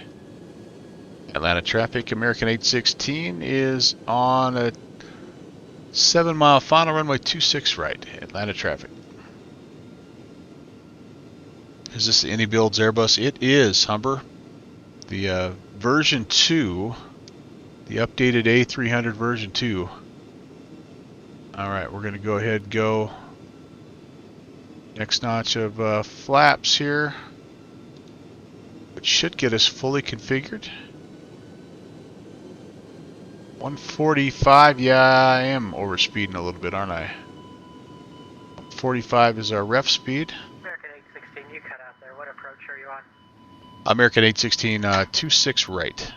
Atlanta traffic, American 816 is on a 7-mile final runway 26 right. Atlanta traffic. Is this the Any Builds Airbus? It is, Humber. The version 2, the updated A300 version 2. Alright, we're going to go ahead and go next notch of flaps here, which should get us fully configured. 145, yeah, I am overspeeding a little bit, aren't I? 45 is our ref speed. American 816, you cut out there. What approach are you on? American 816, 26 right. Memphis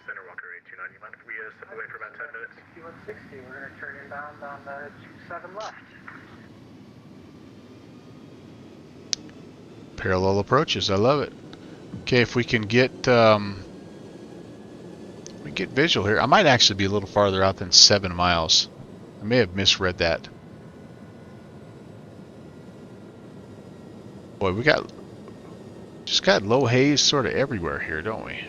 Center, Walker 829. You mind if we step away for about 10 minutes? 6160, we're going to turn inbound on the 27 left. Parallel approaches, I love it. Okay, if we can get visual here. I might actually be a little farther out than 7 miles. I may have misread that. Boy, we just got low haze sort of everywhere here, don't we?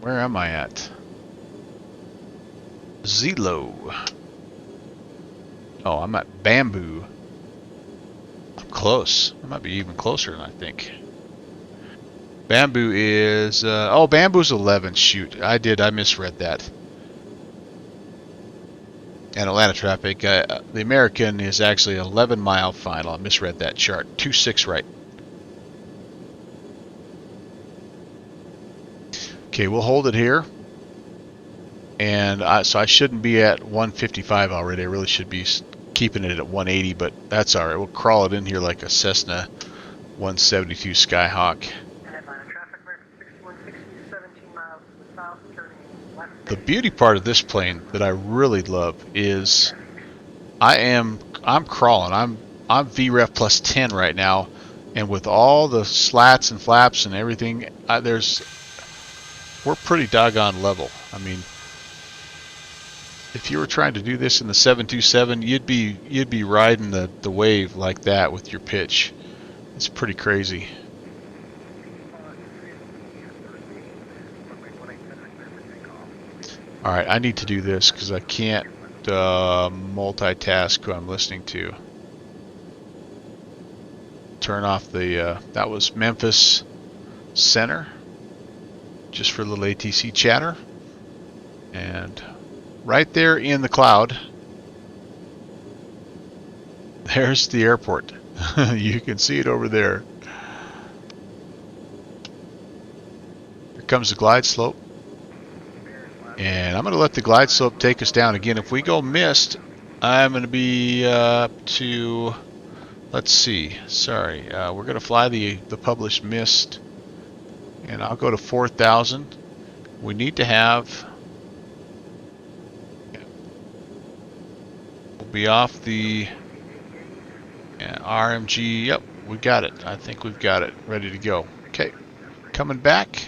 Where am I at? Zelo. Oh, I'm at Bamboo. I'm close. I might be even closer than I think. Bamboo is... oh, Bamboo's 11. Shoot, I misread that. And Atlanta traffic, the American is actually an 11-mile final. I misread that chart. 26 right. Okay, we'll hold it here. And so I shouldn't be at 155 already. I really should be keeping it at 180, but that's all right. We'll crawl it in here like a Cessna 172 Skyhawk. The beauty part of this plane that I really love is I'm crawling. I'm VREF plus 10 right now, and with all the slats and flaps and everything, we're pretty doggone level. I mean, if you were trying to do this in the 727, you'd be riding the wave like that with your pitch. It's pretty crazy. All right, I need to do this because I can't multitask who I'm listening to. Turn off the, that was Memphis Center, just for a little ATC chatter. And right there in the cloud, there's the airport. You can see it over there. Here comes the glide slope. And I'm going to let the glide slope take us down again. If we go missed, I'm going to be to, let's see, sorry, we're going to fly the published missed, and I'll go to 4,000. We need to have, we'll be off the RMG, yep, we got it. I think we've got it, ready to go. Okay, coming back.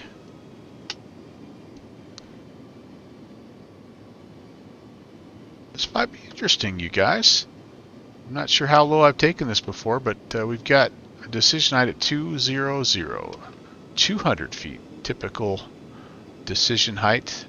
This might be interesting, you guys. I'm not sure how low I've taken this before, but we've got a decision height at 200, 200 feet, typical decision height.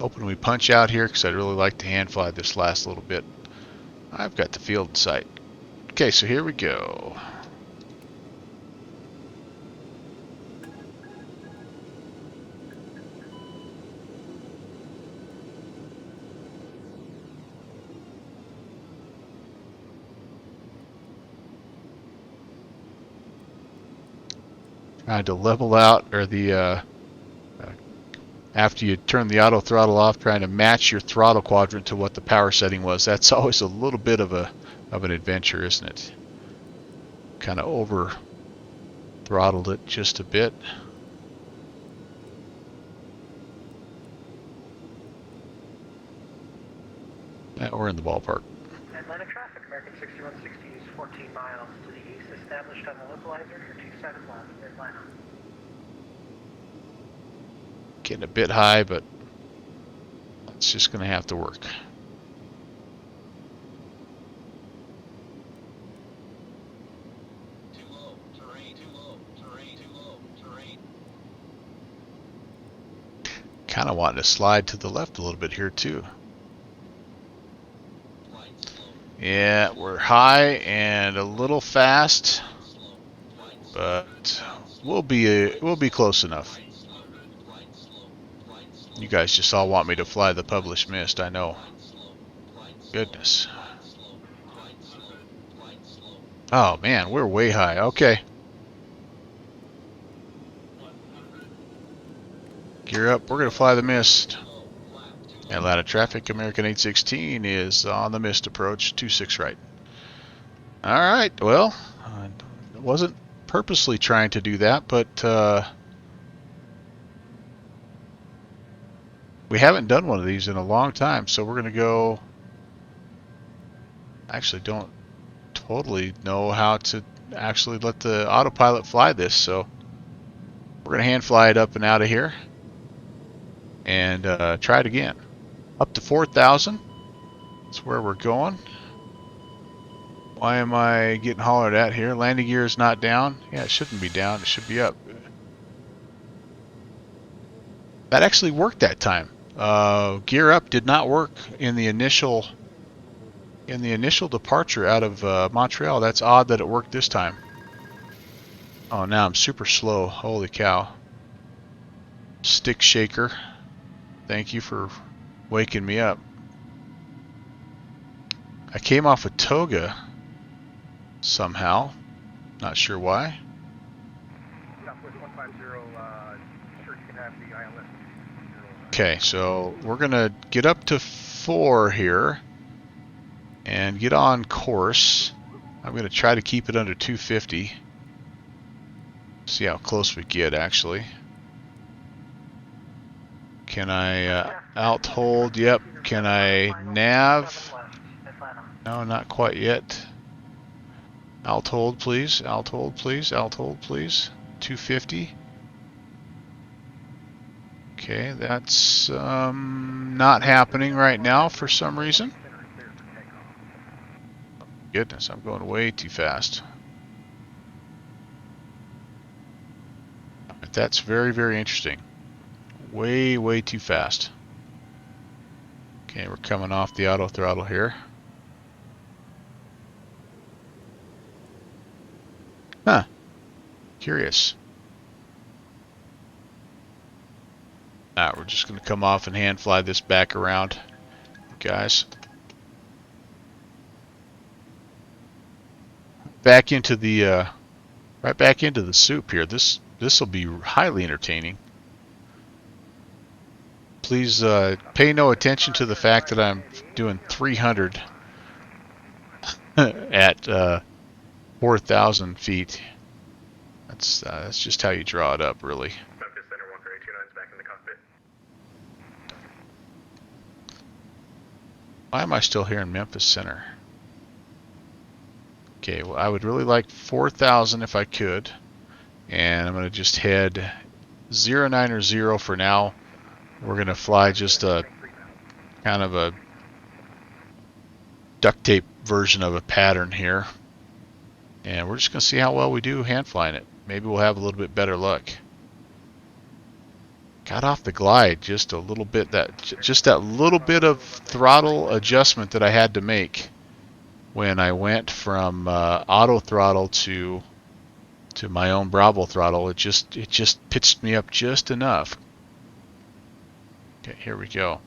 Hoping we punch out here because I'd really like to hand fly this last little bit. I've got the field in sight. Okay, so here we go. Trying to level out, or the after you turn the auto throttle off, trying to match your throttle quadrant to what the power setting was. That's always a little bit of an adventure, isn't it? Kind of over throttled it just a bit. Yeah, we're in the ballpark. Atlanta traffic, American 6160 is 14 miles to the east, established on the localizer for 27 left, Atlanta. Getting a bit high, but it's just going to have to work. Kind of wanting to slide to the left a little bit here too. Yeah, we're high and a little fast, but we'll be close enough. You guys just all want me to fly the published mist, I know. Goodness. Oh man, we're way high. Okay. Gear up, we're going to fly the mist. Atlanta traffic, American 816 is on the mist approach, 26 right. Alright, well, I wasn't purposely trying to do that, but we haven't done one of these in a long time, so we're going to go... Actually, don't totally know how to actually let the autopilot fly this, so we're going to hand fly it up and out of here and try it again. Up to 4,000. That's where we're going. Why am I getting hollered at here? Landing gear is not down. Yeah, it shouldn't be down. It should be up. That actually worked that time. Gear up did not work in the initial departure out of Montreal. That's odd that it worked this time. Oh, now I'm super slow. Holy cow. Stick shaker. Thank you for waking me up. I came off of Toga somehow. Not sure why. Okay, so we're going to get up to 4 here and get on course. I'm going to try to keep it under 250. See how close we get, actually. Can I alt hold? Yep. Can I nav? No, not quite yet. Alt hold, please. Alt hold, please. Alt hold, please. 250. Okay, that's not happening right now for some reason. Goodness, I'm going way too fast. That's very, very interesting. Way, way too fast. Okay, we're coming off the auto throttle here. Huh. Curious. Alright, we're just going to come off and hand fly this back around, guys. Back into the, right back into the soup here. This will be highly entertaining. Please pay no attention to the fact that I'm doing 300 at 4,000 feet. That's just how you draw it up, really. Memphis Center 132 back in the cockpit. Why am I still here in Memphis Center? Okay, well, I would really like 4,000 if I could. And I'm going to just head 090 for now. We're going to fly just a kind of a duct tape version of a pattern here. And we're just going to see how well we do hand flying it. Maybe we'll have a little bit better luck. Got off the glide just a little bit. Just that little bit of throttle adjustment that I had to make when I went from auto throttle to my own Bravo throttle. It just pitched me up just enough. Okay, here we go.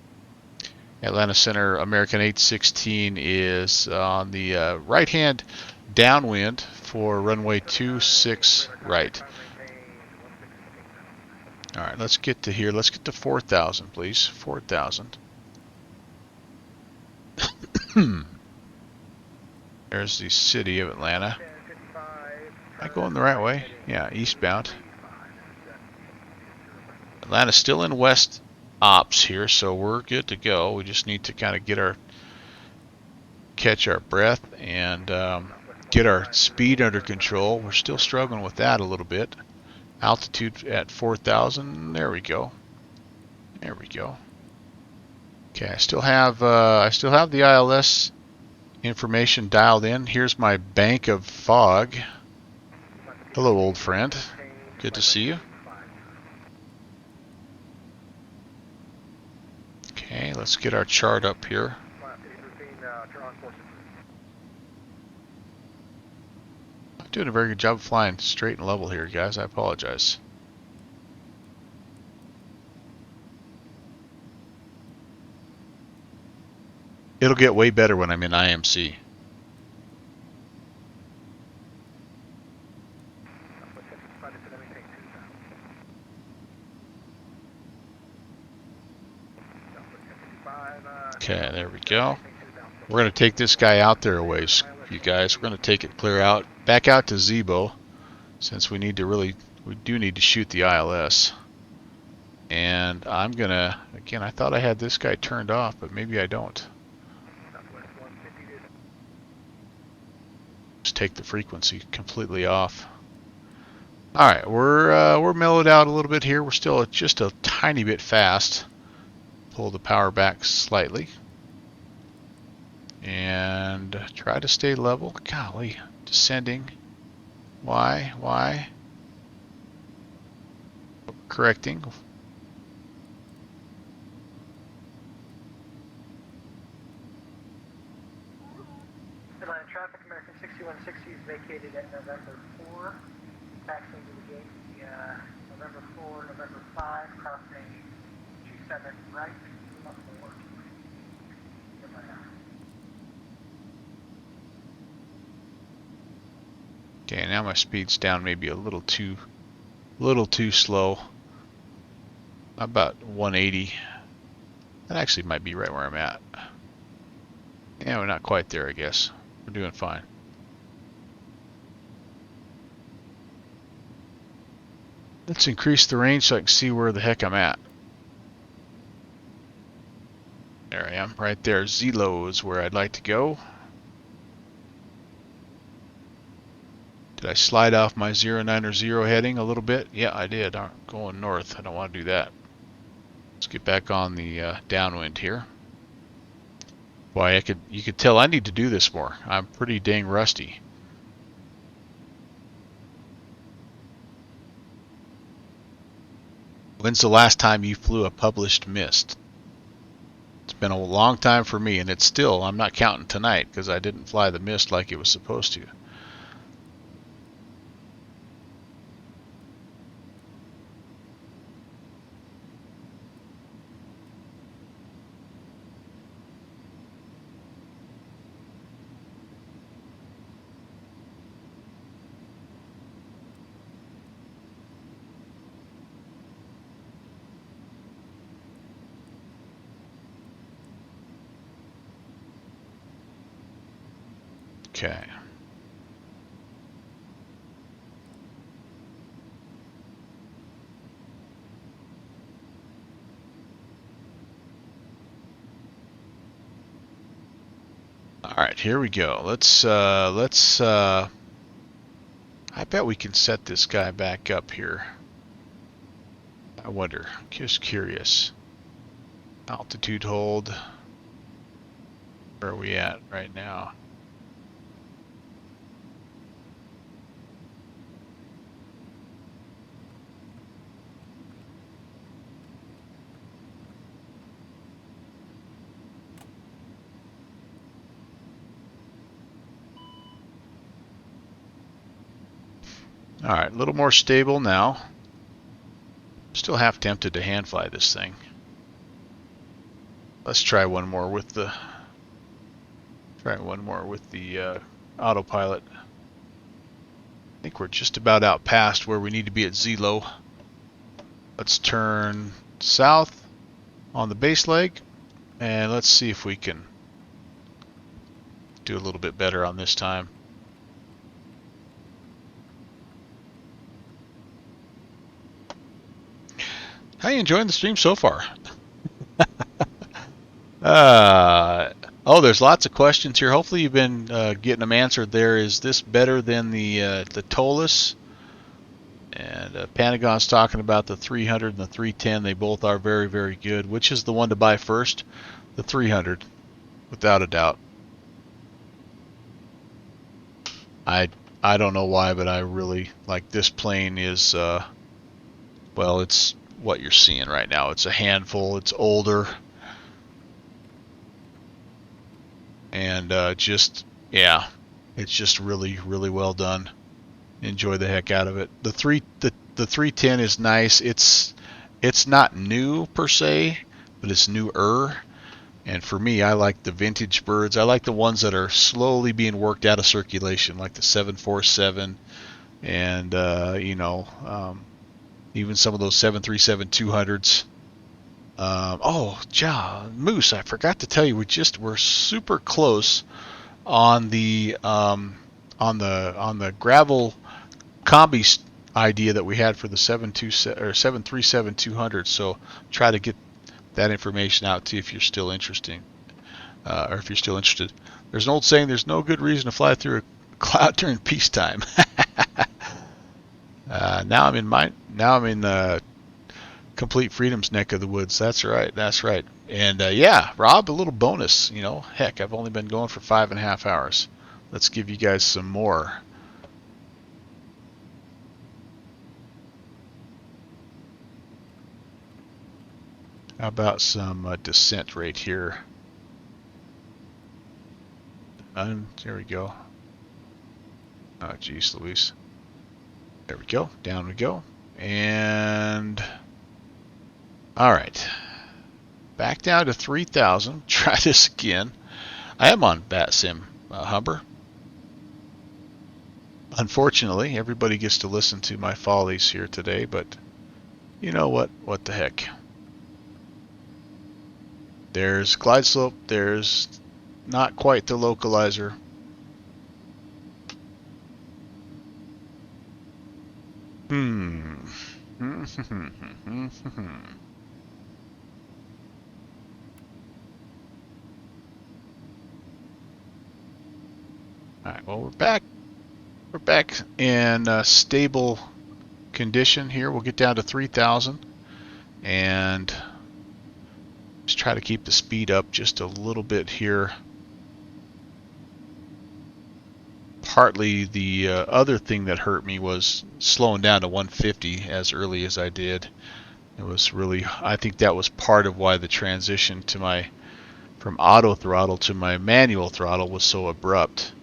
Atlanta Center American 816 is on the right hand downwind for runway 26 right. All right, let's get to here. Let's get to 4,000, please. 4,000. There's the city of Atlanta. Am I going the right way? Yeah, eastbound. Atlanta's still in west ops here, so we're good to go. We just need to kind of catch our breath and get our speed under control. We're still struggling with that a little bit. Altitude at 4,000. There we go. There we go. Okay, I still have the ILS information dialed in. Here's my bank of fog. Hello, old friend. Good to see you. Okay, let's get our chart up here. I'm doing a very good job of flying straight and level here, guys. I apologize. It'll get way better when I'm in IMC. Okay, there we go. We're going to take this guy out there a ways, you guys. We're going to take it clear out, back out to Zebo, since we do need to shoot the ILS. And I'm going to, again, I thought I had this guy turned off, but maybe I don't. Just take the frequency completely off. All right, we're mellowed out a little bit here. We're still just a tiny bit fast. Pull the power back slightly. and try to stay level. Golly, descending. Why? Correcting. Atlanta traffic, American 6160 is vacated at November 4. Taxiing to the gate via November 4, November 5, crossing 27 right, up 4. Goodbye now. Okay, now my speed's down maybe a little too slow. About 180. That actually might be right where I'm at. Yeah, we're not quite there, I guess. We're doing fine. Let's increase the range so I can see where the heck I'm at. There I am, right there. Zelo is where I'd like to go. Did I slide off my 090 heading a little bit? Yeah, I did. I'm going north. I don't want to do that. Let's get back on the downwind here. Boy, you could tell I need to do this more. I'm pretty dang rusty. When's the last time you flew a published mist? It's been a long time for me, and it's still, I'm not counting tonight because I didn't fly the mist like it was supposed to. Okay. All right, here we go. Let's I bet we can set this guy back up here. I wonder, just curious. Altitude hold. Where are we at right now? All right, a little more stable now. Still half tempted to hand fly this thing. Let's try one more with the autopilot. I think we're just about out past where we need to be at Zelo. Let's turn south on the base leg, and let's see if we can do a little bit better on this time. How are you enjoying the stream so far? Oh, there's lots of questions here. Hopefully you've been getting them answered there. Is this better than the Tolus? And Pentagon's talking about the 300 and the 310. They both are very, very good. Which is the one to buy first? The 300, without a doubt. I don't know why, but I really like this plane. Is well, it's what you're seeing right now. It's a handful. It's older, and it's just really, really well done. Enjoy the heck out of it. The 310 is nice. It's not new per se, but it's newer. And for me, I like the vintage birds. I like the ones that are slowly being worked out of circulation, like the 747, and even some of those 737-200s. Moose, I forgot to tell you, we're super close on the gravel combi idea that we had for the 737-200. So try to get that information out to you if you're still interested. There's an old saying: "There's no good reason to fly through a cloud during peacetime." Now I'm in complete freedom's neck of the woods. That's right. And yeah, Rob, a little bonus. You know, heck, I've only been going for 5.5 hours. Let's give you guys some more. How about some descent right here? There we go. Oh, geez, Louise. There we go. Down we go. And all right. Back down to 3,000. Try this again. I am on BatSim Humber. Unfortunately, everybody gets to listen to my follies here today, but you know what? What the heck? There's glide slope. There's not quite the localizer. Alright, well, we're back. We're back in stable condition here. We'll get down to 3,000 and just try to keep the speed up just a little bit here. Partly the other thing that hurt me was slowing down to 150 as early as I did. It was really, I think that was part of why the transition to from auto throttle to my manual throttle was so abrupt.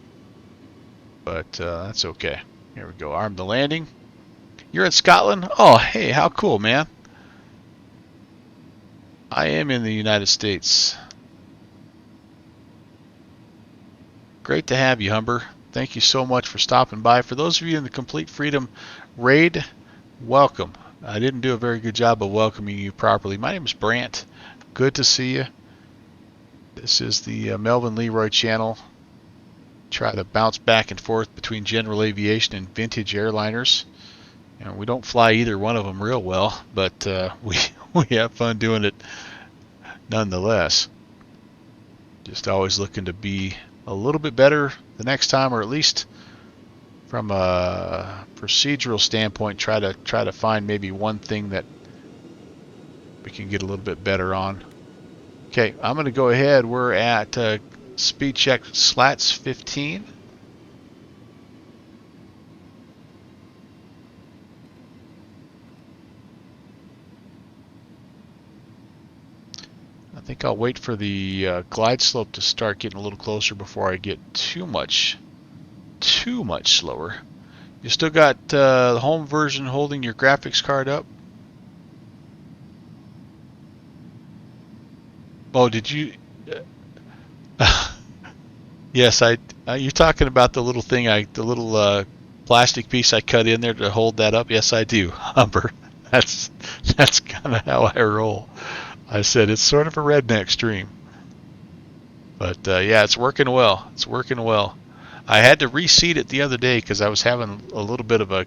But that's okay. Here we go. Arm the landing. You're in Scotland? Oh, hey, how cool, man. I am in the United States. Great to have you, Humber. Thank you so much for stopping by. For those of you in the Complete Freedom raid, welcome. I didn't do a very good job of welcoming you properly. My name is Brant. Good to see you. This is the Melvin Leroy channel. Try to bounce back and forth between general aviation and vintage airliners. You know, we don't fly either one of them real well, but we have fun doing it nonetheless. Just always looking to be a little bit better the next time, or at least from a procedural standpoint, try to find maybe one thing that we can get a little bit better on. Okay, I'm going to go ahead. We're at speed check slats 15. I think I'll wait for the glide slope to start getting a little closer before I get too much slower. You still got the home version holding your graphics card up? Oh, did you? Yes, you're talking about the little thing, the little plastic piece I cut in there to hold that up. Yes, I do, Humber. That's kind of how I roll. I said it's sort of a redneck stream, but yeah, it's working well. It's working well. I had to reseat it the other day because I was having a little bit of a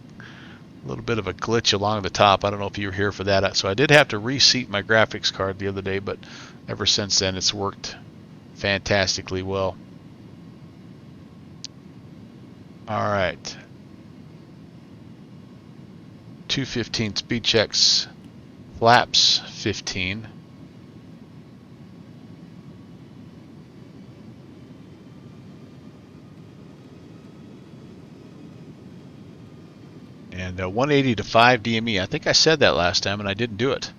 glitch along the top. I don't know if you were here for that. So I did have to reseat my graphics card the other day, but ever since then it's worked fantastically well. All right. 215 speed checks, flaps 15. And 180 to 5 DME. I think I said that last time and I didn't do it.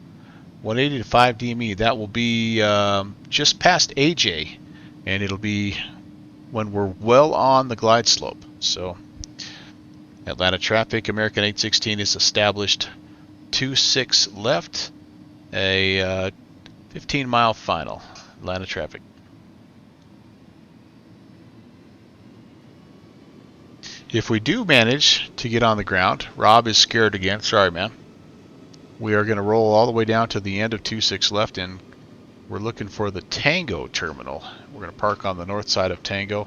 180 to 5 DME. That will be just past AJ, and it'll be when we're well on the glide slope. So Atlanta traffic, American 816 is established 26 left, a 15-mile final. Atlanta traffic. If we do manage to get on the ground, Rob is scared again. Sorry, man. We are going to roll all the way down to the end of 26 left, and we're looking for the Tango terminal. We're going to park on the north side of Tango.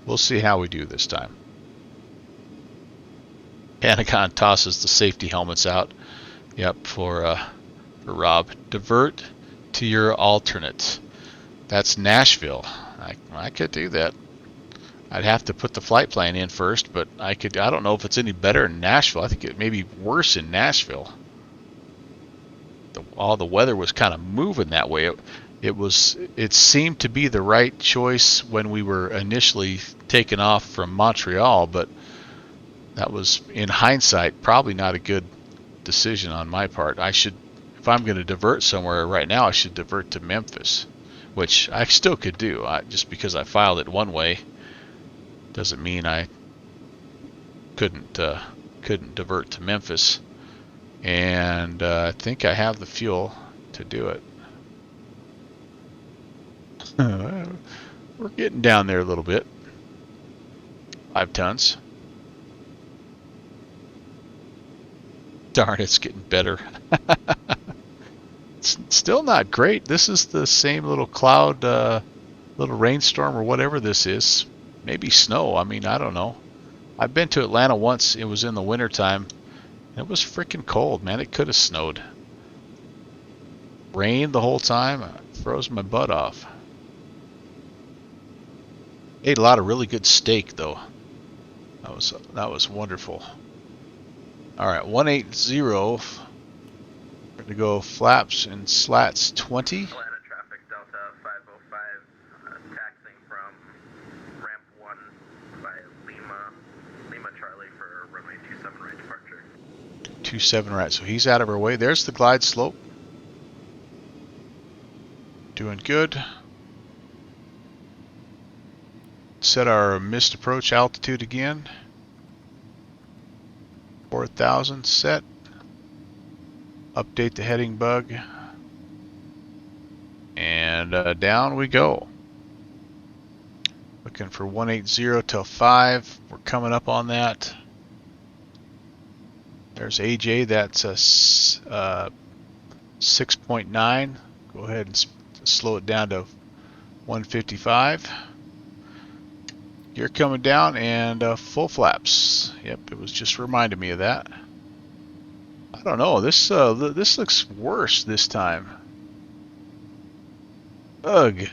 We'll see how we do this time. Panagon tosses the safety helmets out. Yep, for Rob. Divert to your alternate. That's Nashville. I could do that. I'd have to put the flight plan in first, but I don't know if it's any better in Nashville. I think it may be worse in Nashville. All the weather was kind of moving that way. It seemed to be the right choice when we were initially taken off from Montreal, but that was, in hindsight, probably not a good decision on my part. If I'm going to divert somewhere right now, I should divert to Memphis, which I still could do. Just because I filed it one way doesn't mean I couldn't divert to Memphis. And I think I have the fuel to do it. We're getting down there a little bit. 5 tons. Darn, it's getting better. It's still not great. This is the same little cloud, little rainstorm or whatever this is. Maybe snow. I mean, I don't know. I've been to Atlanta once. It was in the wintertime. It was freaking cold, man. It could have snowed. Rained the whole time. Froze my butt off. Ate a lot of really good steak, though. That was wonderful. All right, 180. We're going to go flaps and slats 20. Atlanta traffic, Delta 505, taxiing from ramp 1 by Lima Charlie for runway 27 right departure. 27 right, so he's out of our way. There's the glide slope. Doing good. Set our missed approach altitude again. 4,000 set. Update the heading bug. And down we go. Looking for 180 till 5. We're coming up on that. There's AJ, that's a 6.9. Go ahead and slow it down to 155. Gear coming down and full flaps. Yep, it was just reminding me of that. I don't know. This looks worse this time. Ugh.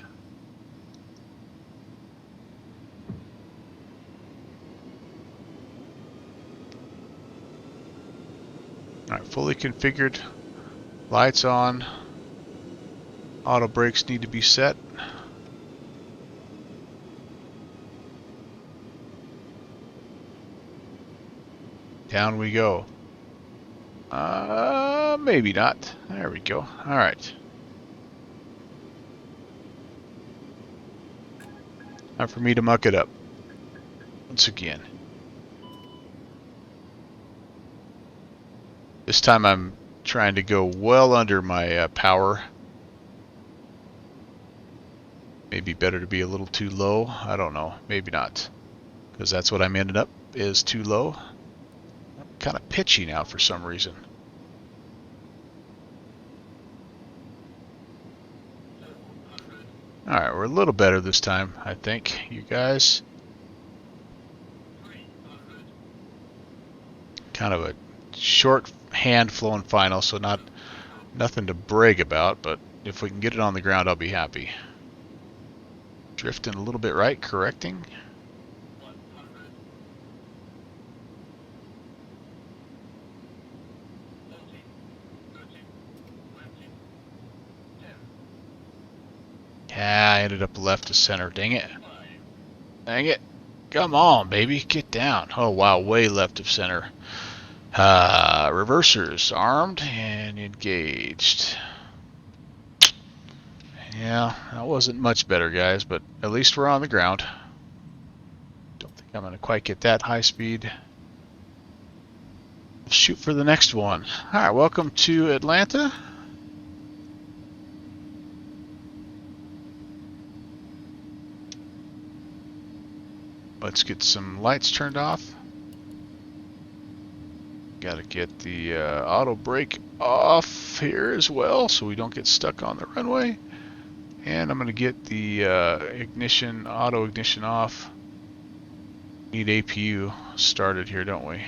All right, fully configured. Lights on. Auto brakes need to be set. Down we go. Maybe not. There we go. All right. Time for me to muck it up once again. This time I'm trying to go well under my power. Maybe better to be a little too low. I don't know. Maybe not. Because that's what I'm ending up is too low. I'm kind of pitchy now for some reason. Alright, we're a little better this time, I think, you guys. Kind of a short hand flowing final, so nothing to brag about, but if we can get it on the ground, I'll be happy. Drifting a little bit right, correcting. Yeah, I ended up left to center. Dang it. Dang it. Come on, baby. Get down. Oh, wow. Way left of center. Reversers armed and engaged. Yeah, that wasn't much better, guys, but at least we're on the ground. Don't think I'm going to quite get that high speed. Shoot for the next one. All right, welcome to Atlanta. Let's get some lights turned off. Got to get the auto brake off here as well so we don't get stuck on the runway. And I'm going to get the auto ignition off. Need APU started here, don't we?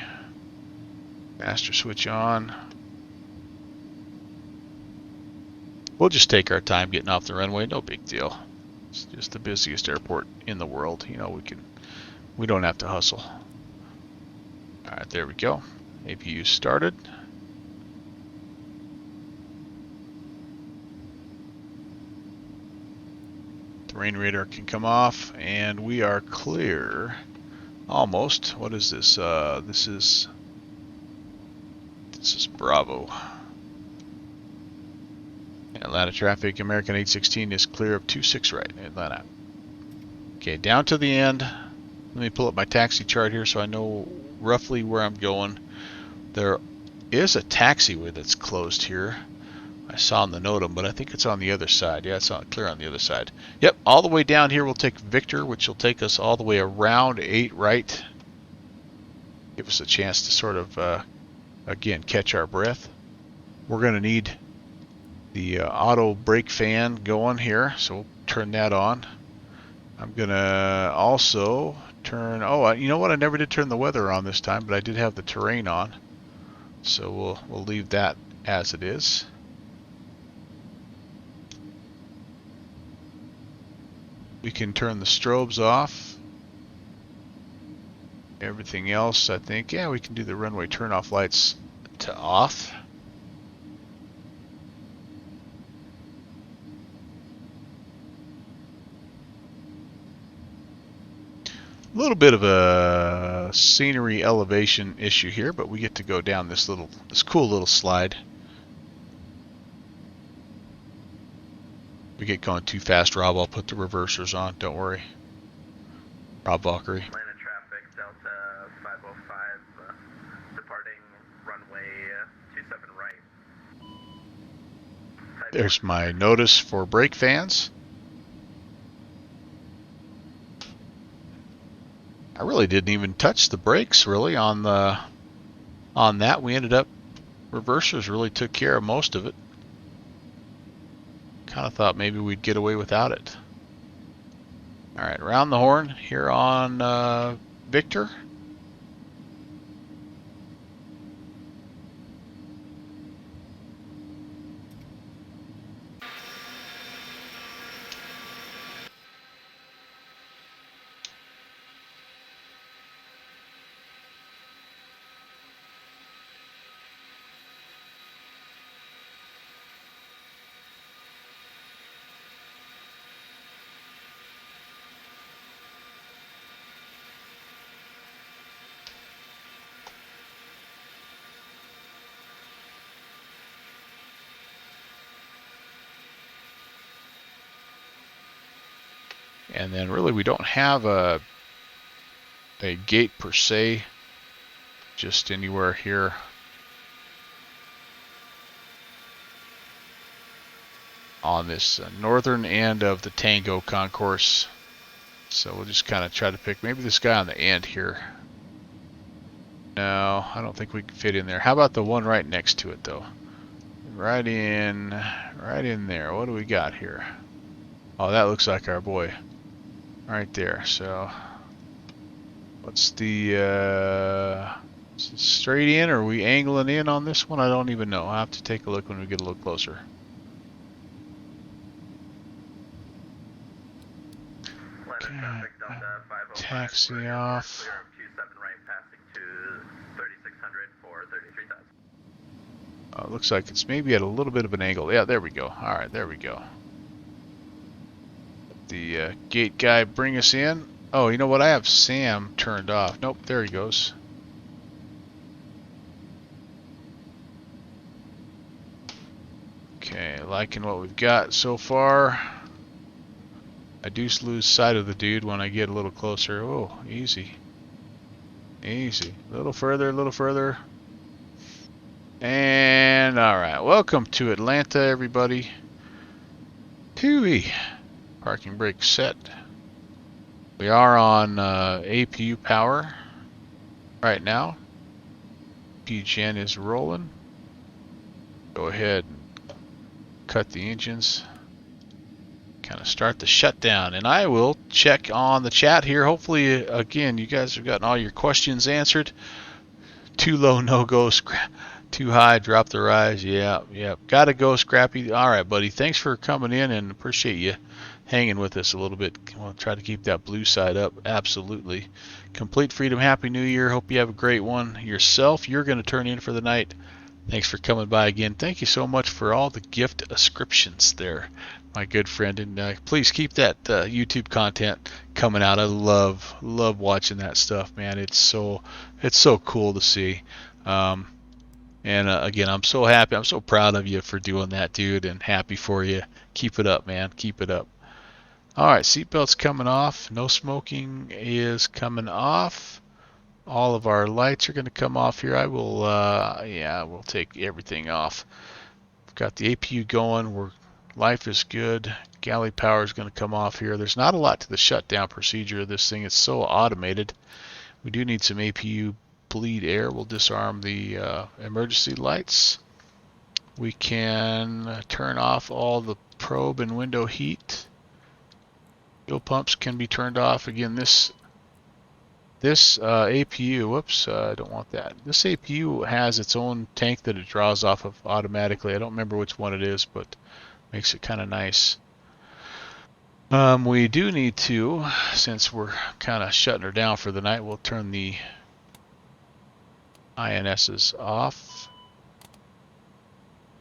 Master switch on. We'll just take our time getting off the runway, no big deal. It's just the busiest airport in the world. You know, we don't have to hustle. All right, there we go. APU started. Terrain radar can come off, and we are clear. Almost. What is this? This is Bravo. Atlanta traffic. American 816 is clear of 26 right, Atlanta. Okay, down to the end. Let me pull up my taxi chart here so I know roughly where I'm going. There is a taxiway that's closed here. I saw on the NOTAM, but I think it's on the other side. Yeah, it's clear on the other side. Yep, all the way down here we'll take Victor, which will take us all the way around 8 right. Give us a chance to sort of, again, catch our breath. We're going to need the auto brake fan going here, so we'll turn that on. I'm going to also turn, you know what? I never did turn the weather on this time, but I did have the terrain on. So we'll leave that as it is. We can turn the strobes off. Everything else, I think, yeah, we can do the runway turnoff lights to off. A little bit of a scenery elevation issue here, but we get to go down this cool little slide. If we get going too fast, Rob, I'll put the reversers on. Don't worry. Rob Valkyrie. Atlanta traffic, Delta 505, departing runway 27 right. There's my notice for brake fans. I really didn't even touch the brakes really on that. We ended up, reversers really took care of most of it. Kind of thought maybe we'd get away without it. All right, round the horn here on Victor. And then really we don't have a gate per se, just anywhere here. On this northern end of the Tango concourse. So we'll just kind of try to pick maybe this guy on the end here. No, I don't think we can fit in there. How about the one right next to it though? Right in there. What do we got here? Oh, that looks like our boy. Right there. So what's the is it straight in, or are we angling in on this one? I don't even know. I'll have to take a look when we get a little closer. Okay. Taxi off. Looks like it's maybe at a little bit of an angle. Yeah, there we go. All right, there we go. The gate guy bring us in. Oh, you know what? I have Sam turned off. Nope, there he goes. Okay, liking what we've got so far. I do lose sight of the dude when I get a little closer. Oh, easy. Easy. A little further, a little further. And alright, welcome to Atlanta, everybody. Tui. Parking brake set. We are on APU power right now. PGN is rolling. Go ahead and cut the engines. Kind of start the shutdown, and I will check on the chat here. Hopefully, again, you guys have gotten all your questions answered. Too low, no go. Too high, drop the rise. Yeah. Gotta go, Scrappy. All right, buddy. Thanks for coming in, and appreciate you hanging with us a little bit. We'll try to keep that blue side up. Absolutely. Complete freedom. Happy New Year. Hope you have a great one. Yourself, you're going to turn in for the night. Thanks for coming by again. Thank you so much for all the gift ascriptions there, my good friend. And please keep that YouTube content coming out. I love watching that stuff, man. It's so cool to see. And again, I'm so happy. I'm so proud of you for doing that, dude, and happy for you. Keep it up, man. Keep it up. All right, seatbelt's coming off. No smoking is coming off. All of our lights are going to come off here. I will, yeah, we'll take everything off. We've got the APU going. Life is good. Galley power is going to come off here. There's not a lot to the shutdown procedure of this thing. It's so automated. We do need some APU bleed air. We'll disarm the emergency lights. We can turn off all the probe and window heat. Fuel pumps can be turned off. Again, this APU, whoops, I don't want that. This APU has its own tank that it draws off of automatically. I don't remember which one it is, but makes it kind of nice. We do need to, since we're kind of shutting her down for the night, we'll turn the INSs off.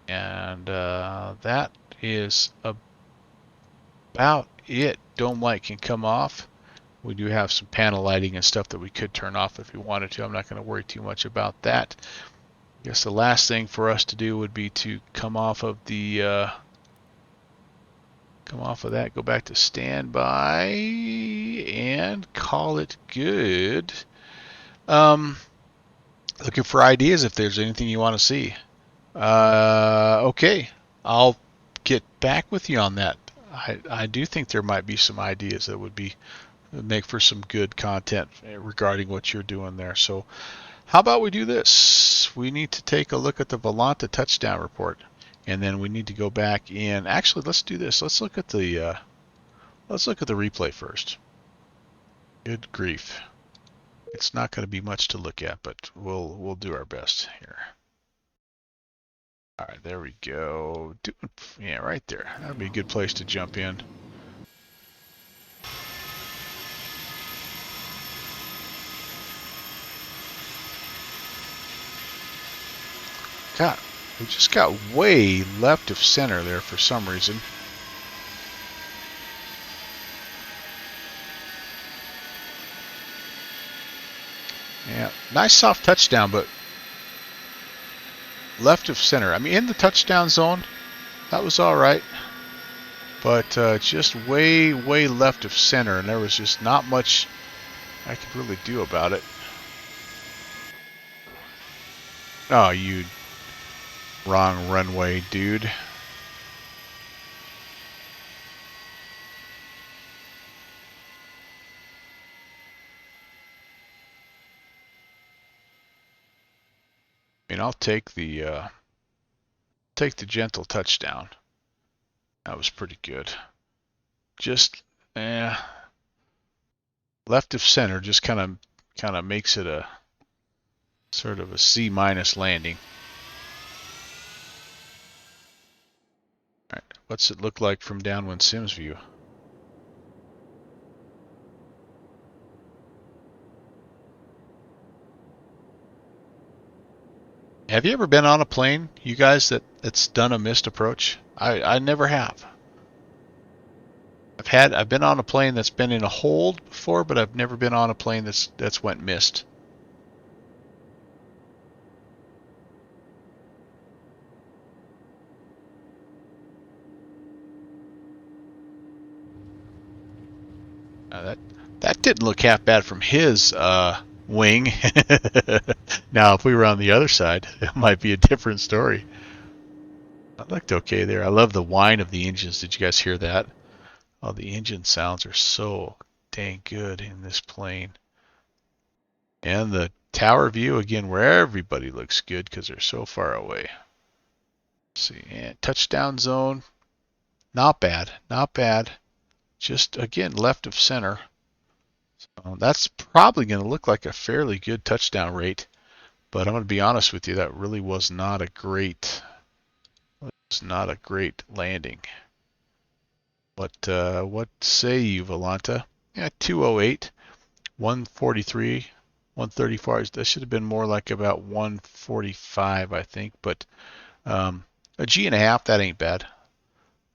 And that is about it. Dome light can come off. We do have some panel lighting and stuff that we could turn off if we wanted to. I'm not going to worry too much about that. I guess the last thing for us to do would be to come off of the that, go back to standby, and call it good. Looking for ideas if there's anything you want to see. Okay, I'll get back with you on that. I do think there might be some ideas that would make for some good content regarding what you're doing there. So how about we do this? We need to take a look at the Volanta touchdown report, and then we need to go back in. Actually, let's do this. Let's look at the replay first. Good grief. It's not going to be much to look at, but we'll do our best here. All right, there we go. Yeah, right there. That would be a good place to jump in. God, we just got way left of center there for some reason. Yeah, nice soft touchdown, but left of center. I mean, in the touchdown zone, that was all right. But just way left of center, and there was just not much I could really do about it. Oh, you wrong runway, dude. I mean, I'll take the gentle touchdown. That was pretty good. Just left of center just kind of makes it a sort of a C- landing. All right, what's it look like from downwind Sims view? Have you ever been on a plane, you guys, that's done a missed approach? I never have. I've been on a plane that's been in a hold before, but I've never been on a plane that's went missed. That didn't look half bad from his wing. Now, if we were on the other side, it might be a different story. That looked okay there. I love the whine of the engines. Did you guys hear that? Oh, the engine sounds are so dang good in this plane. And the tower view, again, where everybody looks good because they're so far away. Let's see, and touchdown zone. Not bad, not bad. Just, again, left of center. So that's probably going to look like a fairly good touchdown rate. But I'm going to be honest with you, that really was not a great landing. What say you, Volanta? Yeah, 208, 143, 134. That should have been more like about 145, I think. But a G and a half, that ain't bad.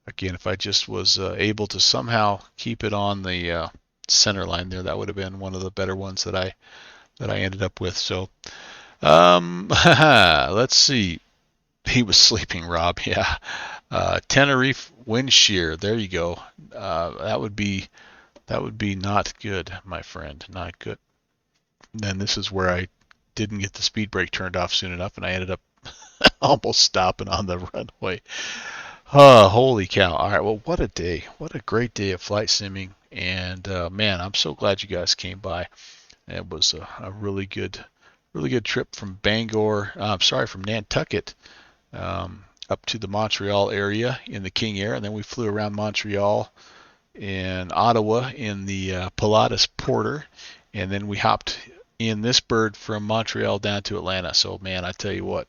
Again, if I just was able to somehow keep it on the center line there, that would have been one of the better ones that I ended up with. So, let's see. He was sleeping, Rob. Yeah. Tenerife wind shear. There you go. That would be not good, my friend. Not good. And then this is where I didn't get the speed brake turned off soon enough, and I ended up almost stopping on the runway. Oh, holy cow. All right, well, what a day. What a great day of flight simming. And, man, I'm so glad you guys came by. It was a really good trip from from Nantucket up to the Montreal area in the King Air. And then we flew around Montreal and Ottawa in the Pilatus Porter. And then we hopped in this bird from Montreal down to Atlanta. So, man, I tell you what.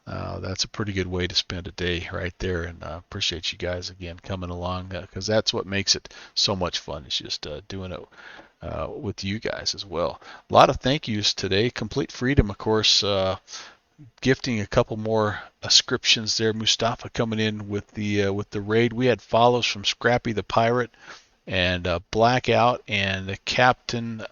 That's a pretty good way to spend a day right there, and appreciate you guys again coming along, because that's what makes it so much fun. It's just doing it with you guys as well. A lot of thank yous today. Complete Freedom, of course, gifting a couple more ascriptions there. Mustafa coming in with the raid. We had follows from Scrappy the Pirate and Blackout and Captain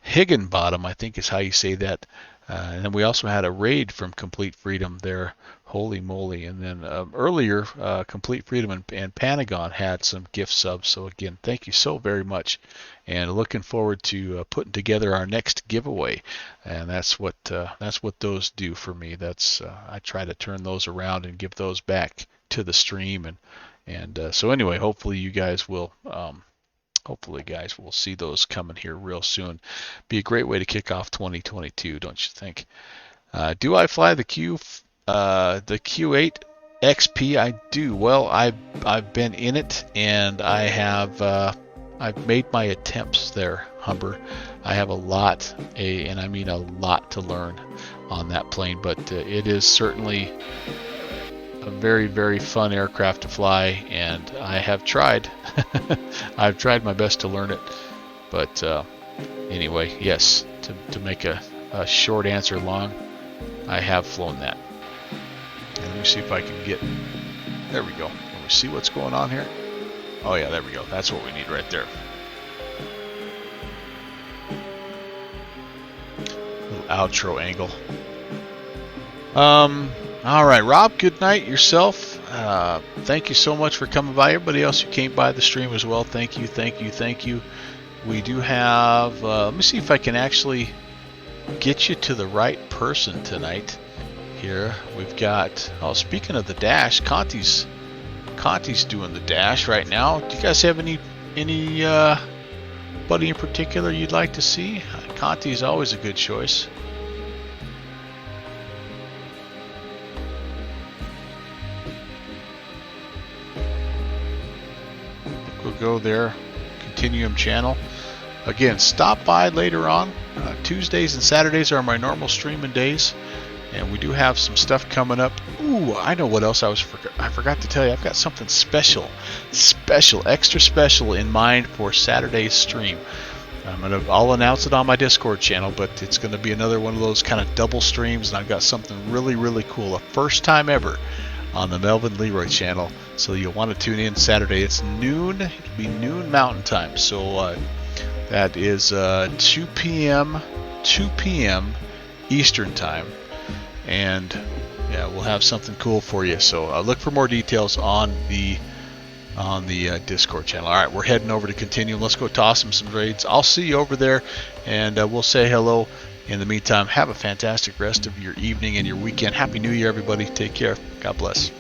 Higginbottom, I think is how you say that. And then we also had a raid from Complete Freedom there. Holy moly. And then earlier, Complete Freedom and Panagon had some gift subs. So again, thank you so very much. And looking forward to putting together our next giveaway. And that's what those do for me. That's I try to turn those around and give those back to the stream. And so anyway, hopefully you guys will Hopefully, guys, we'll see those coming here real soon. Be a great way to kick off 2022, don't you think? Do I fly the Q8 XP? I do. Well, I've been in it, and I've made my attempts there, Humber. I have a lot, and I mean a lot, to learn on that plane, but it is certainly a very, very fun aircraft to fly, and I have tried. I've tried my best to learn it, but anyway, yes, to make a short answer long, I have flown that. And let me see if I can get, there we go. Can we see what's going on here? Oh yeah, there we go. That's what we need right there. Little outro angle. All right, Rob, good night yourself. Thank you so much for coming by. Everybody else who came by the stream as well, thank you, thank you, thank you. We do have, let me see if I can actually get you to the right person tonight here. We've got, oh, speaking of the dash, Conti's doing the dash right now. Do you guys have any buddy in particular you'd like to see? Conti's always a good choice. Go there, Continuum channel. Again, stop by later on. Tuesdays and Saturdays are my normal streaming days, and we do have some stuff coming up. Ooh, I know what else I forgot to tell you. I've got something extra special in mind for Saturday's stream. I'll announce it on my Discord channel, but it's going to be another one of those kind of double streams, and I've got something really, really cool. The first time ever on the Melvin Leroy channel, so you'll want to tune in Saturday. It's noon. It'll be noon Mountain Time, so that is 2 p.m. Eastern Time, and yeah, we'll have something cool for you. So look for more details on the Discord channel. All right, we're heading over to Continuum. Let's go toss them some raids. I'll see you over there, and we'll say hello. In the meantime, have a fantastic rest of your evening and your weekend. Happy New Year, everybody. Take care. God bless.